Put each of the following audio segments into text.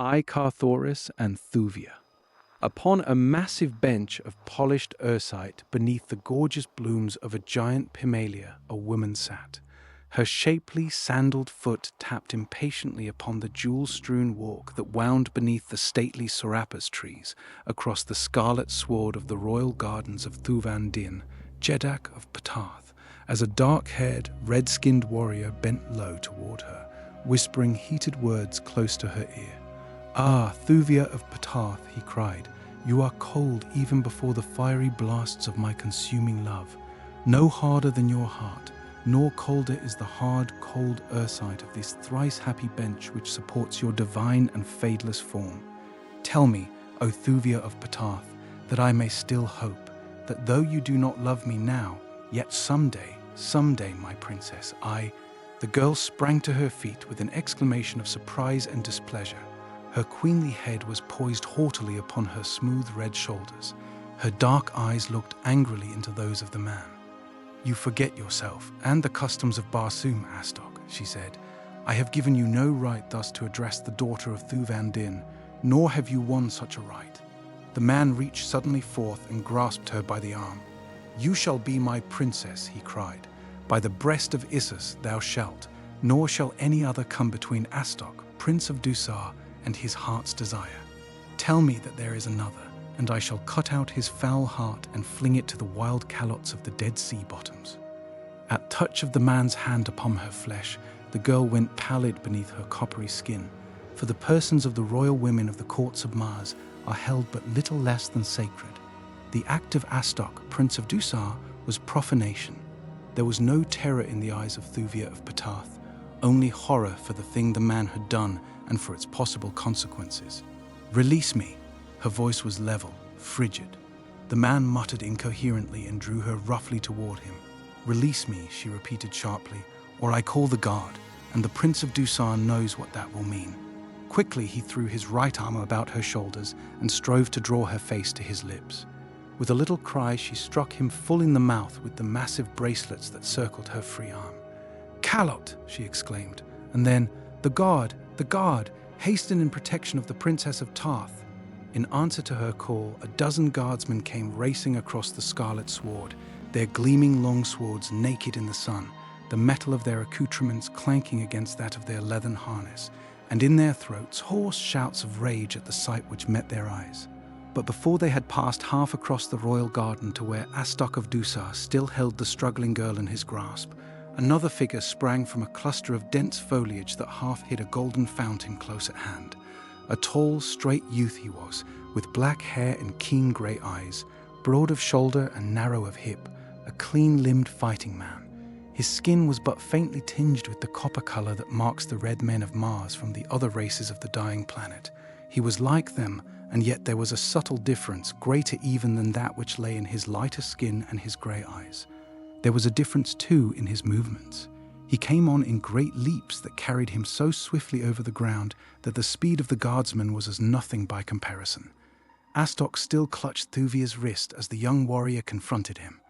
Carthoris and Thuvia. Upon a massive bench of polished ursite beneath the gorgeous blooms of a giant pimalia, a woman sat. Her shapely, sandaled foot tapped impatiently upon the jewel-strewn walk that wound beneath the stately sorapus trees across the scarlet sward of the royal gardens of Thuvan Din, Jeddak of Ptarth, as a dark-haired, red-skinned warrior bent low toward her, whispering heated words close to her ear. "Ah, Thuvia of Ptarth," he cried, "you are cold even before the fiery blasts of my consuming love. No harder than your heart, nor colder is the hard, cold ursite of this thrice-happy bench which supports your divine and fadeless form. Tell me, O Thuvia of Ptarth, that I may still hope, that though you do not love me now, yet someday, my princess, The girl sprang to her feet with an exclamation of surprise and displeasure. Her queenly head was poised haughtily upon her smooth red shoulders. Her dark eyes looked angrily into those of the man. "You forget yourself and the customs of Barsoom, Astok," she said. "I have given you no right thus to address the daughter of Thuvan Din, nor have you won such a right." The man reached suddenly forth and grasped her by the arm. "You shall be my princess," he cried. "By the breast of Issus thou shalt, nor shall any other come between Astok, Prince of Dusar, and his heart's desire. Tell me that there is another, and I shall cut out his foul heart and fling it to the wild calots of the Dead Sea bottoms." At touch of the man's hand upon her flesh, the girl went pallid beneath her coppery skin, for the persons of the royal women of the courts of Mars are held but little less than sacred. The act of Astok, Prince of Dusar, was profanation. There was no terror in the eyes of Thuvia of Ptarth, only horror for the thing the man had done and for its possible consequences. "Release me." Her voice was level, frigid. The man muttered incoherently and drew her roughly toward him. "Release me," she repeated sharply, "or I call the guard, and the Prince of Dusar knows what that will mean." Quickly he threw his right arm about her shoulders and strove to draw her face to his lips. With a little cry, she struck him full in the mouth with the massive bracelets that circled her free arm. "Calot!" she exclaimed, and then, The guard! Hasten in protection of the Princess of Tarth." In answer to her call, a dozen guardsmen came racing across the scarlet sward, their gleaming long swords naked in the sun, the metal of their accoutrements clanking against that of their leathern harness, and in their throats hoarse shouts of rage at the sight which met their eyes. But before they had passed half across the royal garden to where Astok of Dusar still held the struggling girl in his grasp, another figure sprang from a cluster of dense foliage that half hid a golden fountain close at hand. A tall, straight youth he was, with black hair and keen grey eyes, broad of shoulder and narrow of hip, a clean-limbed fighting man. His skin was but faintly tinged with the copper colour that marks the red men of Mars from the other races of the dying planet. He was like them, and yet there was a subtle difference, greater even than that which lay in his lighter skin and his grey eyes. There was a difference, too, in his movements. He came on in great leaps that carried him so swiftly over the ground that the speed of the guardsman was as nothing by comparison. Astok still clutched Thuvia's wrist as the young warrior confronted him.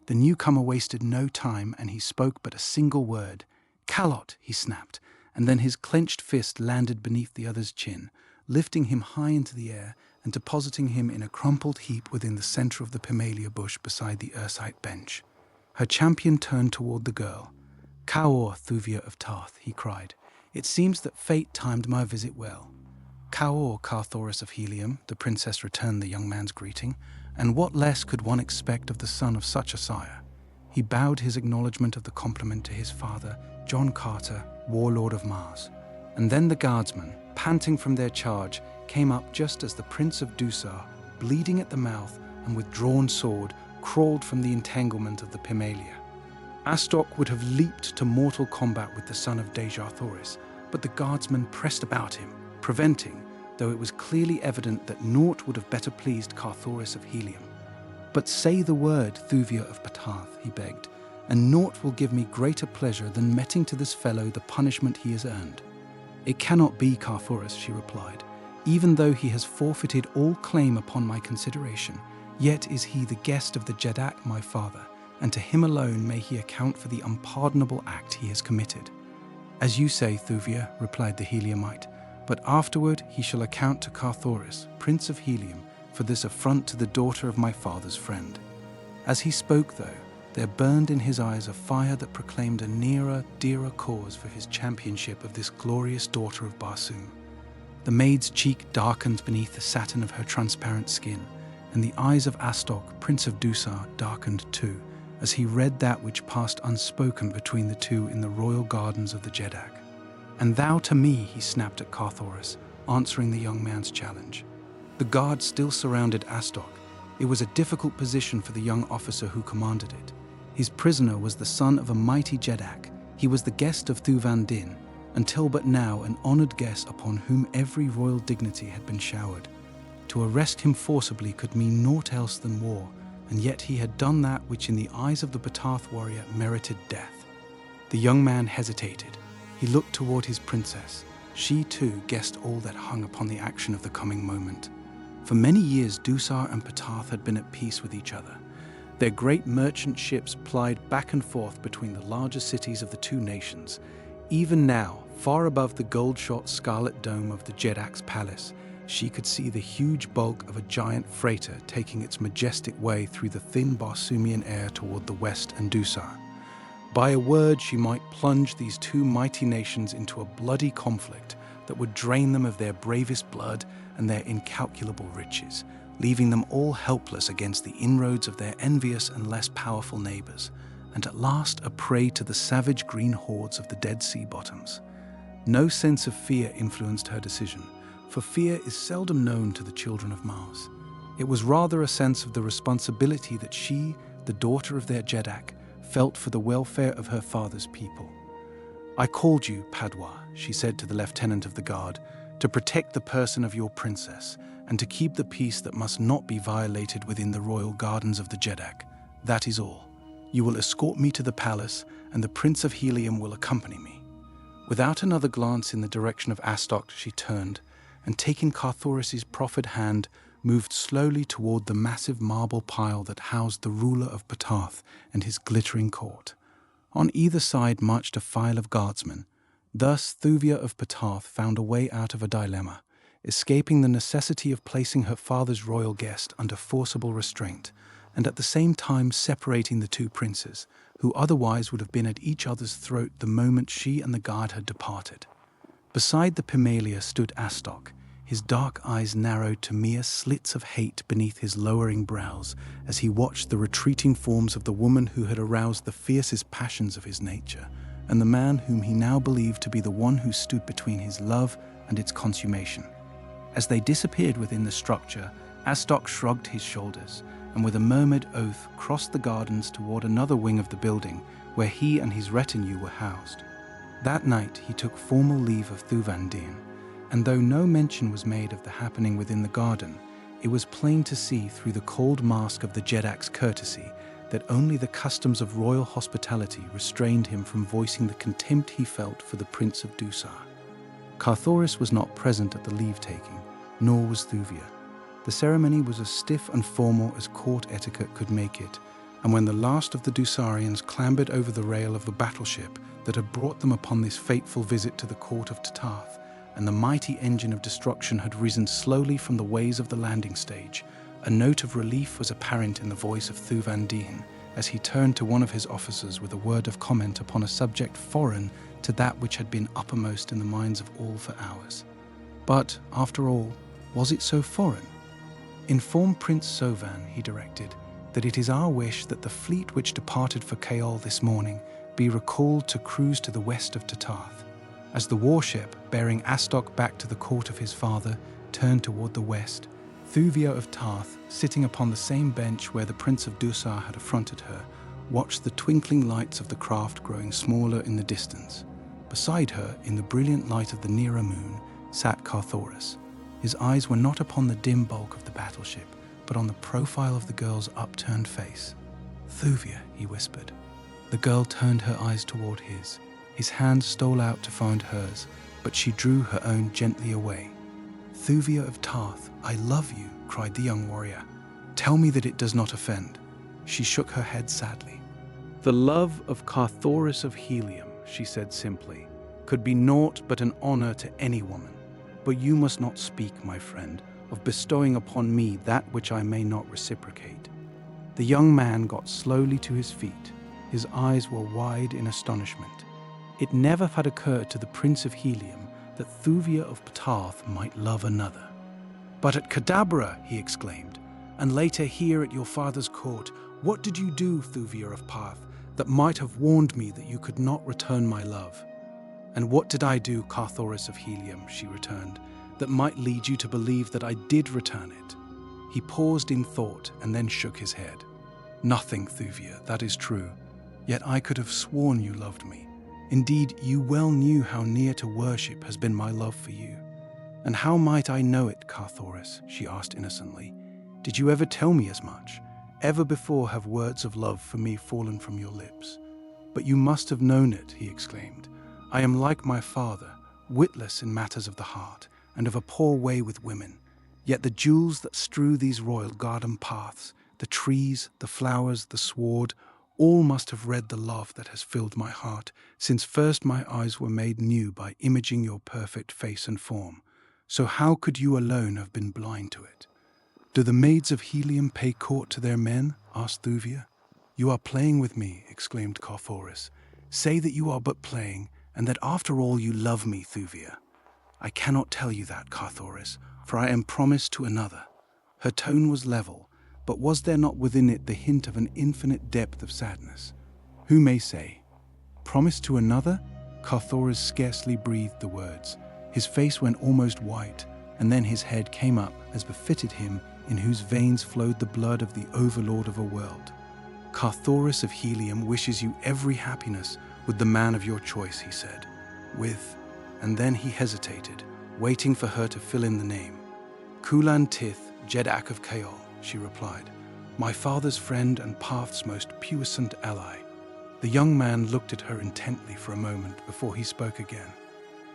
The newcomer wasted no time, and he spoke but a single word. "Calot," he snapped, and then his clenched fist landed beneath the other's chin, lifting him high into the air and depositing him in a crumpled heap within the center of the pimalia bush beside the ursite bench. Her champion turned toward the girl. "Kaor, Thuvia of Tarth," he cried. "It seems that fate timed my visit well." "Kaor, Carthoris of Helium," the princess returned the young man's greeting, "and what less could one expect of the son of such a sire?" He bowed his acknowledgement of the compliment to his father, John Carter, warlord of Mars. And then the guardsmen, panting from their charge, came up just as the Prince of Dusar, bleeding at the mouth and with drawn sword, crawled from the entanglement of the pimalia. Astok would have leaped to mortal combat with the son of Carthoris, but the guardsmen pressed about him, preventing, though it was clearly evident that naught would have better pleased Carthoris of Helium. "But say the word, Thuvia of Ptarth," he begged, "and naught will give me greater pleasure than meting to this fellow the punishment he has earned." "It cannot be, Carthoris," she replied. "Even though he has forfeited all claim upon my consideration, yet is he the guest of the Jeddak, my father, and to him alone may he account for the unpardonable act he has committed." "As you say, Thuvia," replied the Heliumite, But afterward he shall account to Carthoris, Prince of Helium, for this affront to the daughter of my father's friend." As he spoke, though, there burned in his eyes a fire that proclaimed a nearer, dearer cause for his championship of this glorious daughter of Barsoom. The maid's cheek darkened beneath the satin of her transparent skin, and the eyes of Astok, Prince of Dusar, darkened too, as he read that which passed unspoken between the two in the royal gardens of the Jeddak. "And thou to me," he snapped at Carthoris, answering the young man's challenge. The guard still surrounded Astok. It was a difficult position for the young officer who commanded it. His prisoner was the son of a mighty Jeddak. He was the guest of Thuvan Din, until but now an honored guest upon whom every royal dignity had been showered. To arrest him forcibly could mean naught else than war, and yet he had done that which in the eyes of the Batath warrior merited death. The young man hesitated. He looked toward his princess. She too guessed all that hung upon the action of the coming moment. For many years Dusar and Patath had been at peace with each other. Their great merchant ships plied back and forth between the larger cities of the two nations. Even now, far above the gold-shot scarlet dome of the Jeddak's palace, she could see the huge bulk of a giant freighter taking its majestic way through the thin Barsoomian air toward the west and Dusar. By a word, she might plunge these two mighty nations into a bloody conflict that would drain them of their bravest blood and their incalculable riches, leaving them all helpless against the inroads of their envious and less powerful neighbors, and at last a prey to the savage green hordes of the Dead Sea bottoms. No sense of fear influenced her decision, for fear is seldom known to the children of Mars. It was rather a sense of the responsibility that she, the daughter of their Jeddak, felt for the welfare of her father's people. "I called you, Padwa," she said to the lieutenant of the guard, "to protect the person of your princess, and to keep the peace that must not be violated within the royal gardens of the Jeddak. That is all. You will escort me to the palace, and the Prince of Helium will accompany me." Without another glance in the direction of Astok, she turned, and taking Carthoris' proffered hand, moved slowly toward the massive marble pile that housed the ruler of Patath and his glittering court. On either side marched a file of guardsmen. Thus Thuvia of Patath found a way out of a dilemma, escaping the necessity of placing her father's royal guest under forcible restraint, and at the same time separating the two princes, who otherwise would have been at each other's throat the moment she and the guard had departed. Beside the Pimalia stood Astok, his dark eyes narrowed to mere slits of hate beneath his lowering brows as he watched the retreating forms of the woman who had aroused the fiercest passions of his nature, and the man whom he now believed to be the one who stood between his love and its consummation. As they disappeared within the structure, Astok shrugged his shoulders, and with a murmured oath crossed the gardens toward another wing of the building where he and his retinue were housed. That night he took formal leave of Thuvan Din, and though no mention was made of the happening within the garden, it was plain to see through the cold mask of the Jeddak's courtesy that only the customs of royal hospitality restrained him from voicing the contempt he felt for the Prince of Dusar. Carthoris was not present at the leave-taking, nor was Thuvia. The ceremony was as stiff and formal as court etiquette could make it, and when the last of the Dusarians clambered over the rail of the battleship that had brought them upon this fateful visit to the court of Tatath, and the mighty engine of destruction had risen slowly from the ways of the landing stage, a note of relief was apparent in the voice of Thuvan Din as he turned to one of his officers with a word of comment upon a subject foreign to that which had been uppermost in the minds of all for hours. But, after all, was it so foreign? "Inform Prince Sovan," he directed, "that it is our wish that the fleet which departed for Kaol this morning be recalled to cruise to the west of Tatath." As the warship, bearing Astok back to the court of his father, turned toward the west, Thuvia of Tarth, sitting upon the same bench where the Prince of Dusar had affronted her, watched the twinkling lights of the craft growing smaller in the distance. Beside her, in the brilliant light of the nearer moon, sat Carthoris. His eyes were not upon the dim bulk of the battleship, but on the profile of the girl's upturned face. "Thuvia," he whispered. The girl turned her eyes toward his. His hand stole out to find hers, but she drew her own gently away. "Thuvia of Tarth, I love you," cried the young warrior. "Tell me that it does not offend." She shook her head sadly. "The love of Carthoris of Helium," she said simply, "could be naught but an honor to any woman. But you must not speak, my friend, of bestowing upon me that which I may not reciprocate." The young man got slowly to his feet. His eyes were wide in astonishment. It never had occurred to the Prince of Helium that Thuvia of Ptah might love another. "But at Cadabra," he exclaimed, "and later here at your father's court, what did you do, Thuvia of Ptah, that might have warned me that you could not return my love?" "And what did I do, Carthoris of Helium," she returned, "that might lead you to believe that I did return it?" He paused in thought and then shook his head. "Nothing, Thuvia, that is true. Yet I could have sworn you loved me. Indeed, you well knew how near to worship has been my love for you." "And how might I know it, Carthoris?" she asked innocently. "Did you ever tell me as much? Ever before have words of love for me fallen from your lips?" "But you must have known it," he exclaimed. "I am like my father, witless in matters of the heart, and of a poor way with women. Yet the jewels that strew these royal garden paths, the trees, the flowers, the sward, all must have read the love that has filled my heart, since first my eyes were made new by imaging your perfect face and form. So how could you alone have been blind to it?" "Do the maids of Helium pay court to their men?" asked Thuvia. "You are playing with me," exclaimed Carthoris. "Say that you are but playing, and that after all you love me, Thuvia." "I cannot tell you that, Carthoris, for I am promised to another." Her tone was level, but was there not within it the hint of an infinite depth of sadness? Who may say? "Promised to another?" Carthoris scarcely breathed the words. His face went almost white, and then his head came up as befitted him in whose veins flowed the blood of the overlord of a world. "Carthoris of Helium wishes you every happiness with the man of your choice," he said. And then he hesitated, waiting for her to fill in the name. "Kulan Tith, Jeddak of Lothar," she replied. "My father's friend and Path's most puissant ally." The young man looked at her intently for a moment before he spoke again.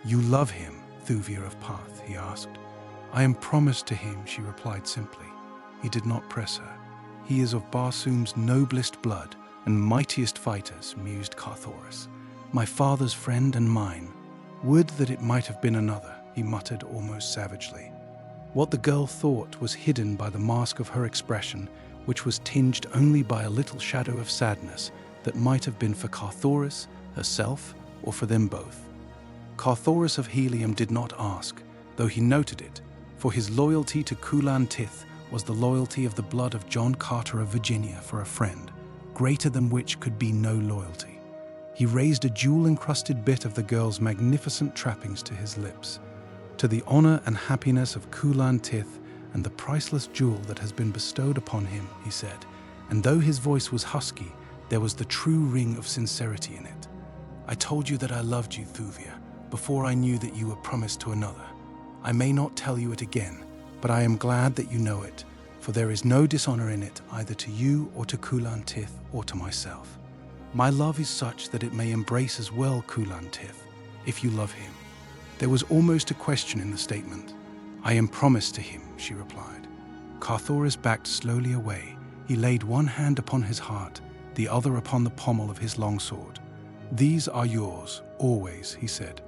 "You love him, Thuvia of Path?" he asked. "I am promised to him," she replied simply. He did not press her. "He is of Barsoom's noblest blood and mightiest fighters," mused Carthoris. "My father's friend and mine. Would that it might have been another," he muttered almost savagely. What the girl thought was hidden by the mask of her expression, which was tinged only by a little shadow of sadness that might have been for Carthoris, herself, or for them both. Carthoris of Helium did not ask, though he noted it, for his loyalty to Kulan Tith was the loyalty of the blood of John Carter of Virginia for a friend, greater than which could be no loyalty. He raised a jewel-encrusted bit of the girl's magnificent trappings to his lips. "To the honor and happiness of Kulan Tith and the priceless jewel that has been bestowed upon him," he said, and though his voice was husky, there was the true ring of sincerity in it. "I told you that I loved you, Thuvia, before I knew that you were promised to another. I may not tell you it again, but I am glad that you know it, for there is no dishonor in it either to you or to Kulan Tith or to myself. My love is such that it may embrace as well Kulan Tith, if you love him." There was almost a question in the statement. "I am promised to him," she replied. Carthoris backed slowly away. He laid one hand upon his heart, the other upon the pommel of his longsword. "These are yours, always," he said.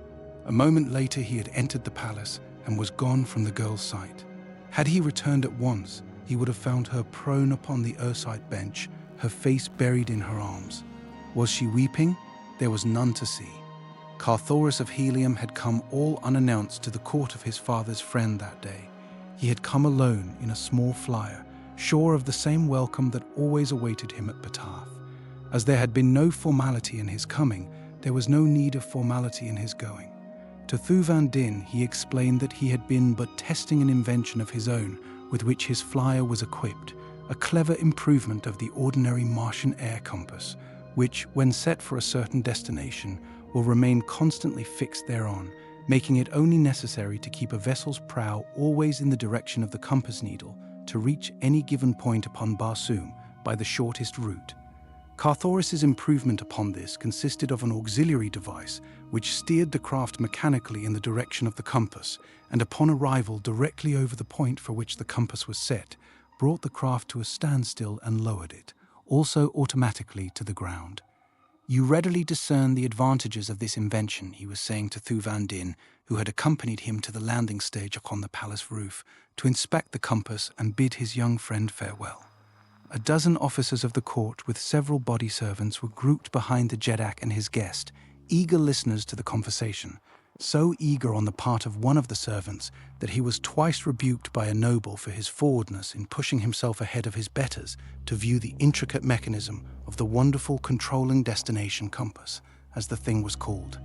A moment later he had entered the palace and was gone from the girl's sight. Had he returned at once, he would have found her prone upon the ersite bench, her face buried in her arms. Was she weeping? There was none to see. Carthoris of Helium had come all unannounced to the court of his father's friend that day. He had come alone in a small flyer, sure of the same welcome that always awaited him at Ptah. As there had been no formality in his coming, there was no need of formality in his going. To Thuvan Din he explained that he had been but testing an invention of his own with which his flyer was equipped, a clever improvement of the ordinary Martian air compass, which, when set for a certain destination, will remain constantly fixed thereon, making it only necessary to keep a vessel's prow always in the direction of the compass needle to reach any given point upon Barsoom by the shortest route. Carthoris's improvement upon this consisted of an auxiliary device which steered the craft mechanically in the direction of the compass, and upon arrival directly over the point for which the compass was set, brought the craft to a standstill and lowered it, also automatically to the ground. "You readily discern the advantages of this invention," he was saying to Thuvan Din, who had accompanied him to the landing stage upon the palace roof to inspect the compass and bid his young friend farewell. A dozen officers of the court with several body servants were grouped behind the Jeddak and his guest, eager listeners to the conversation, so eager on the part of one of the servants that he was twice rebuked by a noble for his forwardness in pushing himself ahead of his betters to view the intricate mechanism of the wonderful controlling destination compass, as the thing was called.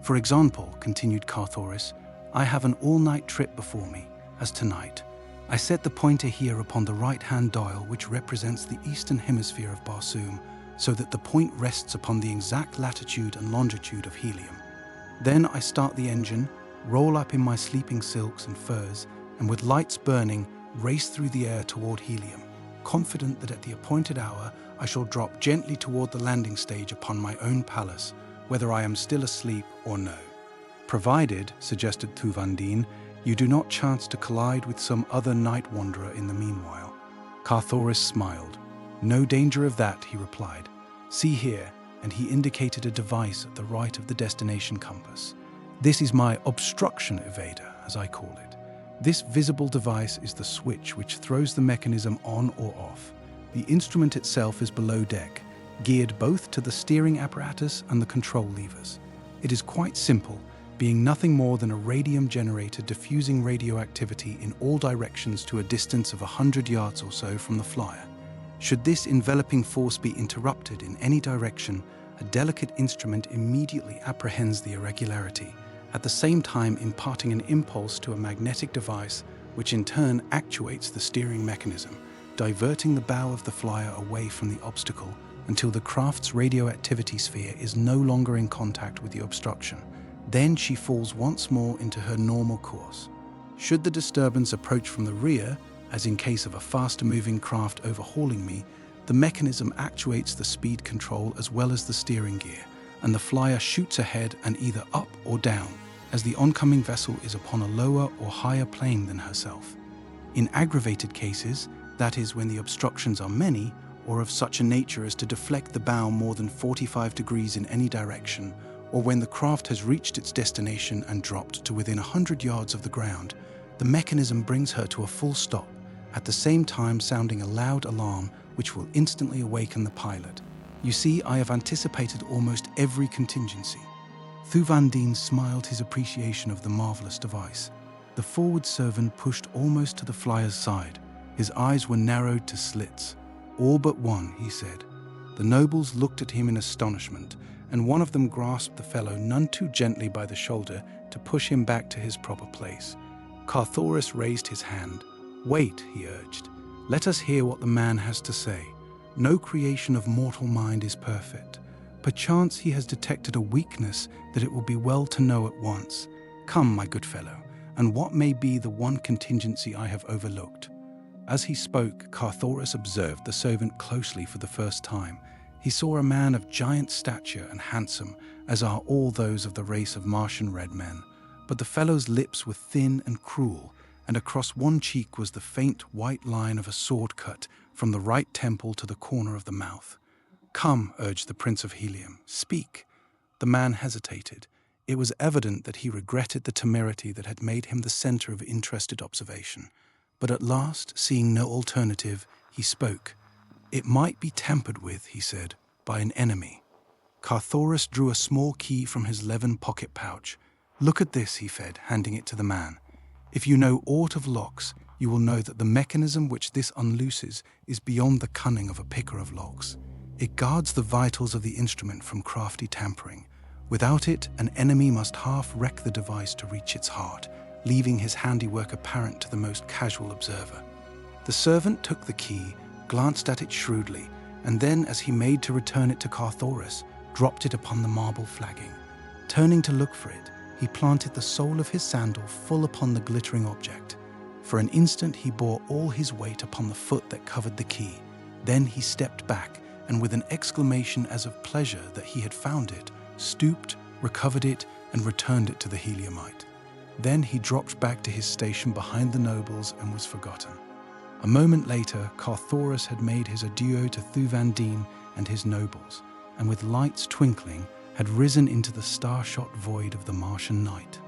For example, continued Carthoris, I have an all-night trip before me, as tonight. I set the pointer here upon the right-hand dial which represents the eastern hemisphere of Barsoom, so that the point rests upon the exact latitude and longitude of helium. Then I start the engine, roll up in my sleeping silks and furs, and with lights burning, race through the air toward helium, confident that at the appointed hour I shall drop gently toward the landing stage upon my own palace, whether I am still asleep or no. Provided, suggested Thuvandin, you do not chance to collide with some other night wanderer in the meanwhile. Carthoris smiled. No danger of that, he replied. See here, and he indicated a device at the right of the destination compass. This is my obstruction evader, as I call it. This visible device is the switch which throws the mechanism on or off. The instrument itself is below deck, geared both to the steering apparatus and the control levers. It is quite simple, being nothing more than a radium generator diffusing radioactivity in all directions to a distance of 100 yards or so from the flyer. Should this enveloping force be interrupted in any direction, a delicate instrument immediately apprehends the irregularity, at the same time imparting an impulse to a magnetic device which in turn actuates the steering mechanism, diverting the bow of the flyer away from the obstacle until the craft's radioactivity sphere is no longer in contact with the obstruction. Then she falls once more into her normal course. Should the disturbance approach from the rear, as in case of a faster-moving craft overhauling me, the mechanism actuates the speed control as well as the steering gear, and the flyer shoots ahead and either up or down, as the oncoming vessel is upon a lower or higher plane than herself. In aggravated cases, that is when the obstructions are many, or of such a nature as to deflect the bow more than 45 degrees in any direction, or when the craft has reached its destination and dropped to within 100 yards of the ground, the mechanism brings her to a full stop, at the same time sounding a loud alarm which will instantly awaken the pilot. You see, I have anticipated almost every contingency. Thuvandin smiled his appreciation of the marvelous device. The forward servant pushed almost to the flyer's side. His eyes were narrowed to slits. All but one, he said. The nobles looked at him in astonishment, and one of them grasped the fellow none too gently by the shoulder to push him back to his proper place. Carthoris raised his hand. Wait, he urged. Let us hear what the man has to say. No creation of mortal mind is perfect. Perchance he has detected a weakness that it will be well to know at once. Come, my good fellow, and what may be the one contingency I have overlooked? As he spoke, Carthoris observed the servant closely for the first time. He saw a man of giant stature and handsome, as are all those of the race of Martian red men. But the fellow's lips were thin and cruel, and across one cheek was the faint white line of a sword cut from the right temple to the corner of the mouth. Come, urged the Prince of Helium, speak. The man hesitated. It was evident that he regretted the temerity that had made him the center of interested observation. But at last, seeing no alternative, he spoke. It might be tampered with, he said, by an enemy. Carthoris drew a small key from his leathern pocket pouch. Look at this, he said, handing it to the man. If you know aught of locks, you will know that the mechanism which this unlooses is beyond the cunning of a picker of locks. It guards the vitals of the instrument from crafty tampering. Without it, an enemy must half wreck the device to reach its heart, leaving his handiwork apparent to the most casual observer. The servant took the key, glanced at it shrewdly, and then, as he made to return it to Carthoris, dropped it upon the marble flagging. Turning to look for it, he planted the sole of his sandal full upon the glittering object. For an instant he bore all his weight upon the foot that covered the key. Then he stepped back, and with an exclamation as of pleasure that he had found it, stooped, recovered it, and returned it to the Heliumite. Then he dropped back to his station behind the nobles and was forgotten. A moment later, Carthoris had made his adieu to Thuvandin and his nobles, and with lights twinkling, had risen into the star-shot void of the Martian night.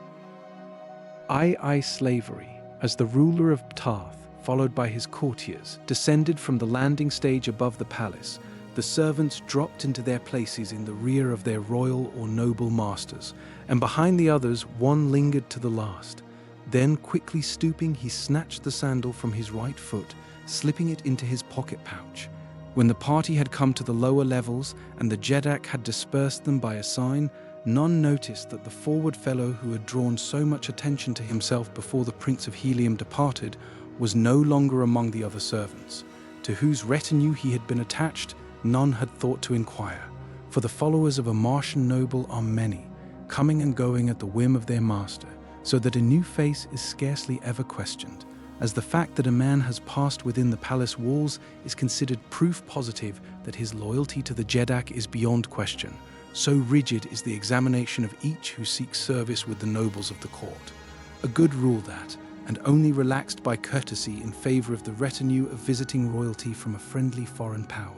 II slavery, as the ruler of Tith, followed by his courtiers, descended from the landing stage above the palace, the servants dropped into their places in the rear of their royal or noble masters, and behind the others one lingered to the last. Then, quickly stooping, he snatched the sandal from his right foot, slipping it into his pocket pouch. When the party had come to the lower levels and the Jeddak had dispersed them by a sign, none noticed that the forward fellow who had drawn so much attention to himself before the Prince of Helium departed was no longer among the other servants. To whose retinue he had been attached, none had thought to inquire, for the followers of a Martian noble are many, coming and going at the whim of their master, so that a new face is scarcely ever questioned, as the fact that a man has passed within the palace walls is considered proof positive that his loyalty to the Jeddak is beyond question. So rigid is the examination of each who seeks service with the nobles of the court. A good rule that, and only relaxed by courtesy in favor of the retinue of visiting royalty from a friendly foreign power.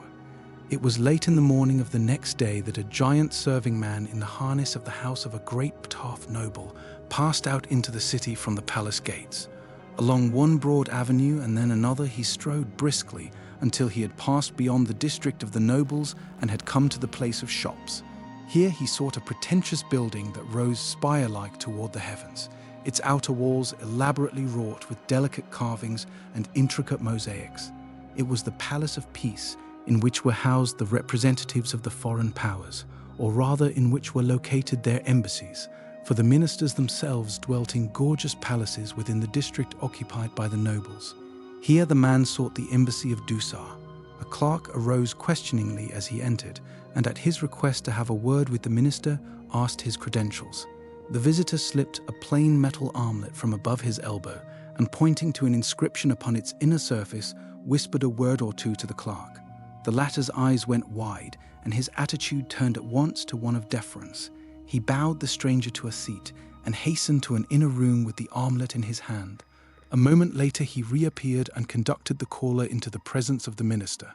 It was late in the morning of the next day that a giant serving man in the harness of the house of a great Tith noble passed out into the city from the palace gates. Along one broad avenue and then another he strode briskly until he had passed beyond the district of the nobles and had come to the place of shops. Here he sought a pretentious building that rose spire-like toward the heavens, its outer walls elaborately wrought with delicate carvings and intricate mosaics. It was the Palace of Peace, in which were housed the representatives of the foreign powers, or rather in which were located their embassies, for the ministers themselves dwelt in gorgeous palaces within the district occupied by the nobles. Here the man sought the embassy of Dusar. A clerk arose questioningly as he entered, and at his request to have a word with the minister, asked his credentials. The visitor slipped a plain metal armlet from above his elbow, and pointing to an inscription upon its inner surface, whispered a word or two to the clerk. The latter's eyes went wide, and his attitude turned at once to one of deference. He bowed the stranger to a seat, and hastened to an inner room with the armlet in his hand. A moment later he reappeared and conducted the caller into the presence of the minister.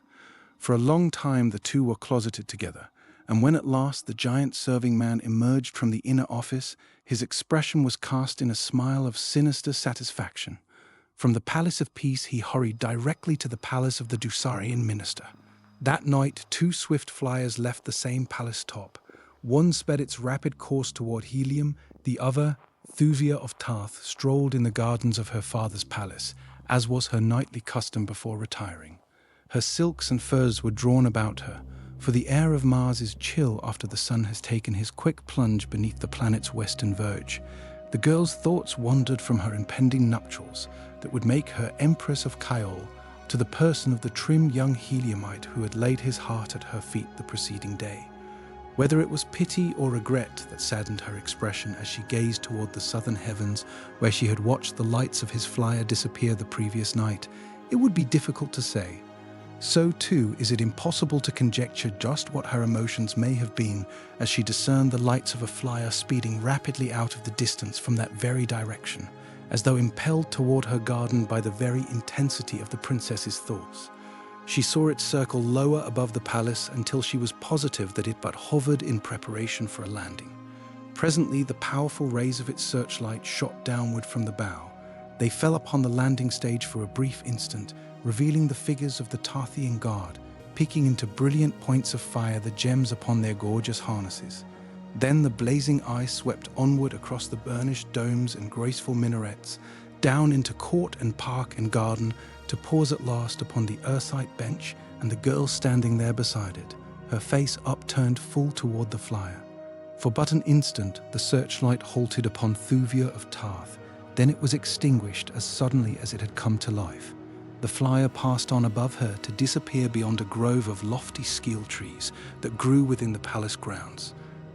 For a long time the two were closeted together, and when at last the giant serving man emerged from the inner office, his expression was cast in a smile of sinister satisfaction. From the Palace of Peace he hurried directly to the palace of the Dusarian minister. That night 2 swift flyers left the same palace top. One sped its rapid course toward Helium, the other, Thuvia of Tith, strolled in the gardens of her father's palace, as was her nightly custom before retiring. Her silks and furs were drawn about her, for the air of Mars is chill after the sun has taken his quick plunge beneath the planet's western verge. The girl's thoughts wandered from her impending nuptials that would make her Empress of Kaiol to the person of the trim young Heliumite who had laid his heart at her feet the preceding day. Whether it was pity or regret that saddened her expression as she gazed toward the southern heavens where she had watched the lights of his flyer disappear the previous night, it would be difficult to say. So too is it impossible to conjecture just what her emotions may have been as she discerned the lights of a flyer speeding rapidly out of the distance from that very direction, as though impelled toward her garden by the very intensity of the princess's thoughts. She saw it circle lower above the palace until she was positive that it but hovered in preparation for a landing. Presently the powerful rays of its searchlight shot downward from the bow. They fell upon the landing stage for a brief instant, revealing the figures of the Tarthian guard, peeking into brilliant points of fire the gems upon their gorgeous harnesses. Then the blazing eye swept onward across the burnished domes and graceful minarets, down into court and park and garden, to pause at last upon the earthite bench and the girl standing there beside it, her face upturned full toward the flyer. For but an instant the searchlight halted upon Thuvia of Tith, then it was extinguished as suddenly as it had come to life. The flyer passed on above her to disappear beyond a grove of lofty skeel trees that grew within the palace grounds.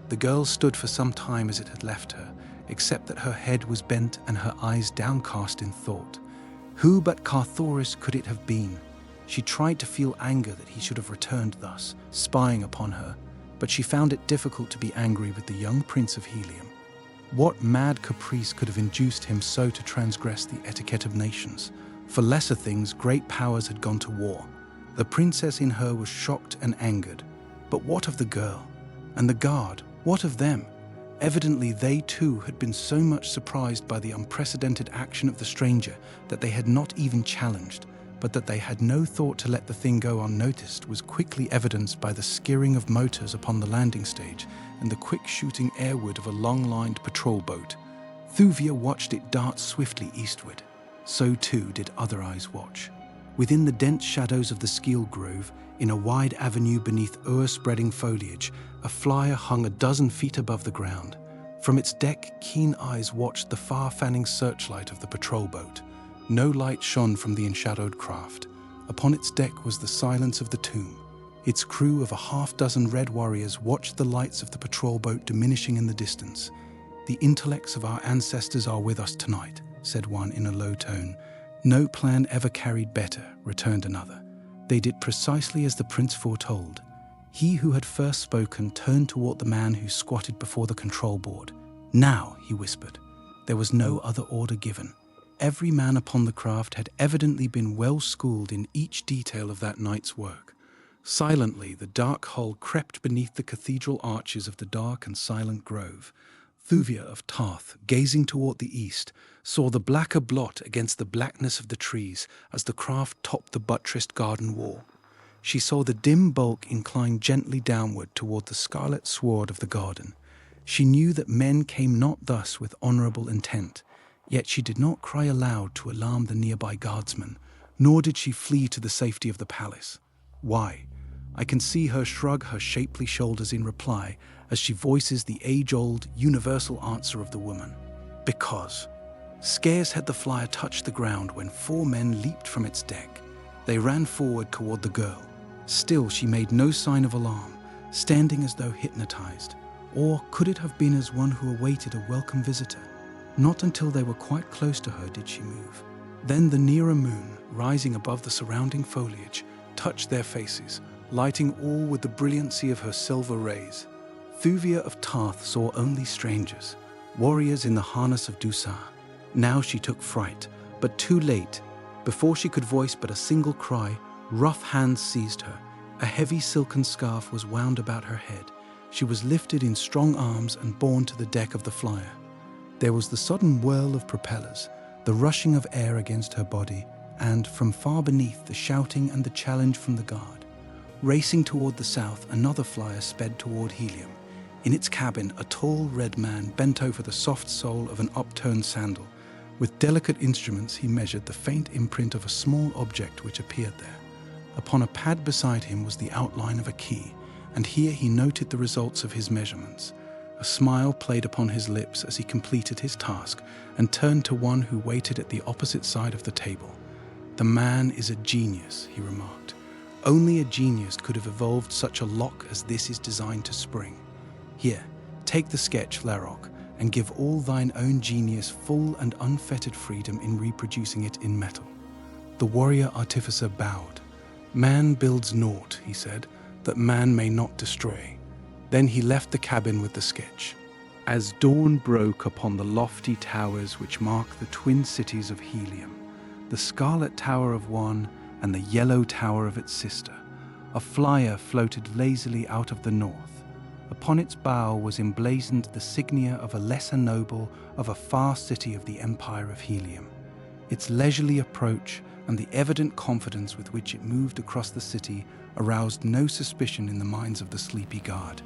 The girl stood for some time as it had left her, except that her head was bent and her eyes downcast in thought. Who but Carthoris could it have been? She tried to feel anger that he should have returned thus, spying upon her, but she found it difficult to be angry with the young Prince of Helium. What mad caprice could have induced him so to transgress the etiquette of nations? For lesser things, great powers had gone to war. The princess in her was shocked and angered. But what of the girl? And the guard, what of them? Evidently, they too had been so much surprised by the unprecedented action of the stranger that they had not even challenged, but that they had no thought to let the thing go unnoticed was quickly evidenced by the skirring of motors upon the landing stage and the quick shooting airward of a long-lined patrol boat. Thuvia watched it dart swiftly eastward. So too did other eyes watch. Within the dense shadows of the skeel grove, in a wide avenue beneath o'er-spreading foliage, a flyer hung a dozen feet above the ground. From its deck, keen eyes watched the far-fanning searchlight of the patrol boat. No light shone from the enshadowed craft. Upon its deck was the silence of the tomb. Its crew of a half-dozen red warriors watched the lights of the patrol boat diminishing in the distance. "The intellects of our ancestors are with us tonight," said one in a low tone. "No plan ever carried better," returned another. "They did precisely as the prince foretold." He who had first spoken turned toward the man who squatted before the control board. "Now," he whispered. There was no other order given. Every man upon the craft had evidently been well schooled in each detail of that night's work. Silently, the dark hull crept beneath the cathedral arches of the dark and silent grove. Thuvia of Tith, gazing toward the east, saw the blacker blot against the blackness of the trees as the craft topped the buttressed garden wall. She saw the dim bulk incline gently downward toward the scarlet sward of the garden. She knew that men came not thus with honorable intent, yet she did not cry aloud to alarm the nearby guardsmen, nor did she flee to the safety of the palace. Why? I can see her shrug her shapely shoulders in reply as she voices the age-old, universal answer of the woman. Because. Scarce had the flyer touched the ground when 4 men leaped from its deck. They ran forward toward the girl. Still she made no sign of alarm, standing as though hypnotized. Or could it have been as one who awaited a welcome visitor? Not until they were quite close to her did she move. Then the nearer moon, rising above the surrounding foliage, touched their faces, lighting all with the brilliancy of her silver rays. Thuvia of Tith saw only strangers, warriors in the harness of Dusar. Now she took fright, but too late. Before she could voice but a single cry, rough hands seized her. A heavy silken scarf was wound about her head. She was lifted in strong arms and borne to the deck of the flyer. There was the sudden whirl of propellers, the rushing of air against her body, and, from far beneath, the shouting and the challenge from the guard. Racing toward the south, another flyer sped toward Helium. In its cabin, a tall red man bent over the soft sole of an upturned sandal. With delicate instruments, he measured the faint imprint of a small object which appeared there. Upon a pad beside him was the outline of a key, and here he noted the results of his measurements. A smile played upon his lips as he completed his task and turned to one who waited at the opposite side of the table. "The man is a genius," he remarked. "Only a genius could have evolved such a lock as this is designed to spring. Here, take the sketch, Larok, and give all thine own genius full and unfettered freedom in reproducing it in metal." The warrior artificer bowed. "Man builds naught," he said, "that man may not destroy." Then he left the cabin with the sketch. As dawn broke upon the lofty towers which mark the twin cities of Helium, the scarlet tower of one and the yellow tower of its sister, a flyer floated lazily out of the north. Upon its bow was emblazoned the signia of a lesser noble of a far city of the empire of Helium. Its leisurely approach and the evident confidence with which it moved across the city aroused no suspicion in the minds of the sleepy guard.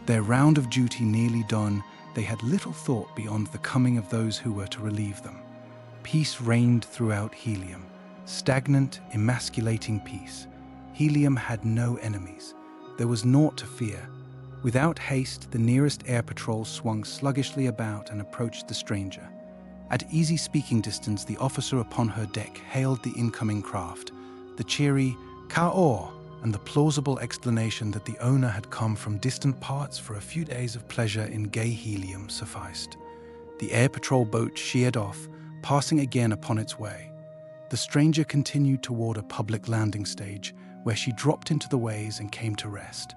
Their round of duty nearly done, they had little thought beyond the coming of those who were to relieve them. Peace reigned throughout Helium, stagnant, emasculating peace. Helium had no enemies. There was naught to fear. Without haste, the nearest air patrol swung sluggishly about and approached the stranger. At easy speaking distance, the officer upon her deck hailed the incoming craft. The cheery "Ka-or" and the plausible explanation that the owner had come from distant parts for a few days of pleasure in gay Helium sufficed. The air patrol boat sheered off, passing again upon its way. The stranger continued toward a public landing stage, where she dropped into the ways and came to rest.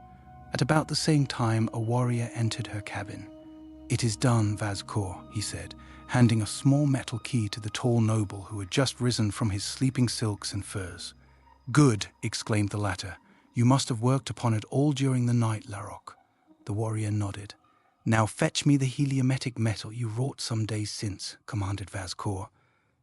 At about the same time, a warrior entered her cabin. "It is done, Vazkor," he said, handing a small metal key to the tall noble who had just risen from his sleeping silks and furs. "Good," exclaimed the latter. "You must have worked upon it all during the night, Larok." The warrior nodded. "Now fetch me the heliometic metal you wrought some days since," commanded Vazcor.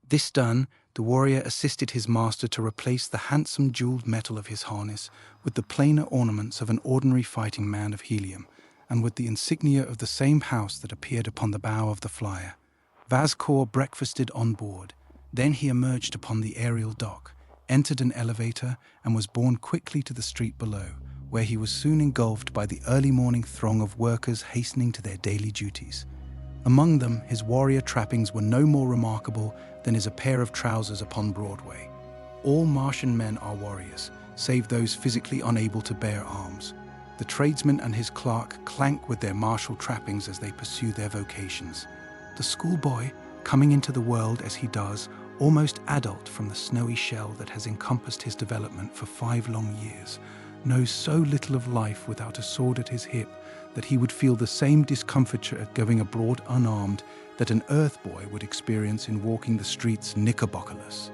This done, the warrior assisted his master to replace the handsome jeweled metal of his harness with the plainer ornaments of an ordinary fighting man of helium, and with the insignia of the same house that appeared upon the bow of the flyer. Vazcor breakfasted on board. Then he emerged upon the aerial dock, entered an elevator, and was borne quickly to the street below, where he was soon engulfed by the early morning throng of workers hastening to their daily duties. Among them, his warrior trappings were no more remarkable than is a pair of trousers upon Broadway. All Martian men are warriors, save those physically unable to bear arms. The tradesman and his clerk clank with their martial trappings as they pursue their vocations. The schoolboy, coming into the world as he does, almost adult from the snowy shell that has encompassed his development for 5 long years, knows so little of life without a sword at his hip that he would feel the same discomfiture at going abroad unarmed that an earth boy would experience in walking the streets knickerbockerless.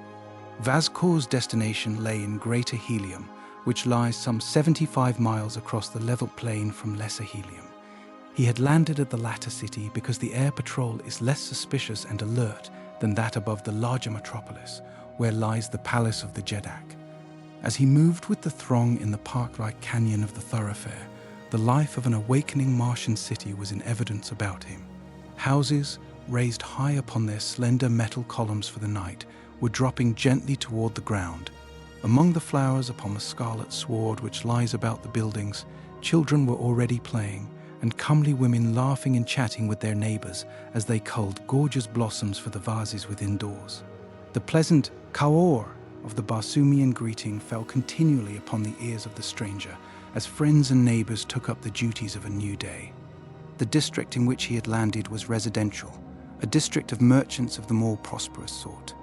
Vazcor's destination lay in Greater Helium, which lies some 75 miles across the level plain from Lesser Helium. He had landed at the latter city because the air patrol is less suspicious and alert than that above the larger metropolis, where lies the palace of the Jeddak. As he moved with the throng in the park-like canyon of the thoroughfare, the life of an awakening Martian city was in evidence about him. Houses, raised high upon their slender metal columns for the night, were dropping gently toward the ground. Among the flowers upon the scarlet sward which lies about the buildings, children were already playing, and comely women laughing and chatting with their neighbors as they culled gorgeous blossoms for the vases within doors. The pleasant kaor of the Barsumian greeting fell continually upon the ears of the stranger as friends and neighbors took up the duties of a new day. The district in which he had landed was residential, a district of merchants of the more prosperous sort.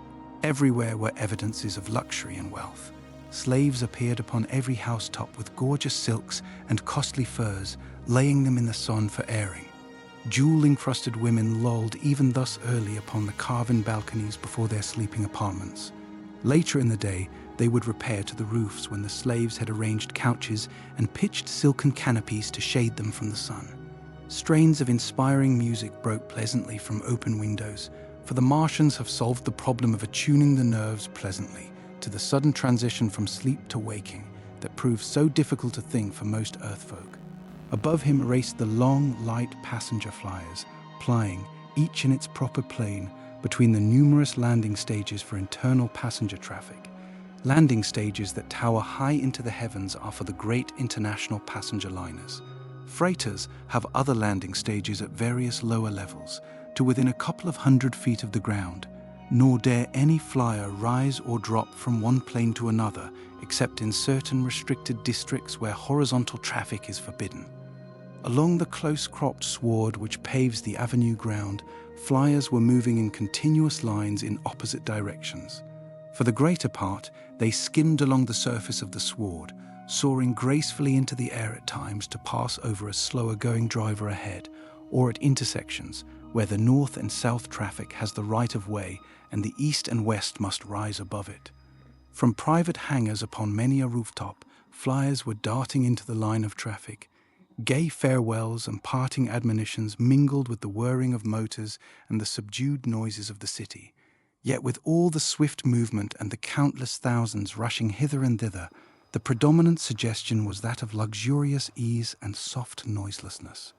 Everywhere were evidences of luxury and wealth. Slaves appeared upon every housetop with gorgeous silks and costly furs, laying them in the sun for airing. Jewel-encrusted women lolled even thus early upon the carven balconies before their sleeping apartments. Later in the day, they would repair to the roofs when the slaves had arranged couches and pitched silken canopies to shade them from the sun. Strains of inspiring music broke pleasantly from open windows, for the Martians have solved the problem of attuning the nerves pleasantly to the sudden transition from sleep to waking that proves so difficult a thing for most Earthfolk. Above him raced the long, light passenger flyers, plying, each in its proper plane, between the numerous landing stages for internal passenger traffic. Landing stages that tower high into the heavens are for the great international passenger liners. Freighters have other landing stages at various lower levels, to within a couple of 100 feet of the ground, nor dare any flyer rise or drop from one plane to another except in certain restricted districts where horizontal traffic is forbidden. Along the close-cropped sward which paves the avenue ground, flyers were moving in continuous lines in opposite directions. For the greater part, they skimmed along the surface of the sward, soaring gracefully into the air at times to pass over a slower-going driver ahead, or at intersections where the north and south traffic has the right of way and the east and west must rise above it. From private hangars upon many a rooftop, flyers were darting into the line of traffic. Gay farewells and parting admonitions mingled with the whirring of motors and the subdued noises of the city. Yet with all the swift movement and the countless thousands rushing hither and thither, the predominant suggestion was that of luxurious ease and soft noiselessness.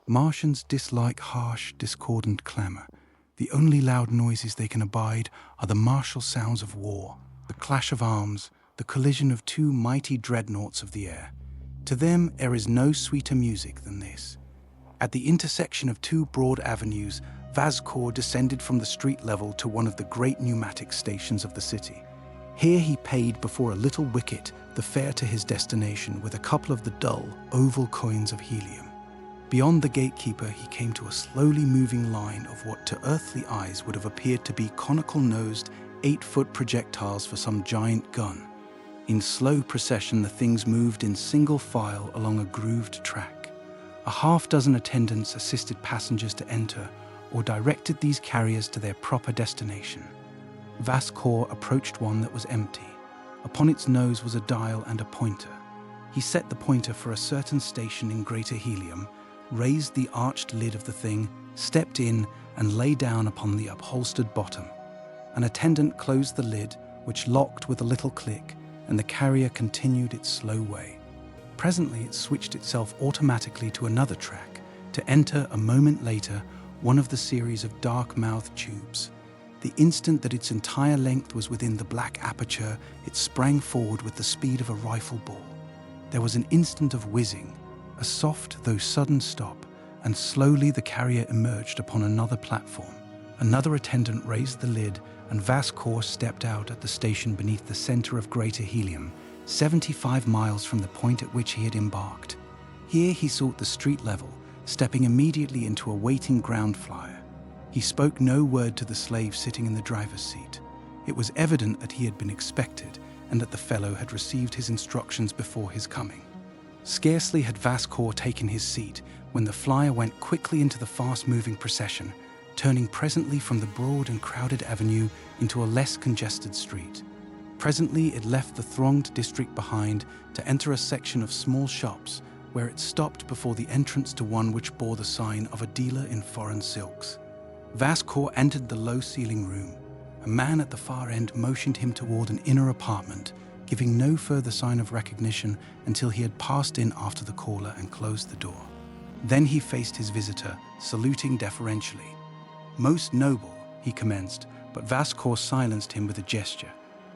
Martians dislike harsh, discordant clamor. The only loud noises they can abide are the martial sounds of war, the clash of arms, the collision of 2 mighty dreadnoughts of the air. To them, there is no sweeter music than this. At the intersection of 2 broad avenues, Vazcor descended from the street level to one of the great pneumatic stations of the city. Here he paid before a little wicket the fare to his destination with a couple of the dull, oval coins of helium. Beyond the gatekeeper, he came to a slowly moving line of what to earthly eyes would have appeared to be conical-nosed, 8-foot projectiles for some giant gun. In slow procession, the things moved in single file along a grooved track. A half-dozen attendants assisted passengers to enter or directed these carriers to their proper destination. Vazcor approached one that was empty. Upon its nose was a dial and a pointer. He set the pointer for a certain station in Greater Helium, raised the arched lid of the thing, stepped in, and lay down upon the upholstered bottom. An attendant closed the lid, which locked with a little click, and the carrier continued its slow way. Presently it switched itself automatically to another track, to enter, a moment later, one of the series of dark-mouthed tubes. The instant that its entire length was within the black aperture, it sprang forward with the speed of a rifle ball. There was an instant of whizzing, a soft though sudden stop, and slowly the carrier emerged upon another platform. Another attendant raised the lid, and Vascour stepped out at the station beneath the center of Greater Helium, 75 miles from the point at which he had embarked. Here he sought the street level, stepping immediately into a waiting ground flyer. He spoke no word to the slave sitting in the driver's seat. It was evident that he had been expected, and that the fellow had received his instructions before his coming. Scarcely had Vascour taken his seat when the flyer went quickly into the fast-moving procession, turning presently from the broad and crowded avenue into a less congested street. Presently it left the thronged district behind to enter a section of small shops, where it stopped before the entrance to one which bore the sign of a dealer in foreign silks. Vascour entered the low-ceiling room. A man at the far end motioned him toward an inner apartment, giving no further sign of recognition until he had passed in after the caller and closed the door. Then he faced his visitor, saluting deferentially. "Most noble," he commenced, but Vascour silenced him with a gesture.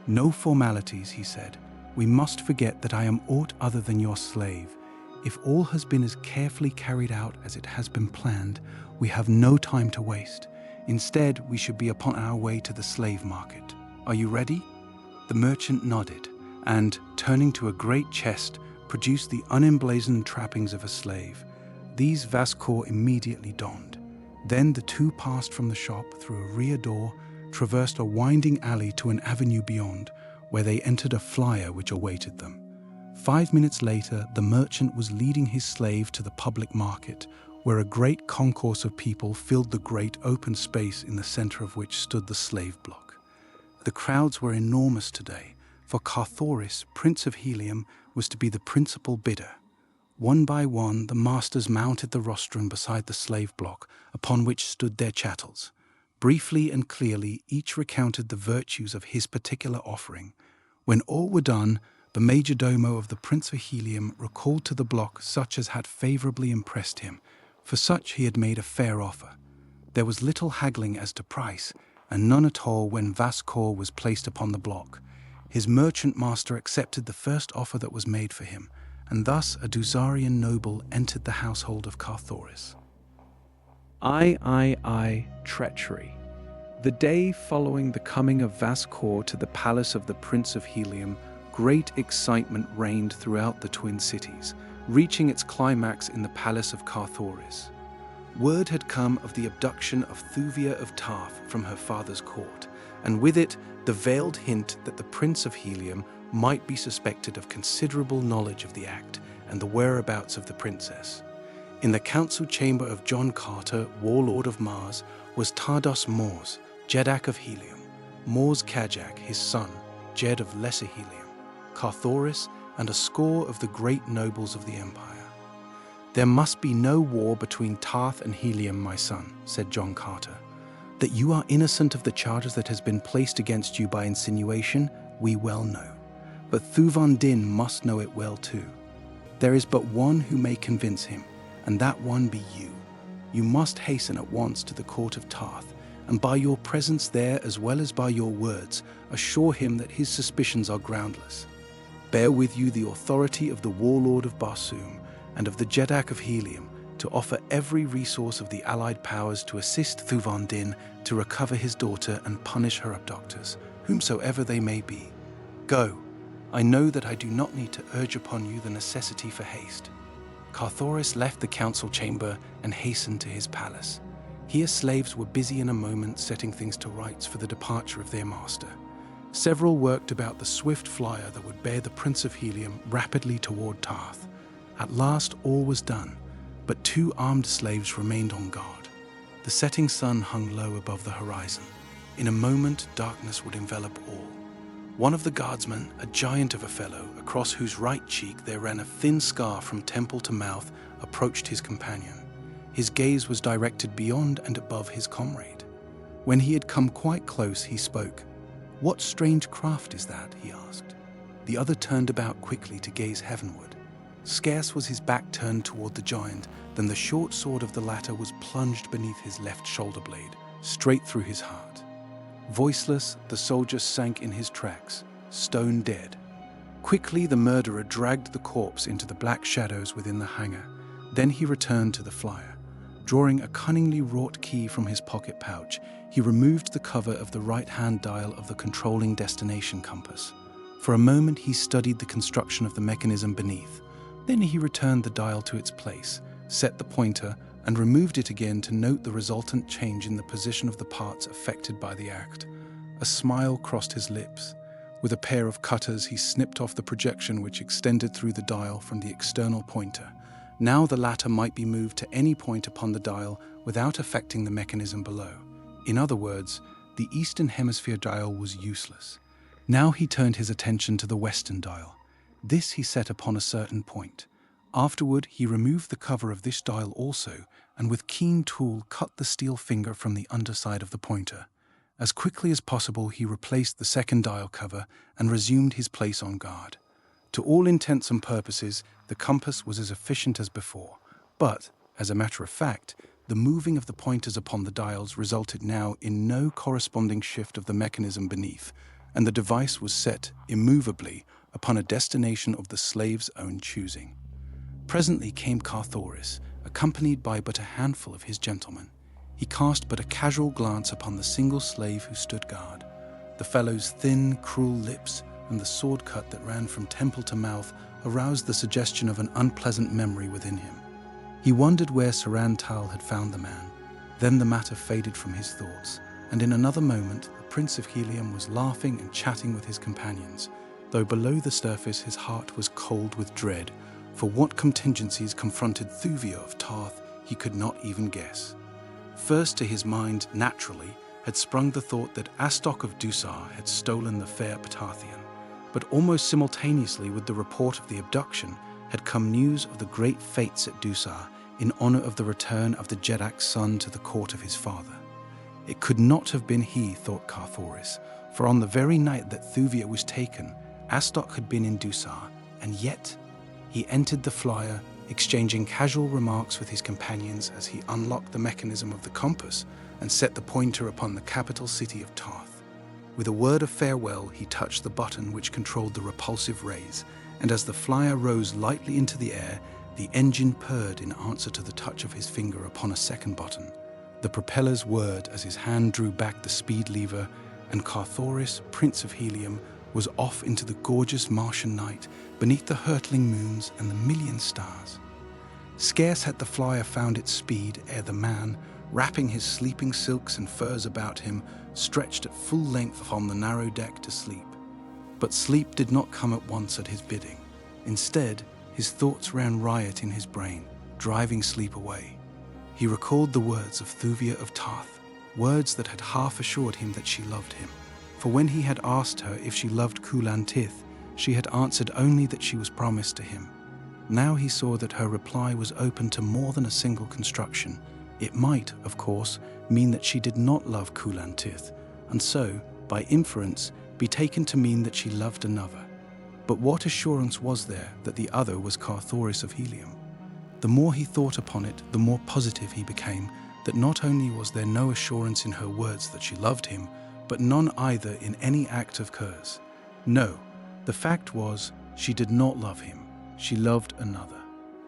"No formalities," he said. "We must forget that I am aught other than your slave. If all has been as carefully carried out as it has been planned, we have no time to waste. Instead, we should be upon our way to the slave market. Are you ready?" The merchant nodded, and, turning to a great chest, produced the unemblazoned trappings of a slave. These Vascour immediately donned. Then the two passed from the shop through a rear door, traversed a winding alley to an avenue beyond, where they entered a flyer which awaited them. 5 minutes later, the merchant was leading his slave to the public market, where a great concourse of people filled the great open space in the center of which stood the slave block. The crowds were enormous today, for Carthoris, Prince of Helium, was to be the principal bidder. One by one, the masters mounted the rostrum beside the slave block, upon which stood their chattels. Briefly and clearly, each recounted the virtues of his particular offering. When all were done, the majordomo of the Prince of Helium recalled to the block such as had favorably impressed him. For such he had made a fair offer. There was little haggling as to price, and none at all when Vascour was placed upon the block. His merchant master accepted the first offer that was made for him, and thus a Dusarian noble entered the household of Carthoris. Treachery. The day following the coming of Vascour to the palace of the Prince of Helium, great excitement reigned throughout the twin cities, reaching its climax in the palace of Carthoris. Word had come of the abduction of Thuvia of Tith from her father's court, and with it the veiled hint that the Prince of Helium might be suspected of considerable knowledge of the act and the whereabouts of the princess. In the council chamber of John Carter, warlord of Mars, was Tardos Mors, Jeddak of Helium, Mors Kajak, his son, Jed of Lesser Helium, Carthoris, and a score of the great nobles of the empire. "There must be no war between Tith and Helium, my son," said John Carter. "That you are innocent of the charges that has been placed against you by insinuation, we well know. But Thuvan Din must know it well too. There is but one who may convince him, and that one be you. You must hasten at once to the court of Tith, and by your presence there as well as by your words, assure him that his suspicions are groundless. Bear with you the authority of the warlord of Barsoom and of the Jeddak of Helium to offer every resource of the allied powers to assist Thuvan Din to recover his daughter and punish her abductors, whomsoever they may be. Go. I know that I do not need to urge upon you the necessity for haste." Carthoris left the council chamber and hastened to his palace. Here slaves were busy in a moment setting things to rights for the departure of their master. Several worked about the swift flyer that would bear the Prince of Helium rapidly toward Tith. At last all was done, but 2 armed slaves remained on guard. The setting sun hung low above the horizon. In a moment, darkness would envelop all. One of the guardsmen, a giant of a fellow, across whose right cheek there ran a thin scar from temple to mouth, approached his companion. His gaze was directed beyond and above his comrade. When he had come quite close, he spoke. "What strange craft is that?" he asked. The other turned about quickly to gaze heavenward. Scarce was his back turned toward the giant than the short sword of the latter was plunged beneath his left shoulder blade, straight through his heart. Voiceless, the soldier sank in his tracks, stone dead. Quickly the murderer dragged the corpse into the black shadows within the hangar. Then he returned to the flyer. Drawing a cunningly wrought key from his pocket pouch, he removed the cover of the right-hand dial of the controlling destination compass. For a moment he studied the construction of the mechanism beneath. Then he returned the dial to its place, set the pointer, and removed it again to note the resultant change in the position of the parts affected by the act. A smile crossed his lips. With a pair of cutters, he snipped off the projection which extended through the dial from the external pointer. Now the latter might be moved to any point upon the dial without affecting the mechanism below. In other words, the Eastern Hemisphere dial was useless. Now he turned his attention to the Western dial. This he set upon a certain point. Afterward, he removed the cover of this dial also, and with keen tool cut the steel finger from the underside of the pointer. As quickly as possible, he replaced the second dial cover and resumed his place on guard. To all intents and purposes, the compass was as efficient as before, but, as a matter of fact, the moving of the pointers upon the dials resulted now in no corresponding shift of the mechanism beneath, and the device was set immovably upon a destination of the slave's own choosing. Presently came Carthoris, accompanied by but a handful of his gentlemen. He cast but a casual glance upon the single slave who stood guard. The fellow's thin, cruel lips and the sword cut that ran from temple to mouth aroused the suggestion of an unpleasant memory within him. He wondered where Saran Tal had found the man. Then the matter faded from his thoughts, and in another moment the Prince of Helium was laughing and chatting with his companions, though below the surface his heart was cold with dread, for what contingencies confronted Thuvia of Tith he could not even guess. First to his mind, naturally, had sprung the thought that Jeddak of Dusar had stolen the fair Panthan, but almost simultaneously with the report of the abduction had come news of the great fetes at Dusar in honor of the return of the Jeddak's son to the court of his father. It could not have been he, thought Carthoris, for on the very night that Thuvia was taken, Jeddak had been in Dusar, and yet he entered the flyer, exchanging casual remarks with his companions as he unlocked the mechanism of the compass and set the pointer upon the capital city of Tith. With a word of farewell, he touched the button which controlled the repulsive rays, and as the flyer rose lightly into the air, the engine purred in answer to the touch of his finger upon a second button. The propellers whirred as his hand drew back the speed lever, and Carthoris, Prince of Helium, was off into the gorgeous Martian night beneath the hurtling moons and the million stars. Scarce had the flyer found its speed ere the man, wrapping his sleeping silks and furs about him, stretched at full length upon the narrow deck to sleep. But sleep did not come at once at his bidding. Instead, his thoughts ran riot in his brain, driving sleep away. He recalled the words of Thuvia of Tith, words that had half assured him that she loved him. For when he had asked her if she loved Kulan Tith, she had answered only that she was promised to him. Now he saw that her reply was open to more than a single construction. It might, of course, mean that she did not love Kulan Tith, and so, by inference, be taken to mean that she loved another. But what assurance was there that the other was Carthoris of Helium? The more he thought upon it, the more positive he became that not only was there no assurance in her words that she loved him, but none either in any act of hers. No, the fact was, she did not love him. She loved another.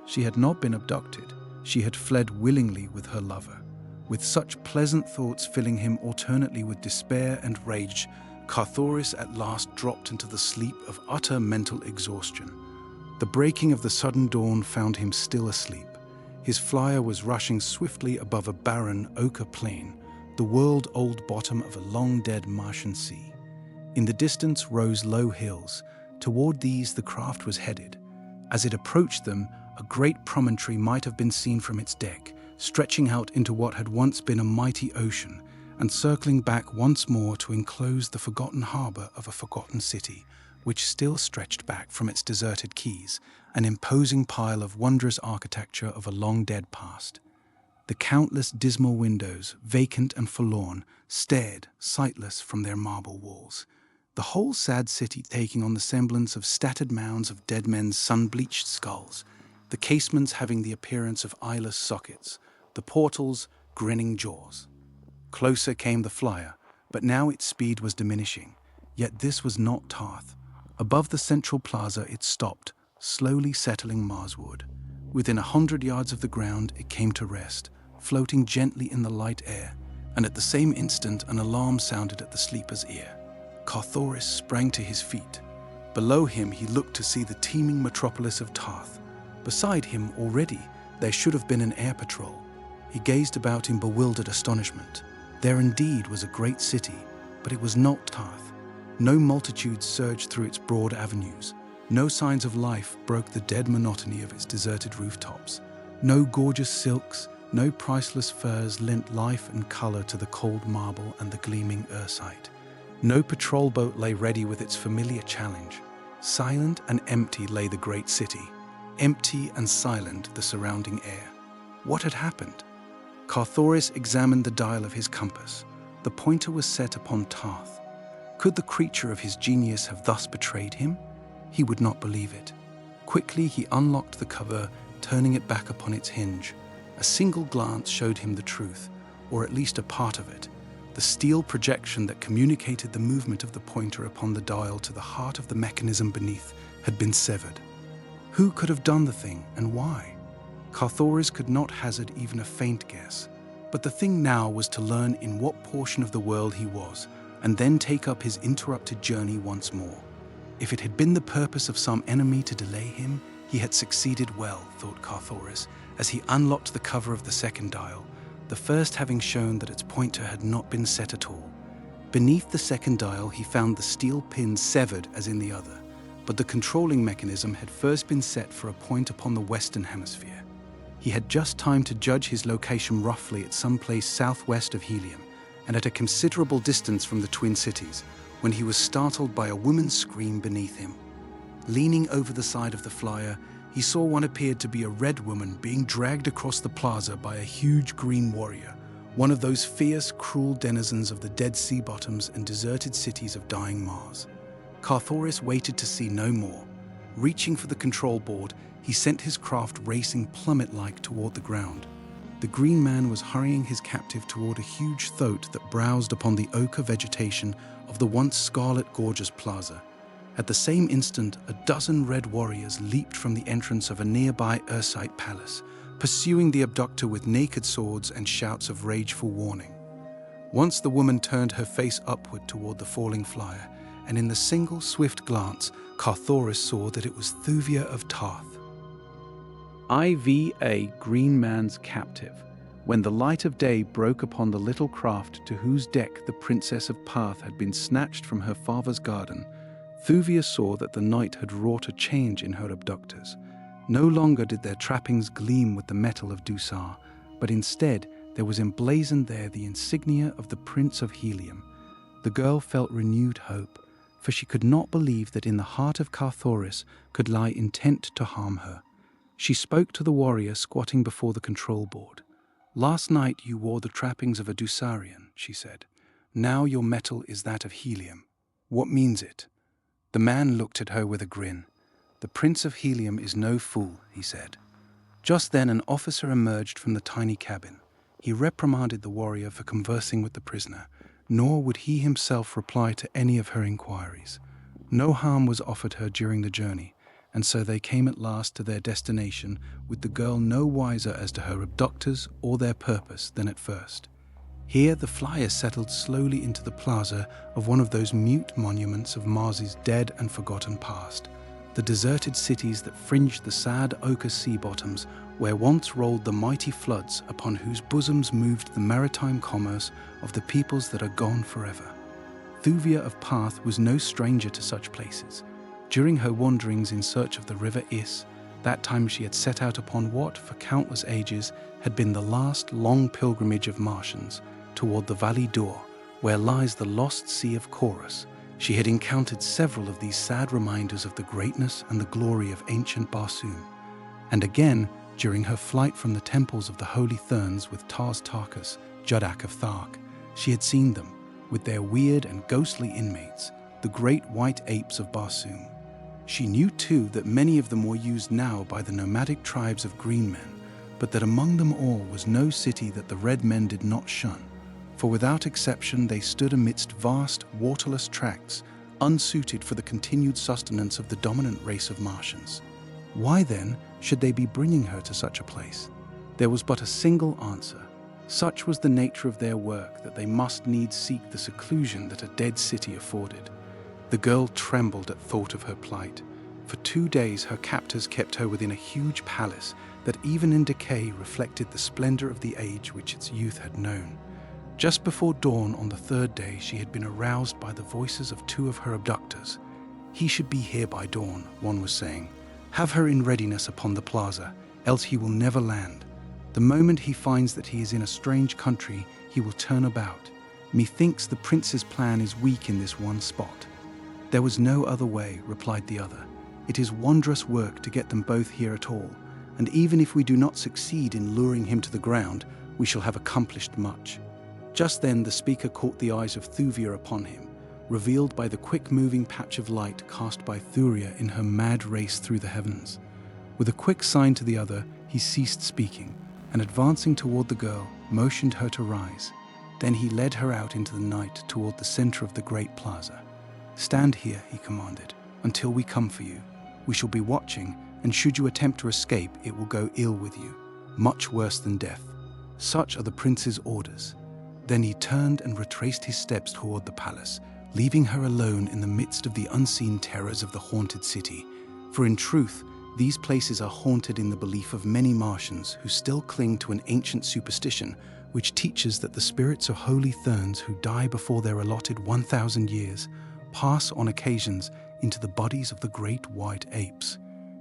She had not been abducted. She had fled willingly with her lover. With such pleasant thoughts filling him alternately with despair and rage, Carthoris at last dropped into the sleep of utter mental exhaustion. The breaking of the sudden dawn found him still asleep. His flyer was rushing swiftly above a barren ochre plain, the world-old bottom of a long-dead Martian sea. In the distance rose low hills. Toward these the craft was headed. As it approached them, a great promontory might have been seen from its deck, stretching out into what had once been a mighty ocean, and circling back once more to enclose the forgotten harbour of a forgotten city, which still stretched back from its deserted quays, an imposing pile of wondrous architecture of a long-dead past. The countless dismal windows, vacant and forlorn, stared, sightless, from their marble walls. The whole sad city taking on the semblance of stattered mounds of dead men's sun-bleached skulls, the casements having the appearance of eyeless sockets, the portals grinning jaws. Closer came the flyer, but now its speed was diminishing. Yet this was not Tith. Above the central plaza it stopped, slowly settling Marswood. Within 100 yards of the ground it came to rest, floating gently in the light air, and at the same instant an alarm sounded at the sleeper's ear. Carthoris sprang to his feet. Below him he looked to see the teeming metropolis of Tith. Beside him already there should have been an air patrol. He gazed about in bewildered astonishment. There indeed was a great city, but it was not Tith. No multitudes surged through its broad avenues. No signs of life broke the dead monotony of its deserted rooftops. No gorgeous silks, no priceless furs lent life and color to the cold marble and the gleaming ersite. No patrol boat lay ready with its familiar challenge. Silent and empty lay the great city. Empty and silent the surrounding air. What had happened? Carthoris examined the dial of his compass. The pointer was set upon Tith. Could the creature of his genius have thus betrayed him? He would not believe it. Quickly he unlocked the cover, turning it back upon its hinge. A single glance showed him the truth, or at least a part of it. The steel projection that communicated the movement of the pointer upon the dial to the heart of the mechanism beneath had been severed. Who could have done the thing, and why? Carthoris could not hazard even a faint guess, but the thing now was to learn in what portion of the world he was, and then take up his interrupted journey once more. If it had been the purpose of some enemy to delay him, he had succeeded well, thought Carthoris, as he unlocked the cover of the second dial, the first having shown that its pointer had not been set at all. Beneath the second dial he found the steel pin severed as in the other, but the controlling mechanism had first been set for a point upon the western hemisphere. He had just time to judge his location roughly at some place southwest of Helium, and at a considerable distance from the twin cities, when he was startled by a woman's scream beneath him. Leaning over the side of the flyer, he saw what appeared to be a red woman being dragged across the plaza by a huge green warrior, one of those fierce, cruel denizens of the dead sea bottoms and deserted cities of dying Mars. Carthoris waited to see no more. Reaching for the control board, he sent his craft racing plummet-like toward the ground. The green man was hurrying his captive toward a huge thoat that browsed upon the ochre vegetation of the once scarlet gorgeous plaza. At the same instant, a dozen red warriors leaped from the entrance of a nearby Ursite palace, pursuing the abductor with naked swords and shouts of rageful warning. Once the woman turned her face upward toward the falling flyer, and in the single swift glance, Carthoris saw that it was Thuvia of Tith. IVA Green Man's Captive. When the light of day broke upon the little craft to whose deck the Princess of Parth had been snatched from her father's garden, Thuvia saw that the night had wrought a change in her abductors. No longer did their trappings gleam with the metal of Dusar, but instead there was emblazoned there the insignia of the Prince of Helium. The girl felt renewed hope, for she could not believe that in the heart of Carthoris could lie intent to harm her. She spoke to the warrior squatting before the control board. "Last night you wore the trappings of a Dusarian," she said. "Now your metal is that of helium. What means it?" The man looked at her with a grin. "The Prince of Helium is no fool," he said. Just then an officer emerged from the tiny cabin. He reprimanded the warrior for conversing with the prisoner, nor would he himself reply to any of her inquiries. No harm was offered her during the journey, and so they came at last to their destination with the girl no wiser as to her abductors or their purpose than at first. Here the flyer settled slowly into the plaza of one of those mute monuments of Mars's dead and forgotten past, the deserted cities that fringed the sad ochre sea bottoms where once rolled the mighty floods upon whose bosoms moved the maritime commerce of the peoples that are gone forever. Thuvia of Parth was no stranger to such places. During her wanderings in search of the river Is, that time she had set out upon what, for countless ages, had been the last long pilgrimage of Martians, toward the Valley d'Or, where lies the lost sea of Chorus, she had encountered several of these sad reminders of the greatness and the glory of ancient Barsoom. And again, During her flight from the temples of the Holy Therns with Tars Tarkas, Jeddak of Thark, she had seen them, with their weird and ghostly inmates, the great white apes of Barsoom. She knew too that many of them were used now by the nomadic tribes of green men, but that among them all was no city that the red men did not shun, for without exception they stood amidst vast, waterless tracts, unsuited for the continued sustenance of the dominant race of Martians. Why then should they be bringing her to such a place? There was but a single answer. Such was the nature of their work that they must needs seek the seclusion that a dead city afforded. The girl trembled at thought of her plight. For 2 days her captors kept her within a huge palace that even in decay reflected the splendor of the age which its youth had known. Just before dawn on the 3rd day she had been aroused by the voices of 2 of her abductors. "He should be here by dawn," one was saying. "Have her in readiness upon the plaza, else he will never land. The moment he finds that he is in a strange country, he will turn about. Methinks the prince's plan is weak in this one spot." "There was no other way," replied the other. "It is wondrous work to get them both here at all, and even if we do not succeed in luring him to the ground, we shall have accomplished much." Just then the speaker caught the eyes of Thuvia upon him, revealed by the quick-moving patch of light cast by Thuvia in her mad race through the heavens. With a quick sign to the other, he ceased speaking, and advancing toward the girl, motioned her to rise. Then he led her out into the night toward the center of the great plaza. "Stand here," he commanded, "until we come for you. We shall be watching, and should you attempt to escape, it will go ill with you, much worse than death. Such are the prince's orders." Then he turned and retraced his steps toward the palace, leaving her alone in the midst of the unseen terrors of the haunted city. For in truth, these places are haunted in the belief of many Martians who still cling to an ancient superstition which teaches that the spirits of holy Therns who die before their allotted 1,000 years pass on occasions into the bodies of the great white apes.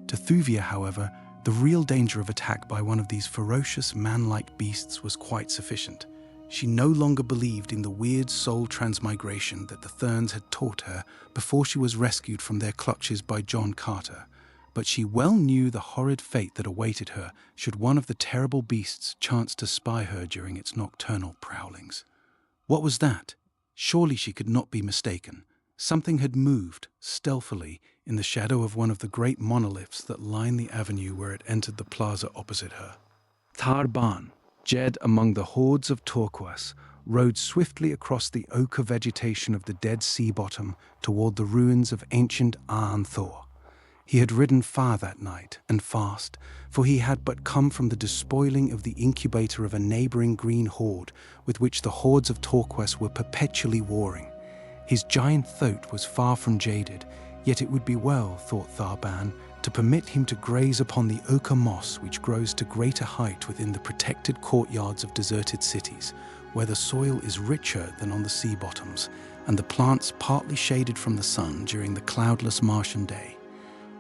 To Thuvia, however, the real danger of attack by one of these ferocious man-like beasts was quite sufficient. She no longer believed in the weird soul transmigration that the Therns had taught her before she was rescued from their clutches by John Carter, but she well knew the horrid fate that awaited her should one of the terrible beasts chance to spy her during its nocturnal prowlings. What was that? Surely she could not be mistaken. Something had moved, stealthily, in the shadow of one of the great monoliths that line the avenue where it entered the plaza opposite her. Tarban, Jed among the hordes of turquoise, rode swiftly across the ochre vegetation of the dead sea bottom toward the ruins of ancient Thor. He had ridden far that night, and fast, for he had but come from the despoiling of the incubator of a neighboring green horde with which the hordes of turquoise were perpetually warring. His giant thoat was far from jaded, yet it would be well, thought Tharban, to permit him to graze upon the ochre moss which grows to greater height within the protected courtyards of deserted cities, where the soil is richer than on the sea bottoms, and the plants partly shaded from the sun during the cloudless Martian day.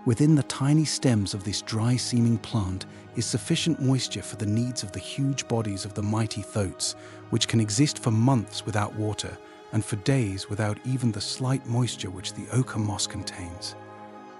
Within the tiny stems of this dry-seeming plant is sufficient moisture for the needs of the huge bodies of the mighty thoats, which can exist for months without water, and for days without even the slight moisture which the ochre moss contains.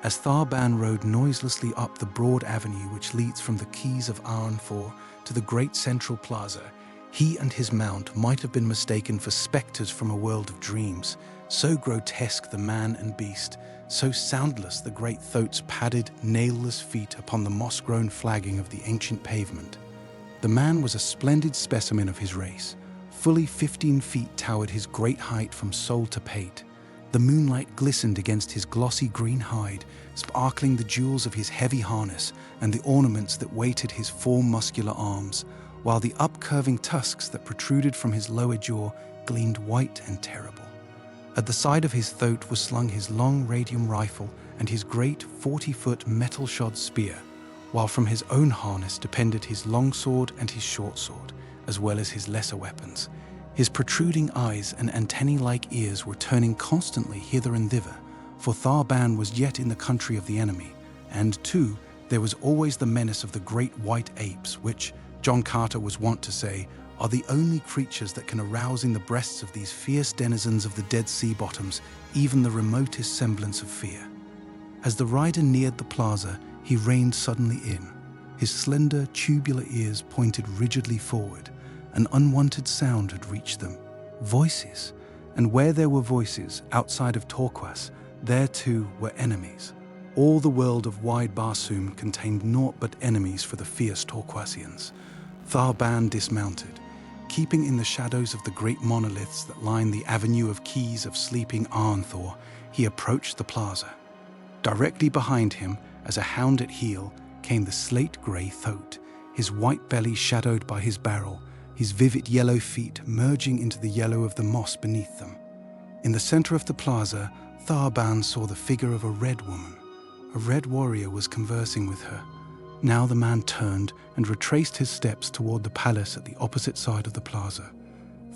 As Tharban rode noiselessly up the broad avenue which leads from the quays of Arnfor to the great central plaza, he and his mount might have been mistaken for spectres from a world of dreams, so grotesque the man and beast, so soundless the great thoat's padded, nailless feet upon the moss-grown flagging of the ancient pavement. The man was a splendid specimen of his race. Fully 15 feet towered his great height from sole to pate. The moonlight glistened against his glossy green hide, sparkling the jewels of his heavy harness and the ornaments that weighted his 4 muscular arms, while the up-curving tusks that protruded from his lower jaw gleamed white and terrible. At the side of his thoat was slung his long radium rifle and his great 40-foot metal-shod spear, while from his own harness depended his long sword and his short sword, as well as his lesser weapons. His protruding eyes and antennae-like ears were turning constantly hither and thither, for Tharban was yet in the country of the enemy, and, too, there was always the menace of the great white apes, which, John Carter was wont to say, are the only creatures that can arouse in the breasts of these fierce denizens of the dead sea bottoms even the remotest semblance of fear. As the rider neared the plaza, he reined suddenly in. His slender, tubular ears pointed rigidly forward. An unwanted sound had reached them. Voices. And where there were voices, outside of Torquas, there too were enemies. All the world of wide Barsoom contained naught but enemies for the fierce Torquasians. Tharban dismounted. Keeping in the shadows of the great monoliths that line the avenue of keys of sleeping Arnthor, he approached the plaza. Directly behind him, as a hound at heel, came the slate-grey Thoat, his white belly shadowed by his barrel, his vivid yellow feet merging into the yellow of the moss beneath them. In the center of the plaza, Tharban saw the figure of a red woman. A red warrior was conversing with her. Now the man turned and retraced his steps toward the palace at the opposite side of the plaza.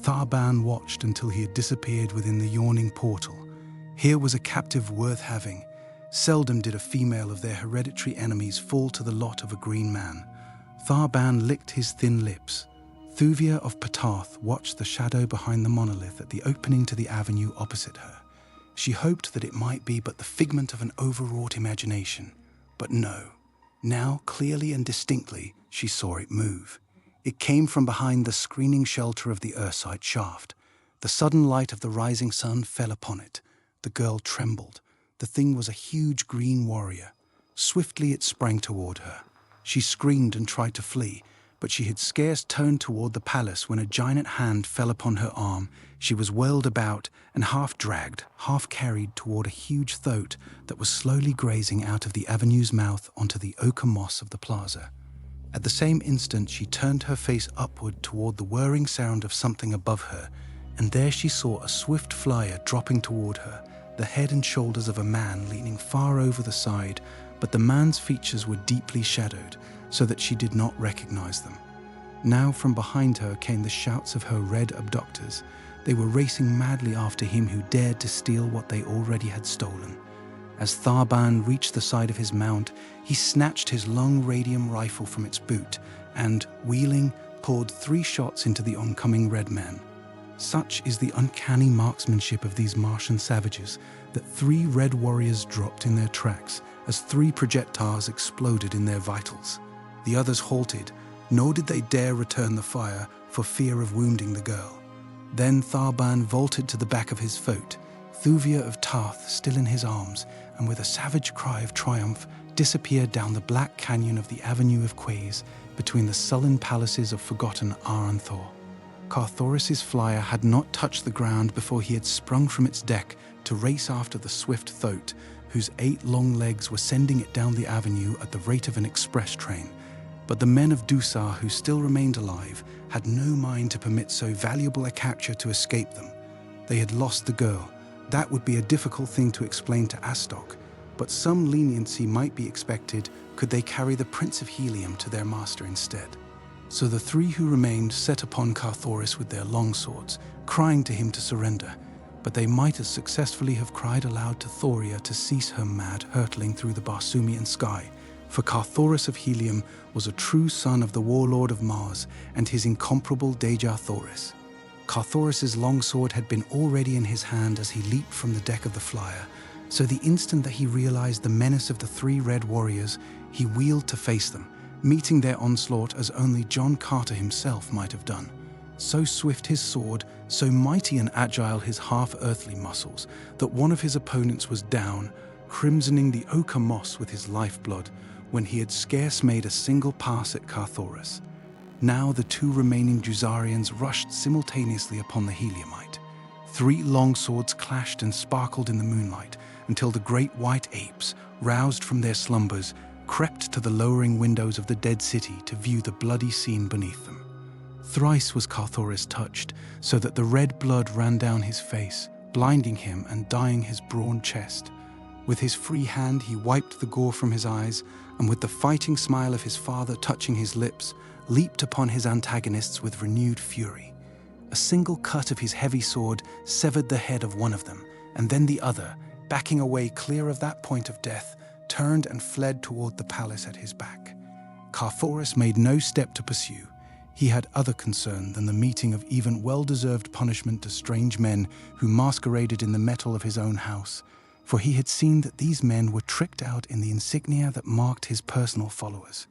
Tharban watched until he had disappeared within the yawning portal. Here was a captive worth having. Seldom did a female of their hereditary enemies fall to the lot of a green man. Tharban licked his thin lips. Thuvia of Patath watched the shadow behind the monolith at the opening to the avenue opposite her. She hoped that it might be but the figment of an overwrought imagination. But no. Now, clearly and distinctly, she saw it move. It came from behind the screening shelter of the Ursite shaft. The sudden light of the rising sun fell upon it. The girl trembled. The thing was a huge green warrior. Swiftly it sprang toward her. She screamed and tried to flee, but she had scarce turned toward the palace when a giant hand fell upon her arm. She was whirled about and half dragged, half carried toward a huge thoat that was slowly grazing out of the avenue's mouth onto the ochre moss of the plaza. At the same instant, she turned her face upward toward the whirring sound of something above her, and there she saw a swift flyer dropping toward her, the head and shoulders of a man leaning far over the side, but the man's features were deeply shadowed, so that she did not recognize them. Now from behind her came the shouts of her red abductors. They were racing madly after him who dared to steal what they already had stolen. As Tharban reached the side of his mount, he snatched his long radium rifle from its boot and, wheeling, poured 3 shots into the oncoming red men. Such is the uncanny marksmanship of these Martian savages that 3 red warriors dropped in their tracks as 3 projectiles exploded in their vitals. The others halted, nor did they dare return the fire for fear of wounding the girl. Then Tharban vaulted to the back of his foat, Thuvia of Tarth still in his arms, and with a savage cry of triumph disappeared down the black canyon of the Avenue of Quays between the sullen palaces of forgotten Arnthor. Carthoris' flyer had not touched the ground before he had sprung from its deck to race after the swift thoat, whose 8 long legs were sending it down the avenue at the rate of an express train. But the men of Dusar who still remained alive had no mind to permit so valuable a capture to escape them. They had lost the girl. That would be a difficult thing to explain to Astok, but some leniency might be expected could they carry the Prince of Helium to their master instead. So the 3 who remained set upon Carthoris with their longswords, crying to him to surrender, but they might as successfully have cried aloud to Thoria to cease her mad hurtling through the Barsoomian sky, for Carthoris of Helium was a true son of the warlord of Mars and his incomparable Deja Thoris. Carthoris' longsword had been already in his hand as he leaped from the deck of the flyer, so the instant that he realized the menace of the 3 red warriors, he wheeled to face them, meeting their onslaught as only John Carter himself might have done. So swift his sword, so mighty and agile his half-earthly muscles, that one of his opponents was down, crimsoning the ochre moss with his lifeblood, when he had scarce made a single pass at Carthoris. Now the 2 remaining Dusarians rushed simultaneously upon the Heliumite. 3 long swords clashed and sparkled in the moonlight, until the great white apes, roused from their slumbers, crept to the lowering windows of the dead city to view the bloody scene beneath them. Thrice was Carthoris touched, so that the red blood ran down his face, blinding him and dyeing his brawn chest. With his free hand he wiped the gore from his eyes, and with the fighting smile of his father touching his lips, leaped upon his antagonists with renewed fury. A single cut of his heavy sword severed the head of one of them, and then the other, backing away clear of that point of death, turned and fled toward the palace at his back. Carthoris made no step to pursue. He had other concern than the meeting of even well-deserved punishment to strange men who masqueraded in the metal of his own house, for he had seen that these men were tricked out in the insignia that marked his personal followers.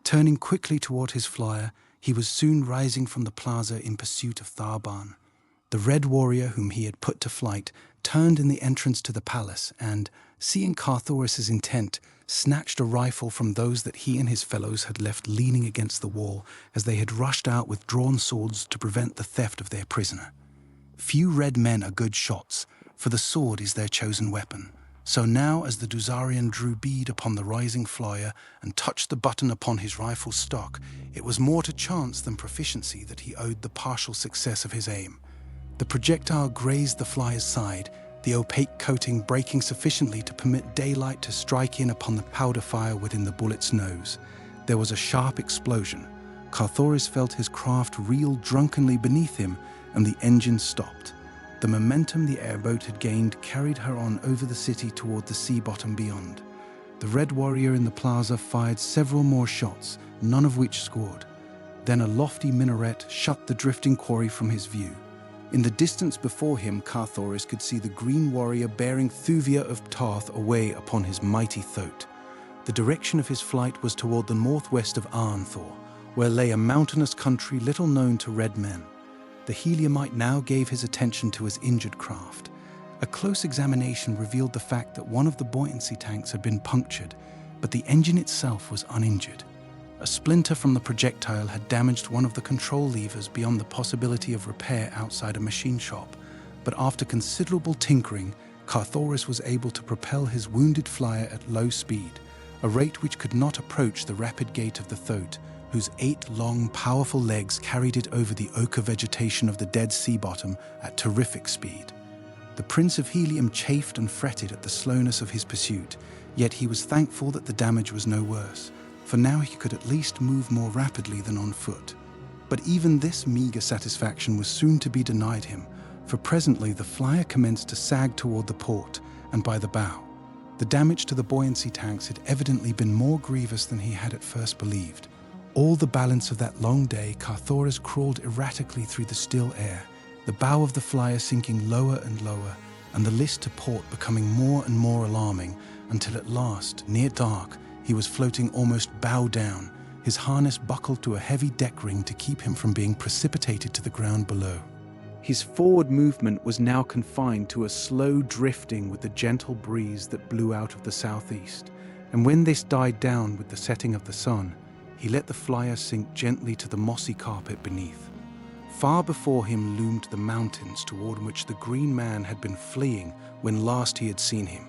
Turning quickly toward his flyer, he was soon rising from the plaza in pursuit of Tharban. The red warrior whom he had put to flight turned in the entrance to the palace and, seeing Carthoris's intent, snatched a rifle from those that he and his fellows had left leaning against the wall as they had rushed out with drawn swords to prevent the theft of their prisoner. Few red men are good shots, for the sword is their chosen weapon. So now, as the Dusarian drew bead upon the rising flyer and touched the button upon his rifle's stock, it was more to chance than proficiency that he owed the partial success of his aim. The projectile grazed the flyer's side, the opaque coating breaking sufficiently to permit daylight to strike in upon the powder fire within the bullet's nose. There was a sharp explosion. Carthoris felt his craft reel drunkenly beneath him, and the engine stopped. The momentum the airboat had gained carried her on over the city toward the sea bottom beyond. The red warrior in the plaza fired several more shots, none of which scored. Then a lofty minaret shut the drifting quarry from his view. In the distance before him, Carthoris could see the green warrior bearing Thuvia of Tarth away upon his mighty thoat. The direction of his flight was toward the northwest of Arnthor, where lay a mountainous country little known to red men. The Heliumite now gave his attention to his injured craft. A close examination revealed the fact that one of the buoyancy tanks had been punctured, but the engine itself was uninjured. A splinter from the projectile had damaged one of the control levers beyond the possibility of repair outside a machine shop, but after considerable tinkering, Carthoris was able to propel his wounded flyer at low speed, a rate which could not approach the rapid gait of the thoat, whose 8 long, powerful legs carried it over the ochre vegetation of the dead sea bottom at terrific speed. The Prince of Helium chafed and fretted at the slowness of his pursuit, yet he was thankful that the damage was no worse, for now he could at least move more rapidly than on foot. But even this meager satisfaction was soon to be denied him, for presently the flyer commenced to sag toward the port and by the bow. The damage to the buoyancy tanks had evidently been more grievous than he had at first believed. All the balance of that long day, Carthoris crawled erratically through the still air, the bow of the flyer sinking lower and lower, and the list to port becoming more and more alarming, until at last, near dark, he was floating almost bow down, his harness buckled to a heavy deck ring to keep him from being precipitated to the ground below. His forward movement was now confined to a slow drifting with the gentle breeze that blew out of the southeast, and when this died down with the setting of the sun, he let the flyer sink gently to the mossy carpet beneath. Far before him loomed the mountains toward which the green man had been fleeing when last he had seen him,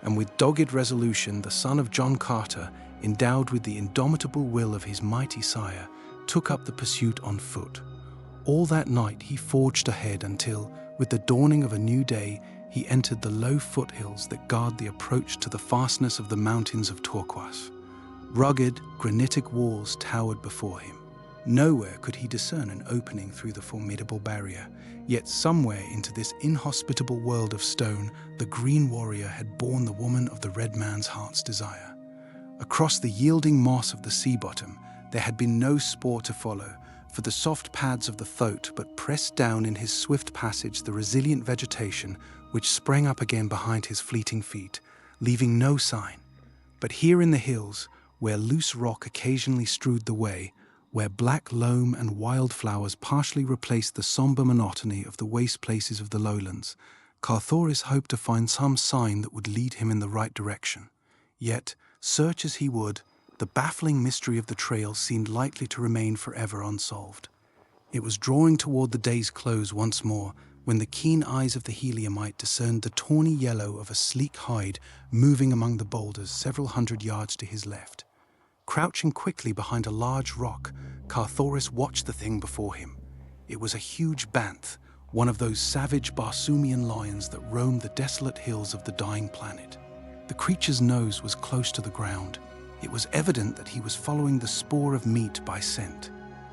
and with dogged resolution the son of John Carter, endowed with the indomitable will of his mighty sire, took up the pursuit on foot. All that night he forged ahead until, with the dawning of a new day, he entered the low foothills that guard the approach to the fastness of the mountains of Turquoise. Rugged, granitic walls towered before him. Nowhere could he discern an opening through the formidable barrier, yet somewhere into this inhospitable world of stone, the green warrior had borne the woman of the red man's heart's desire. Across the yielding moss of the sea bottom, there had been no spoor to follow, for the soft pads of the thoat but pressed down in his swift passage the resilient vegetation which sprang up again behind his fleeting feet, leaving no sign. But here in the hills, where loose rock occasionally strewed the way, where black loam and wildflowers partially replaced the somber monotony of the waste places of the lowlands, Carthoris hoped to find some sign that would lead him in the right direction. Yet, search as he would, the baffling mystery of the trail seemed likely to remain forever unsolved. It was drawing toward the day's close once more, when the keen eyes of the Heliumite discerned the tawny yellow of a sleek hide moving among the boulders several hundred yards to his left. Crouching quickly behind a large rock, Carthoris watched the thing before him. It was a huge banth, one of those savage Barsoomian lions that roam the desolate hills of the dying planet. The creature's nose was close to the ground. It was evident that he was following the spoor of meat by scent.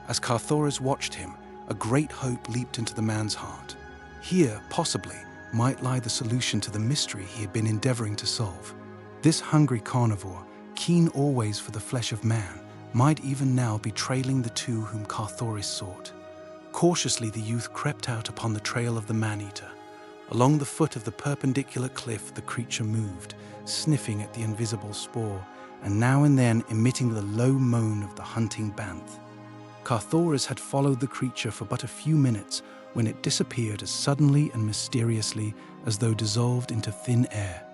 As Carthoris watched him, a great hope leaped into the man's heart. Here, possibly, might lie the solution to the mystery he had been endeavoring to solve. This hungry carnivore, keen always for the flesh of man, might even now be trailing the two whom Carthoris sought. Cautiously the youth crept out upon the trail of the man-eater. Along the foot of the perpendicular cliff the creature moved, sniffing at the invisible spoor, and now and then emitting the low moan of the hunting banth. Carthoris had followed the creature for but a few minutes when it disappeared as suddenly and mysteriously as though dissolved into thin air.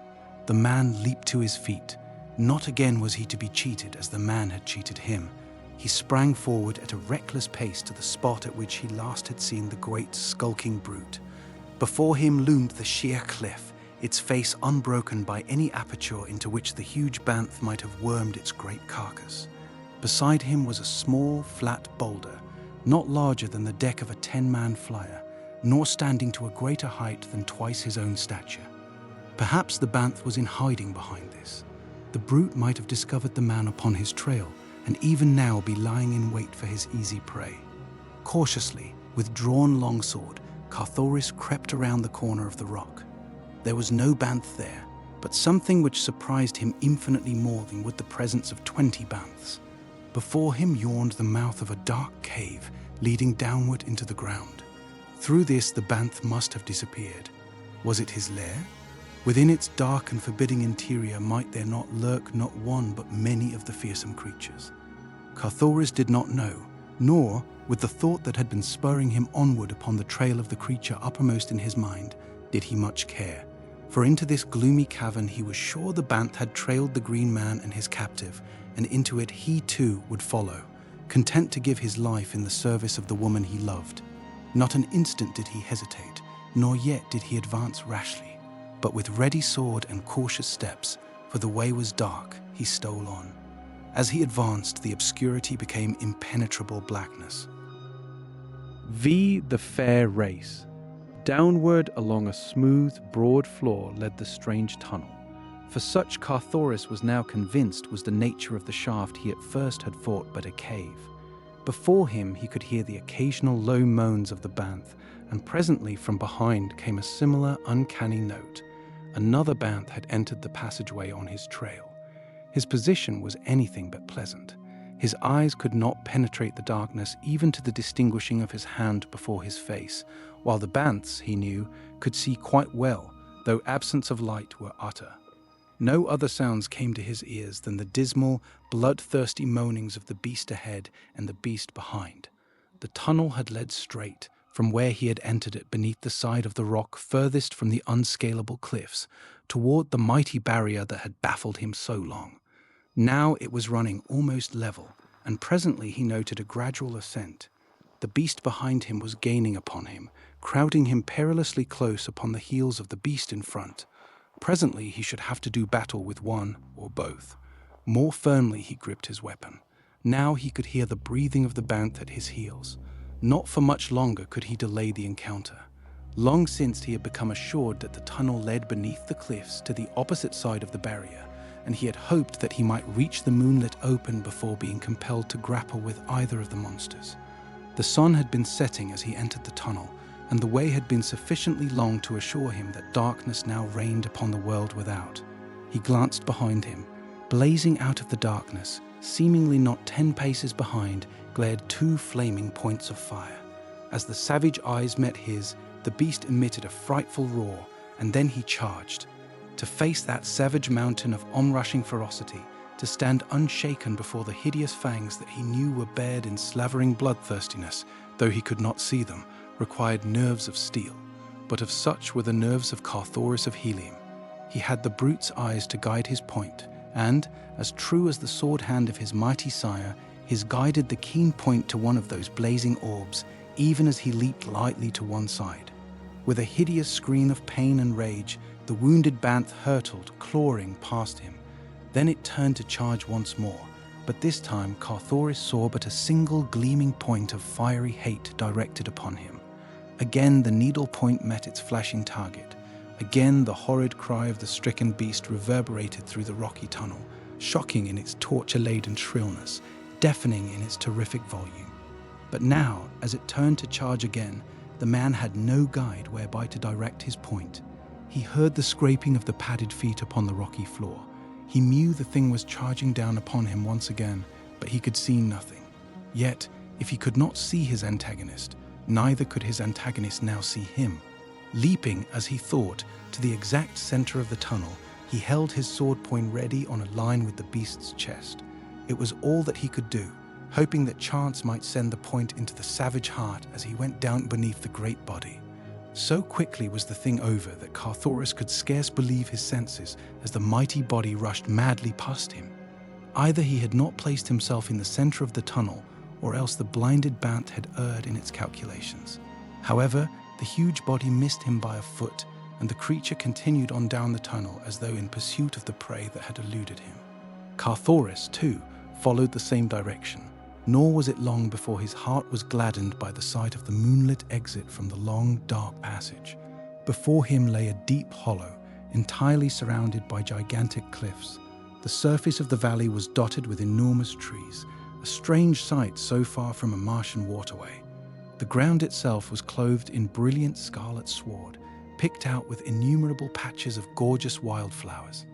The man leaped to his feet. Not again was he to be cheated as the man had cheated him. He sprang forward at a reckless pace to the spot at which he last had seen the great skulking brute. Before him loomed the sheer cliff, its face unbroken by any aperture into which the huge banth might have wormed its great carcass. Beside him was a small, flat boulder, not larger than the deck of a 10-man flyer, nor standing to a greater height than twice his own stature. Perhaps the banth was in hiding behind this. The brute might have discovered the man upon his trail, and even now be lying in wait for his easy prey. Cautiously, with drawn longsword, Carthoris crept around the corner of the rock. There was no banth there, but something which surprised him infinitely more than would the presence of 20 banths. Before him yawned the mouth of a dark cave leading downward into the ground. Through this the banth must have disappeared. Was it his lair? Within its dark and forbidding interior might there not lurk not one but many of the fearsome creatures? Carthoris did not know, nor, with the thought that had been spurring him onward upon the trail of the creature uppermost in his mind, did he much care. For into this gloomy cavern he was sure the banth had trailed the green man and his captive, and into it he too would follow, content to give his life in the service of the woman he loved. Not an instant did he hesitate, nor yet did he advance rashly, but with ready sword and cautious steps, for the way was dark, he stole on. As he advanced, the obscurity became impenetrable blackness. The fair race. Downward along a smooth, broad floor led the strange tunnel. For such Carthoris was now convinced was the nature of the shaft he at first had thought but a cave. Before him he could hear the occasional low moans of the banth, and presently from behind came a similar uncanny note. Another banth had entered the passageway on his trail. His position was anything but pleasant. His eyes could not penetrate the darkness even to the distinguishing of his hand before his face, while the banths, he knew, could see quite well, though absence of light were utter. No other sounds came to his ears than the dismal, bloodthirsty moanings of the beast ahead and the beast behind. The tunnel had led straight, from where he had entered it beneath the side of the rock furthest from the unscalable cliffs, toward the mighty barrier that had baffled him so long. Now it was running almost level, and presently he noted a gradual ascent. The beast behind him was gaining upon him, crowding him perilously close upon the heels of the beast in front. Presently he should have to do battle with one or both. More firmly he gripped his weapon. Now he could hear the breathing of the banth at his heels. Not for much longer could he delay the encounter. Long since he had become assured that the tunnel led beneath the cliffs to the opposite side of the barrier, and he had hoped that he might reach the moonlit open before being compelled to grapple with either of the monsters. The sun had been setting as he entered the tunnel, and the way had been sufficiently long to assure him that darkness now reigned upon the world without. He glanced behind him. Blazing out of the darkness, seemingly not 10 paces behind, glared 2 flaming points of fire. As the savage eyes met his, the beast emitted a frightful roar, and then he charged. To face that savage mountain of onrushing ferocity, to stand unshaken before the hideous fangs that he knew were bared in slavering bloodthirstiness, though he could not see them, required nerves of steel. But of such were the nerves of Carthoris of Helium. He had the brute's eyes to guide his point, and, as true as the sword hand of his mighty sire, his guided the keen point to one of those blazing orbs, even as he leaped lightly to one side. With a hideous scream of pain and rage, the wounded banth hurtled, clawing past him. Then it turned to charge once more, but this time Carthoris saw but a single gleaming point of fiery hate directed upon him. Again the needle point met its flashing target. Again the horrid cry of the stricken beast reverberated through the rocky tunnel, shocking in its torture-laden shrillness, deafening in its terrific volume. But now, as it turned to charge again, the man had no guide whereby to direct his point. He heard the scraping of the padded feet upon the rocky floor. He knew the thing was charging down upon him once again, but he could see nothing. Yet, if he could not see his antagonist, neither could his antagonist now see him. Leaping, as he thought, to the exact center of the tunnel, he He held his sword point ready on a line with the beast's chest. It was all that he could do, hoping that chance might send the point into the savage heart as he went down beneath the great body. So quickly was the thing over that Carthoris could scarce believe his senses as the mighty body rushed madly past him. Either he had not placed himself in the center of the tunnel, or else the blinded Banth had erred in its calculations. However, the huge body missed him by a foot, and the creature continued on down the tunnel as though in pursuit of the prey that had eluded him. Carthoris, too, followed the same direction, nor was it long before his heart was gladdened by the sight of the moonlit exit from the long, dark passage. Before him lay a deep hollow, entirely surrounded by gigantic cliffs. The surface of the valley was dotted with enormous trees, a strange sight so far from a Martian waterway. The ground itself was clothed in brilliant scarlet sward, picked out with innumerable patches of gorgeous wildflowers.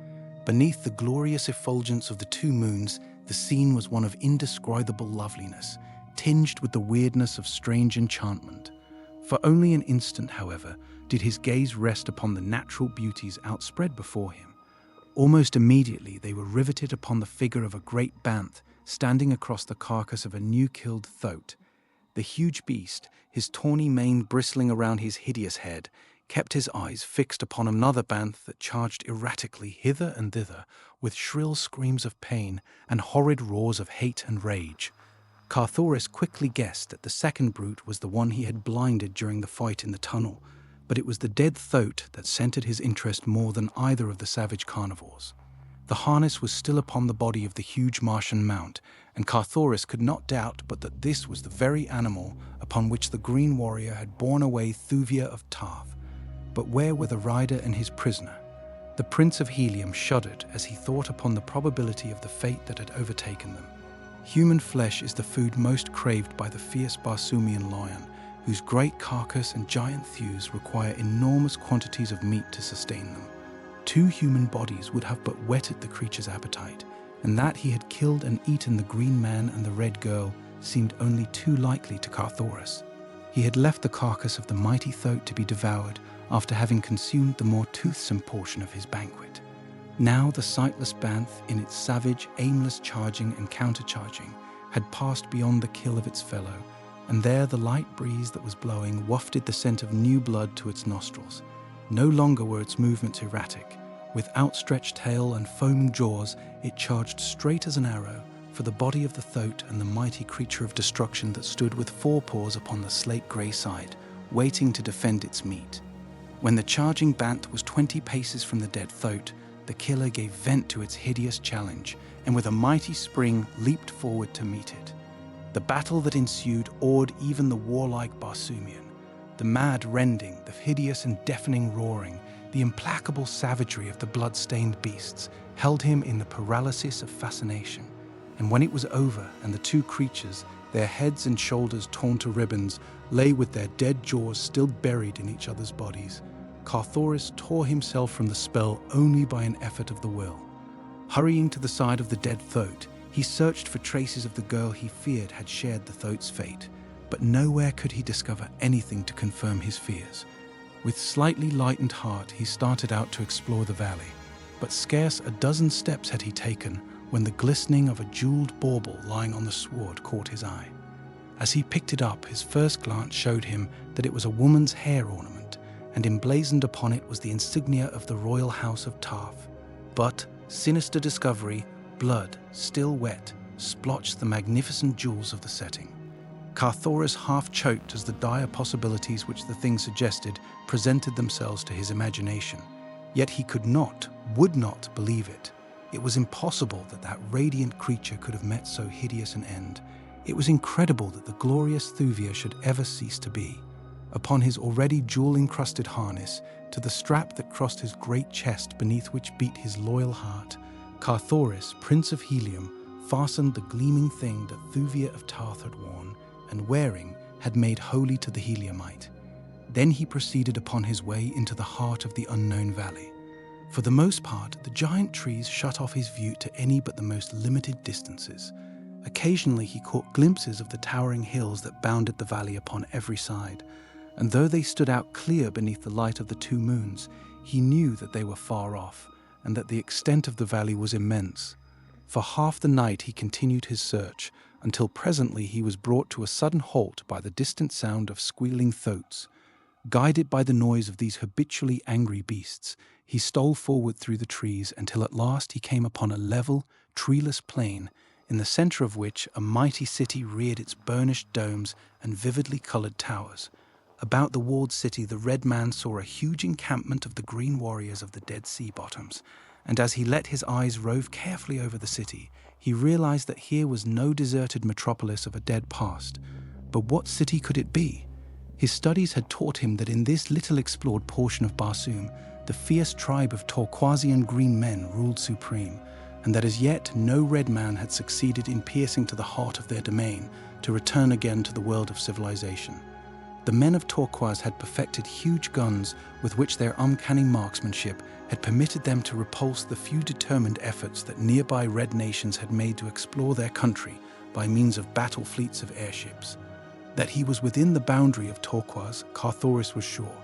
Beneath the glorious effulgence of the two moons, the scene was one of indescribable loveliness, tinged with the weirdness of strange enchantment. For only an instant, however, did his gaze rest upon the natural beauties outspread before him. Almost immediately they were riveted upon the figure of a great Banth standing across the carcass of a new-killed thoat. The huge beast, his tawny mane bristling around his hideous head, kept his eyes fixed upon another Banth that charged erratically hither and thither with shrill screams of pain and horrid roars of hate and rage. Carthoris quickly guessed that the second brute was the one he had blinded during the fight in the tunnel, but it was the dead thoat that centered his interest more than either of the savage carnivores. The harness was still upon the body of the huge Martian mount, and Carthoris could not doubt but that this was the very animal upon which the green warrior had borne away Thuvia of Tith. But where were the rider and his prisoner? The Prince of Helium shuddered as he thought upon the probability of the fate that had overtaken them. Human flesh is the food most craved by the fierce Barsoomian lion, whose great carcass and giant thews require enormous quantities of meat to sustain them. 2 human bodies would have but whetted the creature's appetite, and that he had killed and eaten the green man and the red girl seemed only too likely to Carthoris. He had left the carcass of the mighty thoat to be devoured after having consumed the more toothsome portion of his banquet. Now the sightless Banth, in its savage, aimless charging and countercharging, had passed beyond the kill of its fellow, and there the light breeze that was blowing wafted the scent of new blood to its nostrils. No longer were its movements erratic. With outstretched tail and foaming jaws, it charged straight as an arrow for the body of the thoat and the mighty creature of destruction that stood with forepaws upon the slate-grey side, waiting to defend its meat. When the charging Banth was 20 paces from the dead thoat, the killer gave vent to its hideous challenge, and with a mighty spring leaped forward to meet it. The battle that ensued awed even the warlike Barsoomian. The mad rending, the hideous and deafening roaring, the implacable savagery of the blood-stained beasts held him in the paralysis of fascination. And when it was over and the two creatures, their heads and shoulders torn to ribbons, lay with their dead jaws still buried in each other's bodies, Carthoris tore himself from the spell only by an effort of the will. Hurrying to the side of the dead thoat, he searched for traces of the girl he feared had shared the thoat's fate, but nowhere could he discover anything to confirm his fears. With slightly lightened heart, he started out to explore the valley, but scarce a dozen steps had he taken when the glistening of a jeweled bauble lying on the sward caught his eye. As he picked it up, his first glance showed him that it was a woman's hair ornament, and emblazoned upon it was the insignia of the royal house of Tith. But, sinister discovery, blood, still wet, splotched the magnificent jewels of the setting. Carthoris half choked as the dire possibilities which the thing suggested presented themselves to his imagination. Yet he could not, would not believe it. It was impossible that that radiant creature could have met so hideous an end. It was incredible that the glorious Thuvia should ever cease to be. Upon his already jewel-encrusted harness, to the strap that crossed his great chest beneath which beat his loyal heart, Carthoris, Prince of Helium, fastened the gleaming thing that Thuvia of Tith had worn, and wearing, had made holy to the Heliumite. Then he proceeded upon his way into the heart of the unknown valley. For the most part, the giant trees shut off his view to any but the most limited distances. Occasionally he caught glimpses of the towering hills that bounded the valley upon every side, and though they stood out clear beneath the light of the two moons, he knew that they were far off, and that the extent of the valley was immense. For half the night he continued his search, until presently he was brought to a sudden halt by the distant sound of squealing thoats. Guided by the noise of these habitually angry beasts, he stole forward through the trees until at last he came upon a level, treeless plain, in the center of which a mighty city reared its burnished domes and vividly colored towers. About the walled city the red man saw a huge encampment of the green warriors of the Dead Sea bottoms, and as he let his eyes rove carefully over the city, he realized that here was no deserted metropolis of a dead past. But what city could it be? His studies had taught him that in this little explored portion of Barsoom, the fierce tribe of Turquoisian green men ruled supreme, and that as yet no red man had succeeded in piercing to the heart of their domain to return again to the world of civilization. The men of Turquoise had perfected huge guns with which their uncanny marksmanship had permitted them to repulse the few determined efforts that nearby red nations had made to explore their country by means of battle fleets of airships. That he was within the boundary of Turquoise, Carthoris was sure,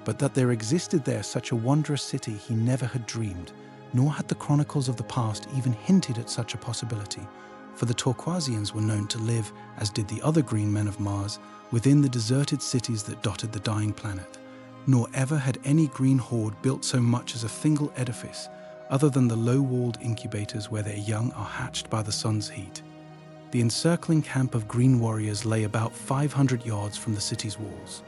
but that there existed there such a wondrous city he never had dreamed, nor had the chronicles of the past even hinted at such a possibility, for the Turquoisians were known to live, as did the other green men of Mars, within the deserted cities that dotted the dying planet. Nor ever had any green horde built so much as a single edifice, other than the low-walled incubators where their young are hatched by the sun's heat. The encircling camp of green warriors lay about 500 yards from the city's walls.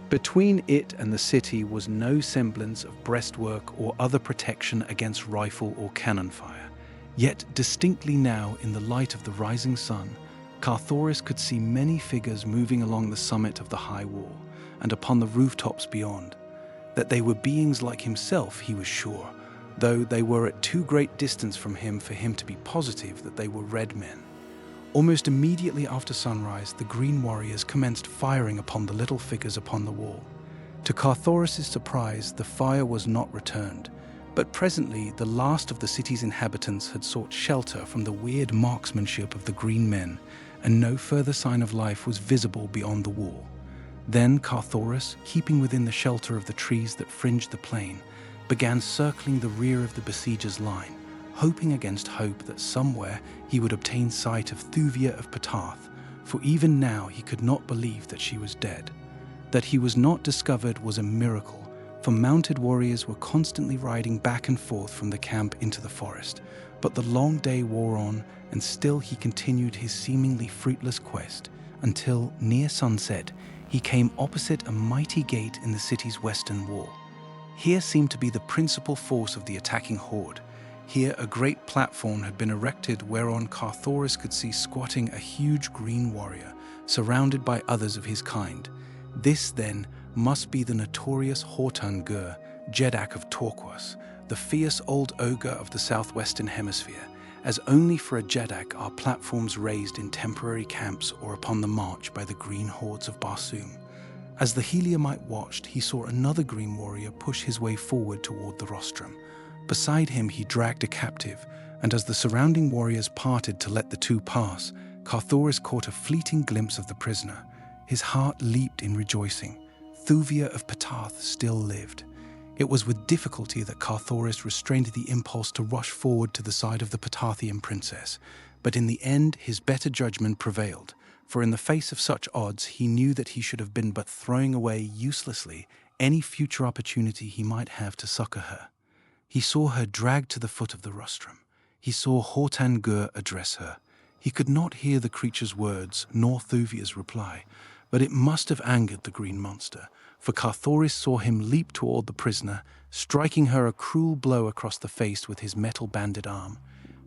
Between it and the city was no semblance of breastwork or other protection against rifle or cannon fire. Yet distinctly now, in the light of the rising sun, Carthoris could see many figures moving along the summit of the high wall and upon the rooftops beyond. That they were beings like himself, he was sure, though they were at too great distance from him for him to be positive that they were red men. Almost immediately after sunrise, the green warriors commenced firing upon the little figures upon the wall. To Carthoris' surprise, the fire was not returned, but presently the last of the city's inhabitants had sought shelter from the weird marksmanship of the green men, and no further sign of life was visible beyond the wall. Then Carthoris, keeping within the shelter of the trees that fringed the plain, began circling the rear of the besiegers' line, hoping against hope that somewhere he would obtain sight of Thuvia of Panthan, for even now he could not believe that she was dead. That he was not discovered was a miracle, for mounted warriors were constantly riding back and forth from the camp into the forest. But the long day wore on, and still he continued his seemingly fruitless quest, until, near sunset, he came opposite a mighty gate in the city's western wall. Here seemed to be the principal force of the attacking horde. Here a great platform had been erected whereon Carthoris could see squatting a huge green warrior, surrounded by others of his kind. This, then, must be the notorious Hortan Gur, Jeddak of Turquoise, the fierce old ogre of the southwestern hemisphere, as only for a Jeddak are platforms raised in temporary camps or upon the march by the green hordes of Barsoom. As the Heliumite watched, he saw another green warrior push his way forward toward the rostrum. Beside him he dragged a captive, and as the surrounding warriors parted to let the two pass, Carthoris caught a fleeting glimpse of the prisoner. His heart leaped in rejoicing. Thuvia of Panthan still lived. It was with difficulty that Carthoris restrained the impulse to rush forward to the side of the Panthathian princess, but in the end his better judgment prevailed, for in the face of such odds he knew that he should have been but throwing away uselessly any future opportunity he might have to succor her. He saw her dragged to the foot of the rostrum. He saw Hortan Gur address her. He could not hear the creature's words, nor Thuvia's reply, but it must have angered the green monster, for Carthoris saw him leap toward the prisoner, striking her a cruel blow across the face with his metal-banded arm.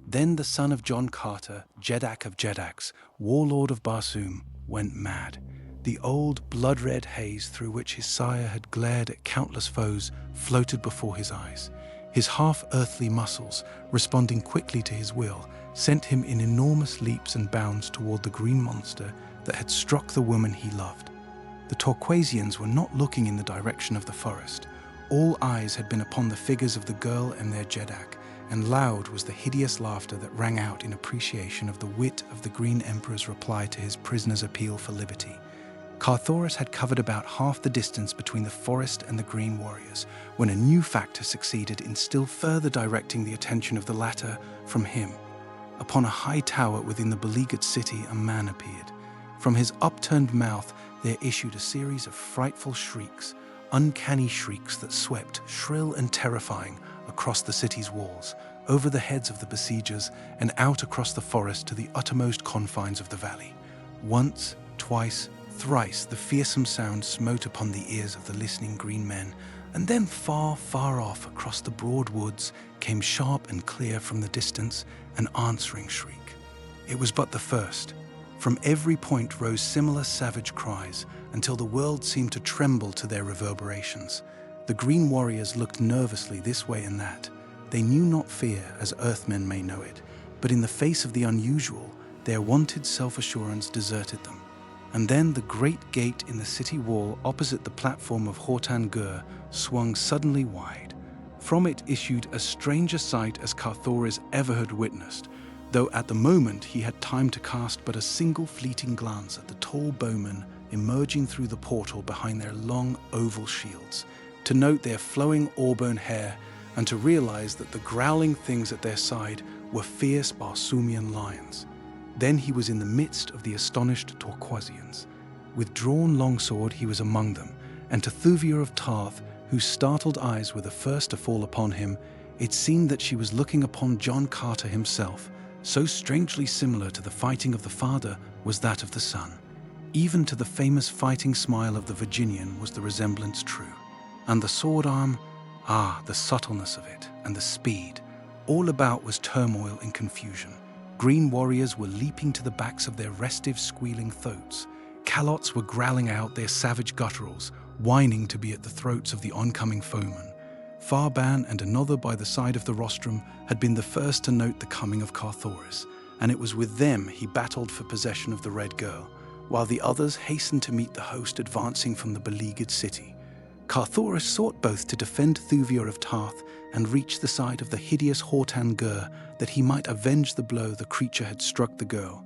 Then the son of John Carter, Jeddak of Jeddaks, warlord of Barsoom, went mad. The old blood-red haze through which his sire had glared at countless foes floated before his eyes. His half-earthly muscles, responding quickly to his will, sent him in enormous leaps and bounds toward the green monster that had struck the woman he loved. The Turquoisians were not looking in the direction of the forest. All eyes had been upon the figures of the girl and their Jeddak, and loud was the hideous laughter that rang out in appreciation of the wit of the Green Emperor's reply to his prisoner's appeal for liberty. Carthoris had covered about half the distance between the forest and the green warriors, when a new factor succeeded in still further directing the attention of the latter from him. Upon a high tower within the beleaguered city, a man appeared. From his upturned mouth there issued a series of frightful shrieks, uncanny shrieks that swept, shrill and terrifying, across the city's walls, over the heads of the besiegers, and out across the forest to the uttermost confines of the valley. Once, twice, thrice the fearsome sound smote upon the ears of the listening green men, and then far, far off across the broad woods came sharp and clear from the distance an answering shriek. It was but the first. From every point rose similar savage cries, until the world seemed to tremble to their reverberations. The green warriors looked nervously this way and that. They knew not fear, as earthmen may know it, but in the face of the unusual, their wonted self-assurance deserted them. And then the great gate in the city wall opposite the platform of Hortan Gur swung suddenly wide. From it issued a stranger sight as Carthoris ever had witnessed, though at the moment he had time to cast but a single fleeting glance at the tall bowmen emerging through the portal behind their long oval shields, to note their flowing auburn hair and to realize that the growling things at their side were fierce Barsoomian lions. Then he was in the midst of the astonished Torquasians. With drawn longsword he was among them, and to Thuvia of Tarth, whose startled eyes were the first to fall upon him, it seemed that she was looking upon John Carter himself. So strangely similar to the fighting of the father was that of the son. Even to the famous fighting smile of the Virginian was the resemblance true. And the sword arm, the subtleness of it, and the speed. All about was turmoil and confusion. Green warriors were leaping to the backs of their restive, squealing thoats. Calots were growling out their savage gutturals, whining to be at the throats of the oncoming foeman. Farban and another by the side of the rostrum had been the first to note the coming of Carthoris, and it was with them he battled for possession of the Red Girl, while the others hastened to meet the host advancing from the beleaguered city. Carthoris sought both to defend Thuvia of Tarth and reach the side of the hideous Hortan Gur, that he might avenge the blow the creature had struck the girl.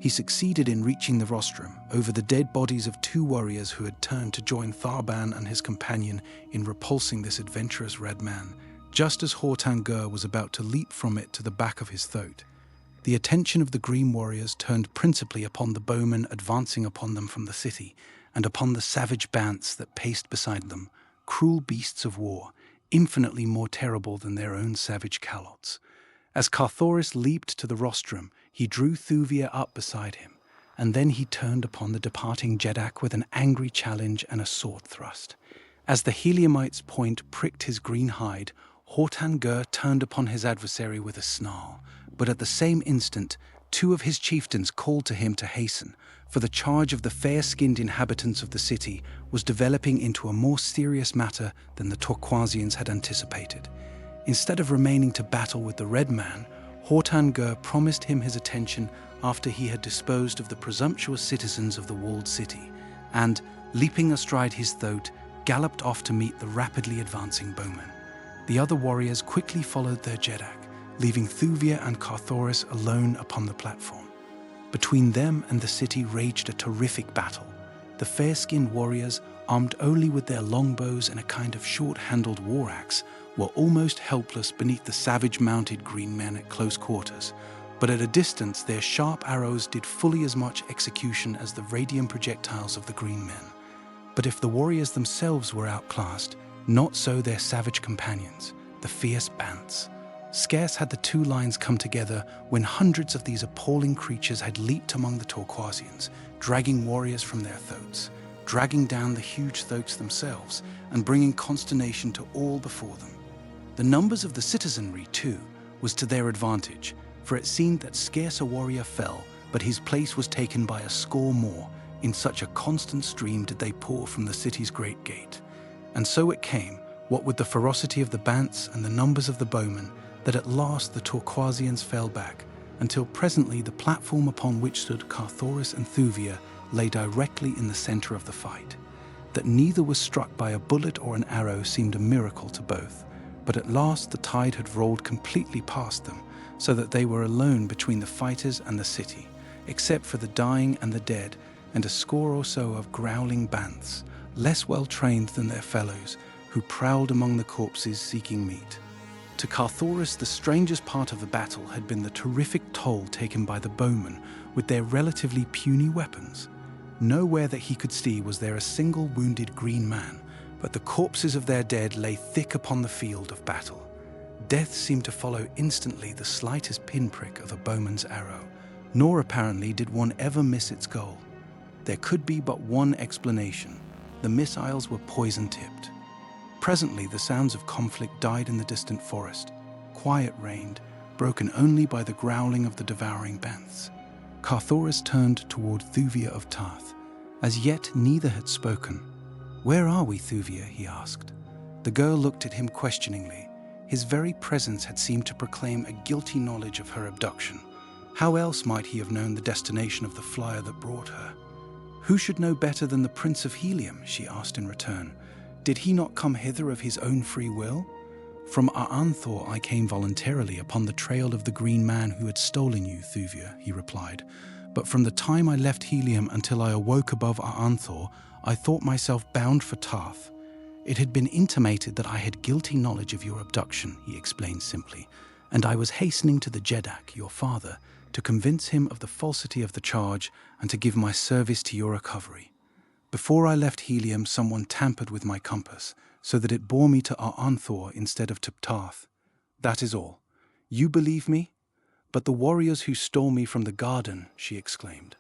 He succeeded in reaching the rostrum, over the dead bodies of 2 warriors who had turned to join Tharban and his companion in repulsing this adventurous red man, just as Hortan Gur was about to leap from it to the back of his throat. The attention of the green warriors turned principally upon the bowmen advancing upon them from the city, and upon the savage bants that paced beside them, cruel beasts of war, infinitely more terrible than their own savage calots. As Carthoris leaped to the rostrum, he drew Thuvia up beside him, and then he turned upon the departing Jeddak with an angry challenge and a sword thrust. As the Heliumite's point pricked his green hide, Hortan Gur turned upon his adversary with a snarl, but at the same instant 2 of his chieftains called to him to hasten, for the charge of the fair-skinned inhabitants of the city was developing into a more serious matter than the Torquasians had anticipated. Instead of remaining to battle with the Red Man, Hortan Gur promised him his attention after he had disposed of the presumptuous citizens of the walled city, and, leaping astride his throat, galloped off to meet the rapidly advancing bowmen. The other warriors quickly followed their Jeddak, leaving Thuvia and Carthoris alone upon the platform. Between them and the city raged a terrific battle. The fair-skinned warriors, armed only with their longbows and a kind of short-handled war axe, were almost helpless beneath the savage-mounted green men at close quarters, but at a distance their sharp arrows did fully as much execution as the radium projectiles of the green men. But if the warriors themselves were outclassed, not so their savage companions, the fierce bants. Scarce had the 2 lines come together when hundreds of these appalling creatures had leaped among the Torquasians, dragging warriors from their thoats, dragging down the huge thoats themselves, and bringing consternation to all before them. The numbers of the citizenry, too, was to their advantage, for it seemed that scarce a warrior fell, but his place was taken by a score more. In such a constant stream did they pour from the city's great gate. And so it came, what with the ferocity of the bants and the numbers of the bowmen, that at last the Torquasians fell back, until presently the platform upon which stood Carthoris and Thuvia lay directly in the center of the fight. That neither was struck by a bullet or an arrow seemed a miracle to both, but at last the tide had rolled completely past them, so that they were alone between the fighters and the city, except for the dying and the dead, and a score or so of growling banths, less well-trained than their fellows, who prowled among the corpses seeking meat. To Carthoris, the strangest part of the battle had been the terrific toll taken by the bowmen with their relatively puny weapons. Nowhere that he could see was there a single wounded green man, but the corpses of their dead lay thick upon the field of battle. Death seemed to follow instantly the slightest pinprick of a bowman's arrow, nor apparently did one ever miss its goal. There could be but one explanation: the missiles were poison-tipped. Presently the sounds of conflict died in the distant forest. Quiet reigned, broken only by the growling of the devouring banths. Carthoris turned toward Thuvia of Tith. As yet neither had spoken. "Where are we, Thuvia?" he asked. The girl looked at him questioningly. His very presence had seemed to proclaim a guilty knowledge of her abduction. How else might he have known the destination of the flyer that brought her? "Who should know better than the Prince of Helium?" she asked in return. "Did he not come hither of his own free will?" "From Aanthor I came voluntarily upon the trail of the green man who had stolen you, Thuvia," he replied. "But from the time I left Helium until I awoke above Aanthor, I thought myself bound for Tith. It had been intimated that I had guilty knowledge of your abduction," he explained simply, "and I was hastening to the Jeddak, your father, to convince him of the falsity of the charge and to give my service to your recovery. Before I left Helium, someone tampered with my compass, so that it bore me to Aanthor instead of to Tith. That is all. You believe me? But the warriors who stole me from the garden," she exclaimed.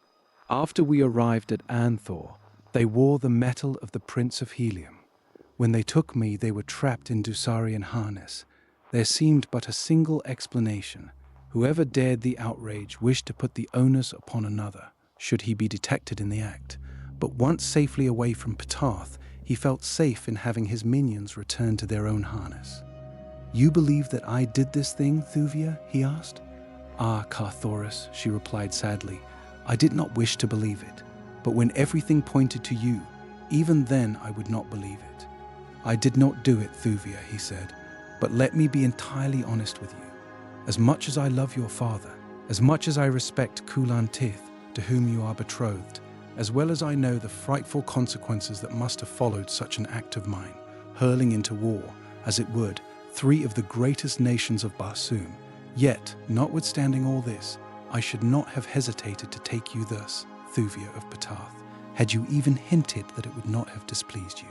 "After we arrived at Aanthor, they wore the metal of the Prince of Helium. When they took me, they were trapped in Dusarian harness. There seemed but a single explanation. Whoever dared the outrage wished to put the onus upon another, should he be detected in the act. But once safely away from Ptah, he felt safe in having his minions return to their own harness." "You believe that I did this thing, Thuvia?" he asked. "Ah, Carthoris," she replied sadly, "I did not wish to believe it. But when everything pointed to you, even then I would not believe it." "I did not do it, Thuvia," he said, "but let me be entirely honest with you. As much as I love your father, as much as I respect Kulan Tith, to whom you are betrothed, as well as I know the frightful consequences that must have followed such an act of mine, hurling into war, as it would, three of the greatest nations of Barsoom, yet, notwithstanding all this, I should not have hesitated to take you thus, Thuvia of Ptah, had you even hinted that it would not have displeased you.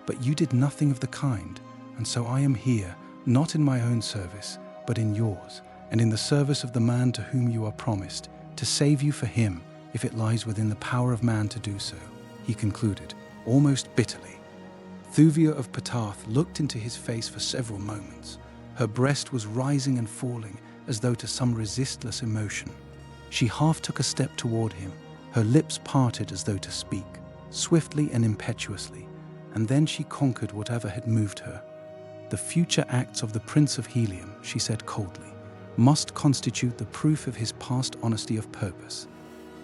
But you did nothing of the kind, and so I am here, not in my own service, but in yours, and in the service of the man to whom you are promised, to save you for him, if it lies within the power of man to do so," he concluded, almost bitterly. Thuvia of Ptah looked into his face for several moments. Her breast was rising and falling as though to some resistless emotion. She half took a step toward him, her lips parted as though to speak, swiftly and impetuously, and then she conquered whatever had moved her. "The future acts of the Prince of Helium," she said coldly, "must constitute the proof of his past honesty of purpose."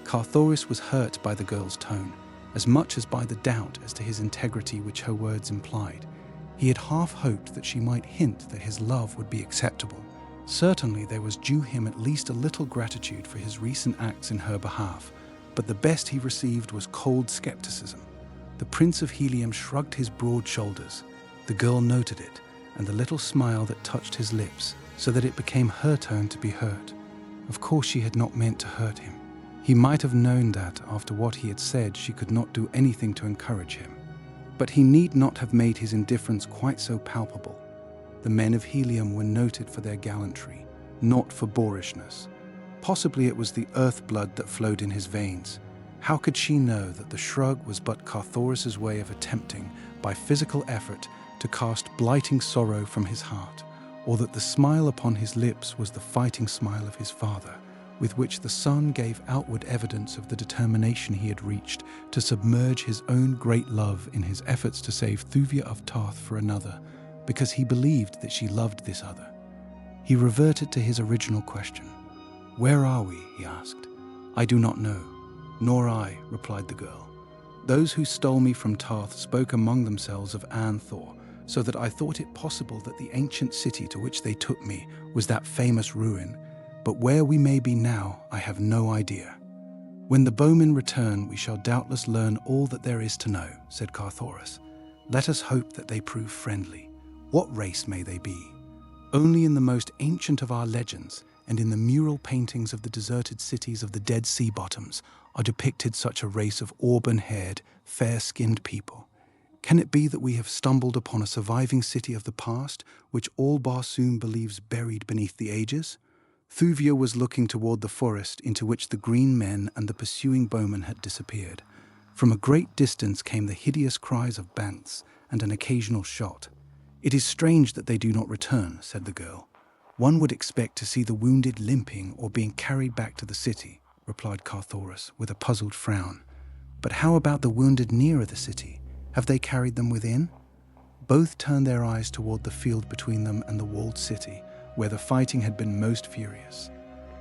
Carthoris was hurt by the girl's tone, as much as by the doubt as to his integrity which her words implied. He had half hoped that she might hint that his love would be acceptable. Certainly there was due him at least a little gratitude for his recent acts in her behalf, but the best he received was cold skepticism. The Prince of Helium shrugged his broad shoulders. The girl noted it, and the little smile that touched his lips, so that it became her turn to be hurt. Of course she had not meant to hurt him. He might have known that, after what he had said, she could not do anything to encourage him. But he need not have made his indifference quite so palpable. The men of Helium were noted for their gallantry, not for boorishness. Possibly it was the earth blood that flowed in his veins. How could she know that the shrug was but Carthoris's way of attempting, by physical effort, to cast blighting sorrow from his heart, or that the smile upon his lips was the fighting smile of his father, with which the son gave outward evidence of the determination he had reached to submerge his own great love in his efforts to save Thuvia of Tith for another, because he believed that she loved this other. He reverted to his original question. "Where are we?" he asked. "I do not know." "Nor I," replied the girl. "Those who stole me from Tith spoke among themselves of Aanthor, so that I thought it possible that the ancient city to which they took me was that famous ruin, but where we may be now, I have no idea." "When the Bowmen return, we shall doubtless learn all that there is to know," said Carthoris. "Let us hope that they prove friendly. What race may they be? Only in the most ancient of our legends, and in the mural paintings of the deserted cities of the Dead Sea bottoms, are depicted such a race of auburn-haired, fair-skinned people. Can it be that we have stumbled upon a surviving city of the past, which all Barsoom believes buried beneath the ages?" Thuvia was looking toward the forest into which the green men and the pursuing bowmen had disappeared. From a great distance came the hideous cries of banths and an occasional shot. "It is strange that they do not return," said the girl. "One would expect to see the wounded limping or being carried back to the city," replied Carthoris with a puzzled frown. "But how about the wounded nearer the city? Have they carried them within?" Both turned their eyes toward the field between them and the walled city, where the fighting had been most furious.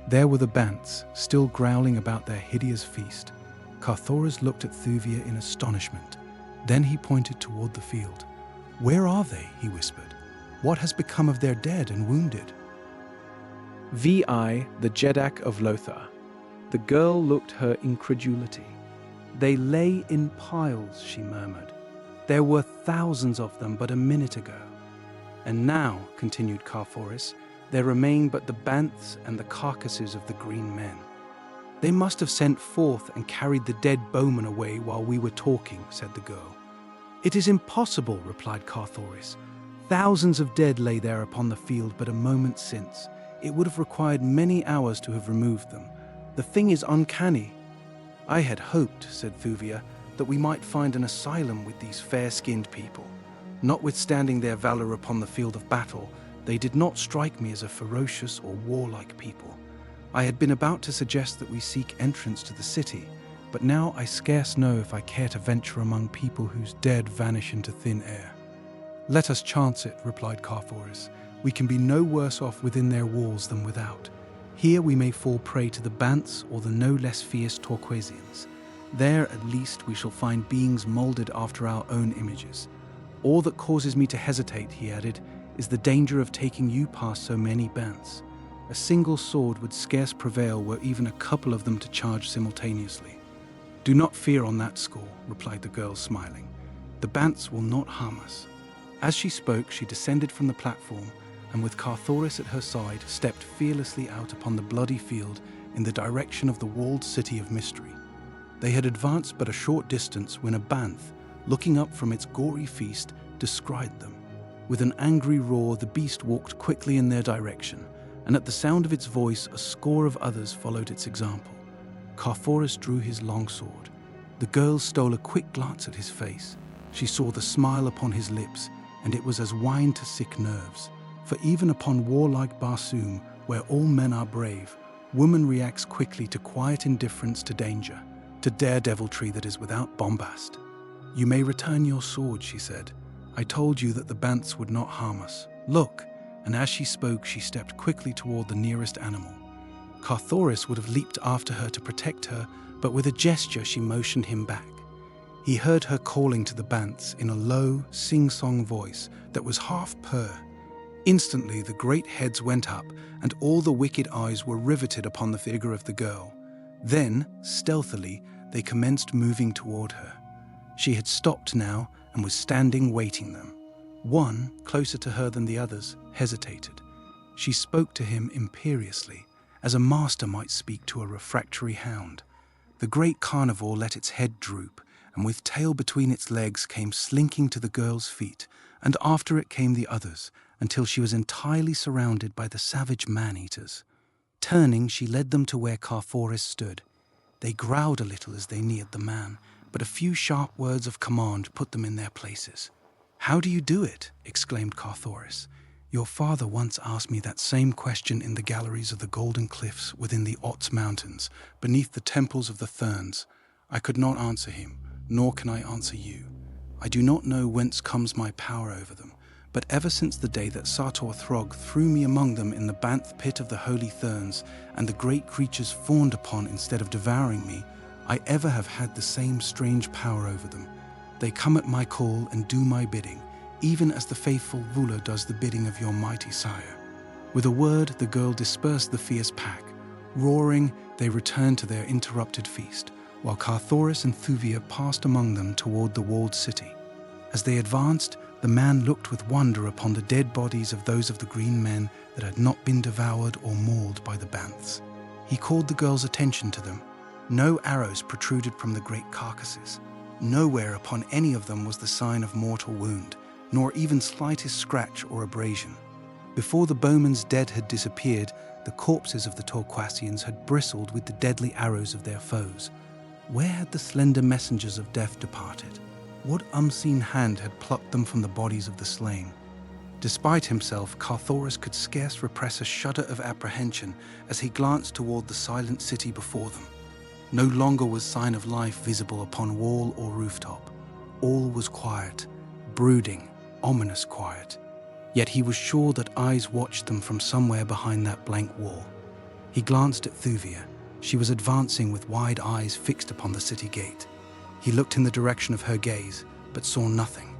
There were the banths, still growling about their hideous feast. Carthoris looked at Thuvia in astonishment. Then he pointed toward the field. "Where are they?" he whispered. "What has become of their dead and wounded?" VI The Jeddak of Lothar. The girl looked her incredulity. "They lay in piles," she murmured. "There were thousands of them but a minute ago. And now," continued Carthoris, "there remain but the banths and the carcasses of the green men." "They must have sent forth and carried the dead bowmen away while we were talking," said the girl. "It is impossible," replied Carthoris. "Thousands of dead lay there upon the field but a moment since. It would have required many hours to have removed them. The thing is uncanny." "I had hoped," said Thuvia, "that we might find an asylum with these fair-skinned people. Notwithstanding their valor upon the field of battle, they did not strike me as a ferocious or warlike people. I had been about to suggest that we seek entrance to the city, but now I scarce know if I care to venture among people whose dead vanish into thin air." "Let us chance it," replied Carthoris. "We can be no worse off within their walls than without. Here we may fall prey to the banths or the no less fierce Torquesians. There, at least, we shall find beings molded after our own images. All that causes me to hesitate," he added, "is the danger of taking you past so many banths. A single sword would scarce prevail were even a couple of them to charge simultaneously." "Do not fear on that score," replied the girl, smiling. "The banths will not harm us." As she spoke, she descended from the platform and, with Carthoris at her side, stepped fearlessly out upon the bloody field in the direction of the walled city of mystery. They had advanced but a short distance when a banth, looking up from its gory feast, descried them. With an angry roar, the beast walked quickly in their direction, and at the sound of its voice, a score of others followed its example. Carthoris drew his longsword. The girl stole a quick glance at his face. She saw the smile upon his lips, and it was as wine to sick nerves. For even upon warlike Barsoom, where all men are brave, woman reacts quickly to quiet indifference to danger, to daredeviltry that is without bombast. "You may return your sword," she said. "I told you that the banths would not harm us. Look!" And as she spoke, she stepped quickly toward the nearest animal. Carthoris would have leaped after her to protect her, but with a gesture she motioned him back. He heard her calling to the banths in a low, sing-song voice that was half purr. Instantly the great heads went up, and all the wicked eyes were riveted upon the figure of the girl. Then, stealthily, they commenced moving toward her. She had stopped now and was standing waiting them. One, closer to her than the others, hesitated. She spoke to him imperiously, as a master might speak to a refractory hound. The great carnivore let its head droop, and with tail between its legs came slinking to the girl's feet, and after it came the others, until she was entirely surrounded by the savage man-eaters. Turning, she led them to where Carthoris stood. They growled a little as they neared the man, but a few sharp words of command put them in their places. "How do you do it?" exclaimed Carthoris. "Your father once asked me that same question in the galleries of the Golden Cliffs within the Ots Mountains, beneath the temples of the Therns. I could not answer him, nor can I answer you. I do not know whence comes my power over them, but ever since the day that Sartor Throg threw me among them in the Banth pit of the Holy Therns, and the great creatures fawned upon instead of devouring me, I ever have had the same strange power over them. They come at my call and do my bidding, even as the faithful Vula does the bidding of your mighty sire." With a word, the girl dispersed the fierce pack, Roaring, they returned to their interrupted feast, while Carthoris and Thuvia passed among them toward the walled city. As they advanced, the man looked with wonder upon the dead bodies of those of the green men that had not been devoured or mauled by the banths. He called the girls' attention to them. No arrows protruded from the great carcasses. Nowhere upon any of them was the sign of mortal wound, nor even slightest scratch or abrasion. Before the bowmen's dead had disappeared, the corpses of the Torquassians had bristled with the deadly arrows of their foes. Where had the slender messengers of death departed? What unseen hand had plucked them from the bodies of the slain? Despite himself, Carthoris could scarce repress a shudder of apprehension as he glanced toward the silent city before them. No longer was sign of life visible upon wall or rooftop. All was quiet, brooding, ominous quiet. Yet he was sure that eyes watched them from somewhere behind that blank wall. He glanced at Thuvia. She was advancing with wide eyes fixed upon the city gate. He looked in the direction of her gaze, but saw nothing.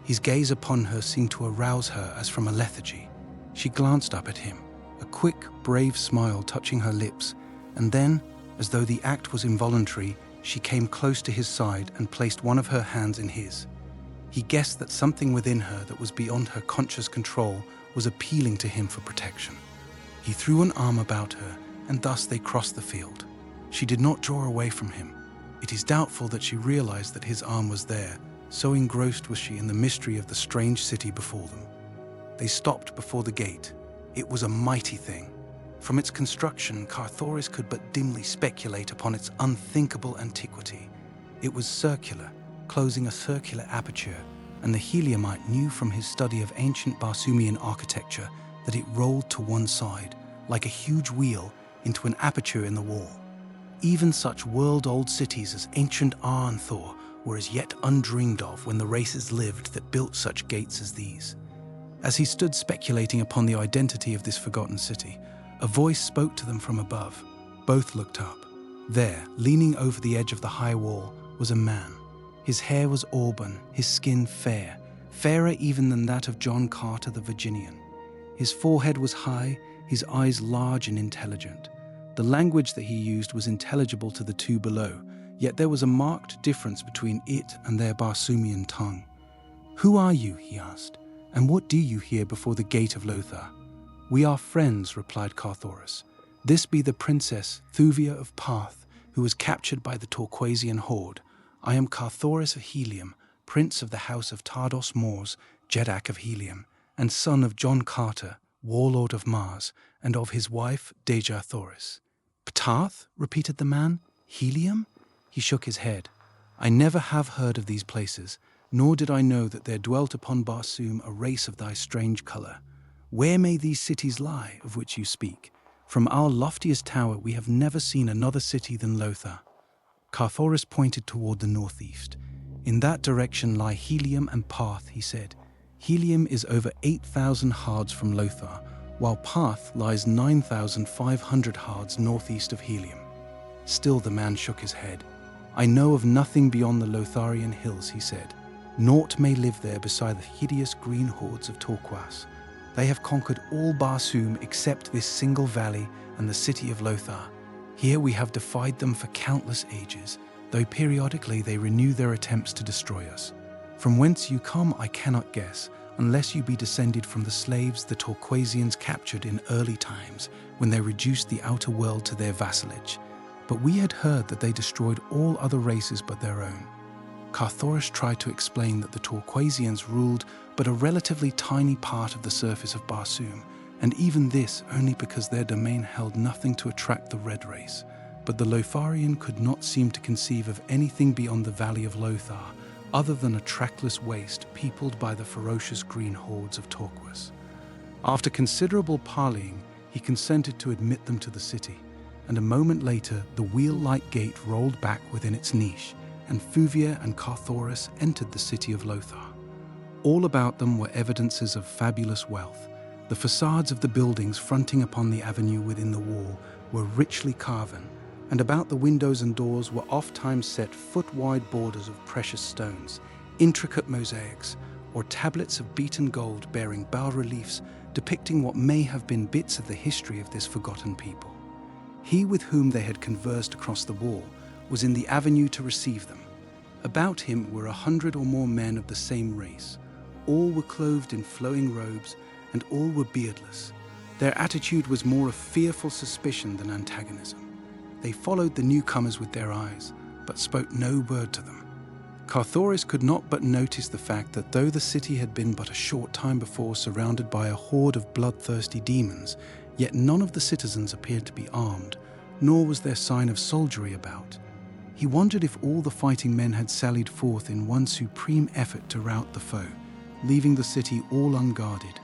His gaze upon her seemed to arouse her as from a lethargy. She glanced up at him, a quick, brave smile touching her lips, and then, as though the act was involuntary, she came close to his side and placed one of her hands in his. He guessed that something within her that was beyond her conscious control was appealing to him for protection. He threw an arm about her, and thus they crossed the field. She did not draw away from him. It is doubtful that she realized that his arm was there, so engrossed was she in the mystery of the strange city before them. They stopped before the gate. It was a mighty thing. From its construction, Carthoris could but dimly speculate upon its unthinkable antiquity. It was circular, closing a circular aperture, and the Heliumite knew from his study of ancient Barsoomian architecture that it rolled to one side, like a huge wheel, into an aperture in the wall. Even such world-old cities as ancient Arnthor were as yet undreamed of when the races lived that built such gates as these. As he stood speculating upon the identity of this forgotten city, a voice spoke to them from above. Both looked up. There, leaning over the edge of the high wall, was a man. His hair was auburn, his skin fair, fairer even than that of John Carter the Virginian. His forehead was high, his eyes large and intelligent. The language that he used was intelligible to the two below, yet there was a marked difference between it and their Barsoomian tongue. "Who are you?" he asked, "and what do you here before the gate of Lothar?" "We are friends," replied Carthoris. "This be the Princess Thuvia of Parth, who was captured by the Torquassian horde. I am Carthoris of Helium, Prince of the House of Tardos Mors, Jeddak of Helium, and son of John Carter, Warlord of Mars, and of his wife Deja Thoris." "Ptarth?" repeated the man. "Helium?" He shook his head. "I never have heard of these places, nor did I know that there dwelt upon Barsoom a race of thy strange colour. Where may these cities lie, of which you speak? From our loftiest tower we have never seen another city than Lothar." Carthoris pointed toward the northeast. "In that direction lie Helium and Parth," he said. "Helium is over 8,000 hards from Lothar, while Parth lies 9,500 hards northeast of Helium." Still the man shook his head. "I know of nothing beyond the Lotharian hills," he said. "Naught may live there beside the hideous green hordes of Torquass. They have conquered all Barsoom except this single valley and the city of Lothar. Here we have defied them for countless ages, though periodically they renew their attempts to destroy us. From whence you come I cannot guess, unless you be descended from the slaves the Torquassians captured in early times when they reduced the outer world to their vassalage. But we had heard that they destroyed all other races but their own." Carthoris tried to explain that the Torquassians ruled but a relatively tiny part of the surface of Barsoom, and even this only because their domain held nothing to attract the Red race. But the Lotharian could not seem to conceive of anything beyond the valley of Lothar, other than a trackless waste peopled by the ferocious green hordes of Torquass. After considerable parleying, he consented to admit them to the city, and a moment later the wheel-like gate rolled back within its niche, and Thuvia and Carthoris entered the city of Lothar. All about them were evidences of fabulous wealth. The facades of the buildings fronting upon the avenue within the wall were richly carven, and about the windows and doors were oft-times set foot-wide borders of precious stones, intricate mosaics, or tablets of beaten gold bearing bas-reliefs depicting what may have been bits of the history of this forgotten people. He with whom they had conversed across the wall was in the avenue to receive them. About him were 100 or more men of the same race. All were clothed in flowing robes, and all were beardless. Their attitude was more of fearful suspicion than antagonism. They followed the newcomers with their eyes, but spoke no word to them. Carthoris could not but notice the fact that though the city had been but a short time before surrounded by a horde of bloodthirsty demons, yet none of the citizens appeared to be armed, nor was there sign of soldiery about. He wondered if all the fighting men had sallied forth in one supreme effort to rout the foe, leaving the city all unguarded.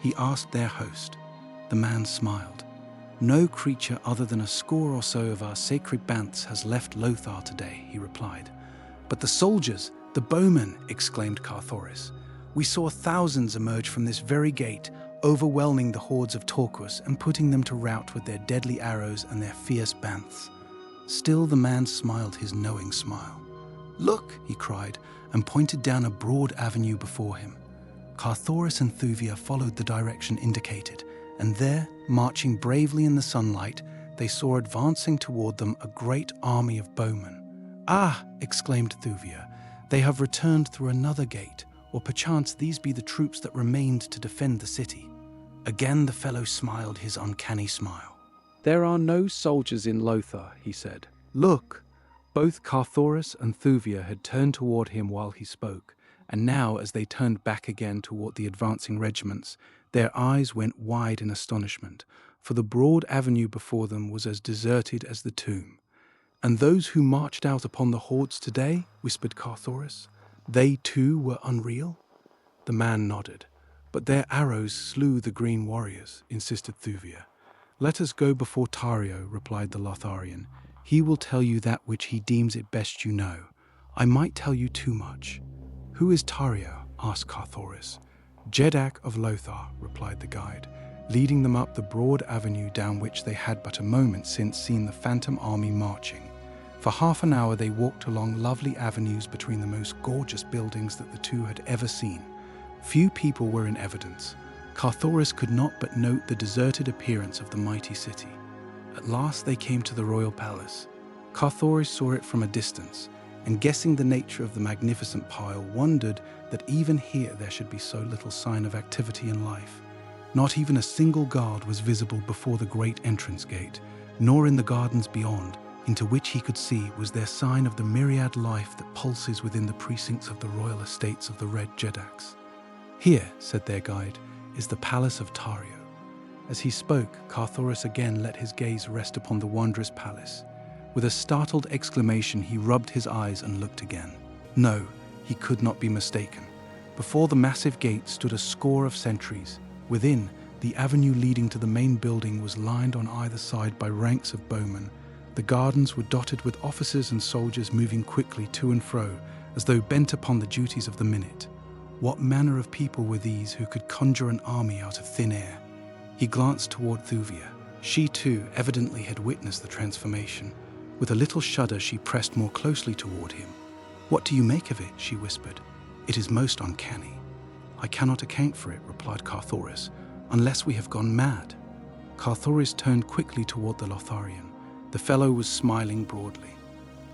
He asked their host. The man smiled. "No creature other than a score or so of our sacred banths has left Lothar today," he replied. "But the soldiers, the bowmen," exclaimed Carthoris. "We saw thousands emerge from this very gate, overwhelming the hordes of Torquus and putting them to rout with their deadly arrows and their fierce banths." Still the man smiled his knowing smile. "Look," he cried, and pointed down a broad avenue before him. Carthoris and Thuvia followed the direction indicated, and there, marching bravely in the sunlight, they saw advancing toward them a great army of bowmen. "Ah!" exclaimed Thuvia, "they have returned through another gate, or perchance these be the troops that remained to defend the city." Again the fellow smiled his uncanny smile. "There are no soldiers in Lothar," he said. "Look!" Both Carthoris and Thuvia had turned toward him while he spoke, and now as they turned back again toward the advancing regiments, their eyes went wide in astonishment, for the broad avenue before them was as deserted as the tomb. "And those who marched out upon the hordes today," whispered Carthoris, "they too were unreal?" The man nodded. "But their arrows slew the green warriors," insisted Thuvia. "Let us go before Tario," replied the Lotharian. "He will tell you that which he deems it best you know. I might tell you too much." "Who is Tario?" asked Carthoris. "Jeddak of Lothar," replied the guide, leading them up the broad avenue down which they had but a moment since seen the phantom army marching. For half an hour they walked along lovely avenues between the most gorgeous buildings that the two had ever seen. Few people were in evidence. Carthoris could not but note the deserted appearance of the mighty city. At last they came to the royal palace. Carthoris saw it from a distance, and guessing the nature of the magnificent pile, wondered that even here there should be so little sign of activity and life. Not even a single guard was visible before the great entrance gate, nor in the gardens beyond, into which he could see was there sign of the myriad life that pulses within the precincts of the royal estates of the Red Jeddaks. "Here," said their guide, "is the palace of Tario." As he spoke, Carthoris again let his gaze rest upon the wondrous palace. With a startled exclamation, he rubbed his eyes and looked again. No, he could not be mistaken. Before the massive gate stood a score of sentries. Within, the avenue leading to the main building was lined on either side by ranks of bowmen. The gardens were dotted with officers and soldiers moving quickly to and fro, as though bent upon the duties of the minute. What manner of people were these who could conjure an army out of thin air? He glanced toward Thuvia. She too evidently had witnessed the transformation. With a little shudder, she pressed more closely toward him. "What do you make of it?" she whispered. "It is most uncanny." "I cannot account for it," replied Carthoris, "unless we have gone mad." Carthoris turned quickly toward the Lotharian. The fellow was smiling broadly.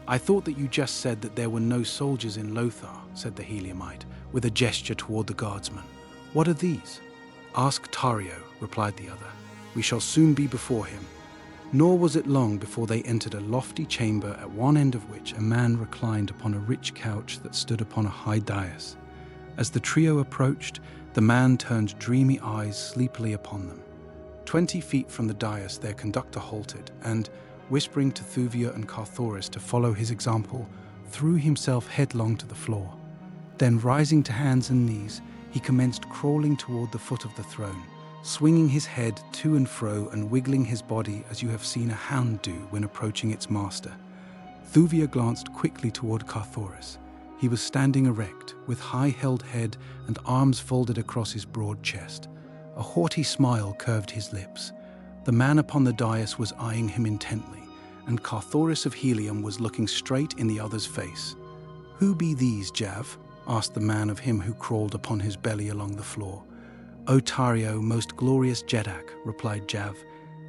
"I thought that you just said that there were no soldiers in Lothar," said the Heliumite, with a gesture toward the guardsmen. "What are these?" "Ask Tario," replied the other. "We shall soon be before him." Nor was it long before they entered a lofty chamber at one end of which a man reclined upon a rich couch that stood upon a high dais. As the trio approached, the man turned dreamy eyes sleepily upon them. 20 feet from the dais their conductor halted and, whispering to Thuvia and Carthoris to follow his example, threw himself headlong to the floor. Then, rising to hands and knees, he commenced crawling toward the foot of the throne, swinging his head to and fro and wiggling his body as you have seen a hound do when approaching its master. Thuvia glanced quickly toward Carthoris. He was standing erect, with high-held head and arms folded across his broad chest. A haughty smile curved his lips. The man upon the dais was eyeing him intently, and Carthoris of Helium was looking straight in the other's face. "Who be these, Jav?" asked the man of him who crawled upon his belly along the floor. "O Tario, most glorious Jeddak," replied Jav,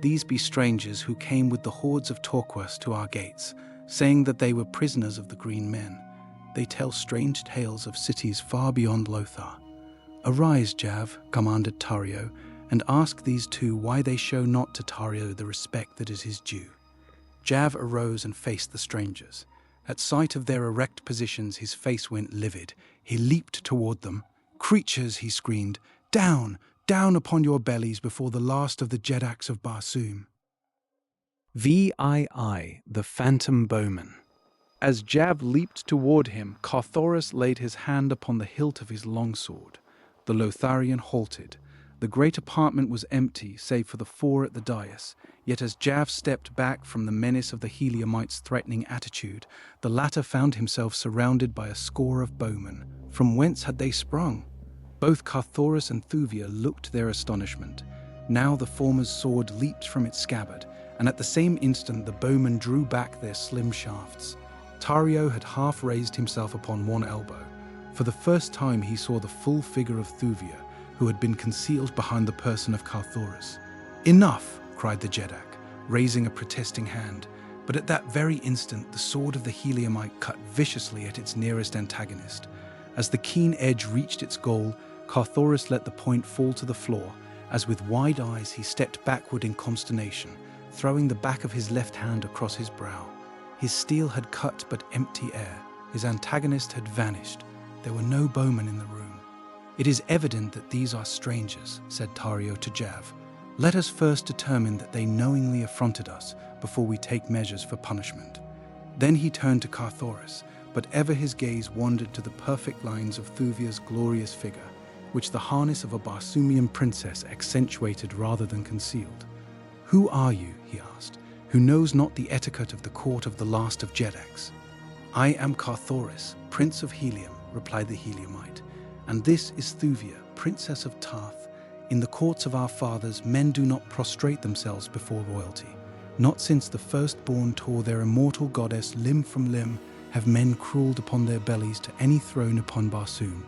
These be strangers who came with the hordes of Torquas to our gates, saying that they were prisoners of the Green Men. They tell strange tales of cities far beyond Lothar. Arise, Jav, commanded Tario, and ask these two why they show not to Tario the respect that is his due. Jav arose and faced the strangers. At sight of their erect positions, his face went livid. He leaped toward them. "Creatures," he screamed, "down, down upon your bellies before the last of the Jeddaks of Barsoom." VIII The Phantom Bowmen. As Jav leaped toward him, Carthoris laid his hand upon the hilt of his longsword. The Lotharian halted. The great apartment was empty, save for the four at the dais. Yet as Jav stepped back from the menace of the Heliumite's threatening attitude, the latter found himself surrounded by a score of bowmen. From whence had they sprung? Both Carthoris and Thuvia looked their astonishment. Now the former's sword leaped from its scabbard, and at the same instant the bowmen drew back their slim shafts. Tario had half raised himself upon one elbow. For the first time he saw the full figure of Thuvia, who had been concealed behind the person of Carthoris. "Enough!" cried the Jeddak, raising a protesting hand. But at that very instant, the sword of the Heliumite cut viciously at its nearest antagonist. As the keen edge reached its goal, Carthoris let the point fall to the floor, as with wide eyes he stepped backward in consternation, throwing the back of his left hand across his brow. His steel had cut but empty air. His antagonist had vanished. There were no bowmen in the room. "It is evident that these are strangers," said Tario to Jav. "Let us first determine that they knowingly affronted us before we take measures for punishment." Then he turned to Carthoris, but ever his gaze wandered to the perfect lines of Thuvia's glorious figure, which the harness of a Barsoomian princess accentuated rather than concealed. "Who are you," he asked, "who knows not the etiquette of the court of the last of Jeddaks?" "I am Carthoris, Prince of Helium," replied the Heliumite, "and this is Thuvia, Princess of Tith. In the courts of our fathers, men do not prostrate themselves before royalty. Not since the firstborn tore their immortal goddess limb from limb have men crawled upon their bellies to any throne upon Barsoom.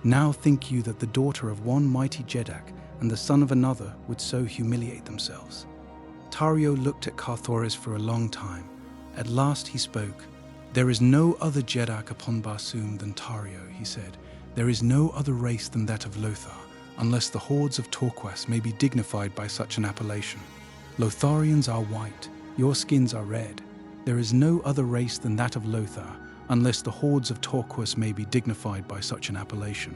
Now think you that the daughter of one mighty Jeddak and the son of another would so humiliate themselves?" Tario looked at Carthoris for a long time. At last he spoke. "There is no other Jeddak upon Barsoom than Tario," he said. "There is no other race than that of Lothar, unless the hordes of Torquas may be dignified by such an appellation. Lotharians are white, your skins are red. There is no other race than that of Lothar, unless the hordes of Torquas may be dignified by such an appellation.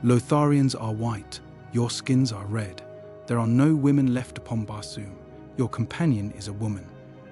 Lotharians are white, your skins are red. There are no women left upon Barsoom. Your companion is a woman."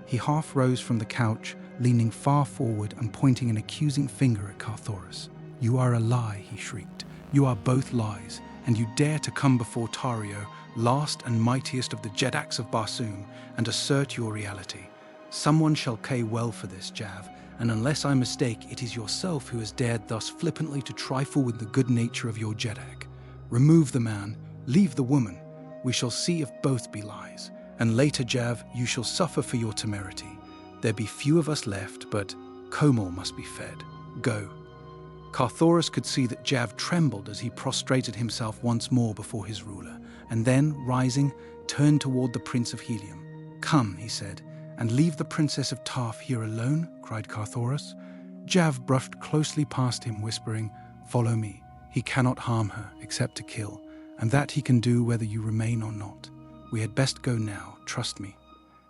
He half rose from the couch, leaning far forward and pointing an accusing finger at Carthoris. "You are a lie," he shrieked. "You are both lies, and you dare to come before Tario, last and mightiest of the Jeddaks of Barsoom, and assert your reality. Someone shall pay well for this, Jav, and unless I mistake, it is yourself who has dared thus flippantly to trifle with the good nature of your Jeddak. Remove the man, leave the woman. We shall see if both be lies, and later, Jav, you shall suffer for your temerity. There be few of us left, but Komal must be fed. Go." Carthoris could see that Jav trembled as he prostrated himself once more before his ruler, and then, rising, turned toward the Prince of Helium. "Come," he said, "and leave the Princess of Tith here alone?" cried Carthoris. Jav brushed closely past him, whispering, "Follow me. He cannot harm her, except to kill, and that he can do whether you remain or not. We had best go now, trust me."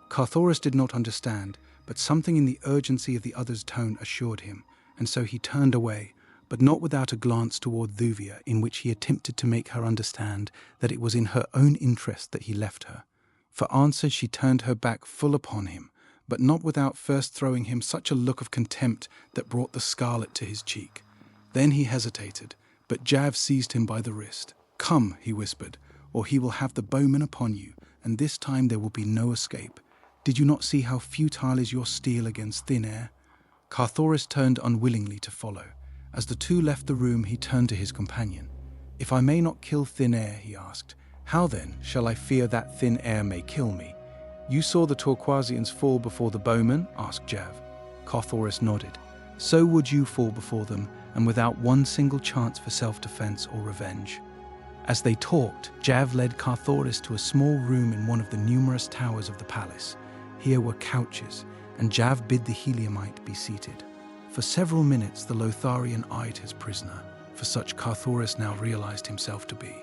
Carthoris did not understand, but something in the urgency of the other's tone assured him, and so he turned away, but not without a glance toward Thuvia, in which he attempted to make her understand that it was in her own interest that he left her. For answer she turned her back full upon him, but not without first throwing him such a look of contempt that brought the scarlet to his cheek. Then he hesitated, but Jav seized him by the wrist. "Come," he whispered, "or he will have the bowman upon you, and this time there will be no escape. Did you not see how futile is your steel against thin air?" Carthoris turned unwillingly to follow. As the two left the room, he turned to his companion. "If I may not kill thin air," he asked, "how then shall I fear that thin air may kill me?" "You saw the Torquasians fall before the bowmen?" asked Jav. Carthoris nodded. "So would you fall before them, and without one single chance for self-defense or revenge." As they talked, Jav led Carthoris to a small room in one of the numerous towers of the palace. Here were couches, and Jav bid the Heliumite be seated. For several minutes the Lotharian eyed his prisoner, for such Carthoris now realized himself to be.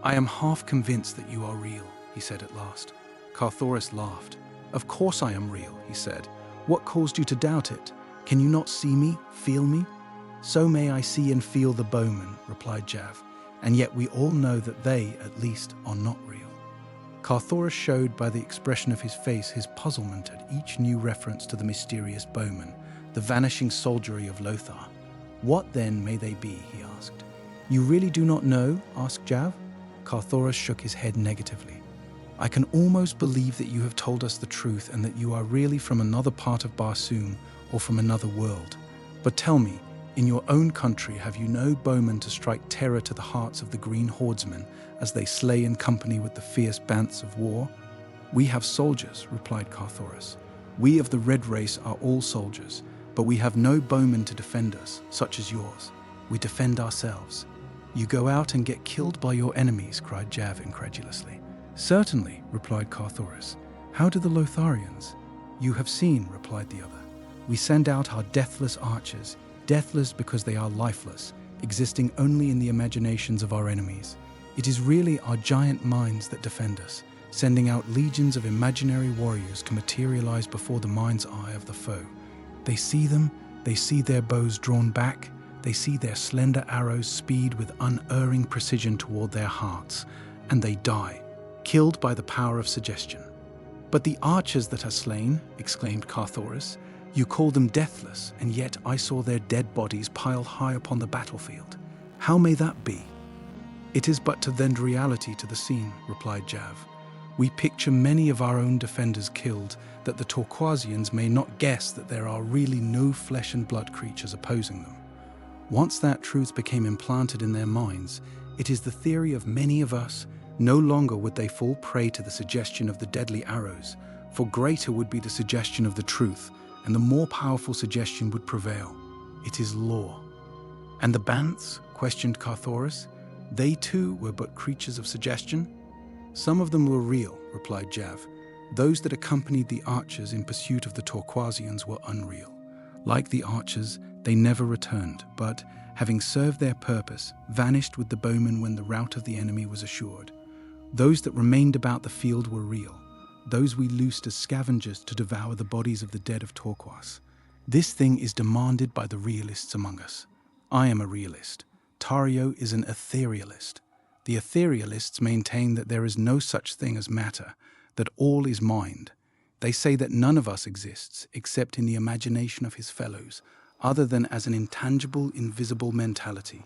"I am half convinced that you are real," he said at last. Carthoris laughed. "Of course I am real," he said. "What caused you to doubt it? Can you not see me, feel me?" "So may I see and feel the Bowmen," replied Jav, "and yet we all know that they, at least, are not real." Carthoris showed by the expression of his face his puzzlement at each new reference to the mysterious Bowman, the vanishing soldiery of Lothar. "What then may they be?" he asked. "You really do not know?" asked Jav. Carthoris shook his head negatively. "I can almost believe that you have told us the truth and that you are really from another part of Barsoom or from another world. But tell me, in your own country have you no bowmen to strike terror to the hearts of the green hordsmen as they slay in company with the fierce banths of war?" "We have soldiers," replied Carthoris. "We of the red race are all soldiers, but we have no bowmen to defend us, such as yours. We defend ourselves." "You go out and get killed by your enemies," cried Jav incredulously. "Certainly," replied Carthoris. "How do the Lotharians?" "You have seen," replied the other. "We send out our deathless archers, deathless because they are lifeless, existing only in the imaginations of our enemies. It is really our giant minds that defend us, sending out legions of imaginary warriors to materialize before the mind's eye of the foe. They see them, they see their bows drawn back, they see their slender arrows speed with unerring precision toward their hearts, and they die, killed by the power of suggestion." "But the archers that are slain," exclaimed Carthoris, "you call them deathless, and yet I saw their dead bodies piled high upon the battlefield. How may that be?" "It is but to lend reality to the scene," replied Jav. "We picture many of our own defenders killed, that the Torquasians may not guess that there are really no flesh and blood creatures opposing them. Once that truth became implanted in their minds, it is the theory of many of us. No longer would they fall prey to the suggestion of the deadly arrows, for greater would be the suggestion of the truth, and the more powerful suggestion would prevail. It is law." "And the Banths?" questioned Carthoris. "They too were but creatures of suggestion?" "Some of them were real," replied Jav. "Those that accompanied the archers in pursuit of the Torquasians were unreal. Like the archers, they never returned, but, having served their purpose, vanished with the bowmen when the rout of the enemy was assured. Those that remained about the field were real, those we loosed as scavengers to devour the bodies of the dead of Torquas. This thing is demanded by the realists among us. I am a realist. Tario is an etherealist. The etherealists maintain that there is no such thing as matter, that all is mind. They say that none of us exists except in the imagination of his fellows, other than as an intangible, invisible mentality.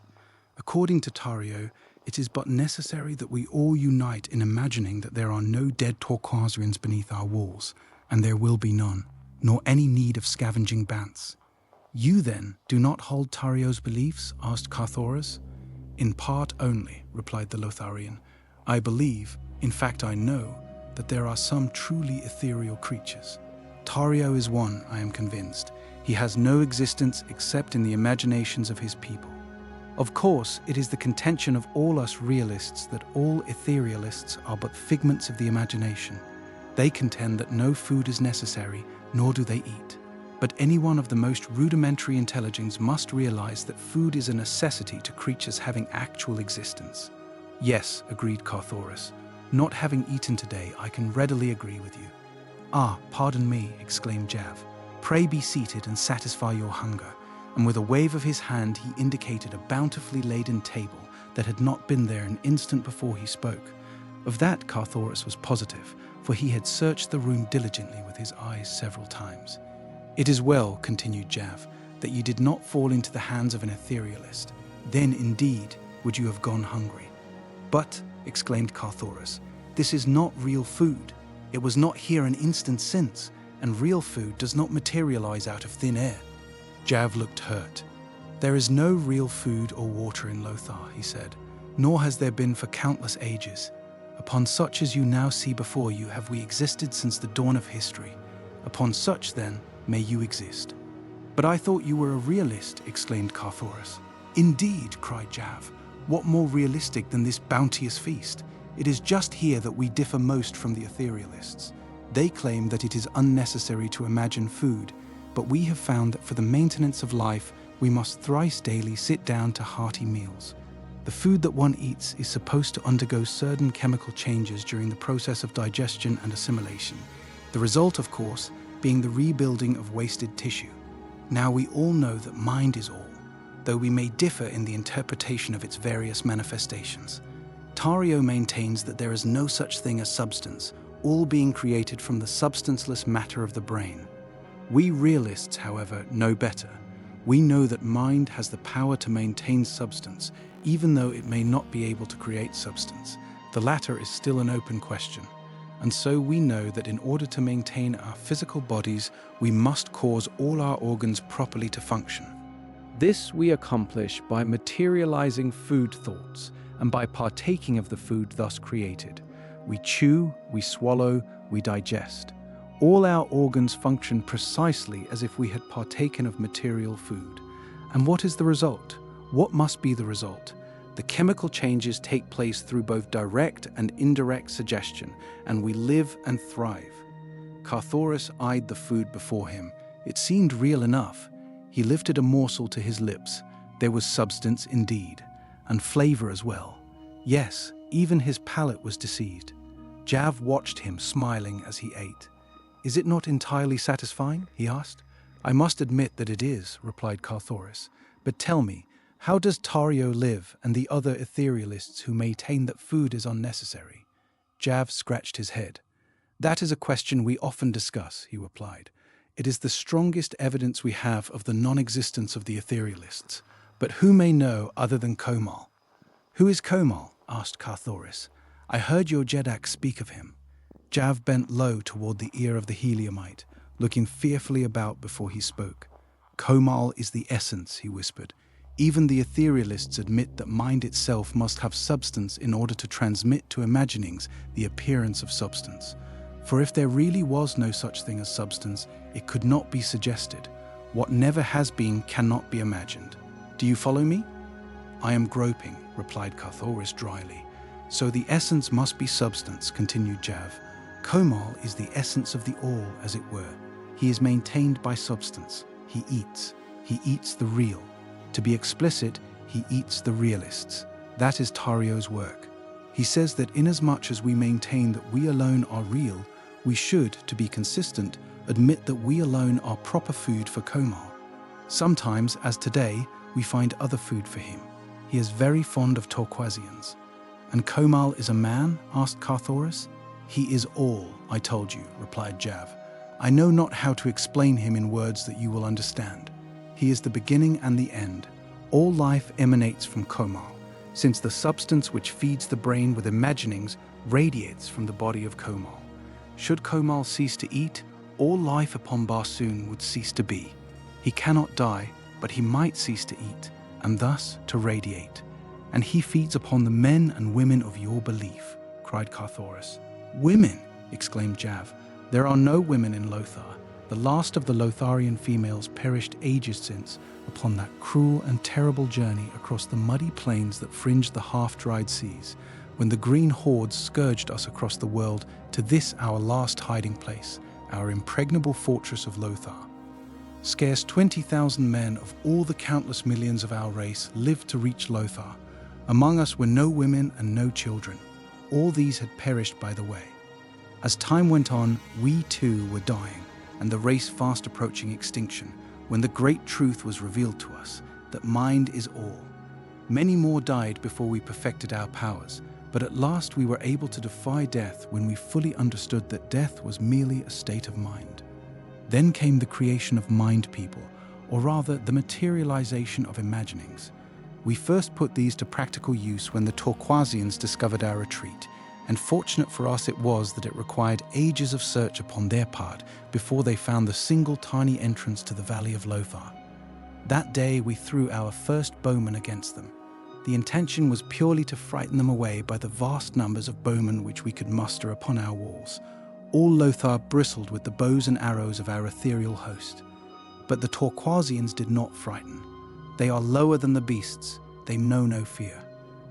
According to Tario, it is but necessary that we all unite in imagining that there are no dead Torquasians beneath our walls, and there will be none, nor any need of scavenging banths." "You, then, do not hold Tario's beliefs?" asked Carthoris. "In part only," replied the Lotharian. "I believe, in fact I know, that there are some truly ethereal creatures. Tario is one, I am convinced. He has no existence except in the imaginations of his people. Of course, it is the contention of all us realists that all etherealists are but figments of the imagination. They contend that no food is necessary, nor do they eat. But anyone of the most rudimentary intelligence must realize that food is a necessity to creatures having actual existence." "Yes," agreed Carthoris. "Not having eaten today, I can readily agree with you." "Ah, pardon me," exclaimed Jav. "Pray be seated and satisfy your hunger." And with a wave of his hand he indicated a bountifully laden table that had not been there an instant before he spoke. Of that Carthoris was positive, for he had searched the room diligently with his eyes several times. "It is well," continued Jav, "that you did not fall into the hands of an etherealist. Then, indeed, would you have gone hungry." "But," exclaimed Carthoris, "this is not real food. It was not here an instant since, and real food does not materialize out of thin air." Jav looked hurt. "There is no real food or water in Lothar," he said, "nor has there been for countless ages. Upon such as you now see before you have we existed since the dawn of history. Upon such, then, may you exist." "But I thought you were a realist," exclaimed Carthoris. "Indeed," cried Jav, What more realistic than this bounteous feast? It is just here that we differ most from the etherealists. They claim that it is unnecessary to imagine food, but we have found that for the maintenance of life, we must thrice daily sit down to hearty meals. The food that one eats is supposed to undergo certain chemical changes during the process of digestion and assimilation. The result, of course, being the rebuilding of wasted tissue. Now we all know that mind is all, though we may differ in the interpretation of its various manifestations. Tario maintains that there is no such thing as substance, all being created from the substanceless matter of the brain. We realists, however, know better. We know that mind has the power to maintain substance, even though it may not be able to create substance. The latter is still an open question. And so we know that in order to maintain our physical bodies, we must cause all our organs properly to function. This we accomplish by materializing food thoughts and by partaking of the food thus created. We chew, we swallow, we digest. All our organs function precisely as if we had partaken of material food. And what is the result? What must be the result? The chemical changes take place through both direct and indirect suggestion, and we live and thrive. Carthoris eyed the food before him. It seemed real enough. He lifted a morsel to his lips. There was substance indeed, and flavor as well. Yes, even his palate was deceived. Jav watched him, smiling as he ate. "Is it not entirely satisfying?" he asked. "I must admit that it is," replied Carthoris. "But tell me, how does Tario live and the other etherealists who maintain that food is unnecessary?" Jav scratched his head. "That is a question we often discuss," he replied. "It is the strongest evidence we have of the non-existence of the etherealists. But who may know other than Komal?" "Who is Komal?" asked Carthoris. "I heard your Jeddak speak of him." Jav bent low toward the ear of the Heliumite, looking fearfully about before he spoke. "Komal is the essence," he whispered. "Even the etherealists admit that mind itself must have substance in order to transmit to imaginings the appearance of substance. For if there really was no such thing as substance, it could not be suggested. What never has been cannot be imagined. Do you follow me?" "I am groping," replied Carthoris dryly. "So the essence must be substance," continued Jav. "Komal is the essence of the all, as it were. He is maintained by substance. He eats the real. To be explicit, he eats the realists. That is Tario's work. He says that inasmuch as we maintain that we alone are real, we should, to be consistent, admit that we alone are proper food for Komal. Sometimes, as today, we find other food for him. He is very fond of Torquasians." "And Komal is a man?" asked Carthoris. "He is all, I told you," replied Jav. "I know not how to explain him in words that you will understand. He is the beginning and the end. All life emanates from Komal, since the substance which feeds the brain with imaginings radiates from the body of Komal. Should Komal cease to eat, all life upon Barsoom would cease to be. He cannot die, but he might cease to eat, and thus to radiate. And he feeds upon the men and women of your belief," cried Carthoris. "Women!" exclaimed Jav. "There are no women in Lothar. The last of the Lotharian females perished ages since upon that cruel and terrible journey across the muddy plains that fringe the half-dried seas, when the green hordes scourged us across the world to this our last hiding place, our impregnable fortress of Lothar. Scarce 20,000 men of all the countless millions of our race lived to reach Lothar. Among us were no women and no children. All these had perished by the way. As time went on, we too were dying, and the race fast approaching extinction, when the great truth was revealed to us, that mind is all. Many more died before we perfected our powers, but at last we were able to defy death when we fully understood that death was merely a state of mind. Then came the creation of mind people, or rather the materialization of imaginings. We first put these to practical use when the Torquasians discovered our retreat, and fortunate for us it was that it required ages of search upon their part before they found the single tiny entrance to the Valley of Lothar. That day we threw our first bowmen against them. The intention was purely to frighten them away by the vast numbers of bowmen which we could muster upon our walls. All Lothar bristled with the bows and arrows of our ethereal host. But the Torquasians did not frighten. They are lower than the beasts. They know no fear.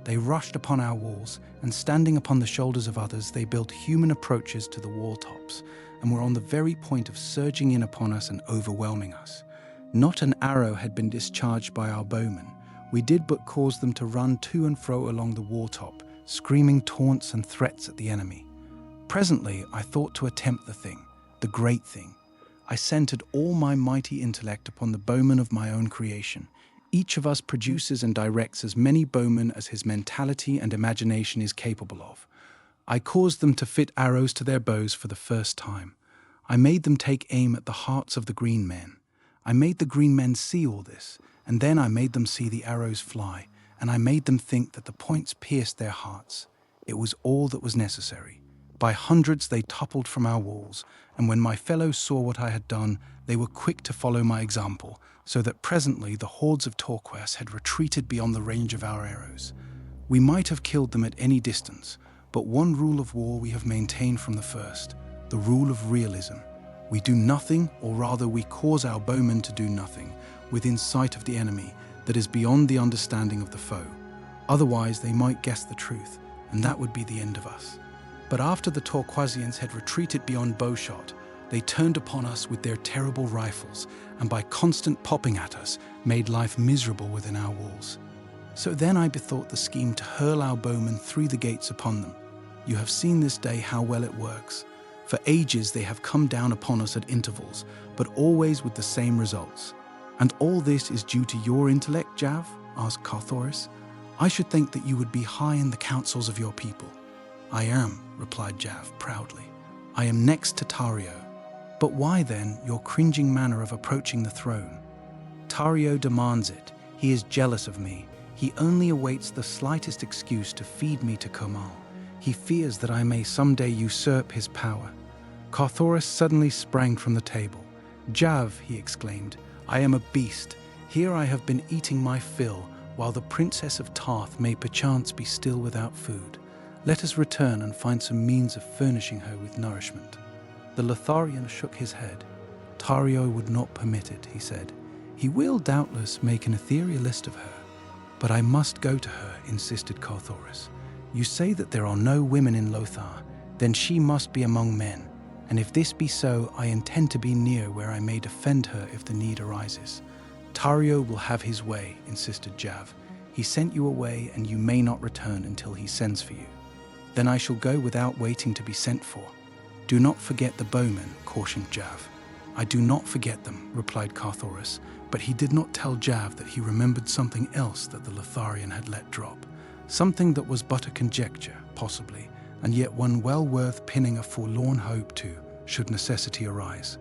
They rushed upon our walls, and standing upon the shoulders of others, they built human approaches to the wall tops, and were on the very point of surging in upon us and overwhelming us. Not an arrow had been discharged by our bowmen. We did but cause them to run to and fro along the wall top, screaming taunts and threats at the enemy. Presently, I thought to attempt the thing, the great thing. I centered all my mighty intellect upon the bowmen of my own creation. Each of us produces and directs as many bowmen as his mentality and imagination is capable of. I caused them to fit arrows to their bows for the first time. I made them take aim at the hearts of the green men. I made the green men see all this, and then I made them see the arrows fly, and I made them think that the points pierced their hearts. It was all that was necessary. By hundreds they toppled from our walls, and when my fellows saw what I had done, they were quick to follow my example, so that presently the hordes of Torquas had retreated beyond the range of our arrows. We might have killed them at any distance, but one rule of war we have maintained from the first, the rule of realism. We do nothing, or rather we cause our bowmen to do nothing, within sight of the enemy that is beyond the understanding of the foe. Otherwise they might guess the truth, and that would be the end of us. But after the Torquasians had retreated beyond bowshot, they turned upon us with their terrible rifles, and by constant popping at us, made life miserable within our walls. So then I bethought the scheme to hurl our bowmen through the gates upon them. You have seen this day how well it works. For ages they have come down upon us at intervals, but always with the same results. And all this is due to your intellect, Jav? Asked Carthoris. I should think that you would be high in the councils of your people. I am, replied Jav proudly. I am next to Tario. But why then your cringing manner of approaching the throne? Tario demands it. He is jealous of me. He only awaits the slightest excuse to feed me to Komal. He fears that I may someday usurp his power. Carthoris suddenly sprang from the table. Jav, he exclaimed, I am a beast. Here I have been eating my fill, while the princess of Tarth may perchance be still without food. Let us return and find some means of furnishing her with nourishment. The Lotharian shook his head. Tario would not permit it, he said. He will doubtless make an etherealist of her. But I must go to her, insisted Carthoris. You say that there are no women in Lothar, then she must be among men. And if this be so, I intend to be near where I may defend her if the need arises. Tario will have his way, insisted Jav. He sent you away, and you may not return until he sends for you. Then I shall go without waiting to be sent for. Do not forget the bowmen, cautioned Jav. I do not forget them, replied Carthoris, but he did not tell Jav that he remembered something else that the Lotharian had let drop. Something that was but a conjecture, possibly, and yet one well worth pinning a forlorn hope to, should necessity arise.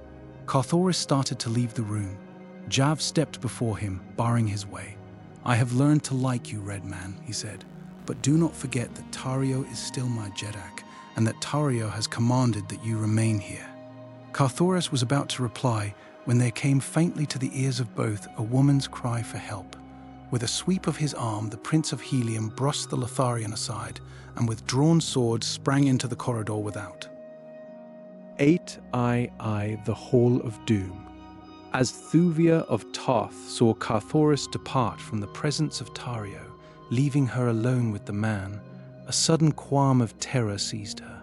Carthoris started to leave the room. Jav stepped before him, barring his way. I have learned to like you, Red Man, he said, but do not forget that Tario is still my Jeddak, and that Tario has commanded that you remain here. Carthoris was about to reply when there came faintly to the ears of both a woman's cry for help. With a sweep of his arm, the Prince of Helium brushed the Lotharian aside, and with drawn sword sprang into the corridor without. XIII The Hall of Doom. As Thuvia of Tarth saw Carthoris depart from the presence of Tario, leaving her alone with the man, a sudden qualm of terror seized her.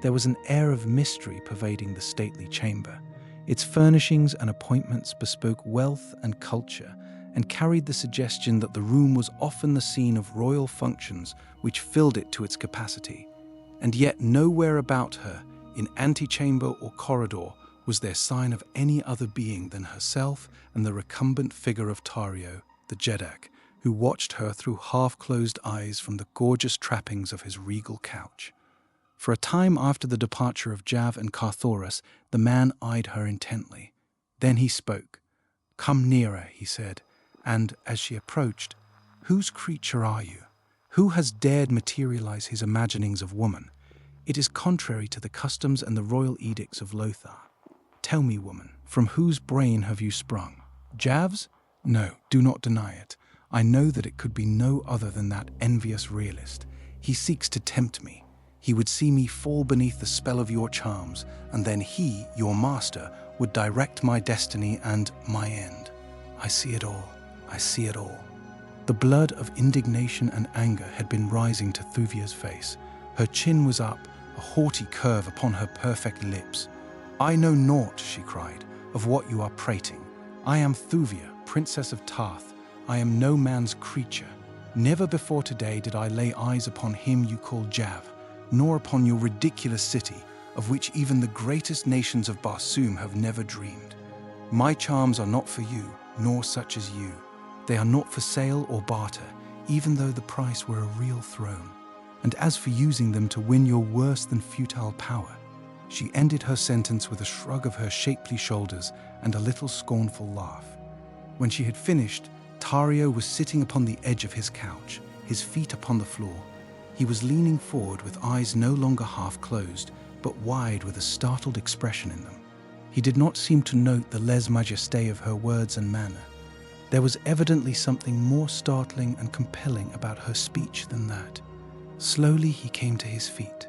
There was an air of mystery pervading the stately chamber. Its furnishings and appointments bespoke wealth and culture, and carried the suggestion that the room was often the scene of royal functions which filled it to its capacity. And yet nowhere about her, in antechamber or corridor, was there sign of any other being than herself and the recumbent figure of Tario, the Jeddak, who watched her through half-closed eyes from the gorgeous trappings of his regal couch. For a time after the departure of Jav and Carthoris, the man eyed her intently. Then he spoke. "Come nearer," he said, and, as she approached, "Whose creature are you? Who has dared materialize his imaginings of woman? It is contrary to the customs and the royal edicts of Lothar. Tell me, woman, from whose brain have you sprung? Jav's? No, do not deny it. I know that it could be no other than that envious realist. He seeks to tempt me. He would see me fall beneath the spell of your charms, and then he, your master, would direct my destiny and my end. I see it all. I see it all." The blood of indignation and anger had been rising to Thuvia's face. Her chin was up, a haughty curve upon her perfect lips. "I know naught," she cried, "of what you are prating. I am Thuvia, Princess of Tith. I am no man's creature. Never before today did I lay eyes upon him you call Jav, nor upon your ridiculous city, of which even the greatest nations of Barsoom have never dreamed. My charms are not for you, nor such as you. They are not for sale or barter, even though the price were a real throne. And as for using them to win your worse than futile power," she ended her sentence with a shrug of her shapely shoulders and a little scornful laugh. When she had finished, Tario was sitting upon the edge of his couch, his feet upon the floor. He was leaning forward with eyes no longer half closed, but wide with a startled expression in them. He did not seem to note the lèse-majesté of her words and manner. There was evidently something more startling and compelling about her speech than that. Slowly he came to his feet.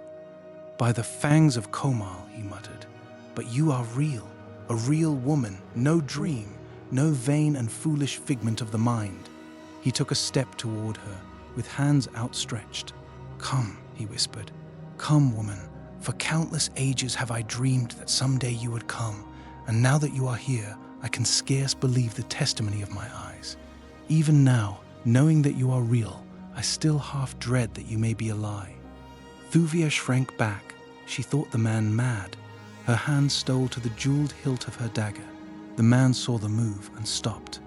"By the fangs of Komal," he muttered, "but you are real, a real woman, no dream, no vain and foolish figment of the mind." He took a step toward her, with hands outstretched. "Come," he whispered, "come, woman. For countless ages have I dreamed that someday you would come, and now that you are here, I can scarce believe the testimony of my eyes. Even now, knowing that you are real, I still half dread that you may be a lie." Thuvia shrank back. She thought the man mad. Her hand stole to the jeweled hilt of her dagger. The man saw the move and stopped.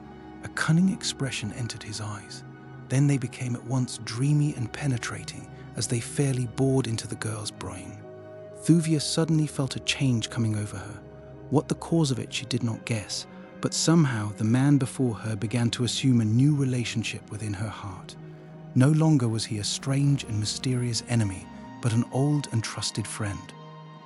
A cunning expression entered his eyes. Then they became at once dreamy and penetrating as they fairly bored into the girl's brain. Thuvia suddenly felt a change coming over her. What the cause of it she did not guess, but somehow the man before her began to assume a new relationship within her heart. No longer was he a strange and mysterious enemy, but an old and trusted friend.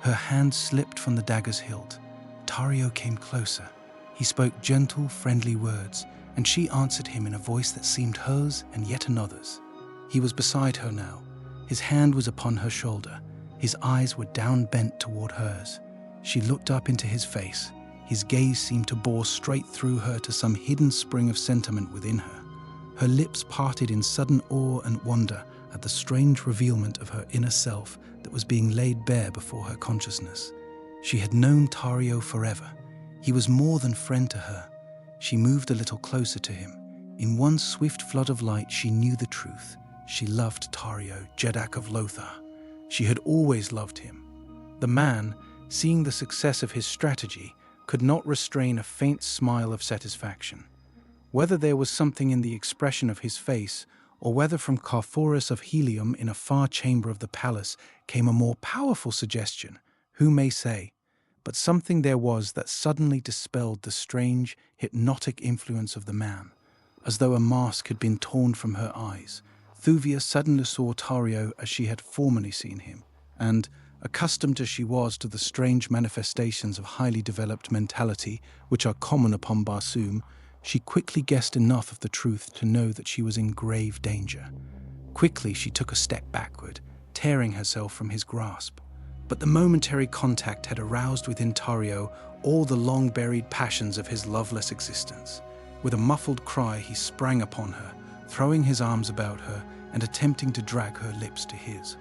Her hand slipped from the dagger's hilt. Tario came closer. He spoke gentle, friendly words, and she answered him in a voice that seemed hers and yet another's. He was beside her now. His hand was upon her shoulder. His eyes were down bent toward hers. She looked up into his face. His gaze seemed to bore straight through her to some hidden spring of sentiment within her. Her lips parted in sudden awe and wonder at the strange revealment of her inner self that was being laid bare before her consciousness. She had known Tario forever. He was more than friend to her. She moved a little closer to him. In one swift flood of light, she knew the truth. She loved Tario, Jeddak of Lothar. She had always loved him. The man, seeing the success of his strategy, could not restrain a faint smile of satisfaction. Whether there was something in the expression of his face, or whether from Carthoris of helium in a far chamber of the palace came a more powerful suggestion, who may say? But something there was that suddenly dispelled the strange, hypnotic influence of the man. As though a mask had been torn from her eyes, Thuvia suddenly saw Tario as she had formerly seen him, and, accustomed as she was to the strange manifestations of highly developed mentality which are common upon Barsoom, she quickly guessed enough of the truth to know that she was in grave danger. Quickly she took a step backward, tearing herself from his grasp. But the momentary contact had aroused within Tario all the long-buried passions of his loveless existence. With a muffled cry he sprang upon her, throwing his arms about her and attempting to drag her lips to his.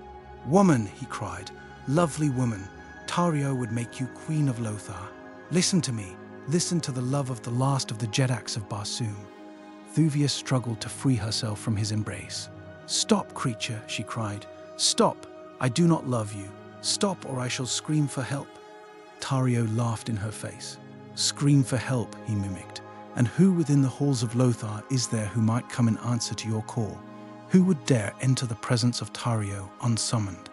"Woman," he cried, "lovely woman, Tario would make you Queen of Lothar. Listen to me. Listen to the love of the last of the Jeddaks of Barsoom." Thuvia struggled to free herself from his embrace. "Stop, creature," she cried. "Stop. I do not love you. Stop, or I shall scream for help." Tario laughed in her face. "Scream for help," he mimicked. "And who within the halls of Lothar is there who might come in answer to your call? Who would dare enter the presence of Tario unsummoned?"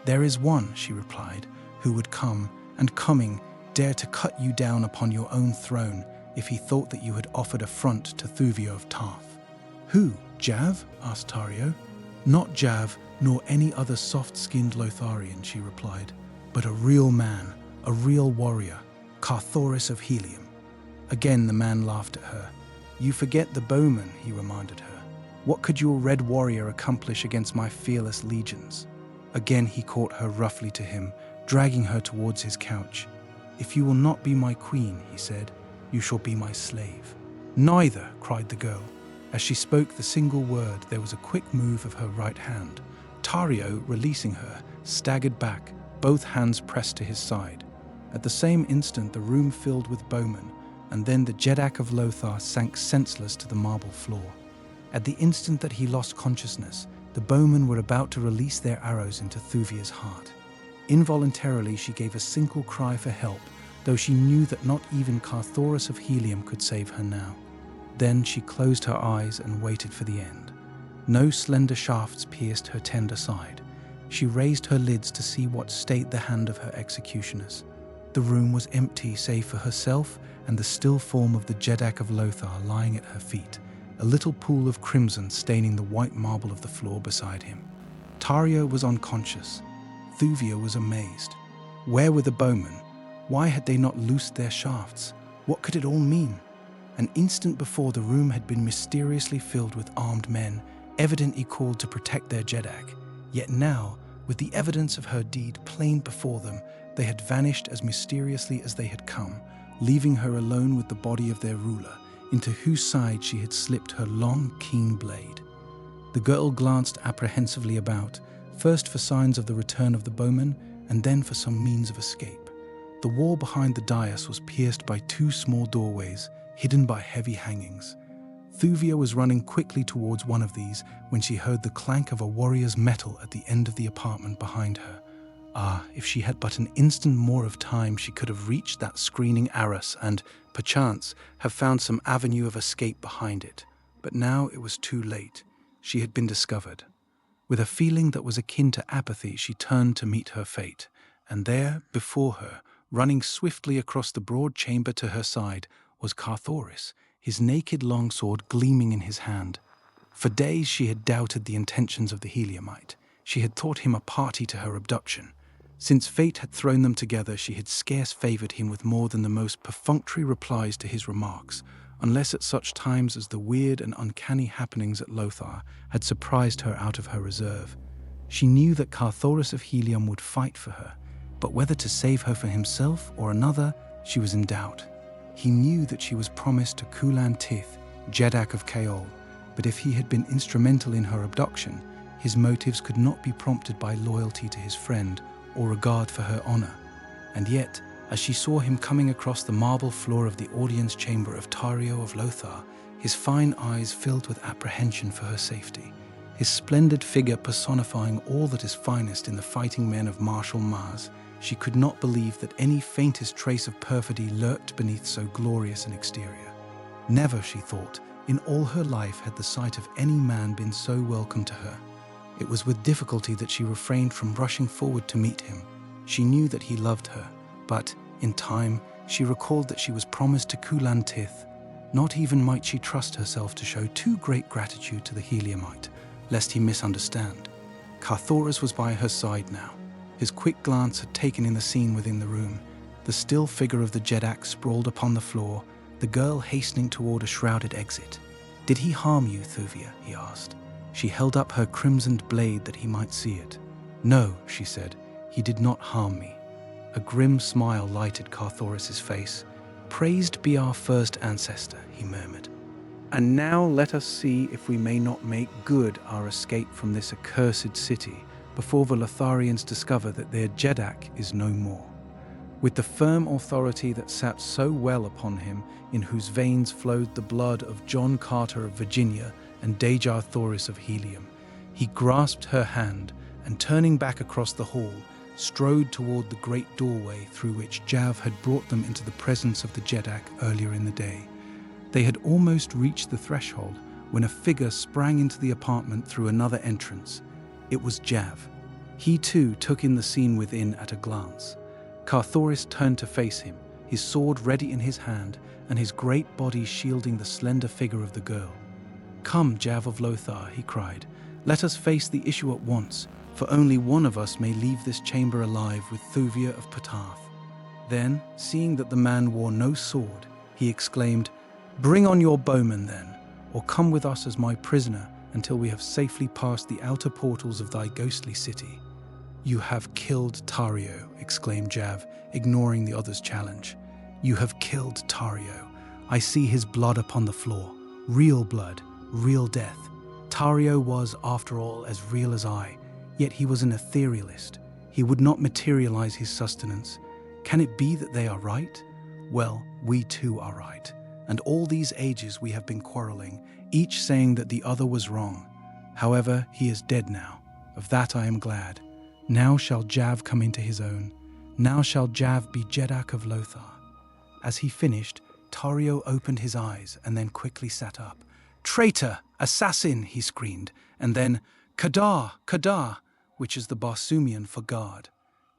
"There is one," she replied, "who would come, and coming, dare to cut you down upon your own throne if he thought that you had offered affront to Thuvia of Tith." "Who, Jav?" asked Tario. "Not Jav, nor any other soft-skinned Lotharian," she replied, "but a real man, a real warrior, Carthoris of helium." Again the man laughed at her. "You forget the Bowman," he reminded her. "What could your red warrior accomplish against my fearless legions?" Again he caught her roughly to him, dragging her towards his couch. "If you will not be my queen," he said, "you shall be my slave." "Neither," cried the girl, As she spoke the single word, there was a quick move of her right hand. Tario, releasing her, staggered back, both hands pressed to his side. At the same instant, the room filled with Bowmen, and then the Jeddak of Lothar sank senseless to the marble floor. At the instant that he lost consciousness, the Bowmen were about to release their arrows into Thuvia's heart. Involuntarily, she gave a single cry for help, though she knew that not even Carthoris of Helium could save her now. Then she closed her eyes and waited for the end. No slender shafts pierced her tender side. She raised her lids to see what state the hand of her executioners. The room was empty save for herself and the still form of the Jeddak of Lothar lying at her feet, a little pool of crimson staining the white marble of the floor beside him. Tario was unconscious. Thuvia was amazed. Where were the Bowmen? Why had they not loosed their shafts? What could it all mean? An instant before, the room had been mysteriously filled with armed men, evidently called to protect their Jeddak. Yet now, with the evidence of her deed plain before them, they had vanished as mysteriously as they had come, leaving her alone with the body of their ruler, into whose side she had slipped her long, keen blade. The girl glanced apprehensively about, first for signs of the return of the Bowmen, and then for some means of escape. The wall behind the dais was pierced by two small doorways, hidden by heavy hangings. Thuvia was running quickly towards one of these when she heard the clank of a warrior's metal at the end of the apartment behind her. Ah, if she had but an instant more of time, she could have reached that screening arras and, perchance, have found some avenue of escape behind it. But now it was too late. She had been discovered. With a feeling that was akin to apathy, she turned to meet her fate. And there, before her, running swiftly across the broad chamber to her side, was Carthoris, his naked longsword gleaming in his hand. For days she had doubted the intentions of the Heliumite. She had thought him a party to her abduction. Since fate had thrown them together, she had scarce favoured him with more than the most perfunctory replies to his remarks, unless at such times as the weird and uncanny happenings at Lothar had surprised her out of her reserve. She knew that Carthoris of Helium would fight for her, but whether to save her for himself or another, she was in doubt. He knew that she was promised to Kulan Tith, Jeddak of Kaol, but if he had been instrumental in her abduction, his motives could not be prompted by loyalty to his friend or regard for her honor. And yet, as she saw him coming across the marble floor of the audience chamber of Tario of Lothar, his fine eyes filled with apprehension for her safety, his splendid figure personifying all that is finest in the fighting men of martial Mars, she could not believe that any faintest trace of perfidy lurked beneath so glorious an exterior. Never, she thought, in all her life had the sight of any man been so welcome to her. It was with difficulty that she refrained from rushing forward to meet him. She knew that he loved her, but, in time, she recalled that she was promised to Kulan Tith. Not even might she trust herself to show too great gratitude to the Heliumite, lest he misunderstand. Carthoris was by her side now. His quick glance had taken in the scene within the room. The still figure of the Jeddak sprawled upon the floor, the girl hastening toward a shrouded exit. "Did he harm you, Thuvia?" he asked. She held up her crimsoned blade that he might see it. "No," she said, "he did not harm me." A grim smile lighted Carthoris's face. "Praised be our first ancestor," he murmured. "And now let us see if we may not make good our escape from this accursed city before the Lotharians discover that their Jeddak is no more." With the firm authority that sat so well upon him, in whose veins flowed the blood of John Carter of Virginia and Dejar Thoris of Helium, he grasped her hand and, turning back across the hall, strode toward the great doorway through which Jav had brought them into the presence of the Jeddak earlier in the day. They had almost reached the threshold when a figure sprang into the apartment through another entrance. It was Jav. He too took in the scene within at a glance. Carthoris turned to face him, his sword ready in his hand and his great body shielding the slender figure of the girl. "Come, Jav of Lothar," he cried. "Let us face the issue at once, for only one of us may leave this chamber alive with Thuvia of Panthan." Then, seeing that the man wore no sword, he exclaimed, "Bring on your Bowman then, or come with us as my prisoner until we have safely passed the outer portals of thy ghostly city." "You have killed Tario," exclaimed Jav, ignoring the other's challenge. "You have killed Tario. I see his blood upon the floor. Real blood, real death. Tario was, after all, as real as I, yet he was an etherealist. He would not materialize his sustenance. Can it be that they are right? Well, we too are right. And all these ages we have been quarreling, each saying that the other was wrong. However, he is dead now. Of that I am glad. Now shall Jav come into his own. Now shall Jav be Jeddak of Lothar. As he finished, Tario opened his eyes and then quickly sat up. "Traitor! Assassin!" he screamed, and then, "Kadar! Kadar!" which is the Barsoomian for guard.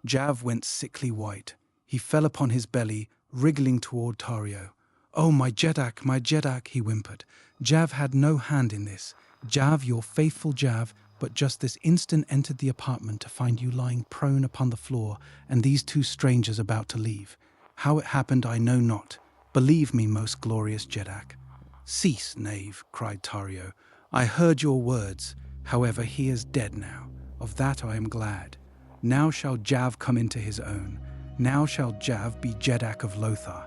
Jav went sickly white. He fell upon his belly, wriggling toward Tario. "Oh, my Jeddak," he whimpered. "Jav had no hand in this. Jav, your faithful Jav, but just this instant entered the apartment to find you lying prone upon the floor and these two strangers about to leave. How it happened I know not. Believe me, most glorious Jeddak." "Cease, knave," cried Tario. "I heard your words. However, he is dead now. Of that I am glad. Now shall Jav come into his own. Now shall Jav be Jeddak of Lothar.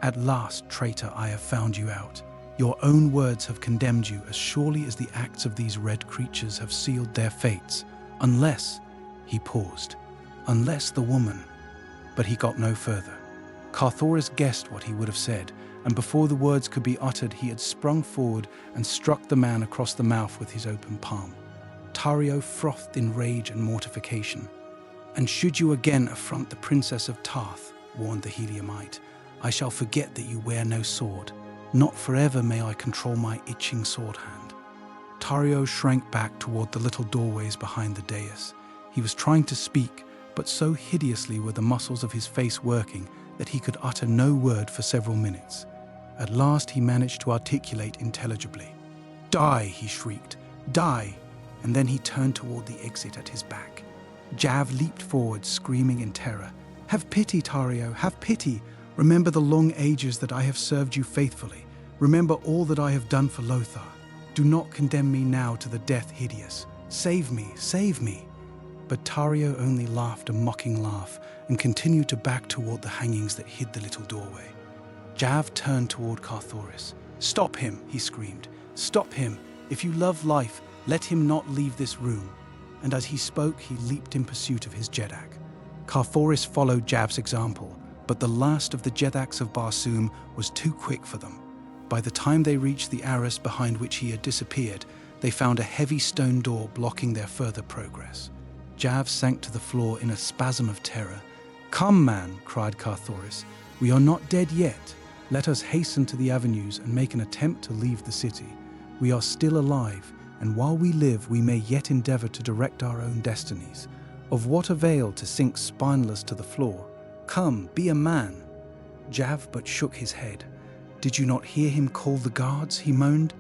At last, traitor, I have found you out. Your own words have condemned you as surely as the acts of these red creatures have sealed their fates. Unless," he paused, "unless the woman." But he got no further. Carthoris guessed what he would have said, and before the words could be uttered, he had sprung forward and struck the man across the mouth with his open palm. Tario frothed in rage and mortification. "And should you again affront the Princess of Tarth," warned the Heliumite, "I shall forget that you wear no sword. Not forever may I control my itching sword hand." Tario shrank back toward the little doorways behind the dais. He was trying to speak, but so hideously were the muscles of his face working that he could utter no word for several minutes. At last he managed to articulate intelligibly. "Die!" he shrieked. "Die!" And then he turned toward the exit at his back. Jav leaped forward, screaming in terror. "Have pity, Tario, have pity! Remember the long ages that I have served you faithfully. Remember all that I have done for Lothar. Do not condemn me now to the death hideous. Save me, save me!" But Tario only laughed a mocking laugh and continued to back toward the hangings that hid the little doorway. Jav turned toward Carthoris. "Stop him," he screamed. "Stop him! If you love life, let him not leave this room." And as he spoke, he leaped in pursuit of his Jeddak. Carthoris followed Jav's example, but the last of the Jeddaks of Barsoom was too quick for them. By the time they reached the arras behind which he had disappeared, they found a heavy stone door blocking their further progress. Jav sank to the floor in a spasm of terror. "Come, man," cried Carthoris. "We are not dead yet. Let us hasten to the avenues and make an attempt to leave the city. We are still alive, and while we live we may yet endeavor to direct our own destinies. Of what avail to sink spineless to the floor? Come, be a man." Jav but shook his head. "Did you not hear him call the guards?" he moaned.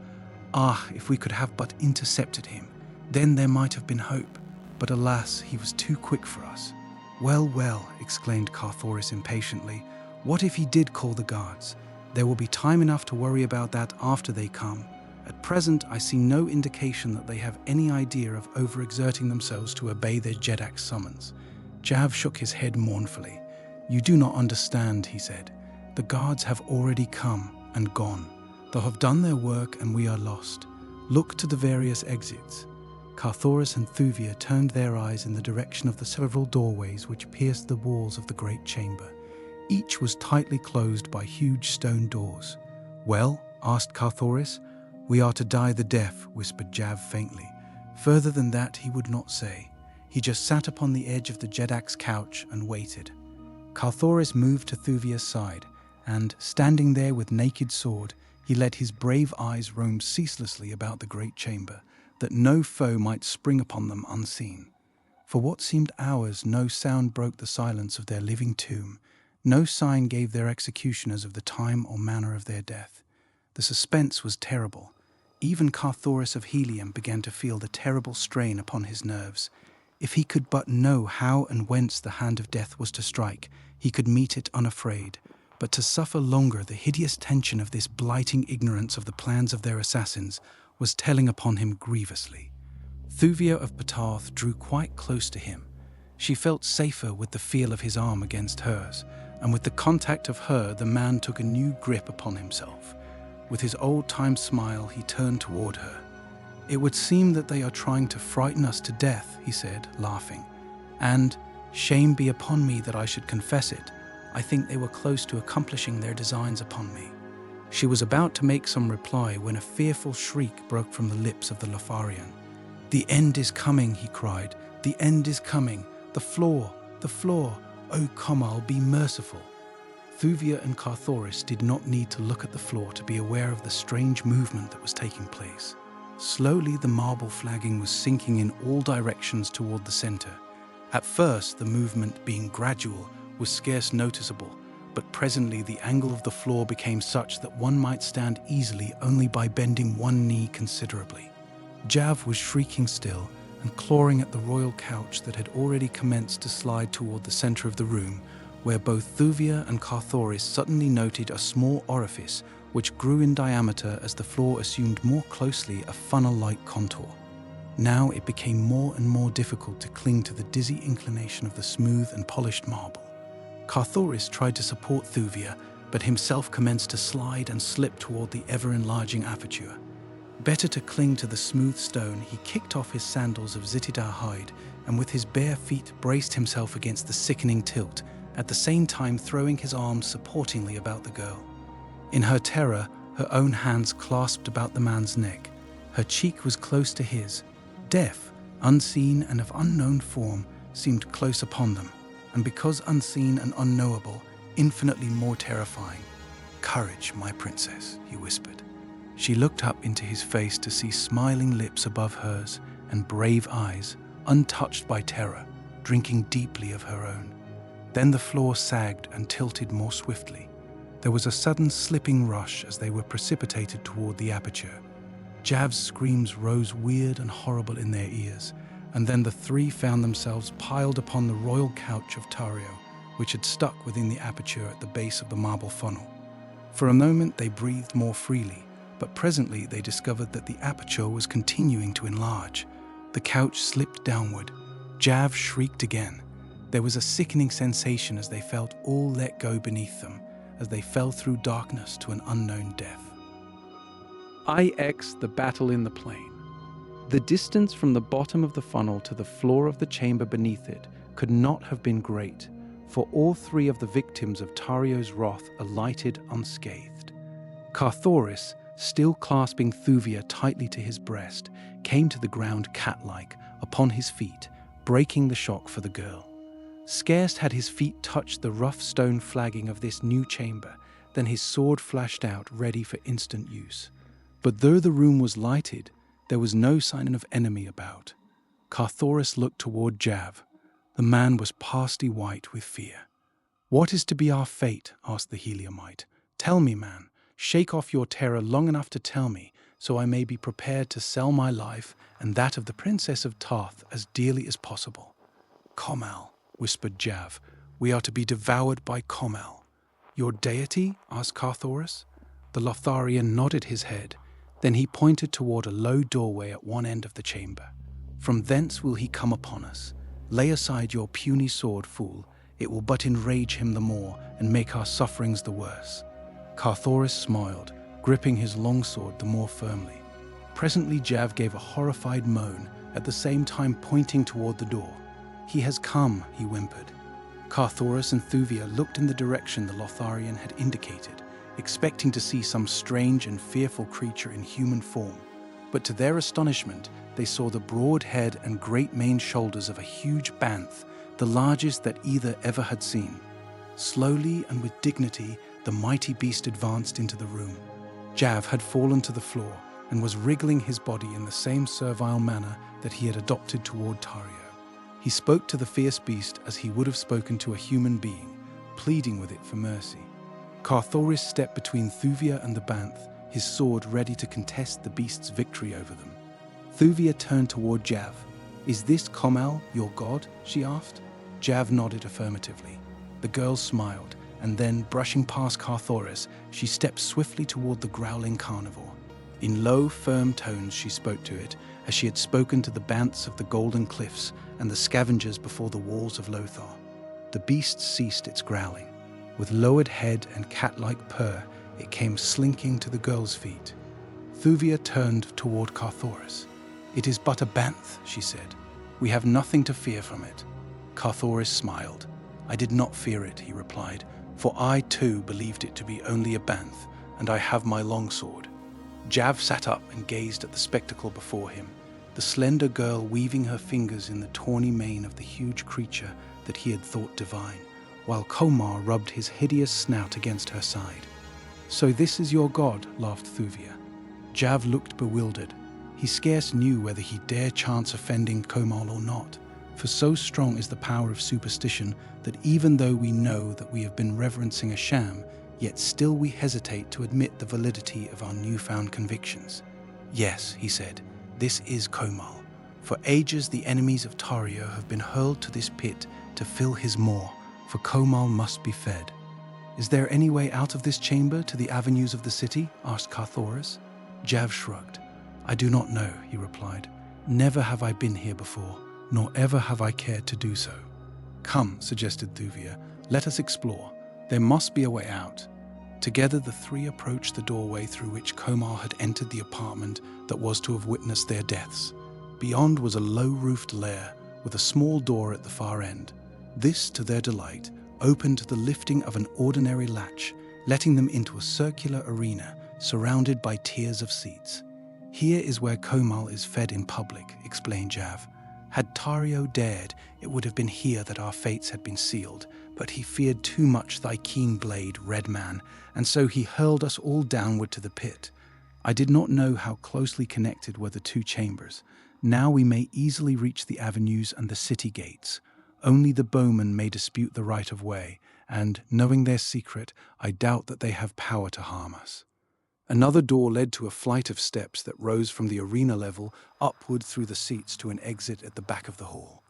"Ah, if we could have but intercepted him, then there might have been hope. But alas, he was too quick for us." "Well, well," exclaimed Carthoris impatiently. "What if he did call the guards? There will be time enough to worry about that after they come. At present, I see no indication that they have any idea of overexerting themselves to obey their Jeddak's summons." Jav shook his head mournfully. "You do not understand," he said. "The guards have already come and gone. They have done their work and we are lost. Look to the various exits." Carthoris and Thuvia turned their eyes in the direction of the several doorways which pierced the walls of the great chamber. Each was tightly closed by huge stone doors. "Well?" asked Carthoris. "We are to die the death," whispered Jav faintly. Further than that he would not say. He just sat upon the edge of the Jeddak's couch and waited. Carthoris moved to Thuvia's side, and, standing there with naked sword, he let his brave eyes roam ceaselessly about the great chamber, that no foe might spring upon them unseen. For what seemed hours, no sound broke the silence of their living tomb. No sign gave their executioners of the time or manner of their death. The suspense was terrible. Even Carthoris of Helium began to feel the terrible strain upon his nerves. If he could but know how and whence the hand of death was to strike, he could meet it unafraid. But to suffer longer the hideous tension of this blighting ignorance of the plans of their assassins was telling upon him grievously. Thuvia of Ptarth drew quite close to him. She felt safer with the feel of his arm against hers, and with the contact of her the man took a new grip upon himself. With his old-time smile, he turned toward her. "It would seem that they are trying to frighten us to death," he said, laughing. "And, shame be upon me that I should confess it, I think they were close to accomplishing their designs upon me." She was about to make some reply when a fearful shriek broke from the lips of the Lotharian. "The end is coming," he cried. "The end is coming. The floor, the floor. O Komal, be merciful." Thuvia and Carthoris did not need to look at the floor to be aware of the strange movement that was taking place. Slowly, the marble flagging was sinking in all directions toward the center. At first, the movement, being gradual, was scarce noticeable, but presently the angle of the floor became such that one might stand easily only by bending one knee considerably. Jav was shrieking still and clawing at the royal couch that had already commenced to slide toward the center of the room, where both Thuvia and Carthoris suddenly noted a small orifice which grew in diameter as the floor assumed more closely a funnel-like contour. Now it became more and more difficult to cling to the dizzy inclination of the smooth and polished marble. Carthoris tried to support Thuvia, but himself commenced to slide and slip toward the ever-enlarging aperture. Better to cling to the smooth stone, he kicked off his sandals of zitidar hide and with his bare feet braced himself against the sickening tilt, at the same time throwing his arms supportingly about the girl. In her terror, her own hands clasped about the man's neck. Her cheek was close to his. Death, unseen and of unknown form, seemed close upon them, and because unseen and unknowable, infinitely more terrifying. "Courage, my princess," he whispered. She looked up into his face to see smiling lips above hers and brave eyes, untouched by terror, drinking deeply of her own. Then the floor sagged and tilted more swiftly. There was a sudden slipping rush as they were precipitated toward the aperture. Jav's screams rose weird and horrible in their ears, and then the three found themselves piled upon the royal couch of Tario, which had stuck within the aperture at the base of the marble funnel. For a moment they breathed more freely, but presently they discovered that the aperture was continuing to enlarge. The couch slipped downward. Jav shrieked again. There was a sickening sensation as they felt all let go beneath them, as they fell through darkness to an unknown death. The Battle in the Plain. The distance from the bottom of the funnel to the floor of the chamber beneath it could not have been great, for all three of the victims of Tario's wrath alighted unscathed. Carthoris, still clasping Thuvia tightly to his breast, came to the ground cat-like, upon his feet, breaking the shock for the girl. Scarce had his feet touched the rough stone flagging of this new chamber than his sword flashed out ready for instant use. But though the room was lighted, there was no sign of enemy about. Carthoris looked toward Jav. The man was pasty white with fear. "What is to be our fate?" asked the Heliumite. "Tell me, man. Shake off your terror long enough to tell me, so I may be prepared to sell my life and that of the Princess of Tarth as dearly as possible." "Komal," whispered Jav. "We are to be devoured by Komal." "Your deity?" asked Carthoris. The Lotharian nodded his head. Then he pointed toward a low doorway at one end of the chamber. "From thence will he come upon us. Lay aside your puny sword, fool. It will but enrage him the more and make our sufferings the worse." Carthoris smiled, gripping his longsword the more firmly. Presently Jav gave a horrified moan, at the same time pointing toward the door. "He has come," he whimpered. Carthoris and Thuvia looked in the direction the Lotharian had indicated, expecting to see some strange and fearful creature in human form. But to their astonishment, they saw the broad head and great maned shoulders of a huge banth, the largest that either ever had seen. Slowly and with dignity, the mighty beast advanced into the room. Jav had fallen to the floor and was wriggling his body in the same servile manner that he had adopted toward Tario. He spoke to the fierce beast as he would have spoken to a human being, pleading with it for mercy. Carthoris stepped between Thuvia and the banth, his sword ready to contest the beast's victory over them. Thuvia turned toward Jav. "Is this Komal, your god?" she asked. Jav nodded affirmatively. The girl smiled, and then, brushing past Carthoris, she stepped swiftly toward the growling carnivore. In low, firm tones she spoke to it, as she had spoken to the banths of the Golden Cliffs and the scavengers before the walls of Lothar. The beast ceased its growling. With lowered head and cat-like purr, It came slinking to the girl's feet. Thuvia turned toward Carthoris. "It is but a banth," she said. "We have nothing to fear from it." Carthoris smiled. "I did not fear it," he replied, "for I too believed it to be only a banth, and I have my longsword." Jav sat up and gazed at the spectacle before him, the slender girl weaving her fingers in the tawny mane of the huge creature that he had thought divine, while Komar rubbed his hideous snout against her side. "So this is your god," laughed Thuvia. Jav looked bewildered. He scarce knew whether he dare chance offending Komar or not, for so strong is the power of superstition that even though we know that we have been reverencing a sham, yet still we hesitate to admit the validity of our newfound convictions. "Yes," he said, "this is Komar. For ages the enemies of Tario have been hurled to this pit to fill his maw, for Komar must be fed." "Is there any way out of this chamber to the avenues of the city?" asked Carthoris. Jav shrugged. "I do not know," he replied. "Never have I been here before, nor ever have I cared to do so." "Come," suggested Thuvia, "let us explore. There must be a way out." Together the three approached the doorway through which Komar had entered the apartment that was to have witnessed their deaths. Beyond was a low-roofed lair with a small door at the far end. This, to their delight, opened to the lifting of an ordinary latch, letting them into a circular arena surrounded by tiers of seats. "Here is where Komar is fed in public," explained Jav. "Had Tario dared, it would have been here that our fates had been sealed, but he feared too much thy keen blade, Red Man, and so he hurled us all downward to the pit. I did not know how closely connected were the two chambers. Now we may easily reach the avenues and the city gates. Only the Bowmen may dispute the right of way, and, knowing their secret, I doubt that they have power to harm us." Another door led to a flight of steps that rose from the arena level upward through the seats to an exit at the back of the hall.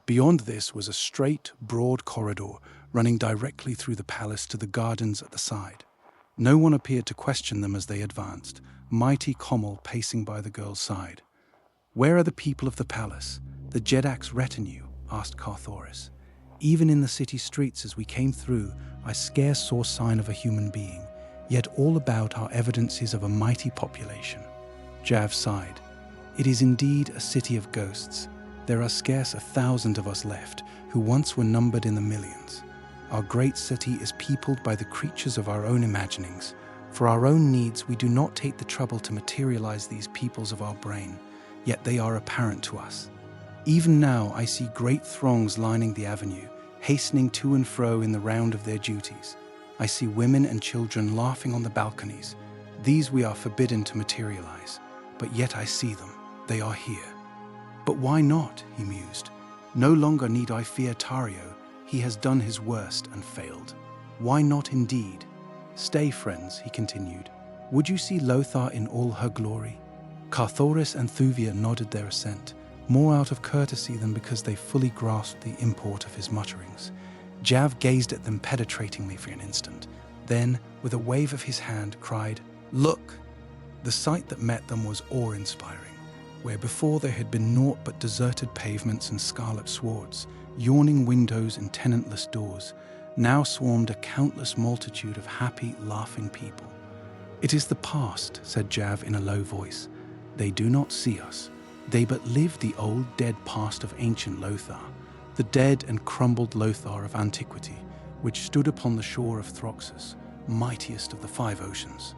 Beyond this was a straight, broad corridor running directly through the palace to the gardens at the side. No one appeared to question them as they advanced, mighty Kommel pacing by the girl's side. "Where are the people of the palace, the Jeddak's retinue?" asked Carthoris. "Even in the city streets as we came through, I scarce saw sign of a human being, yet all about are evidences of a mighty population." Jav sighed. "It is indeed a city of ghosts. There are scarce 1,000 of us left, who once were numbered in the millions. Our great city is peopled by the creatures of our own imaginings. For our own needs, we do not take the trouble to materialize these peoples of our brain, yet they are apparent to us. Even now I see great throngs lining the avenue, hastening to and fro in the round of their duties. I see women and children laughing on the balconies. These we are forbidden to materialize, but yet I see them. They are here." "But why not?" he mused. "No longer need I fear Tario. He has done his worst and failed. Why not indeed? Stay, friends," he continued. "Would you see Lothar in all her glory?" Carthoris and Thuvia nodded their assent, more out of courtesy than because they fully grasped the import of his mutterings. Jav gazed at them penetratingly for an instant, then, with a wave of his hand, cried, "Look!" The sight that met them was awe-inspiring. Where before there had been naught but deserted pavements and scarlet swords, yawning windows and tenantless doors, now swarmed a countless multitude of happy, laughing people. "It is the past," said Jav in a low voice. "They do not see us. They but live the old dead past of ancient Lothar, the dead and crumbled Lothar of antiquity, which stood upon the shore of Throxus, mightiest of the 5 oceans.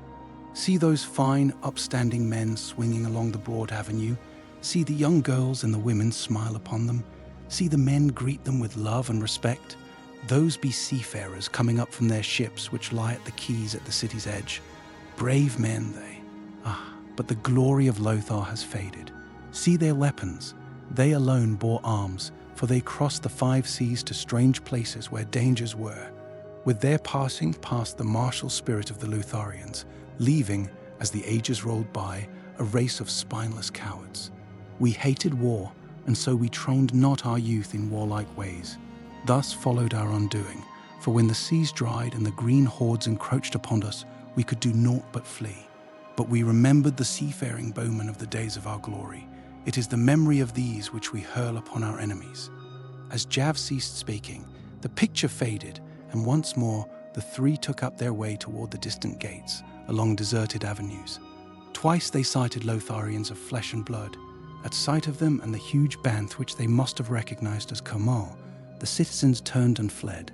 See those fine, upstanding men swinging along the broad avenue. See the young girls and the women smile upon them. See the men greet them with love and respect. Those be seafarers coming up from their ships which lie at the quays at the city's edge. Brave men they. But the glory of Lothar has faded. See their weapons. They alone bore arms, for they crossed the 5 seas to strange places where dangers were. With their passing passed the martial spirit of the Lotharians, leaving, as the ages rolled by, a race of spineless cowards. We hated war, and so we trained not our youth in warlike ways. Thus followed our undoing, for when the seas dried and the green hordes encroached upon us, we could do naught but flee. But we remembered the seafaring bowmen of the days of our glory. It is the memory of these which we hurl upon our enemies." As Jav ceased speaking, the picture faded, and once more the three took up their way toward the distant gates, along deserted avenues. Twice they sighted Lotharians of flesh and blood. At sight of them and the huge band which they must have recognized as Komal, the citizens turned and fled.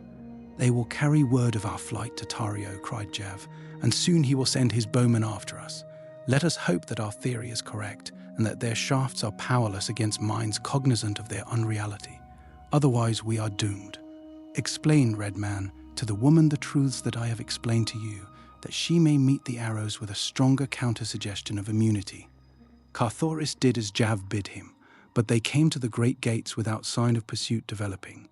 "They will carry word of our flight to Tario," cried Jav, "and soon he will send his bowmen after us. Let us hope that our theory is correct, and that their shafts are powerless against minds cognizant of their unreality. Otherwise we are doomed. Explain, Red Man, to the woman the truths that I have explained to you, that she may meet the arrows with a stronger counter-suggestion of immunity." Carthoris did as Jav bid him, but they came to the great gates without sign of pursuit developing.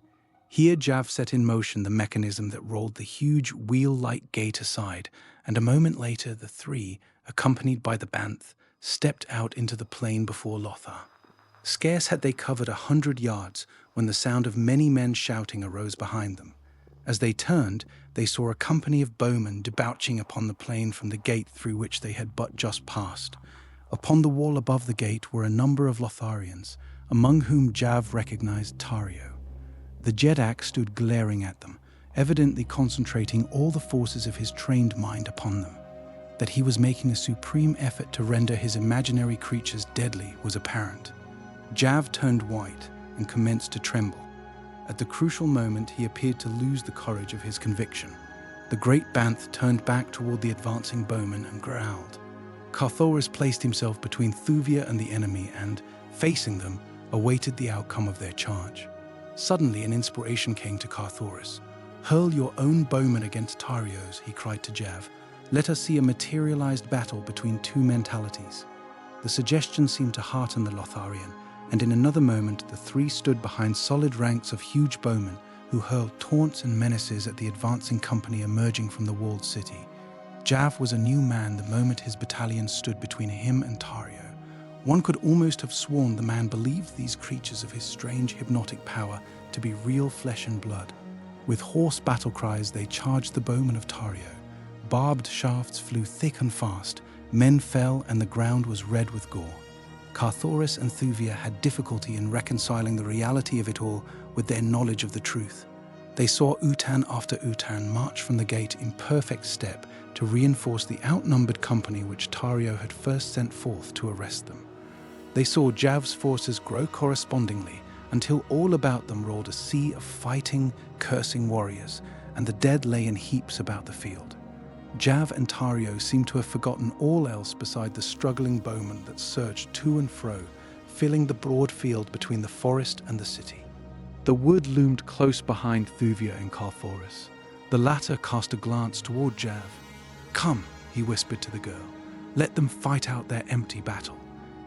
Here Jav set in motion the mechanism that rolled the huge wheel-like gate aside, and a moment later the three, accompanied by the Banth, stepped out into the plain before Lothar. Scarce had they covered 100 yards when the sound of many men shouting arose behind them. As they turned, they saw a company of bowmen debouching upon the plain from the gate through which they had but just passed. Upon the wall above the gate were a number of Lotharians, among whom Jav recognized Tario. The Jeddak stood glaring at them, evidently concentrating all the forces of his trained mind upon them. That he was making a supreme effort to render his imaginary creatures deadly was apparent. Jav turned white and commenced to tremble. At the crucial moment, he appeared to lose the courage of his conviction. The great Banth turned back toward the advancing bowmen and growled. Carthoris placed himself between Thuvia and the enemy and, facing them, awaited the outcome of their charge. Suddenly an inspiration came to Carthoris. "Hurl your own bowmen against Tario's," he cried to Jav. "Let us see a materialized battle between two mentalities." The suggestion seemed to hearten the Lotharian, and in another moment the three stood behind solid ranks of huge bowmen who hurled taunts and menaces at the advancing company emerging from the walled city. Jav was a new man the moment his battalion stood between him and Tario. One could almost have sworn the man believed these creatures of his strange hypnotic power to be real flesh and blood. With hoarse battle cries they charged the bowmen of Tario. Barbed shafts flew thick and fast, men fell and the ground was red with gore. Carthoris and Thuvia had difficulty in reconciling the reality of it all with their knowledge of the truth. They saw Utan after Utan march from the gate in perfect step to reinforce the outnumbered company which Tario had first sent forth to arrest them. They saw Jav's forces grow correspondingly until all about them rolled a sea of fighting, cursing warriors, and the dead lay in heaps about the field. Jav and Tario seemed to have forgotten all else beside the struggling bowmen that surged to and fro, filling the broad field between the forest and the city. The wood loomed close behind Thuvia and Carthoris. The latter cast a glance toward Jav. "Come," he whispered to the girl, "let them fight out their empty battle.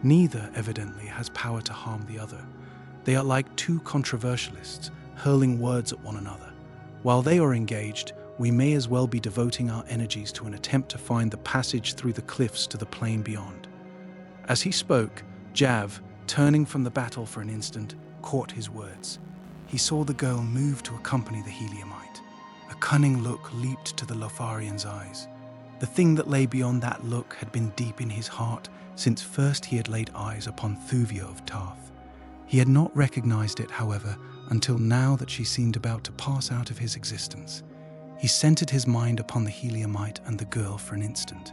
Neither, evidently, has power to harm the other. They are like two controversialists, hurling words at one another. While they are engaged, we may as well be devoting our energies to an attempt to find the passage through the cliffs to the plain beyond." As he spoke, Jav, turning from the battle for an instant, caught his words. He saw the girl move to accompany the Heliumite. A cunning look leaped to the Lotharian's eyes. The thing that lay beyond that look had been deep in his heart since first he had laid eyes upon Thuvia of Tarth. He had not recognized it, however, until now that she seemed about to pass out of his existence. He centered his mind upon the Heliumite and the girl for an instant.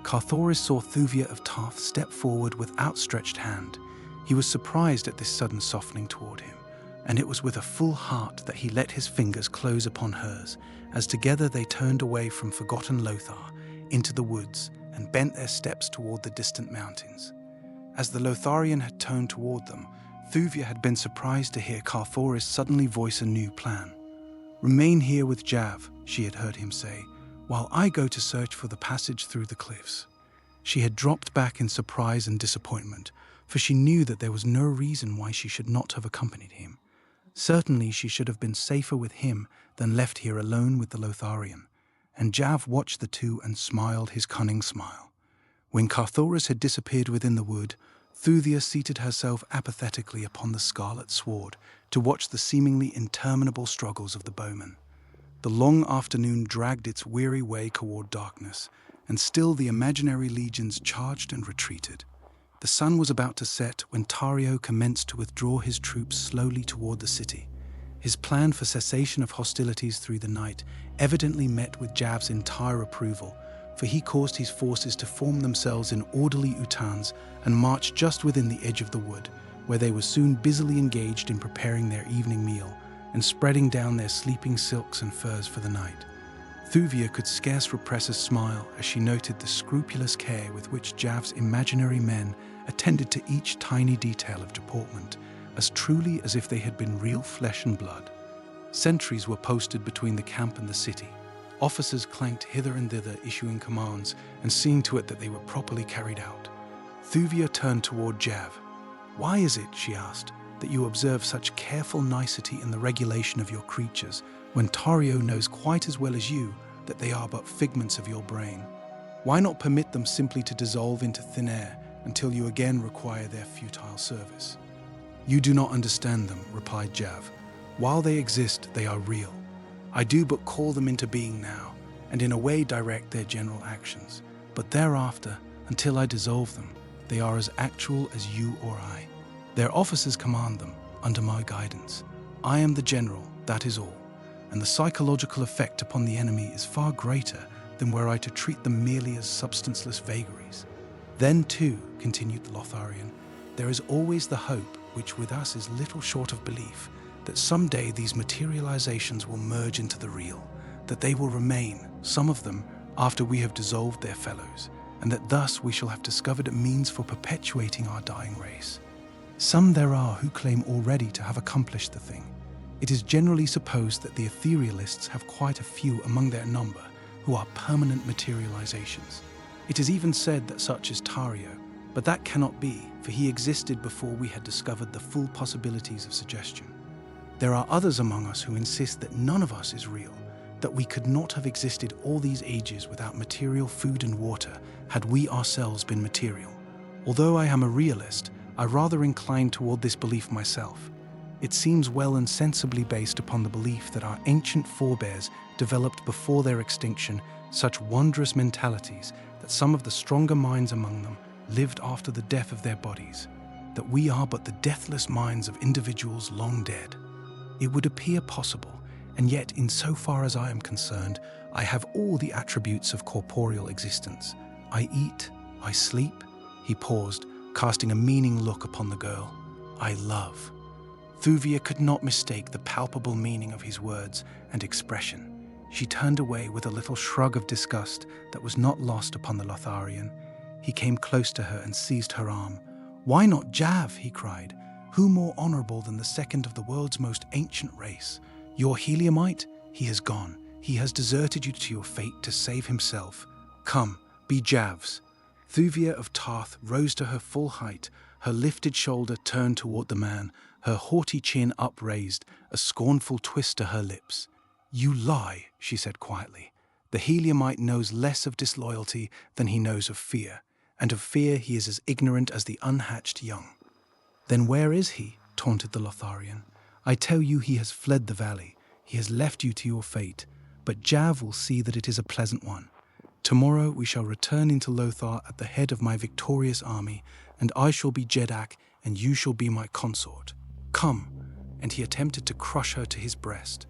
Carthoris saw Thuvia of Tarth step forward with outstretched hand. He was surprised at this sudden softening toward him, and it was with a full heart that he let his fingers close upon hers, as together they turned away from forgotten Lothar into the woods and bent their steps toward the distant mountains. As the Lotharian had turned toward them, Thuvia had been surprised to hear Carthoris suddenly voice a new plan. "Remain here with Jav," she had heard him say, "while I go to search for the passage through the cliffs." She had dropped back in surprise and disappointment, for she knew that there was no reason why she should not have accompanied him. Certainly she should have been safer with him than left here alone with the Lotharian, and Jav watched the two and smiled his cunning smile. When Carthoris had disappeared within the wood, Thuvia seated herself apathetically upon the scarlet sward to watch the seemingly interminable struggles of the bowmen. The long afternoon dragged its weary way toward darkness, and still the imaginary legions charged and retreated. The sun was about to set when Tario commenced to withdraw his troops slowly toward the city. His plan for cessation of hostilities through the night evidently met with Jav's entire approval, for he caused his forces to form themselves in orderly utans and march just within the edge of the wood, where they were soon busily engaged in preparing their evening meal and spreading down their sleeping silks and furs for the night. Thuvia could scarce repress a smile as she noted the scrupulous care with which Jav's imaginary men attended to each tiny detail of deportment, as truly as if they had been real flesh and blood. Sentries were posted between the camp and the city. Officers clanked hither and thither, issuing commands and seeing to it that they were properly carried out. Thuvia turned toward Jav. "Why is it," she asked, "that you observe such careful nicety in the regulation of your creatures, when Tario knows quite as well as you that they are but figments of your brain? Why not permit them simply to dissolve into thin air until you again require their futile service?" "You do not understand them," replied Jav. "While they exist, they are real. I do but call them into being now, and in a way direct their general actions. But thereafter, until I dissolve them, they are as actual as you or I. Their officers command them, under my guidance. I am the general, that is all, and the psychological effect upon the enemy is far greater than were I to treat them merely as substanceless vagaries. Then too," continued the Lotharian, "there is always the hope, which with us is little short of belief, that someday these materializations will merge into the real, that they will remain, some of them, after we have dissolved their fellows, and that thus we shall have discovered a means for perpetuating our dying race. Some there are who claim already to have accomplished the thing. It is generally supposed that the etherealists have quite a few among their number who are permanent materializations. It is even said that such is Tario, but that cannot be, for he existed before we had discovered the full possibilities of suggestion. There are others among us who insist that none of us is real, that we could not have existed all these ages without material food and water had we ourselves been material. Although I am a realist, I rather incline toward this belief myself. It seems well and sensibly based upon the belief that our ancient forebears developed before their extinction such wondrous mentalities that some of the stronger minds among them lived after the death of their bodies, that we are but the deathless minds of individuals long dead. It would appear possible, and yet in so far as I am concerned, I have all the attributes of corporeal existence. I eat, I sleep." He paused, casting a meaning look upon the girl. "I love." Thuvia could not mistake the palpable meaning of his words and expression. She turned away with a little shrug of disgust that was not lost upon the Lotharian. He came close to her and seized her arm. "Why not Jav?" he cried. "Who more honorable than the second of the world's most ancient race? Your Heliumite? He has gone. He has deserted you to your fate to save himself. Come, be Jav's." Thuvia of Tarth rose to her full height, her lifted shoulder turned toward the man, her haughty chin upraised, a scornful twist to her lips. "You lie," she said quietly. "The Heliumite knows less of disloyalty than he knows of fear, and of fear he is as ignorant as the unhatched young." "Then where is he?" taunted the Lotharian. "I tell you he has fled the valley. He has left you to your fate, but Jav will see that it is a pleasant one. Tomorrow we shall return into Lothar at the head of my victorious army, and I shall be Jeddak, and you shall be my consort. Come," and he attempted to crush her to his breast.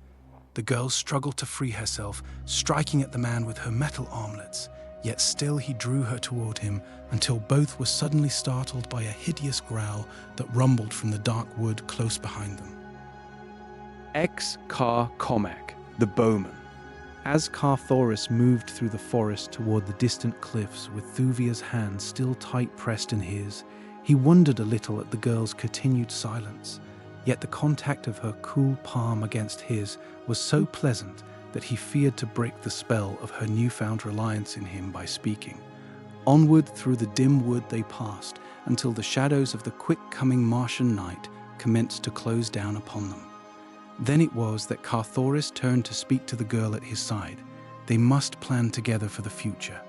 The girl struggled to free herself, striking at the man with her metal armlets, yet still he drew her toward him until both were suddenly startled by a hideous growl that rumbled from the dark wood close behind them. Kar Komak, the Bowman. As Carthoris moved through the forest toward the distant cliffs with Thuvia's hand still tight pressed in his, he wondered a little at the girl's continued silence, yet the contact of her cool palm against his was so pleasant that he feared to break the spell of her newfound reliance in him by speaking. Onward through the dim wood they passed until the shadows of the quick-coming Martian night commenced to close down upon them. Then it was that Carthoris turned to speak to the girl at his side. They must plan together for the future.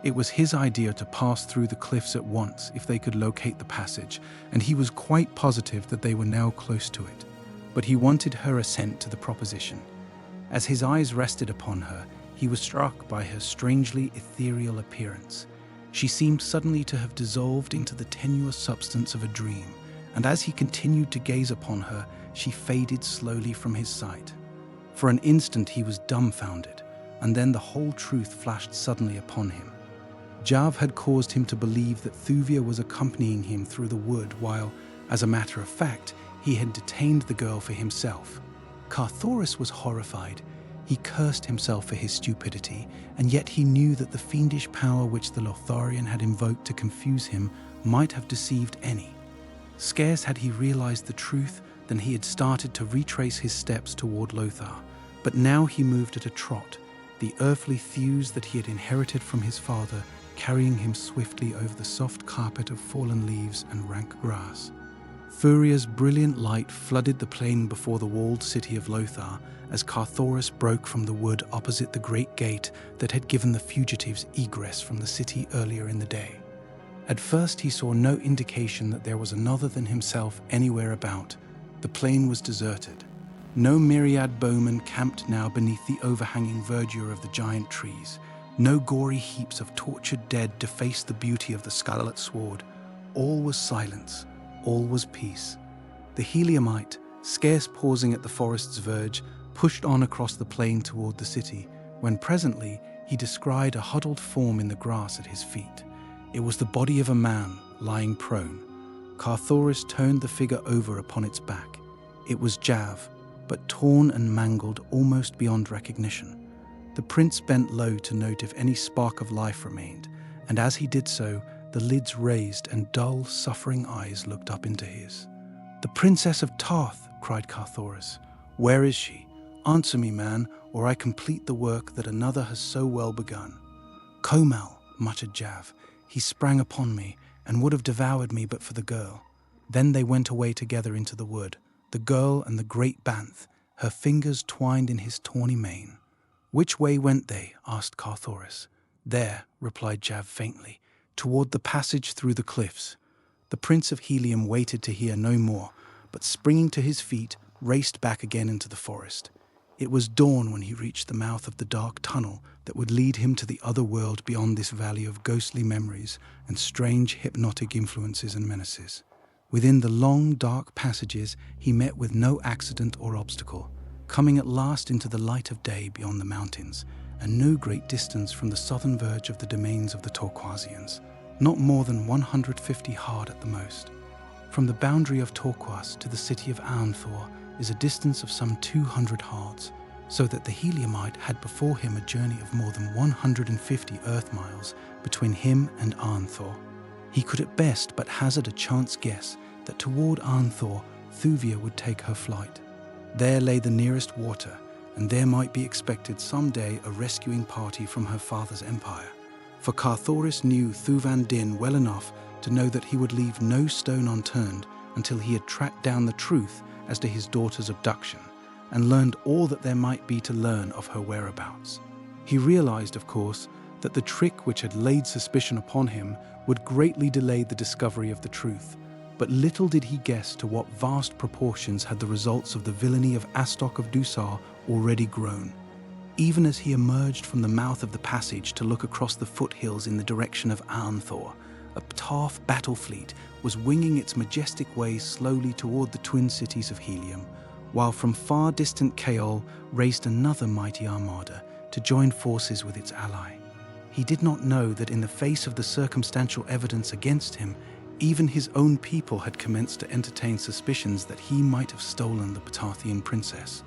It was his idea to pass through the cliffs at once if they could locate the passage, and he was quite positive that they were now close to it. But he wanted her assent to the proposition. As his eyes rested upon her, he was struck by her strangely ethereal appearance. She seemed suddenly to have dissolved into the tenuous substance of a dream, and as he continued to gaze upon her, she faded slowly from his sight. For an instant he was dumbfounded, and then the whole truth flashed suddenly upon him. Jav had caused him to believe that Thuvia was accompanying him through the wood while, as a matter of fact, he had detained the girl for himself. Carthoris was horrified. He cursed himself for his stupidity, and yet he knew that the fiendish power which the Lotharian had invoked to confuse him might have deceived any. Scarce had he realized the truth than he had started to retrace his steps toward Lothar, but now he moved at a trot, the earthly thews that he had inherited from his father carrying him swiftly over the soft carpet of fallen leaves and rank grass. Thuria's brilliant light flooded the plain before the walled city of Lothar as Carthoris broke from the wood opposite the great gate that had given the fugitives egress from the city earlier in the day. At first he saw no indication that there was another than himself anywhere about. The plain was deserted. No myriad bowmen camped now beneath the overhanging verdure of the giant trees. No gory heaps of tortured dead defaced the beauty of the scarlet sward. All was silence. All was peace. The Heliumite, scarce pausing at the forest's verge, pushed on across the plain toward the city, when presently he descried a huddled form in the grass at his feet. It was the body of a man, lying prone. Carthoris turned the figure over upon its back. It was Jav, but torn and mangled almost beyond recognition. The prince bent low to note if any spark of life remained, and as he did so, the lids raised and dull, suffering eyes looked up into his. "The Princess of Tith," cried Carthoris. "Where is she? Answer me, man, or I complete the work that another has so well begun." "Komal," muttered Jav. "He sprang upon me and would have devoured me but for the girl." Then they went away together into the wood, the girl and the great Banth, her fingers twined in his tawny mane. "Which way went they?" asked Carthoris. "There," replied Jav faintly, "toward the passage through the cliffs." The Prince of Helium waited to hear no more, but springing to his feet, raced back again into the forest. It was dawn when he reached the mouth of the dark tunnel that would lead him to the other world beyond this valley of ghostly memories and strange hypnotic influences and menaces. Within the long, dark passages, he met with no accident or obstacle, coming at last into the light of day beyond the mountains, and no great distance from the southern verge of the domains of the Torquasians, not more than 150 hard at the most. From the boundary of Torquas to the city of Arnthor is a distance of some 200 hards, so that the Heliumite had before him a journey of more than 150 earth miles between him and Arnthor. He could at best but hazard a chance guess that toward Arnthor, Thuvia would take her flight. There lay the nearest water, and there might be expected some day a rescuing party from her father's empire. For Carthoris knew Thuvan Din well enough to know that he would leave no stone unturned until he had tracked down the truth as to his daughter's abduction and learned all that there might be to learn of her whereabouts. He realized, of course, that the trick which had laid suspicion upon him would greatly delay the discovery of the truth, but little did he guess to what vast proportions had the results of the villainy of Jeddak of Dusar already grown. Even as he emerged from the mouth of the passage to look across the foothills in the direction of Arnthor, a Ptah battle fleet was winging its majestic way slowly toward the twin cities of Helium, while from far distant Kaol raced another mighty armada to join forces with its ally. He did not know that in the face of the circumstantial evidence against him, even his own people had commenced to entertain suspicions that he might have stolen the Ptathian princess.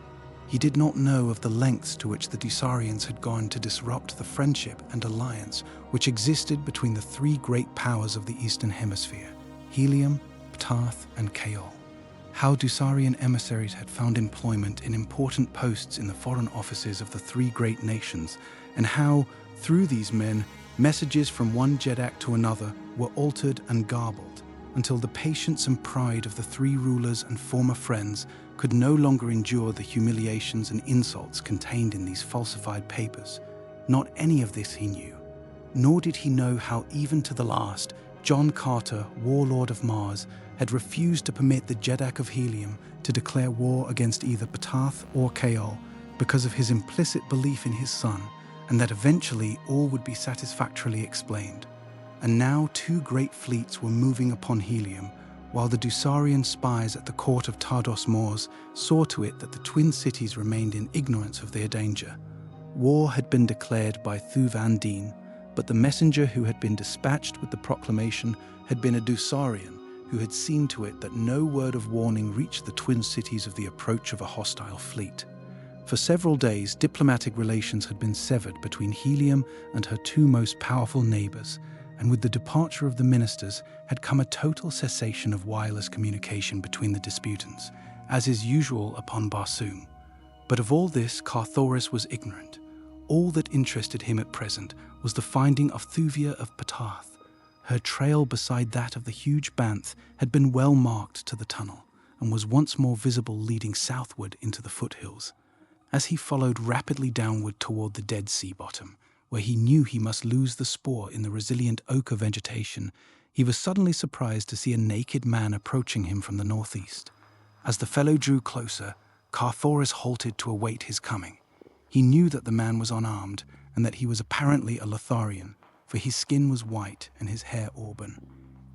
He did not know of the lengths to which the Dusarians had gone to disrupt the friendship and alliance which existed between the three great powers of the Eastern Hemisphere, Helium, Ptah, and Kaol. How Dusarian emissaries had found employment in important posts in the foreign offices of the three great nations, and how, through these men, messages from one Jeddak to another were altered and garbled, until the patience and pride of the three rulers and former friends could no longer endure the humiliations and insults contained in these falsified papers. Not any of this he knew. Nor did he know how even to the last, John Carter, warlord of Mars, had refused to permit the Jeddak of Helium to declare war against either Ptah or Kaol because of his implicit belief in his son, and that eventually all would be satisfactorily explained. And now two great fleets were moving upon Helium, while the Dusarian spies at the court of Tardos Mors saw to it that the twin cities remained in ignorance of their danger. War had been declared by Thuvan Din, but the messenger who had been dispatched with the proclamation had been a Dusarian who had seen to it that no word of warning reached the twin cities of the approach of a hostile fleet. For several days, diplomatic relations had been severed between Helium and her two most powerful neighbors, and with the departure of the ministers had come a total cessation of wireless communication between the disputants, as is usual upon Barsoom. But of all this Carthoris was ignorant. All that interested him at present was the finding of Thuvia of Patath. Her trail beside that of the huge Banth had been well marked to the tunnel, and was once more visible leading southward into the foothills. As he followed rapidly downward toward the Dead Sea bottom, where he knew he must lose the spoor in the resilient ochre vegetation, he was suddenly surprised to see a naked man approaching him from the northeast. As the fellow drew closer, Carthoris halted to await his coming. He knew that the man was unarmed, and that he was apparently a Lotharian, for his skin was white and his hair auburn.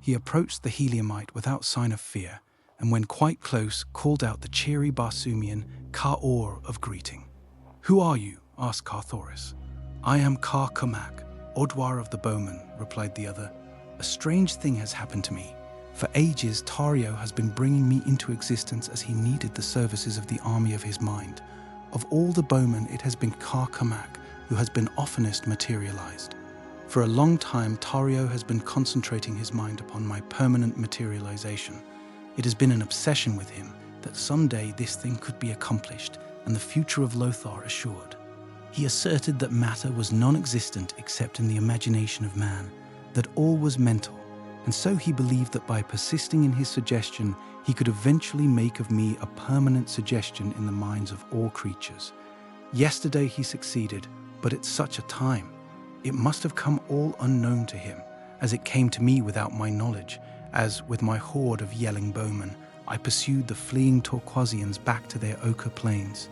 He approached the Heliumite without sign of fear, and when quite close, called out the cheery Barsoomian Kar of greeting. "Who are you?" asked Carthoris. "I am Kar Komak, Odwar of the Bowmen," replied the other. "A strange thing has happened to me. For ages, Tario has been bringing me into existence as he needed the services of the army of his mind. Of all the bowmen, it has been Kar Komak who has been oftenest materialized. For a long time, Tario has been concentrating his mind upon my permanent materialization. It has been an obsession with him that someday this thing could be accomplished and the future of Lothar assured. He asserted that matter was non-existent except in the imagination of man, that all was mental, and so he believed that by persisting in his suggestion, he could eventually make of me a permanent suggestion in the minds of all creatures. Yesterday he succeeded, but at such a time. It must have come all unknown to him, as it came to me without my knowledge, as, with my horde of yelling bowmen, I pursued the fleeing Torquasians back to their ochre plains.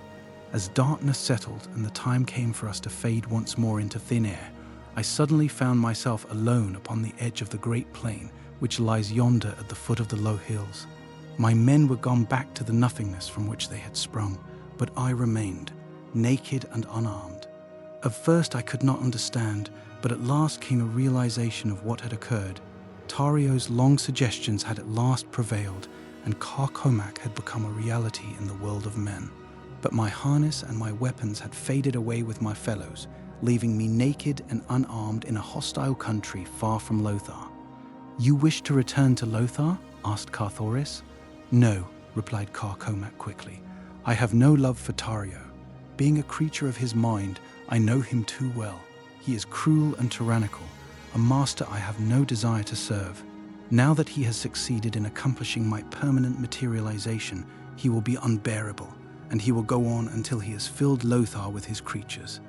As darkness settled and the time came for us to fade once more into thin air, I suddenly found myself alone upon the edge of the great plain which lies yonder at the foot of the low hills. My men were gone back to the nothingness from which they had sprung, but I remained, naked and unarmed. At first I could not understand, but at last came a realization of what had occurred. Tario's long suggestions had at last prevailed, and Kar Komak had become a reality in the world of men. But my harness and my weapons had faded away with my fellows, leaving me naked and unarmed in a hostile country far from Lothar. "You wish to return to Lothar?" asked Carthoris. "No," replied Kar Komak quickly. "I have no love for Tario. Being a creature of his mind, I know him too well. He is cruel and tyrannical, a master I have no desire to serve. Now that he has succeeded in accomplishing my permanent materialization, he will be unbearable, and he will go on until he has filled Lothar with his creatures.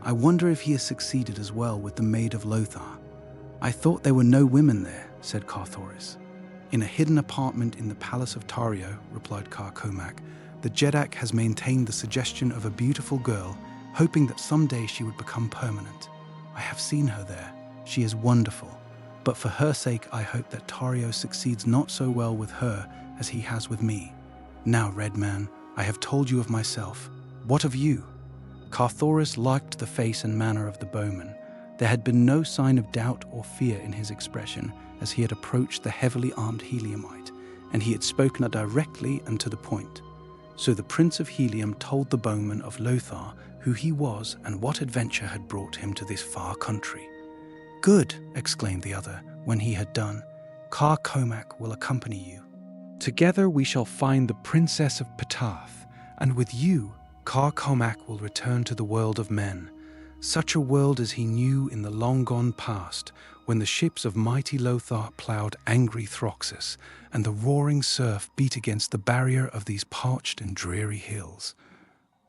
I wonder if he has succeeded as well with the Maid of Lothar." "I thought there were no women there," said Carthoris. "In a hidden apartment in the palace of Tario," replied Kar Komak, "the Jeddak has maintained the suggestion of a beautiful girl, hoping that someday she would become permanent. I have seen her there. She is wonderful. But for her sake, I hope that Tario succeeds not so well with her as he has with me. Now, Red Man, I have told you of myself. What of you?" Carthoris liked the face and manner of the bowman. There had been no sign of doubt or fear in his expression as he had approached the heavily armed Heliumite, and he had spoken directly and to the point. So the Prince of Helium told the bowman of Lothar who he was and what adventure had brought him to this far country. "Good," exclaimed the other when he had done. "Kar Komak will accompany you. Together we shall find the Princess of Patath, and with you, Kar Komak will return to the world of men, such a world as he knew in the long-gone past, when the ships of mighty Lothar ploughed angry Throxus, and the roaring surf beat against the barrier of these parched and dreary hills."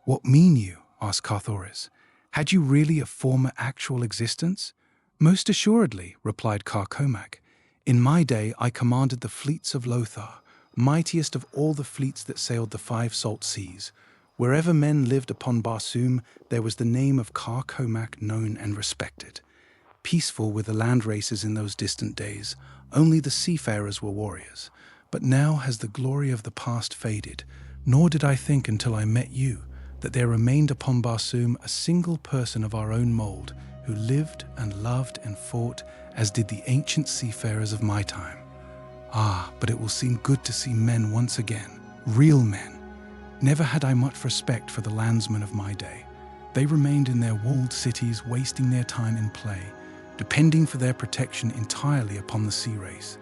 "What mean you?" asked Carthoris. "Had you really a former actual existence?" "Most assuredly," replied Kar Komak. "In my day I commanded the fleets of Lothar, mightiest of all the fleets that sailed the 5 salt seas. Wherever men lived upon Barsoom, there was the name of Kar Komak known and respected. Peaceful were the land races in those distant days. Only the seafarers were warriors. But now has the glory of the past faded, nor did I think until I met you that there remained upon Barsoom a single person of our own mould who lived and loved and fought as did the ancient seafarers of my time. Ah, but it will seem good to see men once again, real men. Never had I much respect for the landsmen of my day. They remained in their walled cities, wasting their time in play, depending for their protection entirely upon the sea race.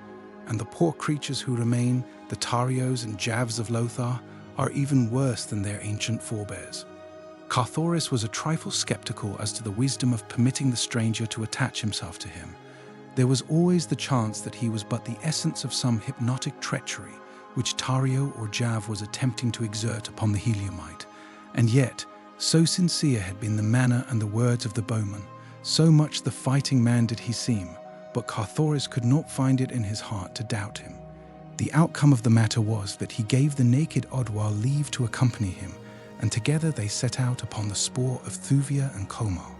And the poor creatures who remain, the Tarios and Javs of Lothar, are even worse than their ancient forebears. Carthoris was a trifle skeptical as to the wisdom of permitting the stranger to attach himself to him. There was always the chance that he was but the essence of some hypnotic treachery which Tario or Jav was attempting to exert upon the Heliumite. And yet, so sincere had been the manner and the words of the Bowman, so much the fighting man did he seem, but Carthoris could not find it in his heart to doubt him. The outcome of the matter was that he gave the naked Odwar leave to accompany him, and together they set out upon the spoor of Thuvia and Komak.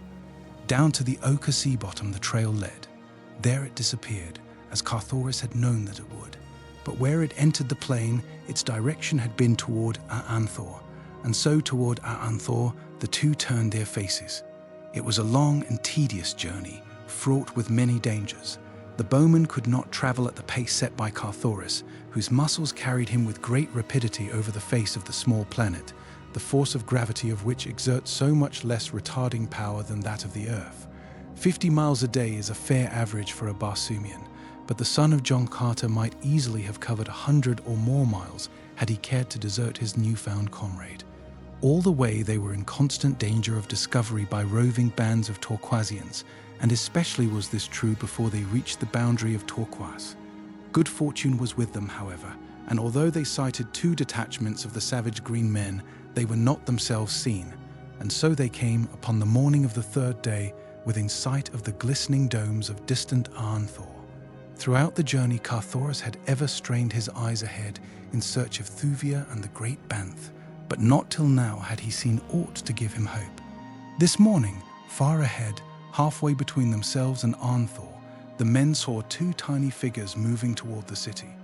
Down to the ochre sea bottom the trail led. There it disappeared, as Carthoris had known that it would. But where it entered the plain, its direction had been toward Aanthor, and so toward Aanthor the two turned their faces. It was a long and tedious journey, fraught with many dangers. The Bowman could not travel at the pace set by Carthoris, whose muscles carried him with great rapidity over the face of the small planet, the force of gravity of which exerts so much less retarding power than that of the Earth. 50 miles a day is a fair average for a Barsoomian, but the son of John Carter might easily have covered 100 or more miles had he cared to desert his newfound comrade. All the way they were in constant danger of discovery by roving bands of Torquasians, and especially was this true before they reached the boundary of Torquas. Good fortune was with them, however, and although they sighted 2 detachments of the savage green men, they were not themselves seen, and so they came, upon the morning of the 3rd day, within sight of the glistening domes of distant Aanthor. Throughout the journey, Carthoris had ever strained his eyes ahead in search of Thuvia and the great Banth, but not till now had he seen aught to give him hope. This morning, far ahead, halfway between themselves and Aanthor, the men saw 2 tiny figures moving toward the city.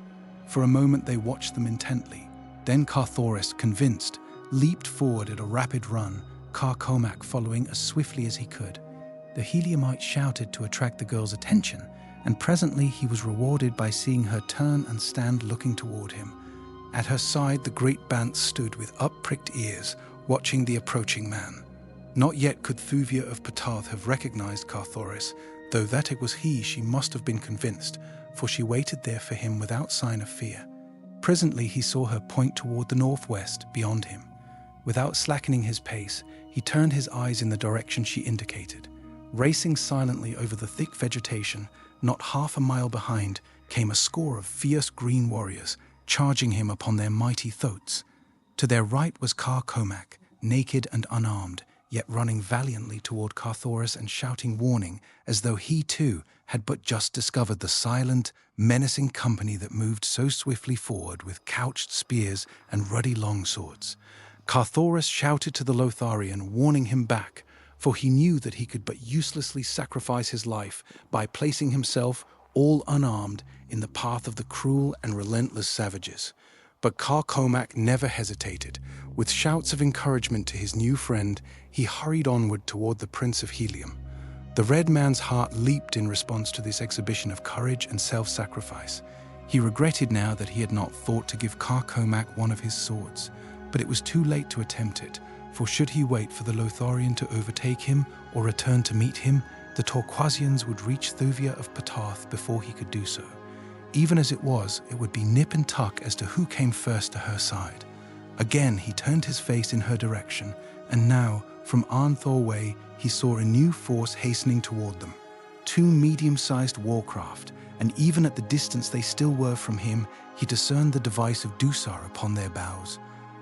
For a moment they watched them intently. Then Carthoris, convinced, leaped forward at a rapid run, Kar Komak following as swiftly as he could. The Heliumite shouted to attract the girl's attention, and presently he was rewarded by seeing her turn and stand looking toward him. At her side the great Banth stood with up-pricked ears, watching the approaching man. Not yet could Thuvia of Patath have recognized Carthoris, though that it was he she must have been convinced, for she waited there for him without sign of fear. Presently he saw her point toward the northwest, beyond him. Without slackening his pace, he turned his eyes in the direction she indicated. Racing silently over the thick vegetation, not half a mile behind, came a score of fierce green warriors, charging him upon their mighty thoats. To their right was Kar Komak, naked and unarmed, yet running valiantly toward Carthoris and shouting warning, as though he too had but just discovered the silent, menacing company that moved so swiftly forward with couched spears and ruddy longswords. Carthoris shouted to the Lotharian, warning him back, for he knew that he could but uselessly sacrifice his life by placing himself, all unarmed, in the path of the cruel and relentless savages. But Kar Komak never hesitated. With shouts of encouragement to his new friend, he hurried onward toward the Prince of Helium. The red man's heart leaped in response to this exhibition of courage and self-sacrifice. He regretted now that he had not thought to give Kar Komak one of his swords, but it was too late to attempt it, for should he wait for the Lotharian to overtake him or return to meet him, the Torquasians would reach Thuvia of Patath before he could do so. Even as it was, it would be nip and tuck as to who came first to her side. Again he turned his face in her direction, and now, from Aanthor way, he saw a new force hastening toward them. 2 medium-sized warcraft, and even at the distance they still were from him, he discerned the device of Dusar upon their bows.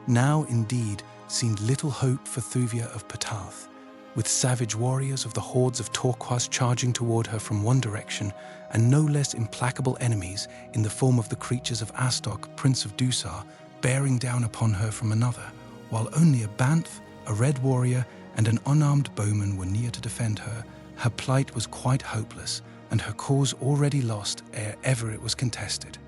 Now, indeed, seemed little hope for Thuvia of Patath. With savage warriors of the hordes of Torquas charging toward her from one direction, and no less implacable enemies in the form of the creatures of Astok, Prince of Dusar, bearing down upon her from another, while only a Banth, a red warrior, and an unarmed bowman were near to defend her, her plight was quite hopeless, and her cause already lost ere ever it was contested.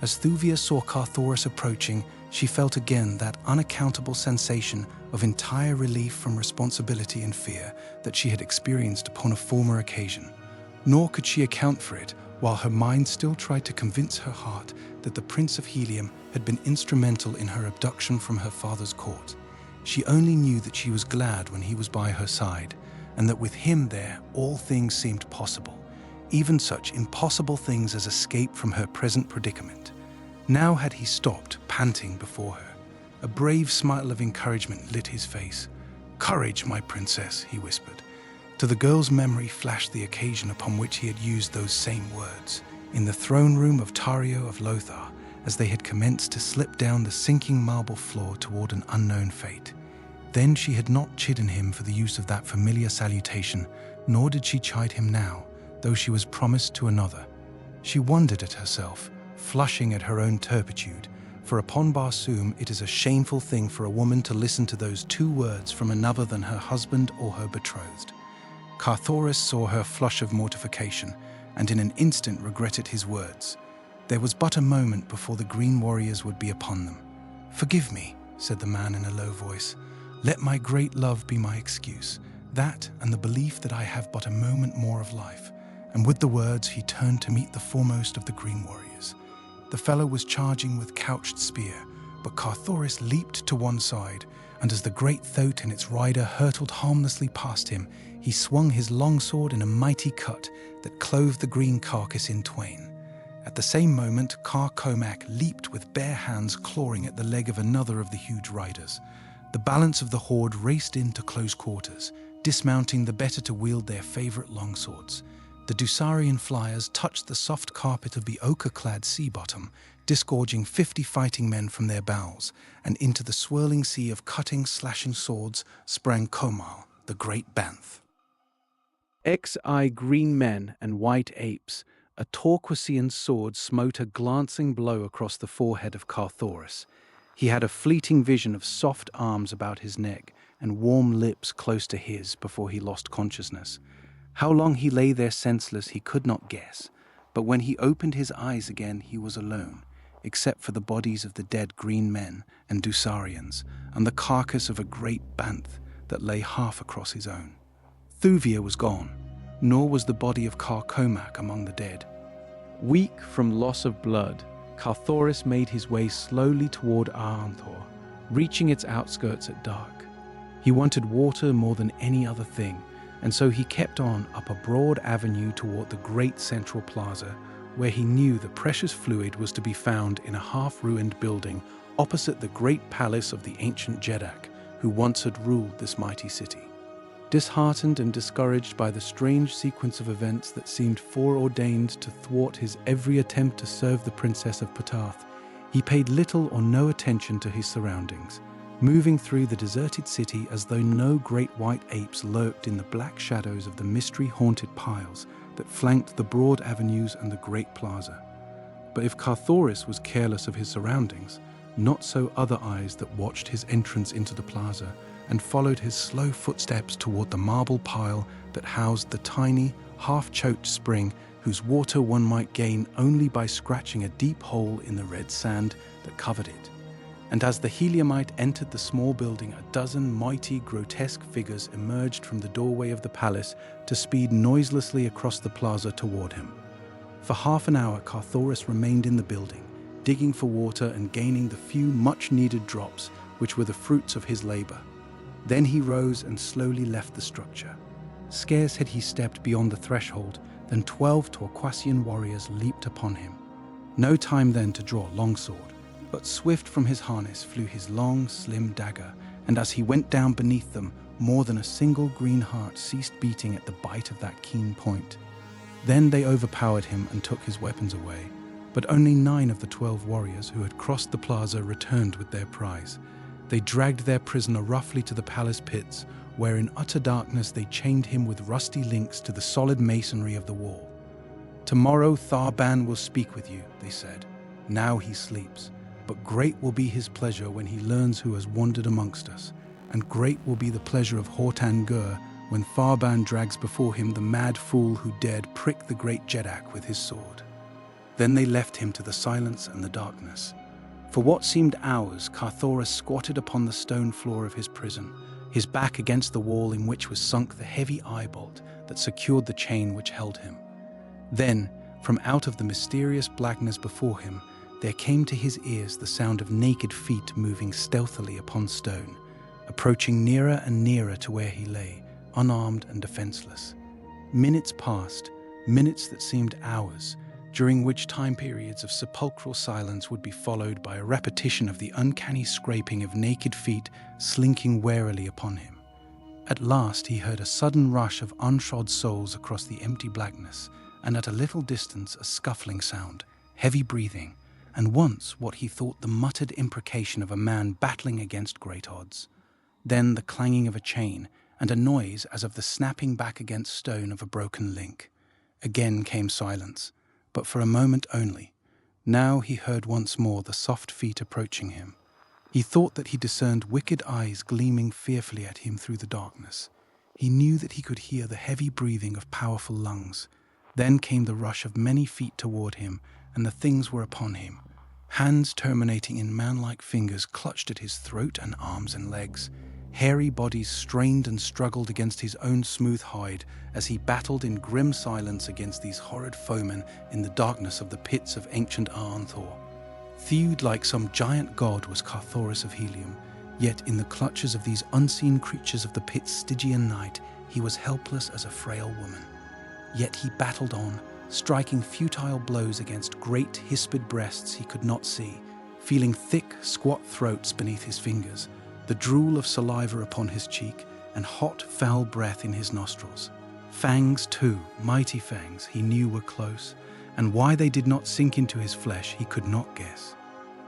As Thuvia saw Carthoris approaching, she felt again that unaccountable sensation of entire relief from responsibility and fear that she had experienced upon a former occasion. Nor could she account for it, while her mind still tried to convince her heart that the Prince of Helium had been instrumental in her abduction from her father's court. She only knew that she was glad when he was by her side, and that with him there all things seemed possible, even such impossible things as escape from her present predicament. Now had he stopped, panting before her. A brave smile of encouragement lit his face. "Courage, my princess," he whispered. To the girl's memory flashed the occasion upon which he had used those same words, in the throne room of Jeddak of Lothar, as they had commenced to slip down the sinking marble floor toward an unknown fate. Then she had not chidden him for the use of that familiar salutation, nor did she chide him now, though she was promised to another. She wondered at herself, flushing at her own turpitude, for upon Barsoom it is a shameful thing for a woman to listen to those two words from another than her husband or her betrothed. Carthoris saw her flush of mortification, and in an instant regretted his words. There was but a moment before the green warriors would be upon them. "Forgive me," said the man in a low voice. "Let my great love be my excuse, that and the belief that I have but a moment more of life." And with the words he turned to meet the foremost of the green warriors. The fellow was charging with couched spear, but Carthoris leaped to one side, and as the great thoat and its rider hurtled harmlessly past him, he swung his longsword in a mighty cut that clove the green carcass in twain. At the same moment, Kar Komak leaped with bare hands, clawing at the leg of another of the huge riders. The balance of the horde raced into close quarters, dismounting the better to wield their favorite longswords. The Dusarian flyers touched the soft carpet of the ochre-clad sea bottom, disgorging 50 fighting men from their bows, and into the swirling sea of cutting, slashing swords sprang Komal, the great Banth. XI green men and white apes, a Torquasian sword smote a glancing blow across the forehead of Carthoris. He had a fleeting vision of soft arms about his neck and warm lips close to his before he lost consciousness. How long he lay there senseless he could not guess, but when he opened his eyes again he was alone, except for the bodies of the dead green men and Dusarians, and the carcass of a great Banth that lay half across his own. Thuvia was gone, nor was the body of Kar Komak among the dead. Weak from loss of blood, Carthoris made his way slowly toward Arnthor, reaching its outskirts at dark. He wanted water more than any other thing, and so he kept on up a broad avenue toward the great central plaza, where he knew the precious fluid was to be found in a half-ruined building opposite the great palace of the ancient Jeddak, who once had ruled this mighty city. Disheartened and discouraged by the strange sequence of events that seemed foreordained to thwart his every attempt to serve the Princess of Patath, he paid little or no attention to his surroundings, moving through the deserted city as though no great white apes lurked in the black shadows of the mystery-haunted piles that flanked the broad avenues and the great plaza. But if Carthoris was careless of his surroundings, not so other eyes that watched his entrance into the plaza and followed his slow footsteps toward the marble pile that housed the tiny, half-choked spring whose water one might gain only by scratching a deep hole in the red sand that covered it. And as the Heliumite entered the small building, a dozen mighty, grotesque figures emerged from the doorway of the palace to speed noiselessly across the plaza toward him. For half an hour, Carthoris remained in the building, digging for water and gaining the few much-needed drops which were the fruits of his labor. Then he rose and slowly left the structure. Scarce had he stepped beyond the threshold than 12 Torquasian warriors leaped upon him. No time then to draw longsword, but swift from his harness flew his long, slim dagger, and as he went down beneath them, more than a single green heart ceased beating at the bite of that keen point. Then they overpowered him and took his weapons away, but only 9 of the 12 warriors who had crossed the plaza returned with their prize. They dragged their prisoner roughly to the palace pits, where in utter darkness they chained him with rusty links to the solid masonry of the wall. "Tomorrow Tharban will speak with you," they said. "Now he sleeps, but great will be his pleasure when he learns who has wandered amongst us, and great will be the pleasure of Hortan Gur when Tharban drags before him the mad fool who dared prick the great Jeddak with his sword." Then they left him to the silence and the darkness. For what seemed hours, Carthoris squatted upon the stone floor of his prison, his back against the wall in which was sunk the heavy eye-bolt that secured the chain which held him. Then, from out of the mysterious blackness before him, there came to his ears the sound of naked feet moving stealthily upon stone, approaching nearer and nearer to where he lay, unarmed and defenseless. Minutes passed, minutes that seemed hours, during which time periods of sepulchral silence would be followed by a repetition of the uncanny scraping of naked feet slinking warily upon him. At last he heard a sudden rush of unshod souls across the empty blackness, and at a little distance a scuffling sound, heavy breathing, and once what he thought the muttered imprecation of a man battling against great odds. Then the clanging of a chain, and a noise as of the snapping back against stone of a broken link. Again came silence, but for a moment only. Now he heard once more the soft feet approaching him. He thought that he discerned wicked eyes gleaming fearfully at him through the darkness. He knew that he could hear the heavy breathing of powerful lungs. Then came the rush of many feet toward him, and the things were upon him. Hands terminating in man-like fingers clutched at his throat and arms and legs. Hairy bodies strained and struggled against his own smooth hide as he battled in grim silence against these horrid foemen in the darkness of the pits of ancient Arnthor. Thewed like some giant god was Carthoris of Helium, yet in the clutches of these unseen creatures of the pit's Stygian night, he was helpless as a frail woman. Yet he battled on, striking futile blows against great hispid breasts he could not see, feeling thick, squat throats beneath his fingers, the drool of saliva upon his cheek, and hot, foul breath in his nostrils. Fangs, too, mighty fangs, he knew were close, and why they did not sink into his flesh he could not guess.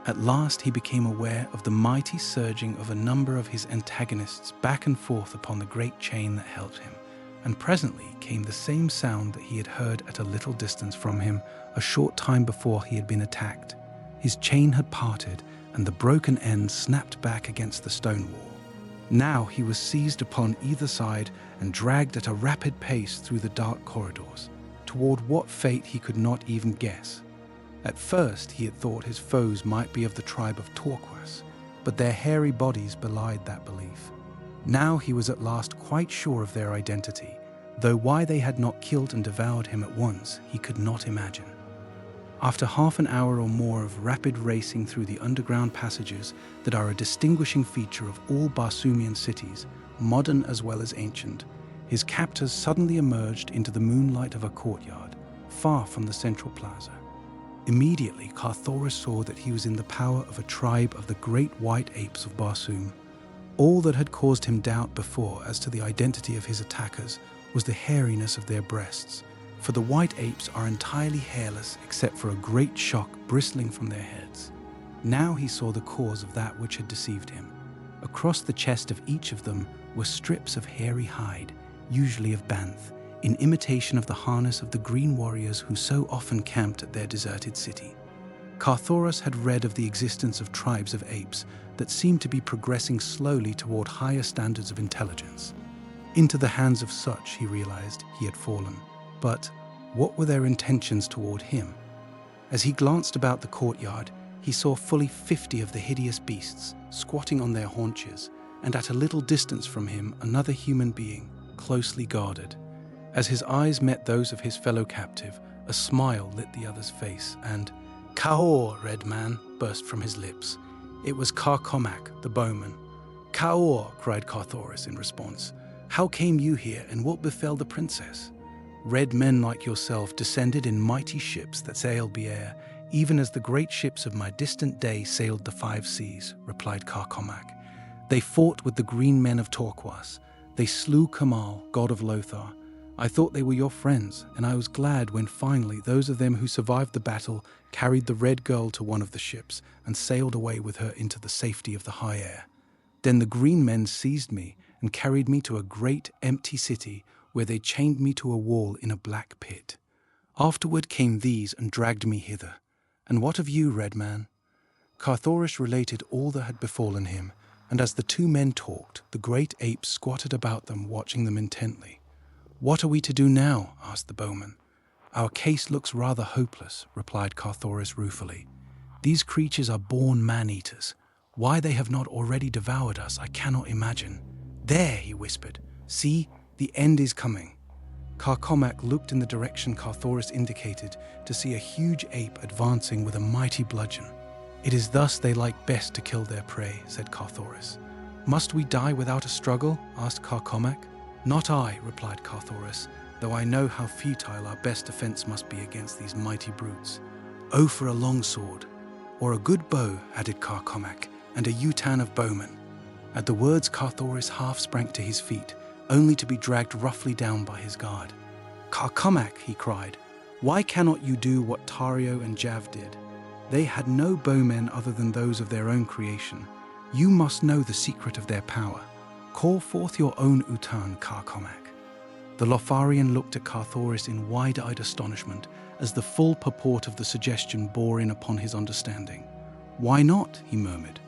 At last he became aware of the mighty surging of a number of his antagonists back and forth upon the great chain that held him, and presently came the same sound that he had heard at a little distance from him a short time before he had been attacked. His chain had parted, and the broken end snapped back against the stone wall. Now he was seized upon either side and dragged at a rapid pace through the dark corridors, toward what fate he could not even guess. At first he had thought his foes might be of the tribe of Torquas, but their hairy bodies belied that belief. Now he was at last quite sure of their identity, though why they had not killed and devoured him at once he could not imagine. After half an hour or more of rapid racing through the underground passages that are a distinguishing feature of all Barsoomian cities, modern as well as ancient, his captors suddenly emerged into the moonlight of a courtyard, far from the central plaza. Immediately, Carthoris saw that he was in the power of a tribe of the great white apes of Barsoom. All that had caused him doubt before as to the identity of his attackers was the hairiness of their breasts, for the white apes are entirely hairless except for a great shock bristling from their heads. Now he saw the cause of that which had deceived him. Across the chest of each of them were strips of hairy hide, usually of banth, in imitation of the harness of the green warriors who so often camped at their deserted city. Carthoris had read of the existence of tribes of apes that seemed to be progressing slowly toward higher standards of intelligence. Into the hands of such, he realized, he had fallen. But what were their intentions toward him? As he glanced about the courtyard, he saw fully 50 of the hideous beasts squatting on their haunches, and at a little distance from him another human being, closely guarded. As his eyes met those of his fellow captive, a smile lit the other's face, and "Kaor, red man," burst from his lips. It was Kar Komak, the bowman. "Kaor," cried Carthoris in response. "How came you here, and what befell the princess?" "Red men like yourself descended in mighty ships that sailed the air, even as the great ships of my distant day sailed the 5 seas," replied Kar Komak. "They fought with the green men of Torquas. They slew Kamal, god of Lothar. I thought they were your friends, and I was glad when finally those of them who survived the battle carried the red girl to one of the ships and sailed away with her into the safety of the high air. Then the green men seized me and carried me to a great empty city where they chained me to a wall in a black pit. Afterward came these and dragged me hither. And what of you, red man?" Carthoris related all that had befallen him, and as the 2 men talked, the great apes squatted about them, watching them intently. "What are we to do now?" asked the bowman. "Our case looks rather hopeless," replied Carthoris ruefully. "These creatures are born man-eaters. Why they have not already devoured us, I cannot imagine." "There," he whispered. "See, the end is coming." Kar Komak looked in the direction Carthoris indicated to see a huge ape advancing with a mighty bludgeon. "It is thus they like best to kill their prey," said Carthoris. "Must we die without a struggle?" asked Kar Komak. "Not I," replied Carthoris, "though I know how futile our best defense must be against these mighty brutes." "Oh, for a long sword, or a good bow," added Kar Komak, "and a utan of Bowman." At the words, Carthoris half sprang to his feet, only to be dragged roughly down by his guard. "Kar Komak," he cried, "why cannot you do what Tario and Jav did? They had no bowmen other than those of their own creation. You must know the secret of their power. Call forth your own utan, Kar Komak." The Lotharian looked at Carthoris in wide-eyed astonishment as the full purport of the suggestion bore in upon his understanding. "Why not?" he murmured.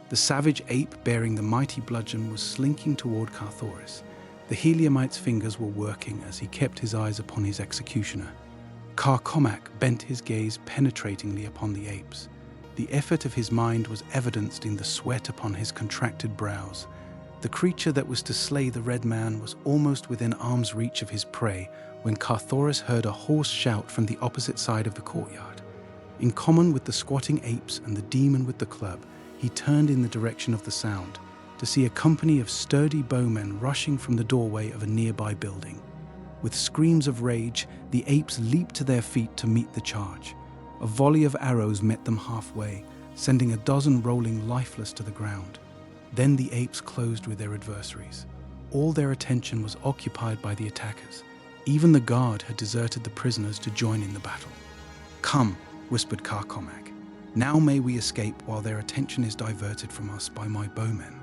The savage ape bearing the mighty bludgeon was slinking toward Carthoris. The Heliumite's fingers were working as he kept his eyes upon his executioner. Kar Komak bent his gaze penetratingly upon the apes. The effort of his mind was evidenced in the sweat upon his contracted brows. The creature that was to slay the red man was almost within arm's reach of his prey when Carthoris heard a hoarse shout from the opposite side of the courtyard. In common with the squatting apes and the demon with the club, he turned in the direction of the sound to see a company of sturdy bowmen rushing from the doorway of a nearby building. With screams of rage, the apes leaped to their feet to meet the charge. A volley of arrows met them halfway, sending a dozen rolling lifeless to the ground. Then the apes closed with their adversaries. All their attention was occupied by the attackers. Even the guard had deserted the prisoners to join in the battle. "Come," whispered Kar Komak. "Now may we escape while their attention is diverted from us by my bowmen."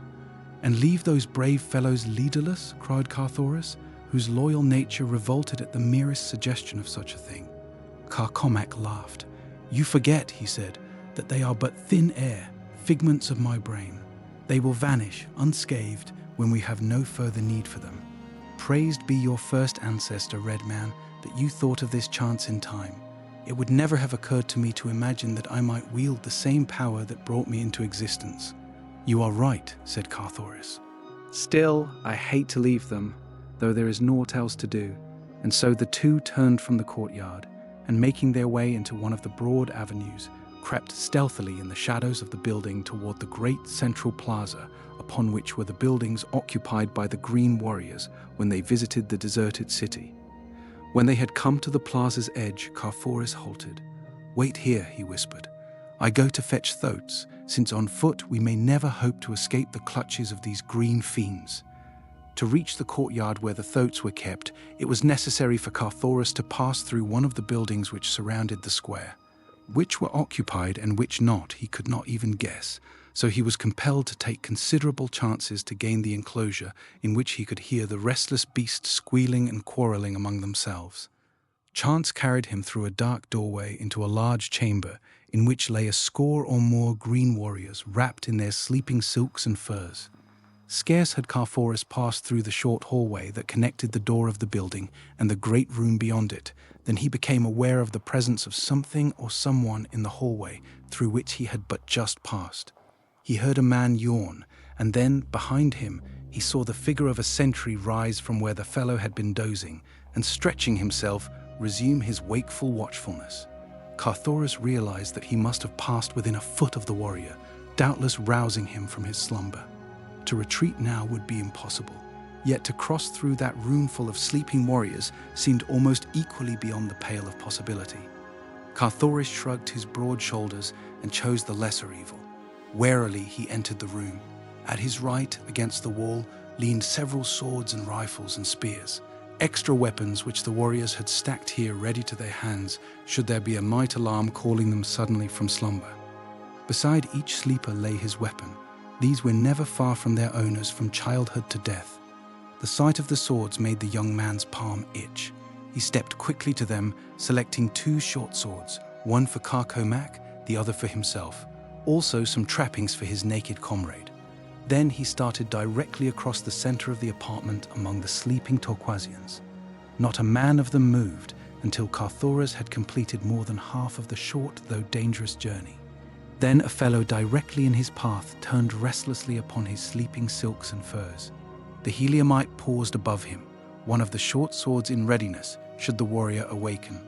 "And leave those brave fellows leaderless?" cried Carthoris, whose loyal nature revolted at the merest suggestion of such a thing. Kar Komak laughed. "You forget," he said, "that they are but thin air, figments of my brain. They will vanish, unscathed, when we have no further need for them. Praised be your first ancestor, Red Man, that you thought of this chance in time. It would never have occurred to me to imagine that I might wield the same power that brought me into existence." "You are right," said Carthoris. "Still, I hate to leave them, though there is naught else to do." And so the two turned from the courtyard, and making their way into one of the broad avenues, crept stealthily in the shadows of the building toward the great central plaza upon which were the buildings occupied by the Green Warriors when they visited the deserted city. When they had come to the plaza's edge, Carthoris halted. "Wait here," he whispered. "I go to fetch Thotes, since on foot we may never hope to escape the clutches of these green fiends." To reach the courtyard where the Thotes were kept, it was necessary for Carthoris to pass through one of the buildings which surrounded the square. Which were occupied and which not, he could not even guess, so he was compelled to take considerable chances to gain the enclosure in which he could hear the restless beasts squealing and quarreling among themselves. Chance carried him through a dark doorway into a large chamber in which lay a score or more green warriors wrapped in their sleeping silks and furs. Scarce had Carthoris passed through the short hallway that connected the door of the building and the great room beyond it, than he became aware of the presence of something or someone in the hallway through which he had but just passed. He heard a man yawn, and then, behind him, he saw the figure of a sentry rise from where the fellow had been dozing, and stretching himself, resume his wakeful watchfulness. Carthoris realized that he must have passed within a foot of the warrior, doubtless rousing him from his slumber. To retreat now would be impossible, yet to cross through that room full of sleeping warriors seemed almost equally beyond the pale of possibility. Carthoris shrugged his broad shoulders and chose the lesser evil. Warily he entered the room. At his right, against the wall, leaned several swords and rifles and spears, extra weapons which the warriors had stacked here ready to their hands should there be a night alarm calling them suddenly from slumber. Beside each sleeper lay his weapon. These were never far from their owners from childhood to death. The sight of the swords made the young man's palm itch. He stepped quickly to them, selecting 2 short swords, one for Kar Komak, the other for himself, also some trappings for his naked comrade. Then he started directly across the center of the apartment among the sleeping Torquasians. Not a man of them moved, until Carthoris had completed more than half of the short though dangerous journey. Then a fellow directly in his path turned restlessly upon his sleeping silks and furs. The Heliumite paused above him, one of the short swords in readiness should the warrior awaken.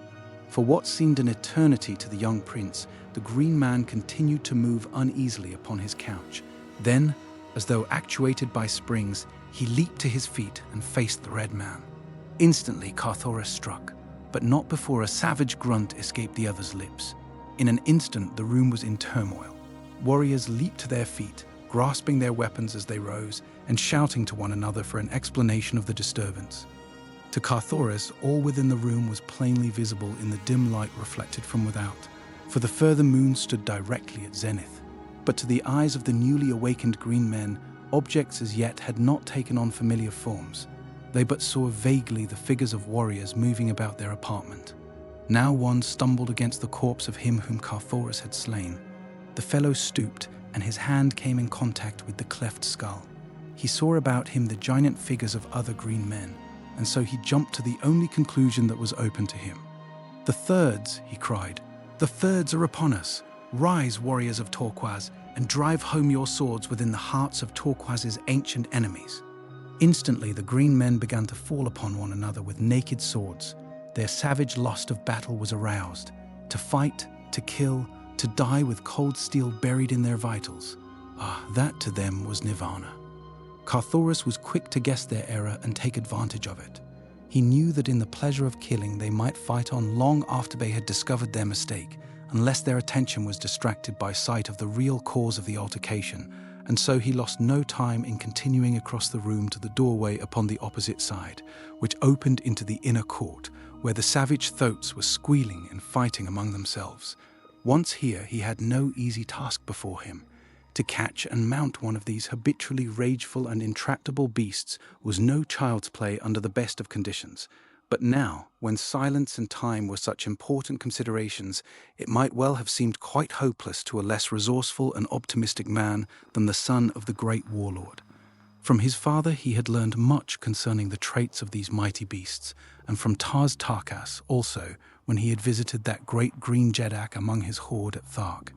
For what seemed an eternity to the young prince, the green man continued to move uneasily upon his couch. Then, as though actuated by springs, he leaped to his feet and faced the red man. Instantly Carthoris struck, but not before a savage grunt escaped the other's lips. In an instant the room was in turmoil. Warriors leaped to their feet, grasping their weapons as they rose, and shouting to one another for an explanation of the disturbance. To Carthoris, all within the room was plainly visible in the dim light reflected from without, for the further moon stood directly at zenith. But to the eyes of the newly awakened green men, objects as yet had not taken on familiar forms. They but saw vaguely the figures of warriors moving about their apartment. Now one stumbled against the corpse of him whom Carthoris had slain. The fellow stooped, and his hand came in contact with the cleft skull. He saw about him the giant figures of other green men, and so he jumped to the only conclusion that was open to him. "The thirds," he cried. "The thirds are upon us. Rise, warriors of Turquoise, and drive home your swords within the hearts of Turquoise's ancient enemies." Instantly the green men began to fall upon one another with naked swords. Their savage lust of battle was aroused. To fight, to kill, to die with cold steel buried in their vitals. That to them was nirvana. Carthoris was quick to guess their error and take advantage of it. He knew that in the pleasure of killing they might fight on long after they had discovered their mistake, unless their attention was distracted by sight of the real cause of the altercation, and so he lost no time in continuing across the room to the doorway upon the opposite side, which opened into the inner court, where the savage thoats were squealing and fighting among themselves. Once here, he had no easy task before him. To catch and mount one of these habitually rageful and intractable beasts was no child's play under the best of conditions. But now, when silence and time were such important considerations, it might well have seemed quite hopeless to a less resourceful and optimistic man than the son of the great warlord. From his father he had learned much concerning the traits of these mighty beasts, and from Tars Tarkas also, when he had visited that great green Jeddak among his horde at Thark.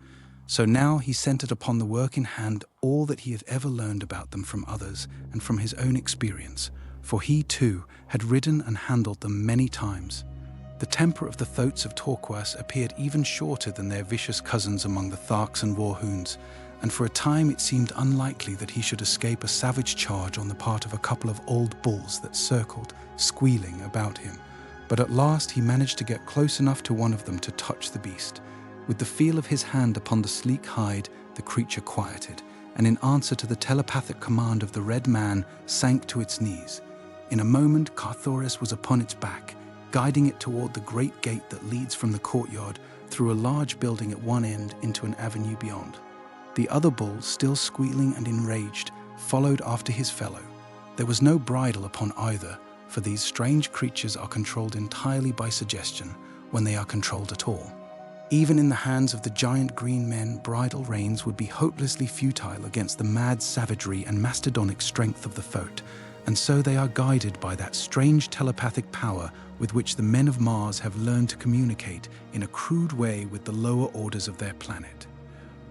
So now he centered upon the work in hand all that he had ever learned about them from others and from his own experience, for he too had ridden and handled them many times. The temper of the thoats of Turquoise appeared even shorter than their vicious cousins among the Tharks and Warhoons, and for a time it seemed unlikely that he should escape a savage charge on the part of a couple of old bulls that circled, squealing, about him. But at last he managed to get close enough to one of them to touch the beast. With the feel of his hand upon the sleek hide, the creature quieted, and in answer to the telepathic command of the red man, sank to its knees. In a moment, Carthoris was upon its back, guiding it toward the great gate that leads from the courtyard through a large building at one end into an avenue beyond. The other bull, still squealing and enraged, followed after his fellow. There was no bridle upon either, for these strange creatures are controlled entirely by suggestion, when they are controlled at all. Even in the hands of the giant green men, bridle reins would be hopelessly futile against the mad savagery and mastodonic strength of the thoat, and so they are guided by that strange telepathic power with which the men of Mars have learned to communicate in a crude way with the lower orders of their planet.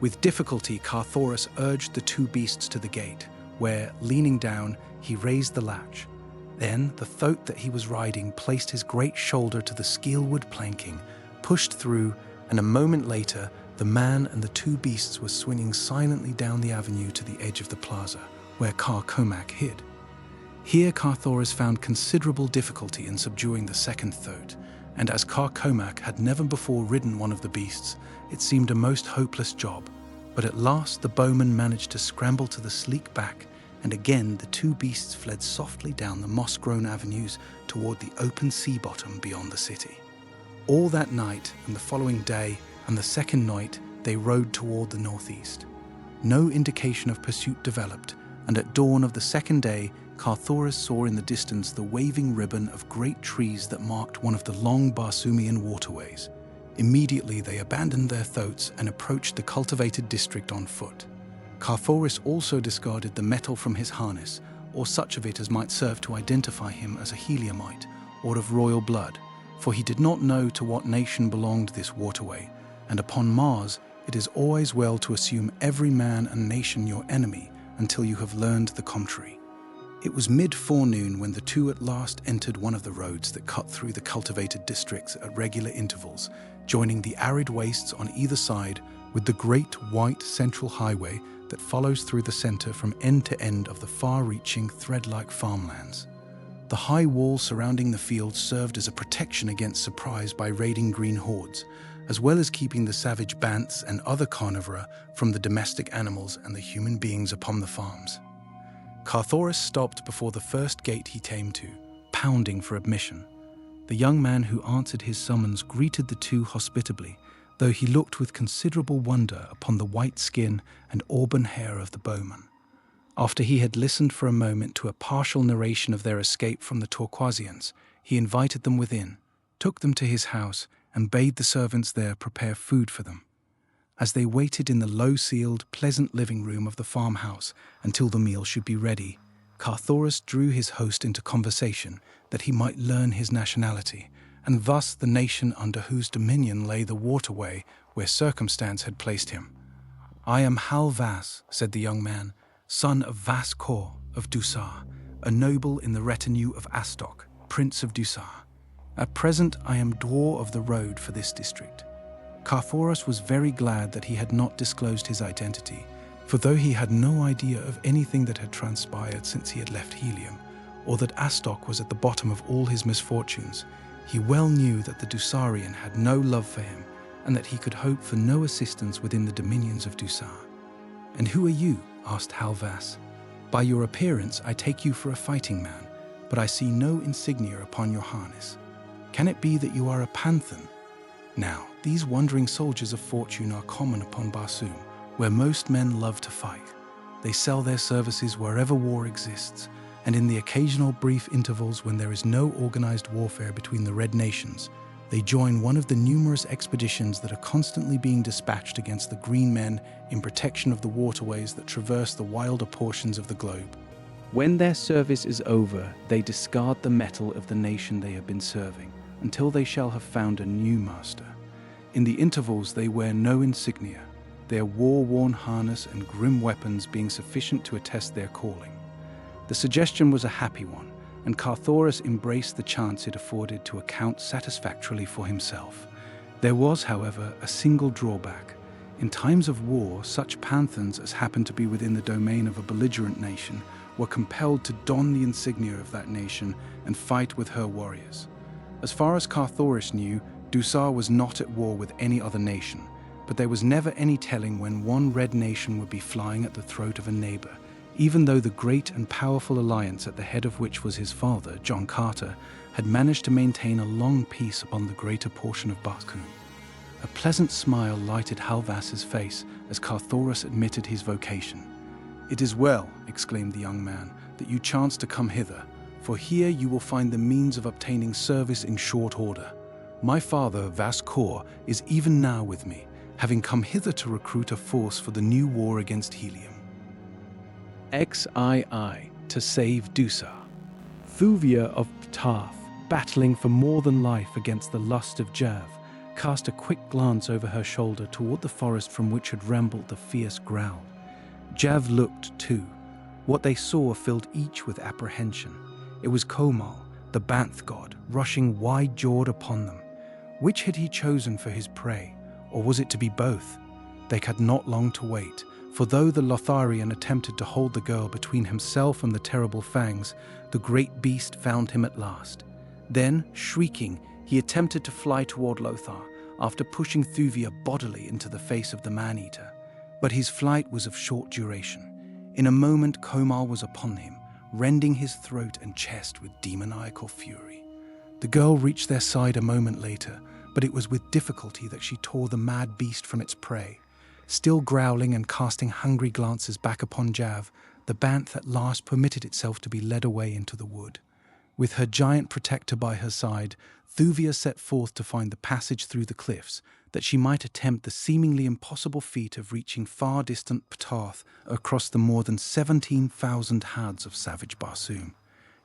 With difficulty, Carthoris urged the two beasts to the gate, where, leaning down, he raised the latch. Then the thoat that he was riding placed his great shoulder to the skeelwood planking, pushed through, and a moment later, the man and the two beasts were swinging silently down the avenue to the edge of the plaza, where Kar Komak hid. Here Carthoris found considerable difficulty in subduing the second thoat, and as Kar Komak had never before ridden one of the beasts, it seemed a most hopeless job. But at last the bowman managed to scramble to the sleek back, and again the two beasts fled softly down the moss-grown avenues toward the open sea bottom beyond the city. All that night and the following day and the second night they rode toward the northeast. No indication of pursuit developed, and at dawn of the second day Carthoris saw in the distance the waving ribbon of great trees that marked one of the long Barsumian waterways. Immediately they abandoned their thoats and approached the cultivated district on foot. Carthoris also discarded the metal from his harness, or such of it as might serve to identify him as a Heliumite or of royal blood, for he did not know to what nation belonged this waterway, and upon Mars it is always well to assume every man and nation your enemy until you have learned the contrary. It was mid-forenoon when the two at last entered one of the roads that cut through the cultivated districts at regular intervals, joining the arid wastes on either side with the great white central highway that follows through the center from end to end of the far-reaching thread-like farmlands. The high wall surrounding the fields served as a protection against surprise by raiding green hordes, as well as keeping the savage bants and other carnivora from the domestic animals and the human beings upon the farms. Carthoris stopped before the first gate he came to, pounding for admission. The young man who answered his summons greeted the two hospitably, though he looked with considerable wonder upon the white skin and auburn hair of the bowman. After he had listened for a moment to a partial narration of their escape from the Torquasians, he invited them within, took them to his house, and bade the servants there prepare food for them. As they waited in the low-ceiled, pleasant living room of the farmhouse until the meal should be ready, Carthoris drew his host into conversation that he might learn his nationality, and thus the nation under whose dominion lay the waterway where circumstance had placed him. "I am Hal Vas," said the young man, "son of Vas Kor of Dusar, a noble in the retinue of Astok, Prince of Dusar. At present I am dwar of the road for this district." Carthoris was very glad that he had not disclosed his identity, for though he had no idea of anything that had transpired since he had left Helium, or that Astok was at the bottom of all his misfortunes, he well knew that the Dusarian had no love for him, and that he could hope for no assistance within the dominions of Dusar. "And who are you?" asked Halvas. "By your appearance I take you for a fighting man, but I see no insignia upon your harness. Can it be that you are a Panthan? Now, these wandering soldiers of fortune are common upon Barsoom, where most men love to fight. They sell their services wherever war exists, and in the occasional brief intervals when there is no organized warfare between the Red Nations, they join one of the numerous expeditions that are constantly being dispatched against the Green Men in protection of the waterways that traverse the wilder portions of the globe. When their service is over, they discard the metal of the nation they have been serving, until they shall have found a new master. In the intervals they wear no insignia, their war-worn harness and grim weapons being sufficient to attest their calling. The suggestion was a happy one, and Carthoris embraced the chance it afforded to account satisfactorily for himself. There was, however, a single drawback. In times of war, such Panthans as happened to be within the domain of a belligerent nation were compelled to don the insignia of that nation and fight with her warriors. As far as Carthoris knew, Dusar was not at war with any other nation, but there was never any telling when one red nation would be flying at the throat of a neighbor, even though the great and powerful alliance at the head of which was his father, John Carter, had managed to maintain a long peace upon the greater portion of Barsoom. A pleasant smile lighted Halvas's face as Carthoris admitted his vocation. "It is well," exclaimed the young man, "that you chance to come hither, for here you will find the means of obtaining service in short order. My father, Vas Kor, is even now with me, having come hither to recruit a force for the new war against Helium." XIII To Save Dusar. Thuvia of Tith, battling for more than life against the lust of Jav, cast a quick glance over her shoulder toward the forest from which had rambled the fierce growl. Jav looked too. What they saw filled each with apprehension. It was Komal, the Banth god, rushing wide-jawed upon them. Which had he chosen for his prey, or was it to be both? They had not long to wait, for though the Lotharian attempted to hold the girl between himself and the terrible fangs, the great beast found him at last. Then, shrieking, he attempted to fly toward Lothar, after pushing Thuvia bodily into the face of the man-eater. But his flight was of short duration. In a moment, Komal was upon him, rending his throat and chest with demoniacal fury. The girl reached their side a moment later, but it was with difficulty that she tore the mad beast from its prey. Still growling and casting hungry glances back upon Jav, the Banth at last permitted itself to be led away into the wood. With her giant protector by her side, Thuvia set forth to find the passage through the cliffs, that she might attempt the seemingly impossible feat of reaching far-distant Ptarth across the more than 17,000 hads of savage Barsoom.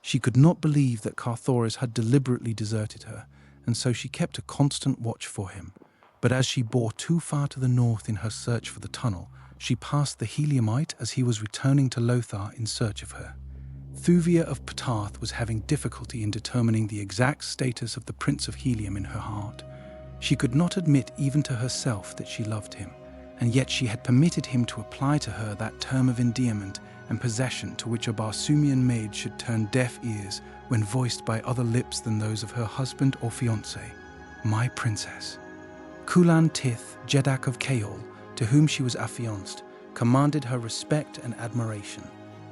She could not believe that Carthoris had deliberately deserted her, and so she kept a constant watch for him. But as she bore too far to the north in her search for the tunnel, she passed the Heliumite as he was returning to Lothar in search of her. Thuvia of Ptah was having difficulty in determining the exact status of the Prince of Helium in her heart. She could not admit even to herself that she loved him, and yet she had permitted him to apply to her that term of endearment and possession to which a Barsoomian maid should turn deaf ears when voiced by other lips than those of her husband or fiancé. My princess. Kulan Tith, Jeddak of Kaol, to whom she was affianced, commanded her respect and admiration.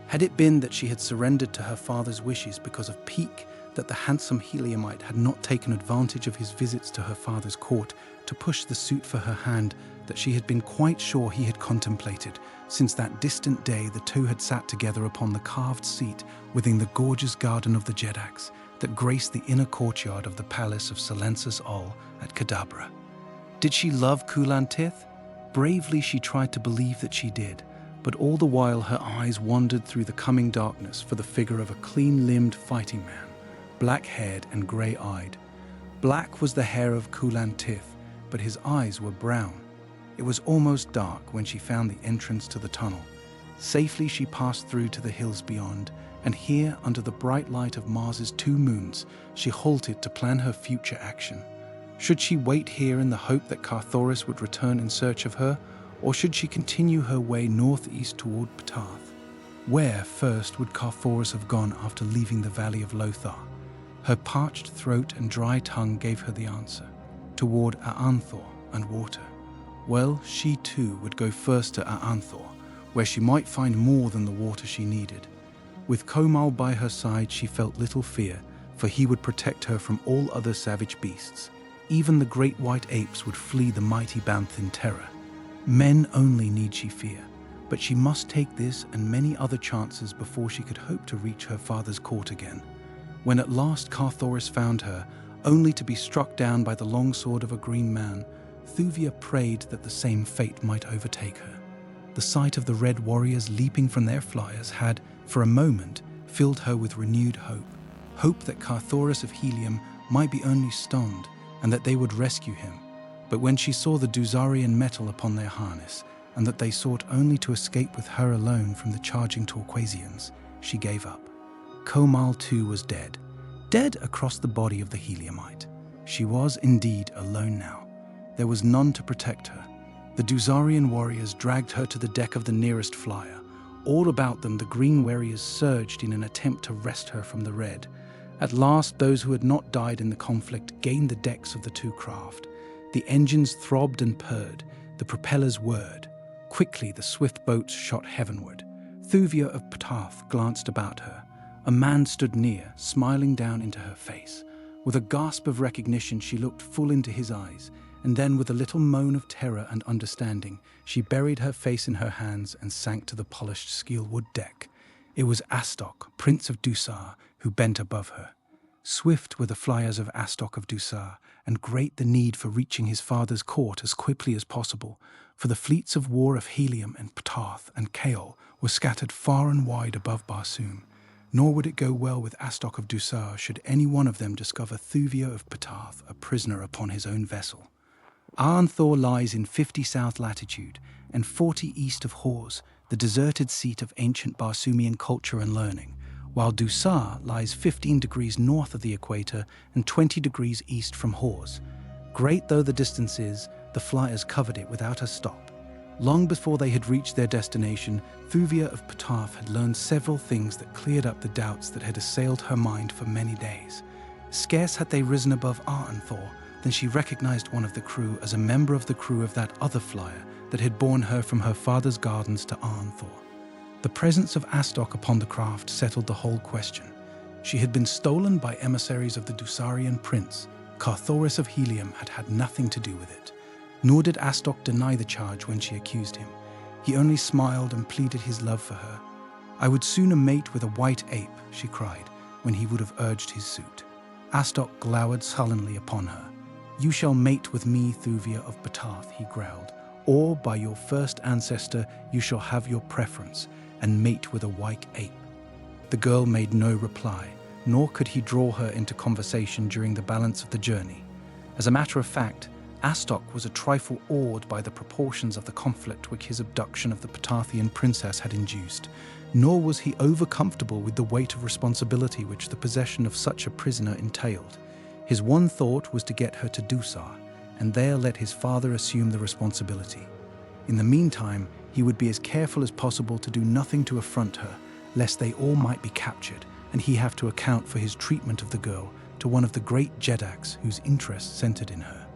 Had it been that she had surrendered to her father's wishes because of pique, that the handsome Heliumite had not taken advantage of his visits to her father's court to push the suit for her hand that she had been quite sure he had contemplated, since that distant day the two had sat together upon the carved seat within the gorgeous garden of the Jeddaks that graced the inner courtyard of the palace of Silences Ol at Kadabra. Did she love Kulan Tith? Bravely she tried to believe that she did, but all the while her eyes wandered through the coming darkness for the figure of a clean-limbed fighting man, black-haired and grey-eyed. Black was the hair of Kulan Tith, but his eyes were brown. It was almost dark when she found the entrance to the tunnel. Safely she passed through to the hills beyond, and here, under the bright light of Mars's 2 moons, she halted to plan her future action. Should she wait here in the hope that Carthoris would return in search of her, or should she continue her way northeast toward Ptah? Where first would Carthoris have gone after leaving the valley of Lothar? Her parched throat and dry tongue gave her the answer. Toward Aanthor and water. Well, she too would go first to Aanthor, where she might find more than the water she needed. With Komal by her side, she felt little fear, for he would protect her from all other savage beasts. Even the great white apes would flee the mighty Banth in terror. Men only need she fear, but she must take this and many other chances before she could hope to reach her father's court again. When at last Carthoris found her, only to be struck down by the long sword of a green man, Thuvia prayed that the same fate might overtake her. The sight of the red warriors leaping from their flyers had, for a moment, filled her with renewed hope. Hope that Carthoris of Helium might be only stunned, and that they would rescue him. But when she saw the Dusarian metal upon their harness, and that they sought only to escape with her alone from the charging Torquasians, she gave up. Komal too was dead. Dead across the body of the Heliumite. She was indeed alone now. There was none to protect her. The Dusarian warriors dragged her to the deck of the nearest flyer. All about them the green warriors surged in an attempt to wrest her from the red. At last, those who had not died in the conflict gained the decks of the 2 craft. The engines throbbed and purred, the propellers whirred. Quickly the swift boats shot heavenward. Thuvia of Ptah glanced about her. A man stood near, smiling down into her face. With a gasp of recognition, she looked full into his eyes, and then with a little moan of terror and understanding, she buried her face in her hands and sank to the polished skeelwood deck. It was Astok, Prince of Dusar, who bent above her. Swift were the flyers of Astok of Dusar, and great the need for reaching his father's court as quickly as possible, for the fleets of war of Helium and Ptah and Kaol were scattered far and wide above Barsoom. Nor would it go well with Astok of Dusar should any one of them discover Thuvia of Ptah a prisoner upon his own vessel. Aanthor lies in 50 south latitude and 40 east of Hors, the deserted seat of ancient Barsoomian culture and learning, while Dusar lies 15 degrees north of the equator and 20 degrees east from Hors. Great though the distance is, the flyers covered it without a stop. Long before they had reached their destination, Thuvia of Ptah had learned several things that cleared up the doubts that had assailed her mind for many days. Scarce had they risen above Aanthor than she recognized one of the crew as a member of the crew of that other flyer that had borne her from her father's gardens to Aanthor. The presence of Astok upon the craft settled the whole question. She had been stolen by emissaries of the Dusarian prince. Carthoris of Helium had had nothing to do with it. Nor did Astok deny the charge when she accused him. He only smiled and pleaded his love for her. "I would sooner mate with a white ape," she cried, when he would have urged his suit. Astok glowered sullenly upon her. "You shall mate with me, Thuvia of Ptah," he growled, "or by your first ancestor you shall have your preference, and mate with a white ape." The girl made no reply, nor could he draw her into conversation during the balance of the journey. As a matter of fact, Astok was a trifle awed by the proportions of the conflict which his abduction of the Pathathian princess had induced, nor was he over-comfortable with the weight of responsibility which the possession of such a prisoner entailed. His one thought was to get her to Dusar, and there let his father assume the responsibility. In the meantime, he would be as careful as possible to do nothing to affront her, lest they all might be captured, and he have to account for his treatment of the girl to one of the great Jeddaks whose interest centered in her.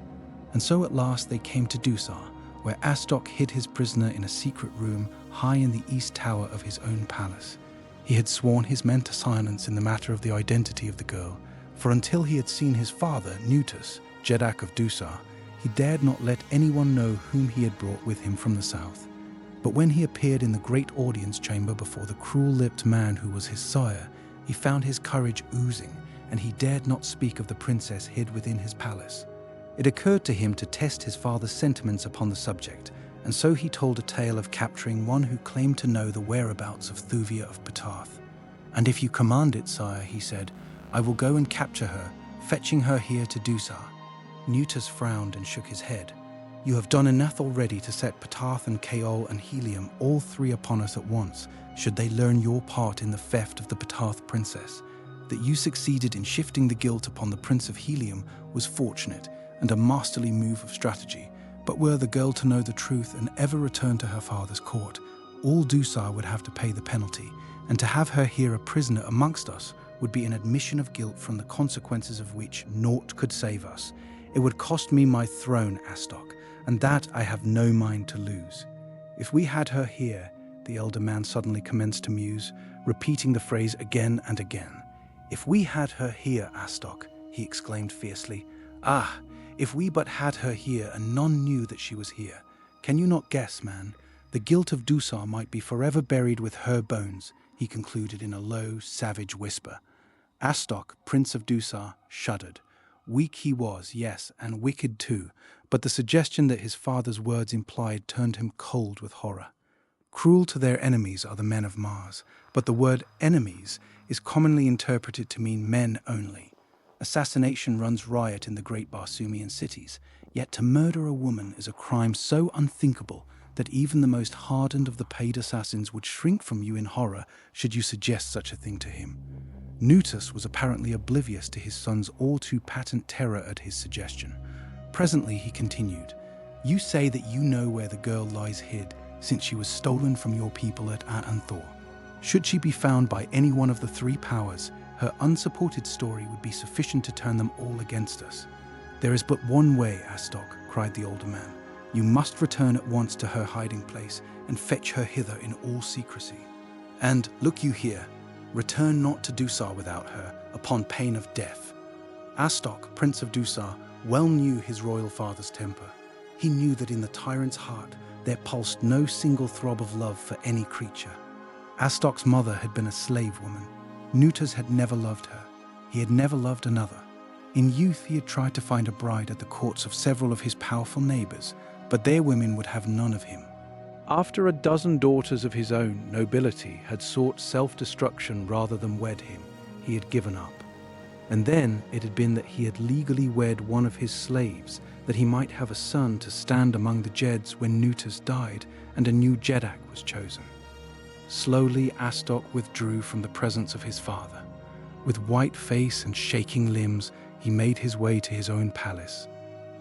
And so at last they came to Dusar, where Astok hid his prisoner in a secret room high in the east tower of his own palace. He had sworn his men to silence in the matter of the identity of the girl, for until he had seen his father, Nutus, Jeddak of Dusar, he dared not let anyone know whom he had brought with him from the south. But when he appeared in the great audience chamber before the cruel-lipped man who was his sire, he found his courage oozing, and he dared not speak of the princess hid within his palace. It occurred to him to test his father's sentiments upon the subject, and so he told a tale of capturing one who claimed to know the whereabouts of Thuvia of Patath. "And if you command it, sire," he said, "I will go and capture her, fetching her here to Dusar." Nutus frowned and shook his head. "You have done enough already to set Patath and Kaol and Helium all three upon us at once, should they learn your part in the theft of the Patath princess. That you succeeded in shifting the guilt upon the Prince of Helium was fortunate and a masterly move of strategy, but were the girl to know the truth and ever return to her father's court, all Dusar would have to pay the penalty, and to have her here a prisoner amongst us would be an admission of guilt from the consequences of which naught could save us. It would cost me my throne, Astok, and that I have no mind to lose. If we had her here," the elder man suddenly commenced to muse, repeating the phrase again and again. "If we had her here, Astok," he exclaimed fiercely. "Ah, if we but had her here and none knew that she was here. Can you not guess, man? The guilt of Dusar might be forever buried with her bones," he concluded in a low, savage whisper. Astok, Prince of Dusar, shuddered. Weak he was, yes, and wicked too, but the suggestion that his father's words implied turned him cold with horror. Cruel to their enemies are the men of Mars, but the word enemies is commonly interpreted to mean men only. Assassination runs riot in the great Barsumian cities, yet to murder a woman is a crime so unthinkable that even the most hardened of the paid assassins would shrink from you in horror should you suggest such a thing to him. Nutus was apparently oblivious to his son's all-too-patent terror at his suggestion. Presently he continued, "You say that you know where the girl lies hid, since she was stolen from your people at Atanthor. Should she be found by any one of the three powers, her unsupported story would be sufficient to turn them all against us. There is but one way, Astok," cried the older man. "You must return at once to her hiding place and fetch her hither in all secrecy. And, look you here, return not to Dusar without her, upon pain of death." Astok, Prince of Dusar, well knew his royal father's temper. He knew that in the tyrant's heart there pulsed no single throb of love for any creature. Astok's mother had been a slave woman. Nutus had never loved her. He had never loved another. In youth he had tried to find a bride at the courts of several of his powerful neighbors, but their women would have none of him. After a dozen daughters of his own nobility had sought self-destruction rather than wed him, he had given up. And then it had been that he had legally wed one of his slaves, that he might have a son to stand among the Jeds when Nutus died and a new Jeddak was chosen. Slowly Astok withdrew from the presence of his father. With white face and shaking limbs, he made his way to his own palace.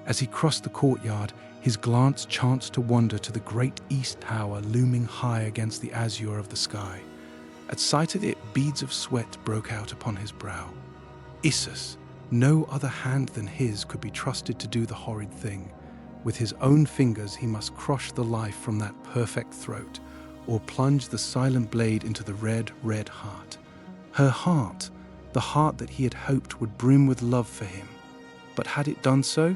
As he crossed the courtyard, his glance chanced to wander to the great east tower looming high against the azure of the sky. At sight of it, beads of sweat broke out upon his brow. Issus, no other hand than his could be trusted to do the horrid thing. With his own fingers he must crush the life from that perfect throat, or plunge the silent blade into the red, red heart. Her heart, the heart that he had hoped would brim with love for him. But had it done so?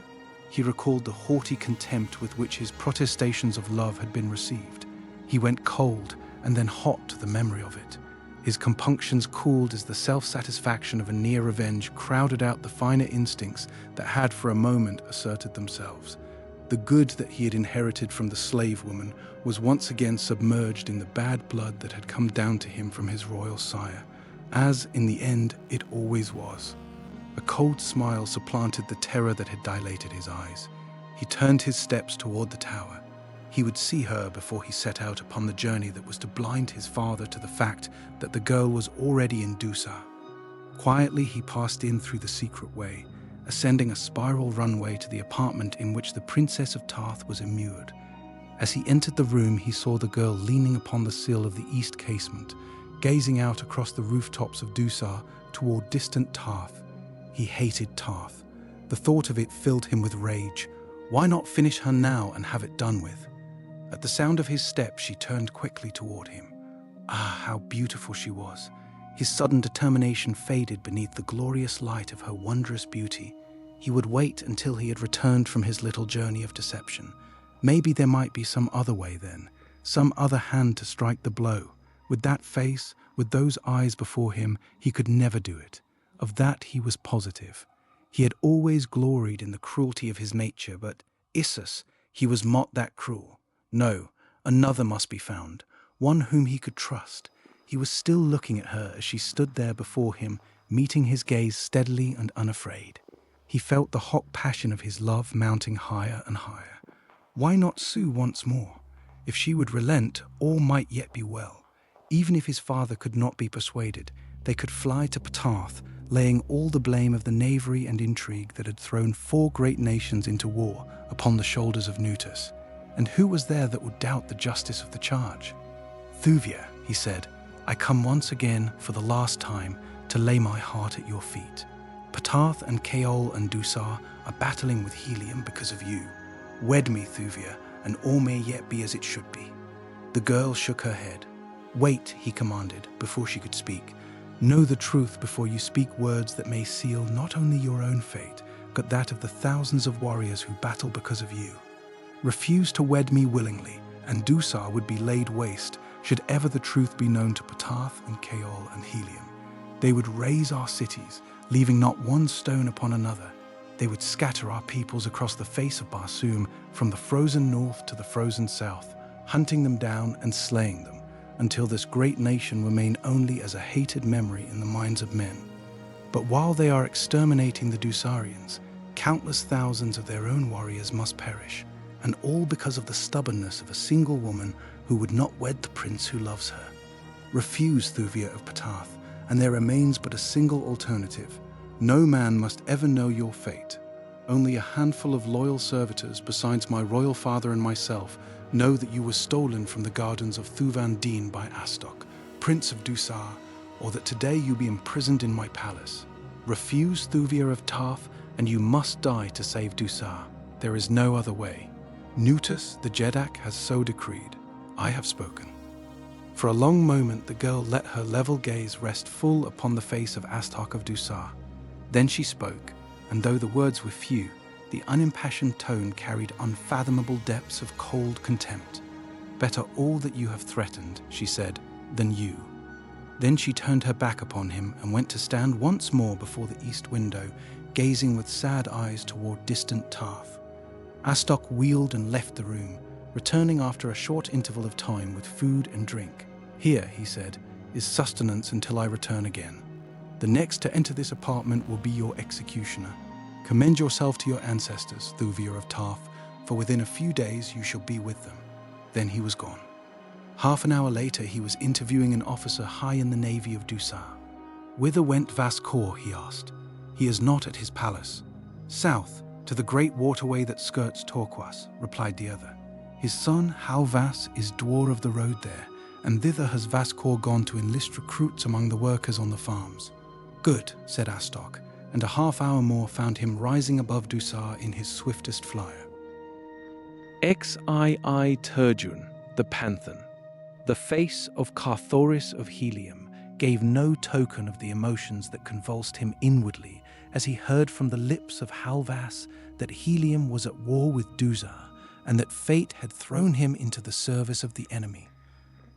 He recalled the haughty contempt with which his protestations of love had been received. He went cold and then hot to the memory of it. His compunctions cooled as the self-satisfaction of a near revenge crowded out the finer instincts that had for a moment asserted themselves. The good that he had inherited from the slave woman was once again submerged in the bad blood that had come down to him from his royal sire, as, in the end, it always was. A cold smile supplanted the terror that had dilated his eyes. He turned his steps toward the tower. He would see her before he set out upon the journey that was to blind his father to the fact that the girl was already in Dusar. Quietly, he passed in through the secret way, ascending a spiral runway to the apartment in which the Princess of Tith was immured. As he entered the room, he saw the girl leaning upon the sill of the east casement, gazing out across the rooftops of Dusar toward distant Tith. He hated Tith. The thought of it filled him with rage. Why not finish her now and have it done with? At the sound of his step, she turned quickly toward him. Ah, how beautiful she was! His sudden determination faded beneath the glorious light of her wondrous beauty. He would wait until he had returned from his little journey of deception. Maybe there might be some other way then, some other hand to strike the blow. With that face, with those eyes before him, he could never do it. Of that he was positive. He had always gloried in the cruelty of his nature, but Issus, he was not that cruel. No, another must be found, one whom he could trust. He was still looking at her as she stood there before him, meeting his gaze steadily and unafraid. He felt the hot passion of his love mounting higher and higher. Why not sue once more? If she would relent, all might yet be well. Even if his father could not be persuaded, they could fly to Panthan, laying all the blame of the knavery and intrigue that had thrown 4 great nations into war upon the shoulders of Nutus. And who was there that would doubt the justice of the charge? "Thuvia," he said, "I come once again, for the last time, to lay my heart at your feet. Panthan and XIII and Dusar are battling with Helium because of you. Wed me, Thuvia, and all may yet be as it should be." The girl shook her head. "Wait," he commanded, before she could speak. "Know the truth before you speak words that may seal not only your own fate, but that of the thousands of warriors who battle because of you. Refuse to wed me willingly, and Dusar would be laid waste, should ever the truth be known to Panthan and XIII and Helium. They would raze our cities, leaving not one stone upon another. They would scatter our peoples across the face of Barsoom, from the frozen north to the frozen south, hunting them down and slaying them, until this great nation remain only as a hated memory in the minds of men. But while they are exterminating the Dusarians, countless thousands of their own warriors must perish, and all because of the stubbornness of a single woman who would not wed the prince who loves her. Refuse, Thuvia of Panthan, and there remains but a single alternative. No man must ever know your fate. Only a handful of loyal servitors, besides my royal father and myself, know that you were stolen from the gardens of Thuvan Din by Astok, Prince of Dusar, or that today you be imprisoned in my palace. Refuse, Thuvia of Tith, and you must die to save Dusar. There is no other way. Nutus, the Jeddak, has so decreed. I have spoken." For a long moment the girl let her level gaze rest full upon the face of Astok of Dusar. Then she spoke, and though the words were few, the unimpassioned tone carried unfathomable depths of cold contempt. "Better all that you have threatened," she said, "than you." Then she turned her back upon him and went to stand once more before the east window, gazing with sad eyes toward distant Tith. Astok wheeled and left the room, returning after a short interval of time with food and drink. "Here," he said, "is sustenance until I return again. The next to enter this apartment will be your executioner. Commend yourself to your ancestors, Thuvia of Tith, for within a few days you shall be with them." Then he was gone. Half an hour later he was interviewing an officer high in the navy of Dusar. "Whither went Vaskor?" he asked. "He is not at his palace." "South, to the great waterway that skirts Torquas," replied the other. "His son, Halvas, is dwar of the road there, and thither has Vaskor gone to enlist recruits among the workers on the farms." "Good," said Astok, and a half hour more found him rising above Dusar in his swiftest flyer. XIII Turjun, the Panthan. The face of Carthoris of Helium gave no token of the emotions that convulsed him inwardly as he heard from the lips of Halvas that Helium was at war with Dusar, and that fate had thrown him into the service of the enemy.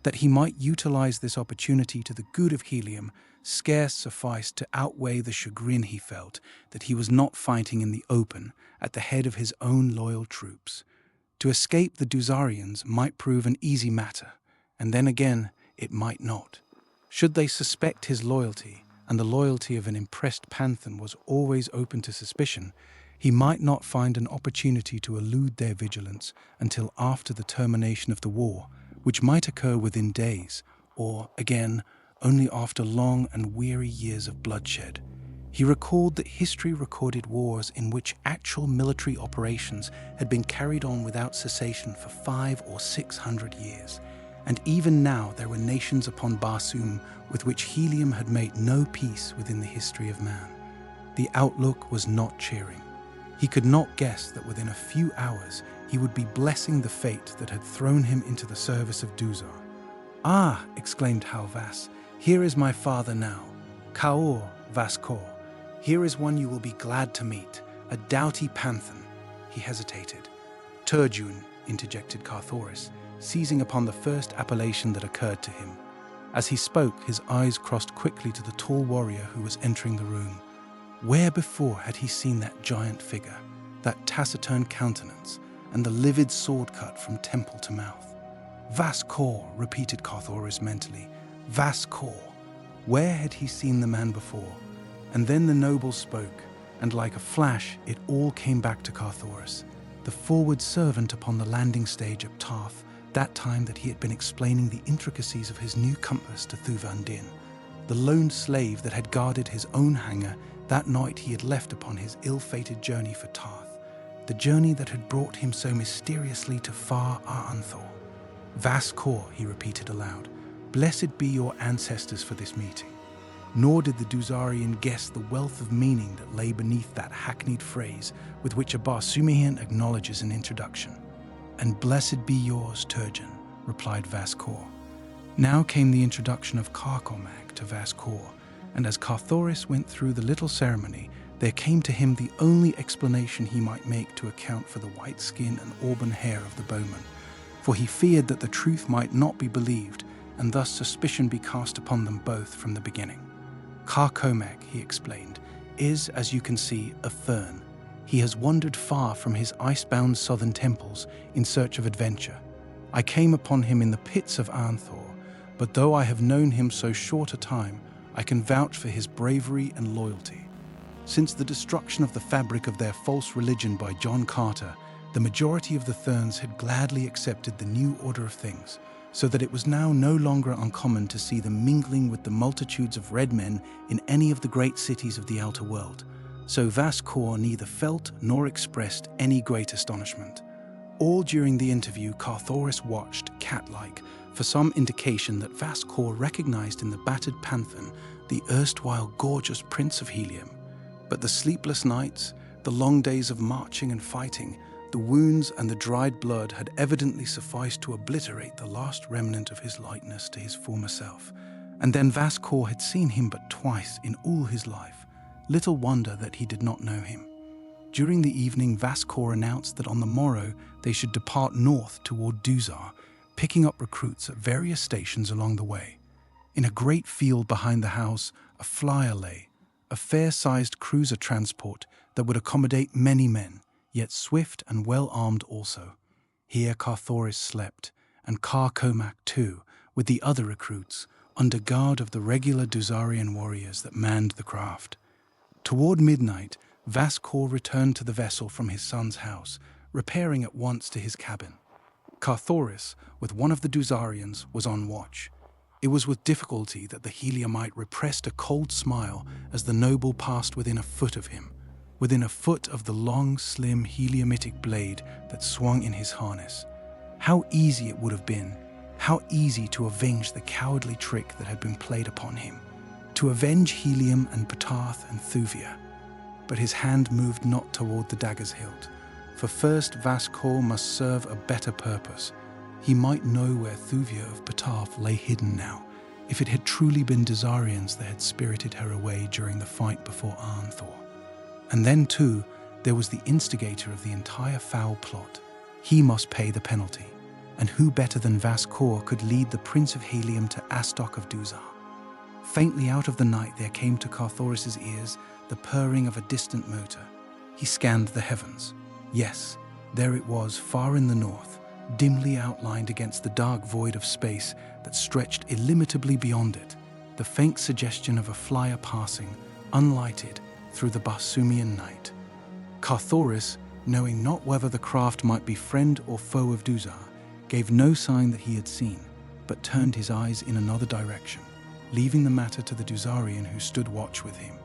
That he might utilize this opportunity to the good of Helium scarce sufficed to outweigh the chagrin he felt that he was not fighting in the open at the head of his own loyal troops. To escape the Dusarians might prove an easy matter, and then again it might not. Should they suspect his loyalty, and the loyalty of an impressed Panthan was always open to suspicion, he might not find an opportunity to elude their vigilance until after the termination of the war, which might occur within days, or, again, only after long and weary years of bloodshed. He recalled that history recorded wars in which actual military operations had been carried on without cessation for 500 or 600 years, and even now there were nations upon Barsoom with which helium had made no peace within the history of man. The outlook was not cheering. He could not guess that within a few hours he would be blessing the fate that had thrown him into the service of Dusar. "Ah!" exclaimed Halvas, "here is my father now. Kaor, Vaskor. Here is one you will be glad to meet, a doughty Panthan." He hesitated. "Turjun," interjected Carthoris, seizing upon the first appellation that occurred to him. As he spoke, his eyes crossed quickly to the tall warrior who was entering the room. Where before had he seen that giant figure, that taciturn countenance, and the livid sword cut from temple to mouth? "Vaskor," repeated Carthoris mentally. "Vaskor." Where had he seen the man before? And then the noble spoke, and like a flash it all came back to Carthoris. The forward servant upon the landing stage at Tith, that time that he had been explaining the intricacies of his new compass to Thuvia. The lone slave that had guarded his own hangar that night he had left upon his ill-fated journey for Tith, the journey that had brought him so mysteriously to far Arnthor. "Vaskor," he repeated aloud, "blessed be your ancestors for this meeting." Nor did the Dusarian guess the wealth of meaning that lay beneath that hackneyed phrase with which a Barsoomian acknowledges an introduction. "And blessed be yours, Turjun," replied Vaskor. Now came the introduction of Kar Komak to Vaskor, and as Carthoris went through the little ceremony, there came to him the only explanation he might make to account for the white skin and auburn hair of the bowman, for he feared that the truth might not be believed, and thus suspicion be cast upon them both from the beginning. "Kar Komak," he explained, "is, as you can see, a Thurn. He has wandered far from his ice-bound southern temples in search of adventure. I came upon him in the pits of Arnthor, but though I have known him so short a time, I can vouch for his bravery and loyalty. Since the destruction of the fabric of their false religion by John Carter, the majority of the Thurns had gladly accepted the new order of things, so that it was now no longer uncommon to see them mingling with the multitudes of red men in any of the great cities of the outer world. So Vaskor neither felt nor expressed any great astonishment. All during the interview, Carthoris watched, cat-like, for some indication that Vaskor recognized in the battered Panthan the erstwhile gorgeous Prince of Helium. But the sleepless nights, the long days of marching and fighting, the wounds and the dried blood had evidently sufficed to obliterate the last remnant of his likeness to his former self. And then Vaskor had seen him but twice in all his life. Little wonder that he did not know him. During the evening, Vaskor announced that on the morrow they should depart north toward Dusar, picking up recruits at various stations along the way. In a great field behind the house, a flyer lay, a fair-sized cruiser transport that would accommodate many men, yet swift and well-armed also. Here Carthoris slept, and Kar Komak too, with the other recruits, under guard of the regular Dusarian warriors that manned the craft. Toward midnight, Vaskor returned to the vessel from his son's house, repairing at once to his cabin. Carthoris, with one of the Dusarians, was on watch. It was with difficulty that the Heliumite repressed a cold smile as the noble passed within a foot of him, within a foot of the long, slim Heliumitic blade that swung in his harness. How easy it would have been, how easy to avenge the cowardly trick that had been played upon him, to avenge Helium and Panthan and Thuvia. But his hand moved not toward the dagger's hilt, for first Vaskor must serve a better purpose. He might know where Thuvia of Panthan lay hidden now, if it had truly been Dusarians that had spirited her away during the fight before Arnthor. And then, too, there was the instigator of the entire foul plot. He must pay the penalty, and who better than Vaskor could lead the Prince of Helium to Jeddak of Dusar? Faintly out of the night there came to Carthoris's ears the purring of a distant motor. He scanned the heavens. Yes, there it was, far in the north, dimly outlined against the dark void of space that stretched illimitably beyond it. the faint suggestion of a flyer passing, unlighted, through the Barsumian night. Carthoris, knowing not whether the craft might be friend or foe of Dusar, gave no sign that he had seen, but turned his eyes in another direction, leaving the matter to the Dusarian who stood watch with him.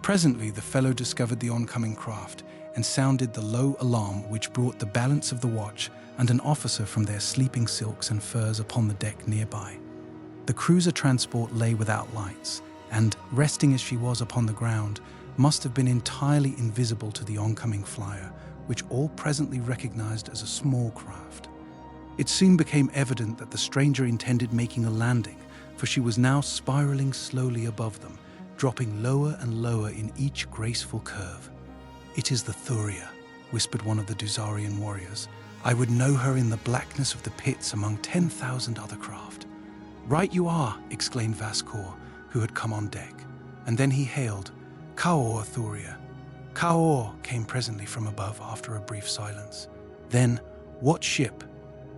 Presently the fellow discovered the oncoming craft and sounded the low alarm which brought the balance of the watch and an officer from their sleeping silks and furs upon the deck nearby. The cruiser transport lay without lights, and, resting as she was upon the ground, must have been entirely invisible to the oncoming flyer, which all presently recognized as a small craft. It soon became evident that the stranger intended making a landing, for she was now spiraling slowly above them, dropping lower and lower in each graceful curve. "It is the Thuvia," whispered one of the Dusarian warriors. "I would know her in the blackness of the pits among 10,000 other craft." "Right you are," exclaimed Vascour, who had come on deck, and then he hailed, "Kaor, Thuvia." "Kaor," came presently from above after a brief silence. Then, "What ship?"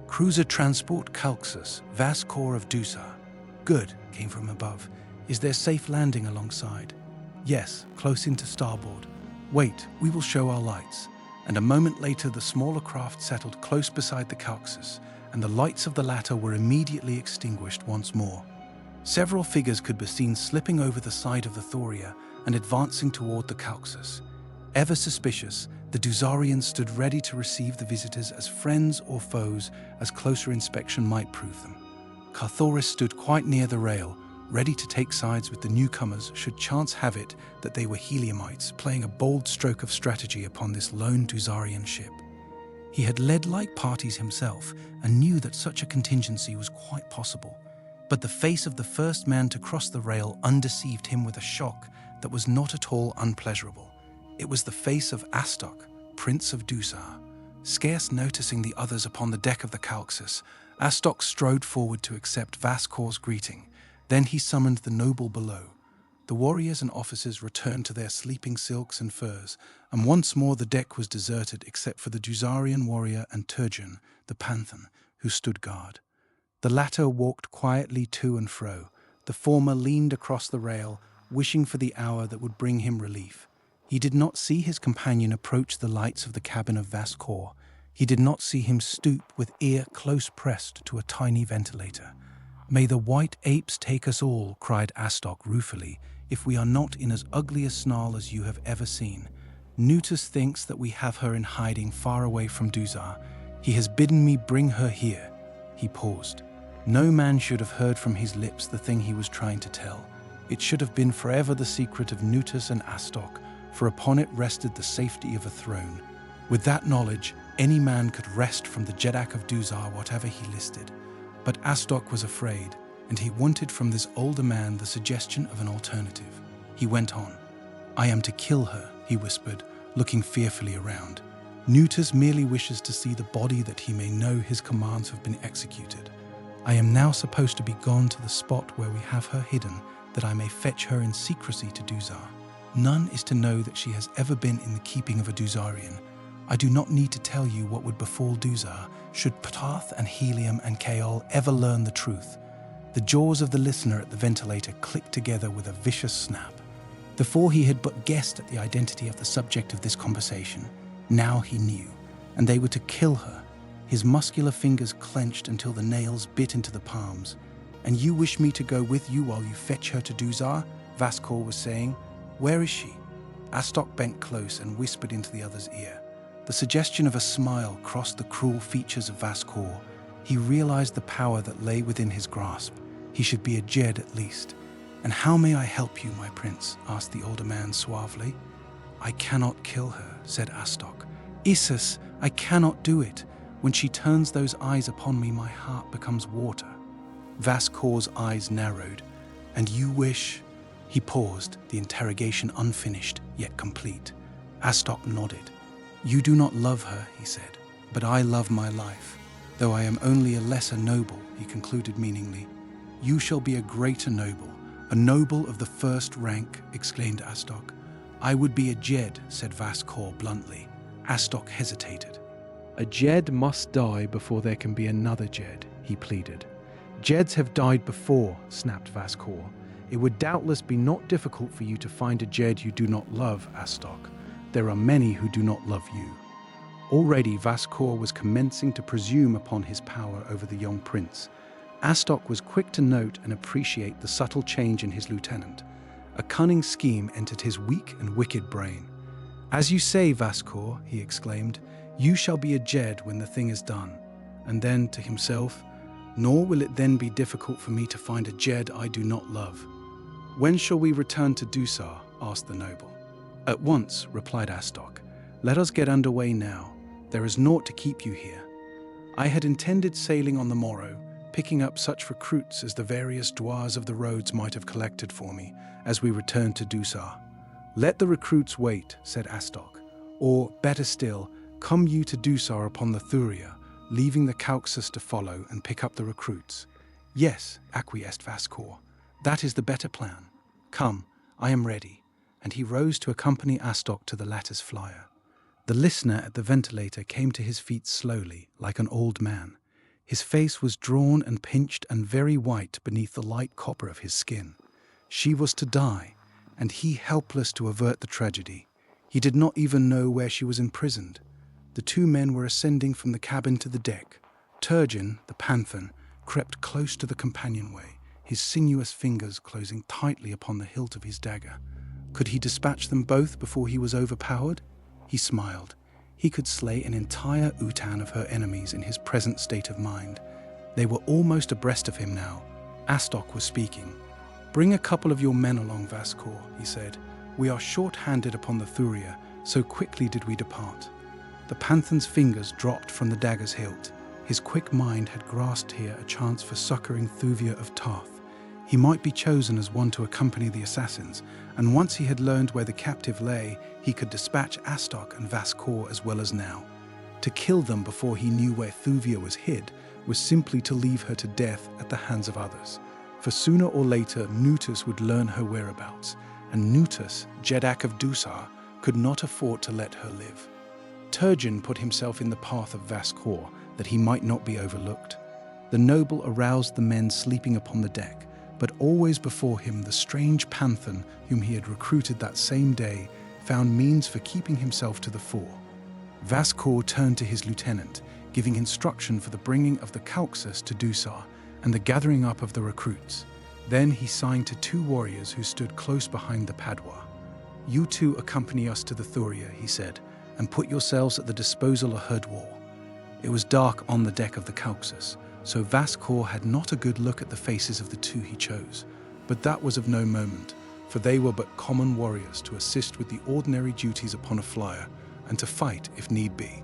"Cruiser transport Calxus, Vascour of Dusar." "Good," came from above. "Is there safe landing alongside?" "Yes, close into starboard." "Wait, we will show our lights." And a moment later the smaller craft settled close beside the Calxus, and the lights of the latter were immediately extinguished once more. Several figures could be seen slipping over the side of the Thuvia and advancing toward the Calxus. Ever suspicious, the Dusarians stood ready to receive the visitors as friends or foes, as closer inspection might prove them. Carthoris stood quite near the rail, ready to take sides with the newcomers should chance have it that they were Heliumites playing a bold stroke of strategy upon this lone Dusarian ship. He had led like parties himself and knew that such a contingency was quite possible. But the face of the first man to cross the rail undeceived him with a shock that was not at all unpleasurable. It was the face of Astok, Prince of Dusar. Scarce noticing the others upon the deck of the Calxus, Astok strode forward to accept Vascour's greeting. Then he summoned the noble below. The warriors and officers returned to their sleeping silks and furs, and once more the deck was deserted except for the Dusarian warrior and Turjun, the Panthan, who stood guard. The latter walked quietly to and fro. The former leaned across the rail, wishing for the hour that would bring him relief. He did not see his companion approach the lights of the cabin of Vascour. He did not see him stoop with ear close pressed to a tiny ventilator. "May the white apes take us all," cried Astok ruefully, "if we are not in as ugly a snarl as you have ever seen. Nutus thinks that we have her in hiding far away from Dusar. He has bidden me bring her here." He paused. No man should have heard from his lips the thing he was trying to tell. It should have been forever the secret of Nutus and Astok, for upon it rested the safety of a throne. With that knowledge, any man could wrest from the Jeddak of Dusar whatever he listed. But Astok was afraid, and he wanted from this older man the suggestion of an alternative. He went on. "I am to kill her," he whispered, looking fearfully around. "Nutus merely wishes to see the body that he may know his commands have been executed. I am now supposed to be gone to the spot where we have her hidden, that I may fetch her in secrecy to Dusar. None is to know that she has ever been in the keeping of a Dusarian. I do not need to tell you what would befall Dusar should Ptath and Helium and Kaol ever learn the truth." The jaws of the listener at the ventilator clicked together with a vicious snap. Before he had but guessed at the identity of the subject of this conversation. Now he knew, and they were to kill her. His muscular fingers clenched until the nails bit into the palms. "And you wish me to go with you while you fetch her to Dusar?" Vascour was saying. "Where is she?" Astok bent close and whispered into the other's ear. The suggestion of a smile crossed the cruel features of Vascour. He realized the power that lay within his grasp. He should be a Jed at least. "And how may I help you, my prince?" asked the older man suavely. "I cannot kill her," said Astok. "Isus, I cannot do it. When she turns those eyes upon me, my heart becomes water." Vascour's eyes narrowed. "And you wish—" He paused, the interrogation unfinished, yet complete. Astok nodded. "You do not love her," he said, "but I love my life. Though I am only a lesser noble," he concluded meaningly. "You shall be a greater noble, a noble of the first rank," exclaimed Astok. "I would be a Jed," said Vascour bluntly. Astok hesitated. "A Jed must die before there can be another Jed," he pleaded. "Jeds have died before," snapped Vascour. It would doubtless be not difficult for you to find a Jed you do not love, Astok. There are many who do not love you. Already Vascour was commencing to presume upon his power over the young prince. Astok was quick to note and appreciate the subtle change in his lieutenant. A cunning scheme entered his weak and wicked brain. "As you say, Vascour," he exclaimed, "you shall be a Jed when the thing is done." And then, to himself, "Nor will it then be difficult for me to find a Jed I do not love." "When shall we return to Dusar?" asked the noble. "At once," replied Astok. "Let us get under way now. There is naught to keep you here. I had intended sailing on the morrow, picking up such recruits as the various douars of the roads might have collected for me as we returned to Dusar." "Let the recruits wait," said Astok. "Or, better still, come you to Dusar upon the Thuvia, leaving the Caucasus to follow and pick up the recruits." "Yes," acquiesced Vascour. "That is the better plan. Come, I am ready." And he rose to accompany Astok to the latter's flyer. The listener at the ventilator came to his feet slowly, like an old man. His face was drawn and pinched and very white beneath the light copper of his skin. She was to die, and he helpless to avert the tragedy. He did not even know where she was imprisoned. The two men were ascending from the cabin to the deck. Turjun, the Panthan, crept close to the companionway, his sinuous fingers closing tightly upon the hilt of his dagger. Could he dispatch them both before he was overpowered? He smiled. He could slay an entire utan of her enemies in his present state of mind. They were almost abreast of him now. Astok was speaking. "Bring a couple of your men along, Vascour," he said. "We are short-handed upon the Thuvia, so quickly did we depart." The Panthan's fingers dropped from the dagger's hilt. His quick mind had grasped here a chance for succoring Thuvia of Tith. He might be chosen as one to accompany the assassins, and once he had learned where the captive lay, he could dispatch Astok and Vascour as well as now. To kill them before he knew where Thuvia was hid was simply to leave her to death at the hands of others. For sooner or later, Nutus would learn her whereabouts, and Nutus, Jeddak of Dusar, could not afford to let her live. Turjun put himself in the path of Vascour, that he might not be overlooked. The noble aroused the men sleeping upon the deck, but always before him the strange Panthan, whom he had recruited that same day, found means for keeping himself to the fore. Vascour turned to his lieutenant, giving instruction for the bringing of the Caucasus to Dusar and the gathering up of the recruits. Then he signed to two warriors who stood close behind the Padua. "You two accompany us to the Thuvia," he said, "and put yourselves at the disposal of Herdwar." It was dark on the deck of the Caucasus, so Vascour had not a good look at the faces of the two he chose. But that was of no moment, for they were but common warriors to assist with the ordinary duties upon a flyer, and to fight if need be.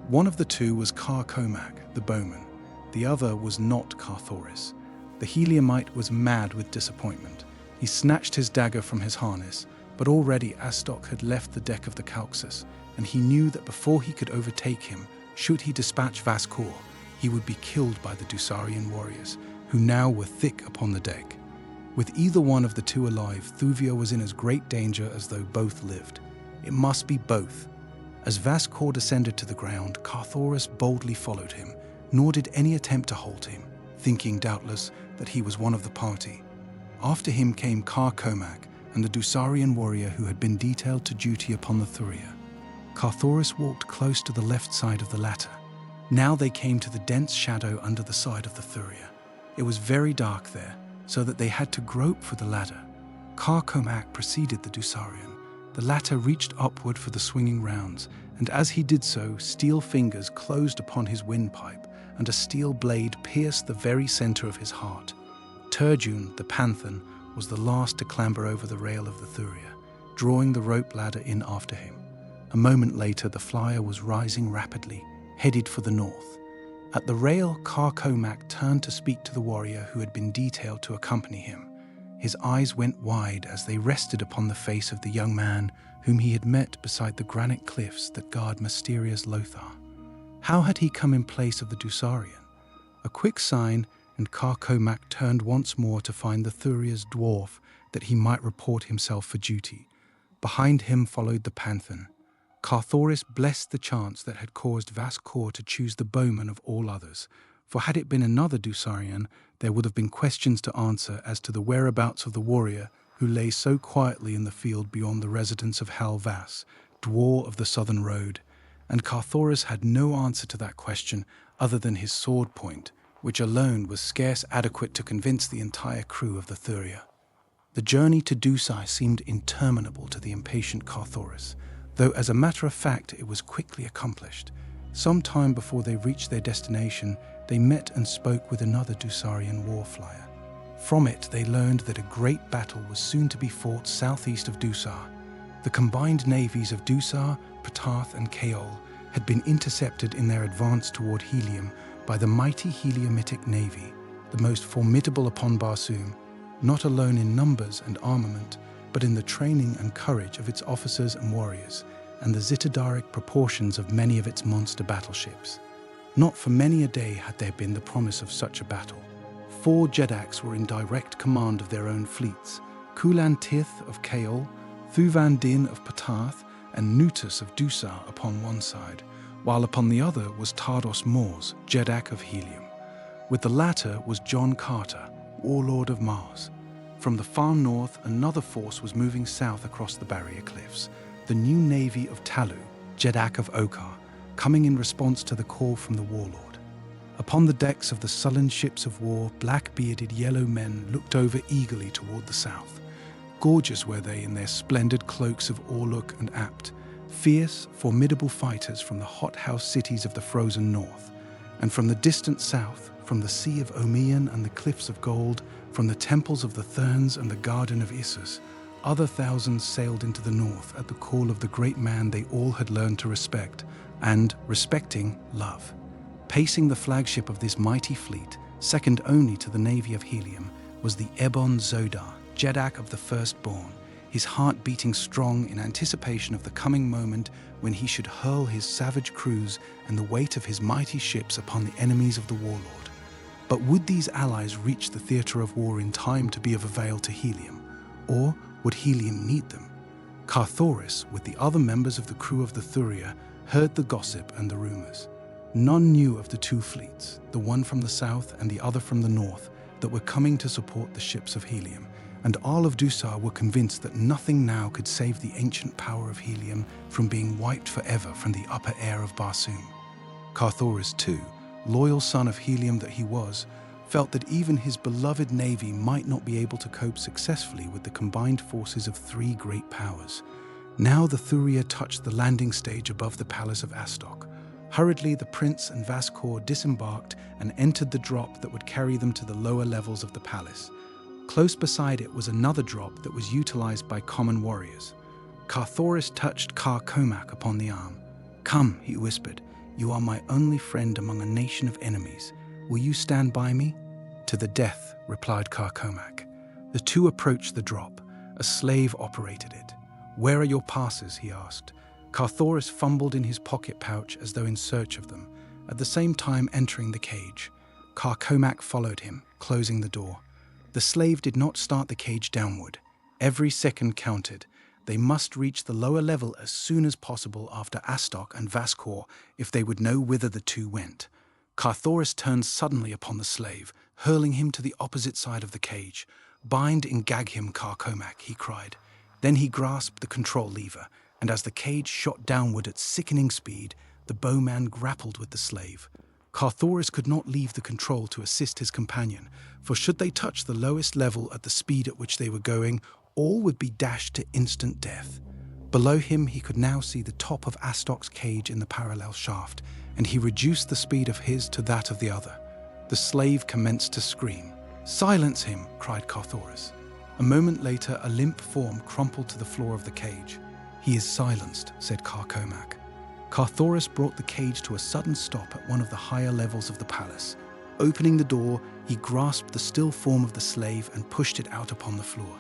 One of the two was Kar Komak, the bowman. The other was not Carthoris. The Heliumite was mad with disappointment. He snatched his dagger from his harness, but already Astok had left the deck of the Caucasus, and he knew that before he could overtake him, should he dispatch Vascour, he would be killed by the Dusarian warriors, who now were thick upon the deck. With either one of the two alive, Thuvia was in as great danger as though both lived. It must be both. As Vascour descended to the ground, Carthoris boldly followed him, nor did any attempt to halt him, thinking doubtless that he was one of the party. After him came Kar Komak and the Dusarian warrior who had been detailed to duty upon the Thuvia. Carthoris walked close to the left side of the latter. Now they came to the dense shadow under the side of the Thuvia. It was very dark there, so that they had to grope for the ladder. Kar Komak preceded the Dusarian. The latter reached upward for the swinging rounds, and as he did so, steel fingers closed upon his windpipe, and a steel blade pierced the very center of his heart. Turjun, the Panthan, was the last to clamber over the rail of the Thuvia, drawing the rope ladder in after him. A moment later, the flyer was rising rapidly, headed for the north. At the rail, Kar Komak turned to speak to the warrior who had been detailed to accompany him. His eyes went wide as they rested upon the face of the young man whom he had met beside the granite cliffs that guard mysterious Lothar. How had he come in place of the Dusarian? A quick sign, and Kar Komak turned once more to find the Thuvia's dwarf that he might report himself for duty. Behind him followed the Panthan. Carthoris blessed the chance that had caused Vascour to choose the bowman of all others, for had it been another Dusarian, there would have been questions to answer as to the whereabouts of the warrior who lay so quietly in the field beyond the residence of Halvas, dwar of the southern road, and Carthoris had no answer to that question other than his sword point, which alone was scarce adequate to convince the entire crew of the Thuvia. The journey to Dusar seemed interminable to the impatient Carthoris, though as a matter of fact it was quickly accomplished. Some time before they reached their destination, they met and spoke with another Dusarian warflyer. From it they learned that a great battle was soon to be fought southeast of Dusar. The combined navies of Dusar, Panthan and Kaol had been intercepted in their advance toward Helium by the mighty Heliumitic navy, the most formidable upon Barsoom, not alone in numbers and armament, but in the training and courage of its officers and warriors, and the Zitadaric proportions of many of its monster battleships. Not for many a day had there been the promise of such a battle. 4 Jeddaks were in direct command of their own fleets: Kulan Tith of Kaol, Thuvan Din of Panthan, and Nutus of Dusar upon one side, while upon the other was Tardos Mors, Jeddak of Helium. With the latter was John Carter, warlord of Mars. From the far north, another force was moving south across the barrier cliffs, the new navy of Talu, Jeddak of Okar, coming in response to the call from the warlord. Upon the decks of the sullen ships of war, black-bearded yellow men looked over eagerly toward the south. Gorgeous were they in their splendid cloaks of Orluk and Apt, fierce, formidable fighters from the hothouse cities of the frozen north, and from the distant south, from the sea of Omean and the cliffs of gold, from the temples of the Therns and the garden of Issus, other thousands sailed into the north at the call of the great man they all had learned to respect, and, respecting, love. Pacing the flagship of this mighty fleet, second only to the navy of Helium, was the Ebon Zodar, Jeddak of the Firstborn, his heart beating strong in anticipation of the coming moment when he should hurl his savage crews and the weight of his mighty ships upon the enemies of the warlord. But would these allies reach the theatre of war in time to be of avail to Helium, or would Helium need them? Carthoris, with the other members of the crew of the Thuvia, heard the gossip and the rumors. None knew of the 2 fleets, the one from the south and the other from the north, that were coming to support the ships of Helium, and all of Dusar were convinced that nothing now could save the ancient power of Helium from being wiped forever from the upper air of Barsoom. Carthoris, too, loyal son of Helium that he was, felt that even his beloved navy might not be able to cope successfully with the combined forces of 3 great powers. Now the Thuvia touched the landing stage above the palace of Astok. Hurriedly the prince and Vascor disembarked and entered the drop that would carry them to the lower levels of the palace. Close beside it was another drop that was utilized by common warriors. Carthoris touched Kar Komak upon the arm. "Come," he whispered, "you are my only friend among a nation of enemies. Will you stand by me?" "To the death," replied Kar Komak. The 2 approached the drop. A slave operated it. "Where are your passes?" he asked. Carthoris fumbled in his pocket pouch as though in search of them, at the same time entering the cage. Kar Komak followed him, closing the door. The slave did not start the cage downward. Every second counted. They must reach the lower level as soon as possible after Astok and Vascor if they would know whither the 2 went. Carthoris turned suddenly upon the slave, hurling him to the opposite side of the cage. "Bind and gag him, Kar Komak," he cried. Then he grasped the control lever, and as the cage shot downward at sickening speed, the bowman grappled with the slave. Carthoris could not leave the control to assist his companion, for should they touch the lowest level at the speed at which they were going, all would be dashed to instant death. Below him he could now see the top of Astok's cage in the parallel shaft, and he reduced the speed of his to that of the other. The slave commenced to scream. "Silence him!" cried Carthoris. A moment later, a limp form crumpled to the floor of the cage. "He is silenced," said Kar Komak. Carthoris brought the cage to a sudden stop at one of the higher levels of the palace. Opening the door, he grasped the still form of the slave and pushed it out upon the floor.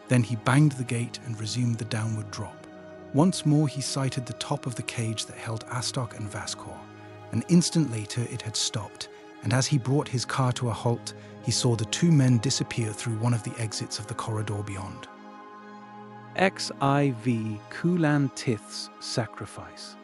Then he banged the gate and resumed the downward drop. Once more he sighted the top of the cage that held Astok and Vascor. An instant later it had stopped, and as he brought his car to a halt, he saw the 2 men disappear through one of the exits of the corridor beyond. XIV Kulan Tith's Sacrifice.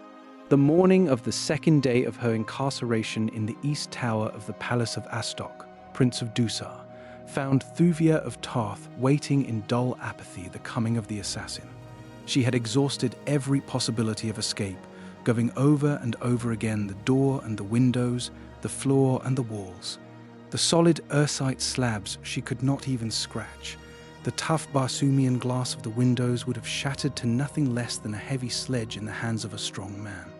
The morning of the second day of her incarceration in the east tower of the palace of Astok, Prince of Dusar, found Thuvia of Tarth waiting in dull apathy the coming of the assassin. She had exhausted every possibility of escape, going over and over again the door and the windows, the floor and the walls. The solid ersite slabs she could not even scratch. The tough Barsoomian glass of the windows would have shattered to nothing less than a heavy sledge in the hands of a strong man.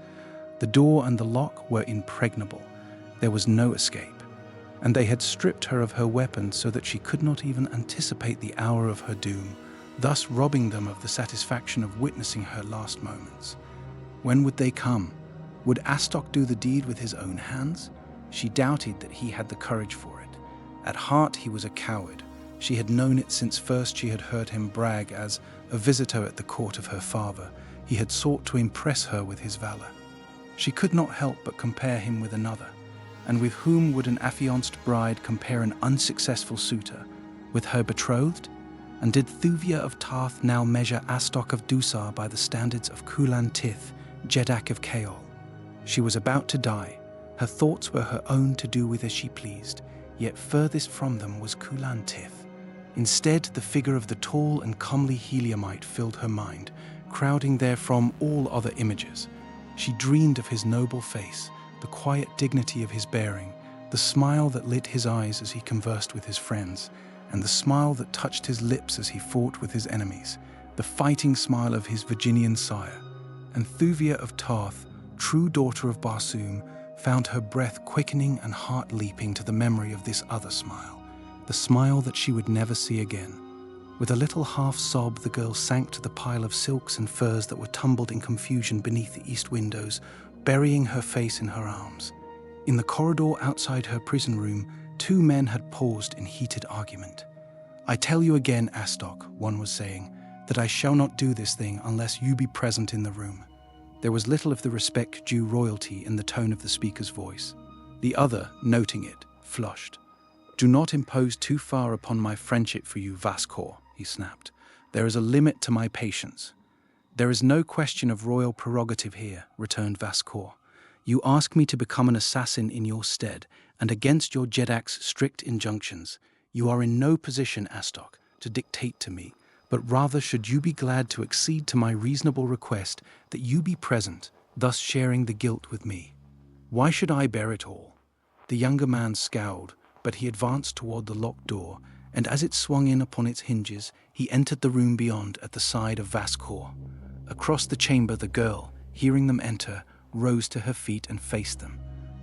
The door and the lock were impregnable. There was no escape. And they had stripped her of her weapon so that she could not even anticipate the hour of her doom, thus robbing them of the satisfaction of witnessing her last moments. When would they come? Would Astok do the deed with his own hands? She doubted that he had the courage for it. At heart, he was a coward. She had known it since first she had heard him brag as, a visitor at the court of her father, he had sought to impress her with his valor. She could not help but compare him with another. And with whom would an affianced bride compare an unsuccessful suitor? With her betrothed? And did Thuvia of Tarth now measure Astok of Dusar by the standards of Kulan Tith, Jeddak of Kaol? She was about to die. Her thoughts were her own to do with as she pleased, yet furthest from them was Kulan Tith. Instead, the figure of the tall and comely Heliumite filled her mind, crowding therefrom all other images. She dreamed of his noble face, the quiet dignity of his bearing, the smile that lit his eyes as he conversed with his friends, and the smile that touched his lips as he fought with his enemies, the fighting smile of his Virginian sire. And Thuvia of Tarth, true daughter of Barsoom, found her breath quickening and heart leaping to the memory of this other smile, the smile that she would never see again. With a little half sob, the girl sank to the pile of silks and furs that were tumbled in confusion beneath the east windows, burying her face in her arms. In the corridor outside her prison room, two men had paused in heated argument. "I tell you again, Astok," one was saying, "that I shall not do this thing unless you be present in the room." There was little of the respect due royalty in the tone of the speaker's voice. The other, noting it, flushed. "Do not impose too far upon my friendship for you, Vascor," he snapped. "There is a limit to my patience." "There is no question of royal prerogative here," returned Vascor. "You ask me to become an assassin in your stead, and against your Jeddak's strict injunctions. You are in no position, Astok, to dictate to me, but rather should you be glad to accede to my reasonable request that you be present, thus sharing the guilt with me. Why should I bear it all?" The younger man scowled, but he advanced toward the locked door, and as it swung in upon its hinges, he entered the room beyond at the side of Vascor. Across the chamber, the girl, hearing them enter, rose to her feet and faced them.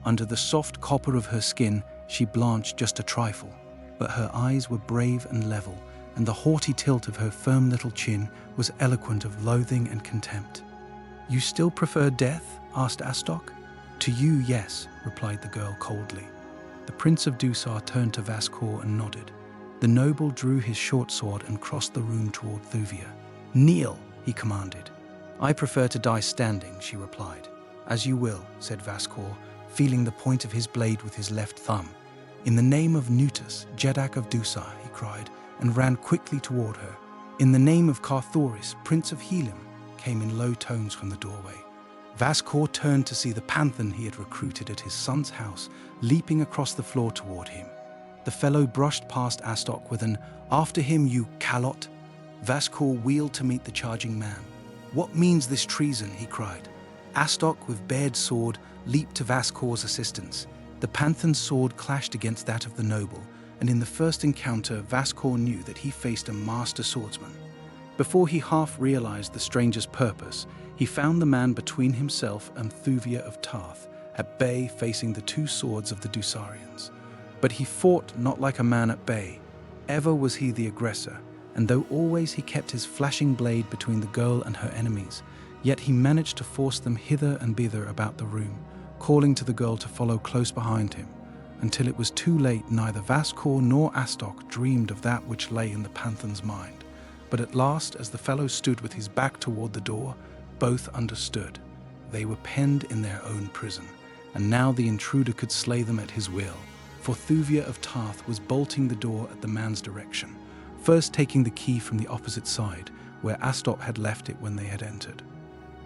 Under the soft copper of her skin, she blanched just a trifle, but her eyes were brave and level, and the haughty tilt of her firm little chin was eloquent of loathing and contempt. "You still prefer death?" asked Astok. "To you, yes," replied the girl coldly. The Prince of Dusar turned to Vascor and nodded. The noble drew his short sword and crossed the room toward Thuvia. "Kneel," he commanded. "I prefer to die standing," she replied. "As you will," said Vascor, feeling the point of his blade with his left thumb. "In the name of Nutus, Jeddak of Dusar," he cried, and ran quickly toward her. "In the name of Carthoris, Prince of Helim," came in low tones from the doorway. Vascor turned to see the Panthan he had recruited at his son's house, leaping across the floor toward him. The fellow brushed past Astok with an, "After him, you calot!" Vascor wheeled to meet the charging man. "What means this treason?" he cried. Astok, with bared sword, leaped to Vascor's assistance. The Panthan's sword clashed against that of the noble, and in the first encounter, Vascor knew that he faced a master swordsman. Before he half realized the stranger's purpose, he found the man between himself and Thuvia of Tarth, at bay facing the two swords of the Dusarians. But he fought not like a man at bay. Ever was he the aggressor, and though always he kept his flashing blade between the girl and her enemies, yet he managed to force them hither and thither about the room, calling to the girl to follow close behind him. Until it was too late, neither Vascor nor Astok dreamed of that which lay in the Panthan's mind. But at last, as the fellow stood with his back toward the door, both understood. They were penned in their own prison, and now the intruder could slay them at his will, for Thuvia of Tarth was bolting the door at the man's direction, first taking the key from the opposite side, where Astok had left it when they had entered.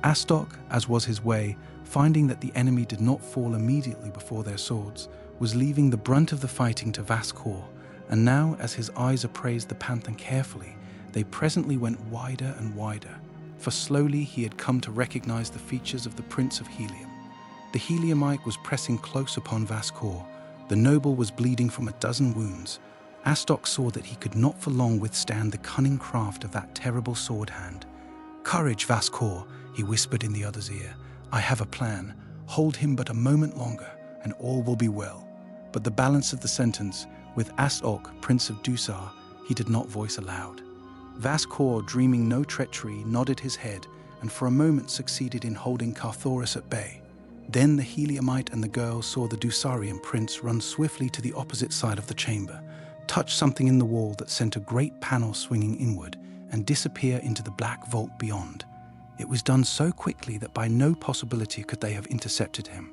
Astok, as was his way, finding that the enemy did not fall immediately before their swords, was leaving the brunt of the fighting to Vascour, and now, as his eyes appraised the Panthan carefully, they presently went wider and wider, for slowly he had come to recognize the features of the Prince of Helium. The Heliumite was pressing close upon Vascour. The noble was bleeding from a dozen wounds. Astok saw that he could not for long withstand the cunning craft of that terrible sword hand. "Courage, Vascour," he whispered in the other's ear. "I have a plan. Hold him but a moment longer, and all will be well." But the balance of the sentence, with Astok, Prince of Dusar, he did not voice aloud. Vascour, dreaming no treachery, nodded his head, and for a moment succeeded in holding Carthoris at bay. Then the Heliumite and the girl saw the Dusarian prince run swiftly to the opposite side of the chamber, touch something in the wall that sent a great panel swinging inward, and disappear into the black vault beyond. It was done so quickly that by no possibility could they have intercepted him.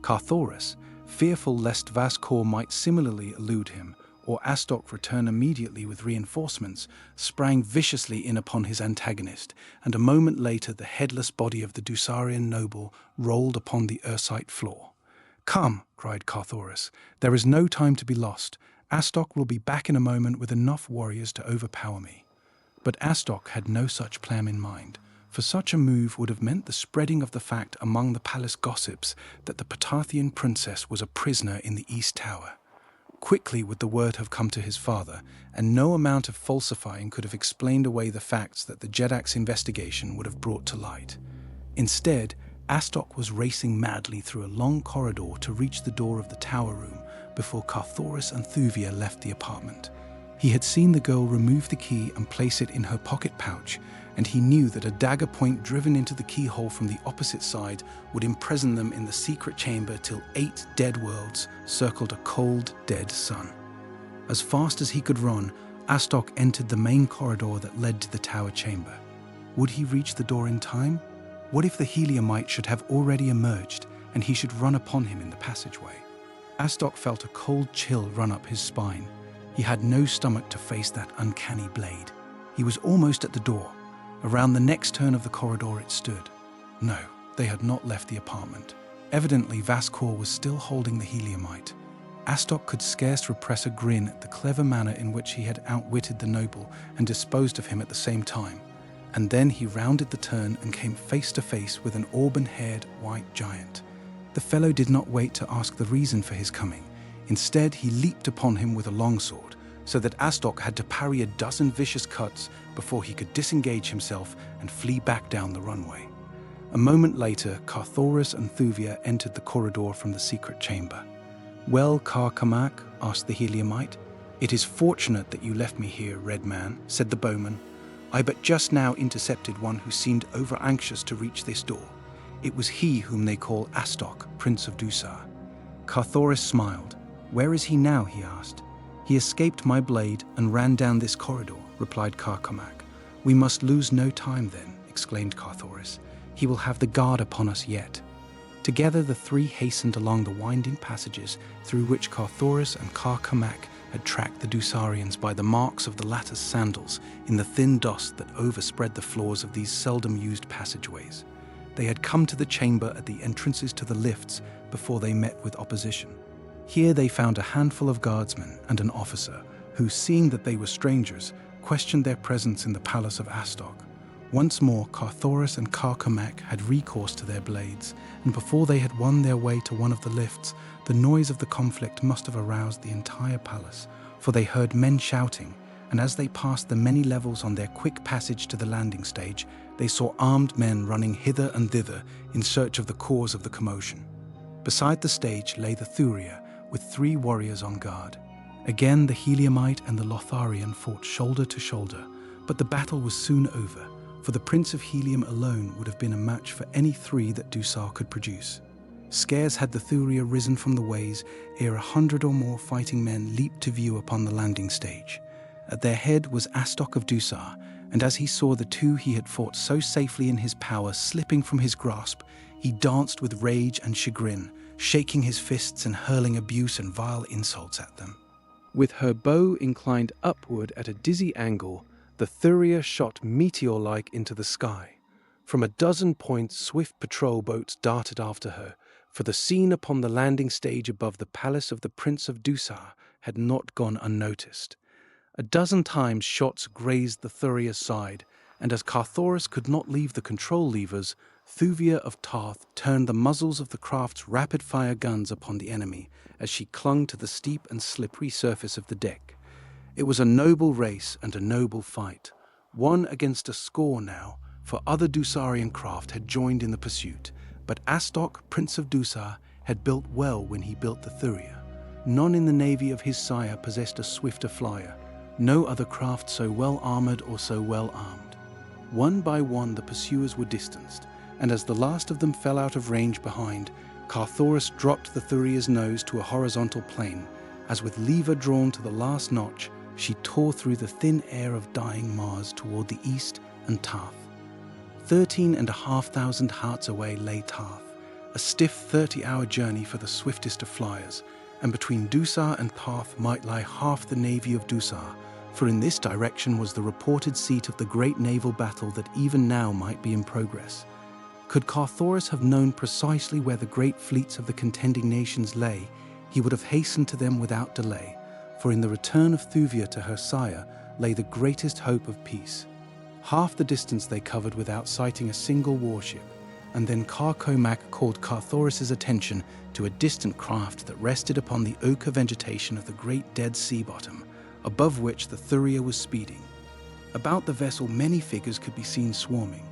Carthoris, fearful lest Vascour might similarly elude him, or Astok return immediately with reinforcements, sprang viciously in upon his antagonist, and a moment later the headless body of the Dusarian noble rolled upon the ursite floor. "Come," cried Carthoris, "there is no time to be lost. Astok will be back in a moment with enough warriors to overpower me." But Astok had no such plan in mind, for such a move would have meant the spreading of the fact among the palace gossips that the Panthan princess was a prisoner in the East Tower. Quickly would the word have come to his father, and no amount of falsifying could have explained away the facts that the Jeddak's investigation would have brought to light. Instead, Astok was racing madly through a long corridor to reach the door of the tower room before Carthoris and Thuvia left the apartment. He had seen the girl remove the key and place it in her pocket pouch, and he knew that a dagger point driven into the keyhole from the opposite side would imprison them in the secret chamber till 8 dead worlds circled a cold, dead sun. As fast as he could run, Astok entered the main corridor that led to the tower chamber. Would he reach the door in time? What if the Heliumite should have already emerged, and he should run upon him in the passageway? Astok felt a cold chill run up his spine. He had no stomach to face that uncanny blade. He was almost at the door. Around the next turn of the corridor it stood. No, they had not left the apartment. Evidently, Vascour was still holding the Heliumite. Astok could scarce repress a grin at the clever manner in which he had outwitted the noble and disposed of him at the same time. And then he rounded the turn and came face to face with an auburn-haired white giant. The fellow did not wait to ask the reason for his coming. Instead, he leaped upon him with a longsword, so that Astok had to parry a dozen vicious cuts before he could disengage himself and flee back down the runway. A moment later, Carthoris and Thuvia entered the corridor from the secret chamber. "Well, Kar Komak," asked the Heliumite. "It is fortunate that you left me here, Red Man," said the bowman. "I but just now intercepted one who seemed over-anxious to reach this door. It was he whom they call Astok, Prince of Dusar." Carthoris smiled. "Where is he now?" he asked. "He escaped my blade and ran down this corridor," replied Kar Komak. "We must lose no time then," exclaimed Carthoris. "He will have the guard upon us yet." Together the three hastened along the winding passages through which Carthoris and Kar Komak had tracked the Dusarians by the marks of the latter's sandals in the thin dust that overspread the floors of these seldom-used passageways. They had come to the chamber at the entrances to the lifts before they met with opposition. Here they found a handful of guardsmen and an officer who, seeing that they were strangers, questioned their presence in the palace of Astok. Once more, Carthoris and Kar Komak had recourse to their blades, and before they had won their way to one of the lifts, the noise of the conflict must have aroused the entire palace, for they heard men shouting, and as they passed the many levels on their quick passage to the landing stage, they saw armed men running hither and thither in search of the cause of the commotion. Beside the stage lay the Thuria, with 3 warriors on guard. Again the Heliumite and the Lotharian fought shoulder to shoulder, but the battle was soon over, for the Prince of Helium alone would have been a match for any 3 that Dusar could produce. Scarce had the Thuria risen from the ways ere 100 or more fighting men leaped to view upon the landing stage. At their head was Astok of Dusar, and as he saw the 2 he had fought so safely in his power slipping from his grasp, he danced with rage and chagrin, shaking his fists and hurling abuse and vile insults at them. With her bow inclined upward at a dizzy angle, the Thuria shot meteor-like into the sky. From a dozen points, swift patrol boats darted after her, for the scene upon the landing stage above the palace of the Prince of Dusar had not gone unnoticed. A dozen times shots grazed the Thuria's side, and as Carthoris could not leave the control levers, Thuvia of Tith turned the muzzles of the craft's rapid-fire guns upon the enemy as she clung to the steep and slippery surface of the deck. It was a noble race and a noble fight, one against a score now, for other Dusarian craft had joined in the pursuit, but Astok, Prince of Dusar, had built well when he built the Thuria. None in the navy of his sire possessed a swifter flyer, no other craft so well armored or so well armed. One by one the pursuers were distanced, and as the last of them fell out of range behind, Carthoris dropped the Thuria's nose to a horizontal plane, as with lever drawn to the last notch, she tore through the thin air of dying Mars toward the east and Tith. 13,500 hearts away lay Tith, a stiff 30-hour journey for the swiftest of flyers, and between Dusar and Tith might lie half the navy of Dusar, for in this direction was the reported seat of the great naval battle that even now might be in progress. Could Carthoris have known precisely where the great fleets of the contending nations lay, he would have hastened to them without delay, for in the return of Thuvia to her sire lay the greatest hope of peace. Half the distance they covered without sighting a single warship, and then Kar Komak called Carthoris's attention to a distant craft that rested upon the ochre vegetation of the great Dead Sea bottom, above which the Thuria was speeding. About the vessel many figures could be seen swarming.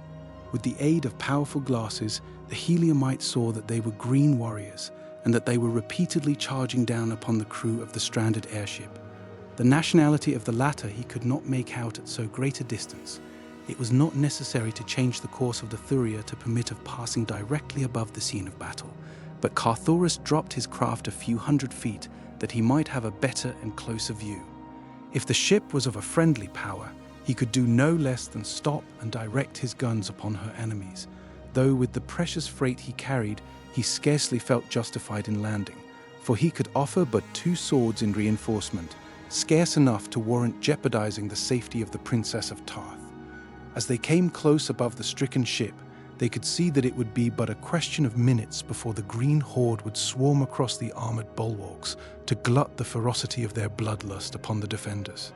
With the aid of powerful glasses, the Heliumite saw that they were green warriors, and that they were repeatedly charging down upon the crew of the stranded airship. The nationality of the latter he could not make out at so great a distance. It was not necessary to change the course of the Thuria to permit of passing directly above the scene of battle, but Carthoris dropped his craft a few hundred feet that he might have a better and closer view. If the ship was of a friendly power, he could do no less than stop and direct his guns upon her enemies, though with the precious freight he carried, he scarcely felt justified in landing, for he could offer but 2 swords in reinforcement, scarce enough to warrant jeopardizing the safety of the Princess of Tith. As they came close above the stricken ship, they could see that it would be but a question of minutes before the green horde would swarm across the armored bulwarks to glut the ferocity of their bloodlust upon the defenders.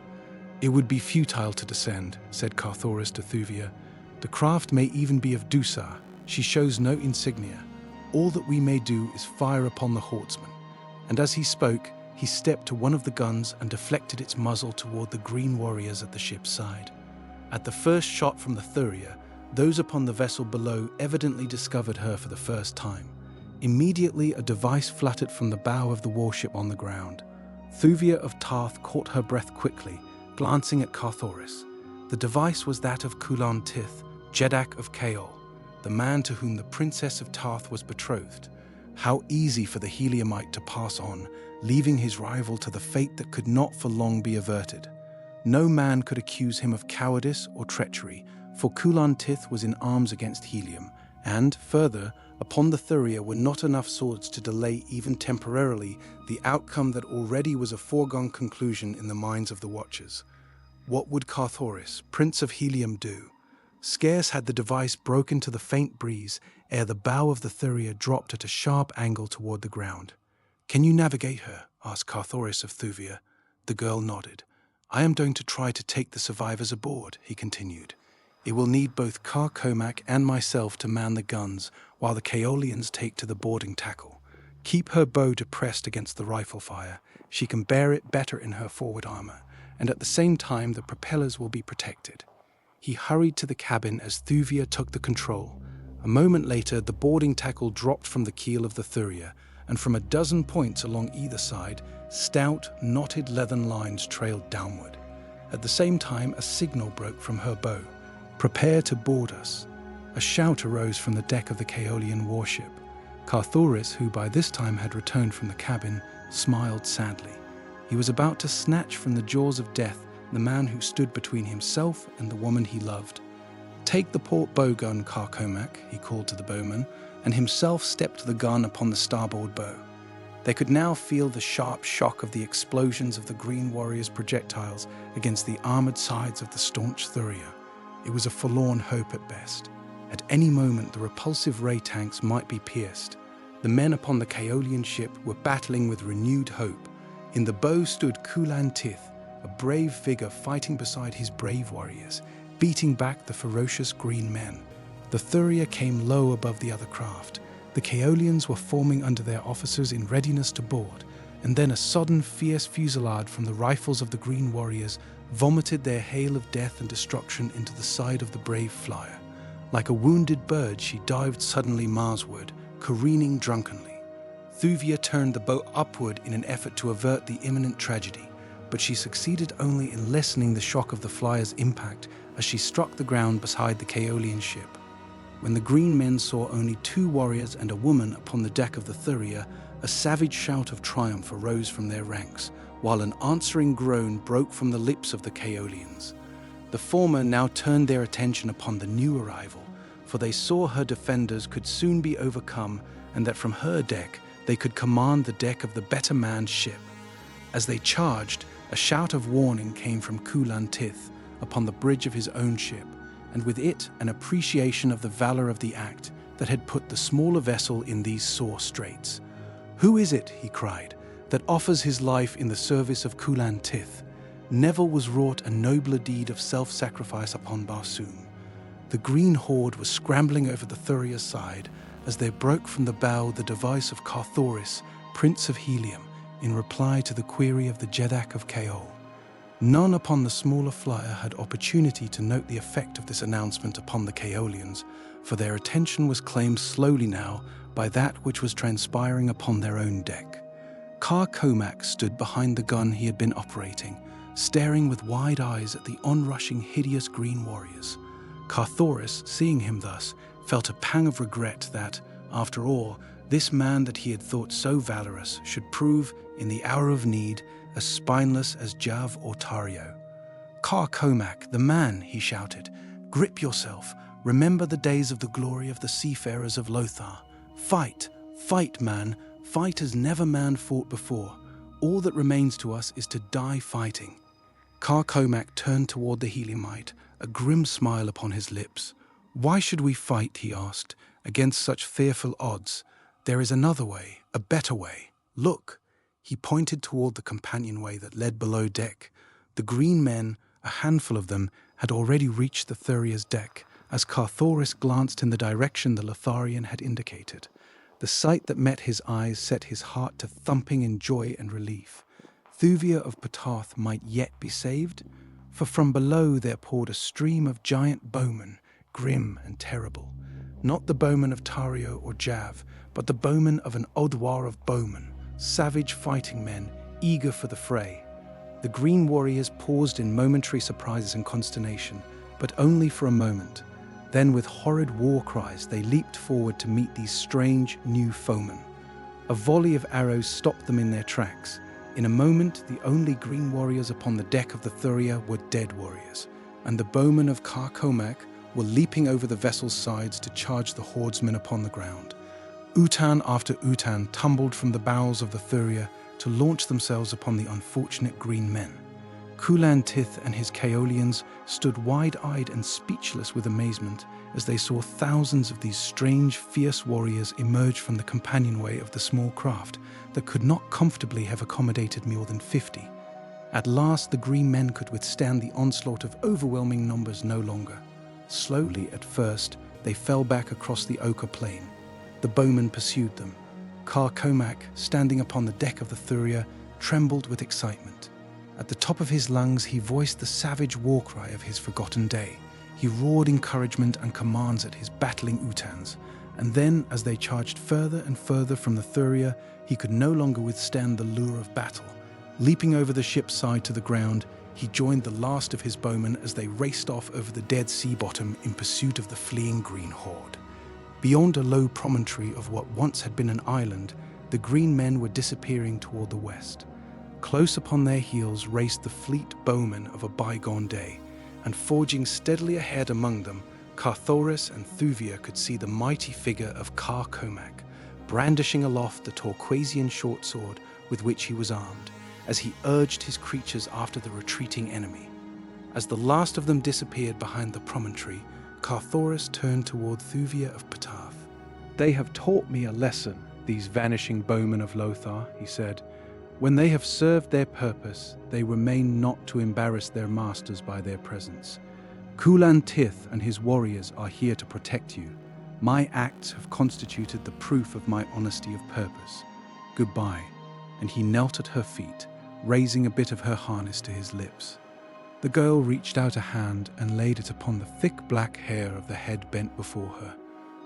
"It would be futile to descend," said Carthoris to Thuvia. "The craft may even be of Dusar. She shows no insignia. All that we may do is fire upon the horseman." And as he spoke, he stepped to one of the guns and deflected its muzzle toward the green warriors at the ship's side. At the first shot from the Thuria, those upon the vessel below evidently discovered her for the first time. Immediately a device fluttered from the bow of the warship on the ground. Thuvia of Tith caught her breath quickly, glancing at Carthoris. The device was that of Kulan Tith, Jeddak of Lothar, the man to whom the Princess of Tith was betrothed. How easy for the Heliumite to pass on, leaving his rival to the fate that could not for long be averted. No man could accuse him of cowardice or treachery, for Kulan Tith was in arms against Helium, and, further, upon the Thuria were not enough swords to delay even temporarily the outcome that already was a foregone conclusion in the minds of the watchers. What would Carthoris, Prince of Helium, do? Scarce had the device broken to the faint breeze ere the bow of the Thuria dropped at a sharp angle toward the ground. "Can you navigate her?" asked Carthoris of Thuvia. The girl nodded. "I am going to try to take the survivors aboard," he continued. "It will need both Kar Komak and myself to man the guns, while the Kaolians take to the boarding tackle. Keep her bow depressed against the rifle fire. She can bear it better in her forward armor, and at the same time the propellers will be protected." He hurried to the cabin as Thuvia took the control. A moment later, the boarding tackle dropped from the keel of the Thuria, and from a dozen points along either side, stout, knotted leathern lines trailed downward. At the same time, a signal broke from her bow. "Prepare to board us." A shout arose from the deck of the Kaolian warship. Carthoris, who by this time had returned from the cabin, smiled sadly. He was about to snatch from the jaws of death the man who stood between himself and the woman he loved. "Take the port bow gun, Kar Komak," he called to the bowman, and himself stepped to the gun upon the starboard bow. They could now feel the sharp shock of the explosions of the green warrior's projectiles against the armored sides of the staunch Thuria. It was a forlorn hope at best. At any moment, the repulsive ray tanks might be pierced. The men upon the Kaolian ship were battling with renewed hope. In the bow stood Kulan Tith, a brave figure fighting beside his brave warriors, beating back the ferocious green men. The Thuvia came low above the other craft. The Kaolians were forming under their officers in readiness to board, and then a sudden, fierce fusillade from the rifles of the green warriors vomited their hail of death and destruction into the side of the brave flyer. Like a wounded bird, she dived suddenly Marsward, careening drunkenly. Thuvia turned the boat upward in an effort to avert the imminent tragedy, but she succeeded only in lessening the shock of the flyer's impact as she struck the ground beside the Kaolian ship. When the green men saw only 2 warriors and a woman upon the deck of the Thuvia, a savage shout of triumph arose from their ranks, while an answering groan broke from the lips of the Kaolians. The former now turned their attention upon the new arrival, for they saw her defenders could soon be overcome, and that from her deck they could command the deck of the better manned ship. As they charged, a shout of warning came from Kulan Tith upon the bridge of his own ship, and with it an appreciation of the valor of the act that had put the smaller vessel in these sore straits. "Who is it," he cried, "that offers his life in the service of Kulan Tith? Never was wrought a nobler deed of self-sacrifice upon Barsoom." The green horde was scrambling over the Thuvia's side as there broke from the bow the device of Carthoris, Prince of Helium, in reply to the query of the Jeddak of Lothar. None upon the smaller flyer had opportunity to note the effect of this announcement upon the Kaolians, for their attention was claimed slowly now by that which was transpiring upon their own deck. Kar Komak stood behind the gun he had been operating, staring with wide eyes at the onrushing hideous green warriors. Carthoris, seeing him thus, felt a pang of regret that, after all, this man that he had thought so valorous should prove, in the hour of need, as spineless as Jav or Tario. "Kar Komak, the man," he shouted, "grip yourself. Remember the days of the glory of the seafarers of Lothar. Fight, fight, man, fight as never man fought before. All that remains to us is to die fighting." Kar Komak turned toward the Heliumite, a grim smile upon his lips. "Why should we fight," he asked, "against such fearful odds? There is another way, a better way. Look." He pointed toward the companionway that led below deck. The green men, a handful of them, had already reached the Thuvia's deck, as Carthoris glanced in the direction the Lotharian had indicated. The sight that met his eyes set his heart to thumping in joy and relief. Thuvia of Ptah might yet be saved, for from below there poured a stream of giant bowmen, grim and terrible. Not the bowmen of Tario or Jav, but the bowmen of an Oudwar of Bowman, savage fighting men, eager for the fray. The green warriors paused in momentary surprise and consternation, but only for a moment. Then with horrid war cries they leaped forward to meet these strange, new foemen. A volley of arrows stopped them in their tracks. In a moment, the only green warriors upon the deck of the Thuvia were dead warriors, and the bowmen of Kar Komak were leaping over the vessel's sides to charge the hordesmen upon the ground. Utan after Utan tumbled from the bows of the Thuvia to launch themselves upon the unfortunate green men. Kulan Tith and his Kaolians stood wide-eyed and speechless with amazement as they saw thousands of these strange, fierce warriors emerge from the companionway of the small craft that could not comfortably have accommodated more than 50. At last the green men could withstand the onslaught of overwhelming numbers no longer. Slowly at first, they fell back across the ochre plain. The bowmen pursued them. Kar Komak, standing upon the deck of the Thuvia, trembled with excitement. At the top of his lungs he voiced the savage war cry of his forgotten day. He roared encouragement and commands at his battling Utans, and then, as they charged further and further from the Thuvia, he could no longer withstand the lure of battle. Leaping over the ship's side to the ground, he joined the last of his bowmen as they raced off over the dead sea bottom in pursuit of the fleeing green horde. Beyond a low promontory of what once had been an island, the green men were disappearing toward the west. Close upon their heels raced the fleet bowmen of a bygone day, and forging steadily ahead among them, Carthoris and Thuvia could see the mighty figure of Kar Komak, brandishing aloft the Torquasian short sword with which he was armed, as he urged his creatures after the retreating enemy. As the last of them disappeared behind the promontory, Carthoris turned toward Thuvia of Panthan. "They have taught me a lesson, these vanishing bowmen of Lothar," he said. "When they have served their purpose, they remain not to embarrass their masters by their presence. Kulan Tith and his warriors are here to protect you. My acts have constituted the proof of my honesty of purpose. Goodbye." And he knelt at her feet, raising a bit of her harness to his lips. The girl reached out a hand and laid it upon the thick black hair of the head bent before her.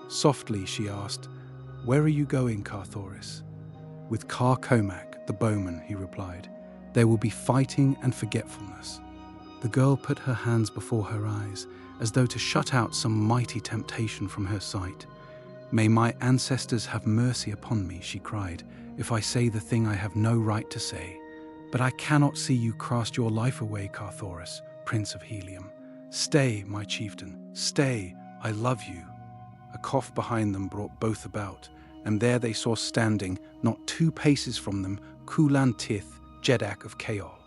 Softly she asked, "Where are you going, Carthoris?" "With Kar Komak, the bowman," he replied. "There will be fighting and forgetfulness." The girl put her hands before her eyes, as though to shut out some mighty temptation from her sight. "May my ancestors have mercy upon me," she cried, "if I say the thing I have no right to say. But I cannot see you cast your life away, Carthoris, Prince of Helium. Stay, my chieftain, stay, I love you." A cough behind them brought both about, and there they saw standing, not 2 paces from them, Kulan Tith, Jeddak of Lothar.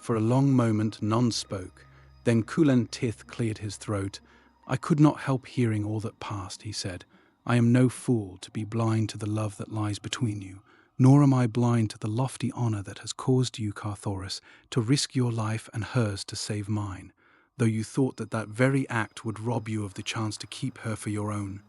For a long moment none spoke. Then Kulan Tith cleared his throat. "I could not help hearing all that passed," he said. "I am no fool to be blind to the love that lies between you, nor am I blind to the lofty honor that has caused you, Carthoris, to risk your life and hers to save mine, though you thought that that very act would rob you of the chance to keep her for your own.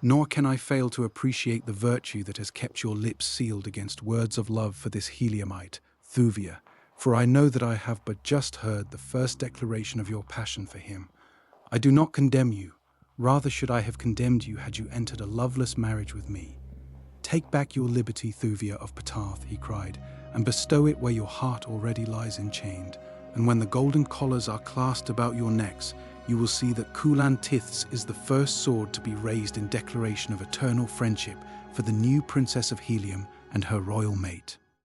Nor can I fail to appreciate the virtue that has kept your lips sealed against words of love for this Heliumite, Thuvia, for I know that I have but just heard the first declaration of your passion for him. I do not condemn you, rather should I have condemned you had you entered a loveless marriage with me. Take back your liberty, Thuvia of Panthan," he cried, "and bestow it where your heart already lies enchained. And when the golden collars are clasped about your necks, you will see that Kulan Tith's is the first sword to be raised in declaration of eternal friendship for the new Princess of Helium and her royal mate."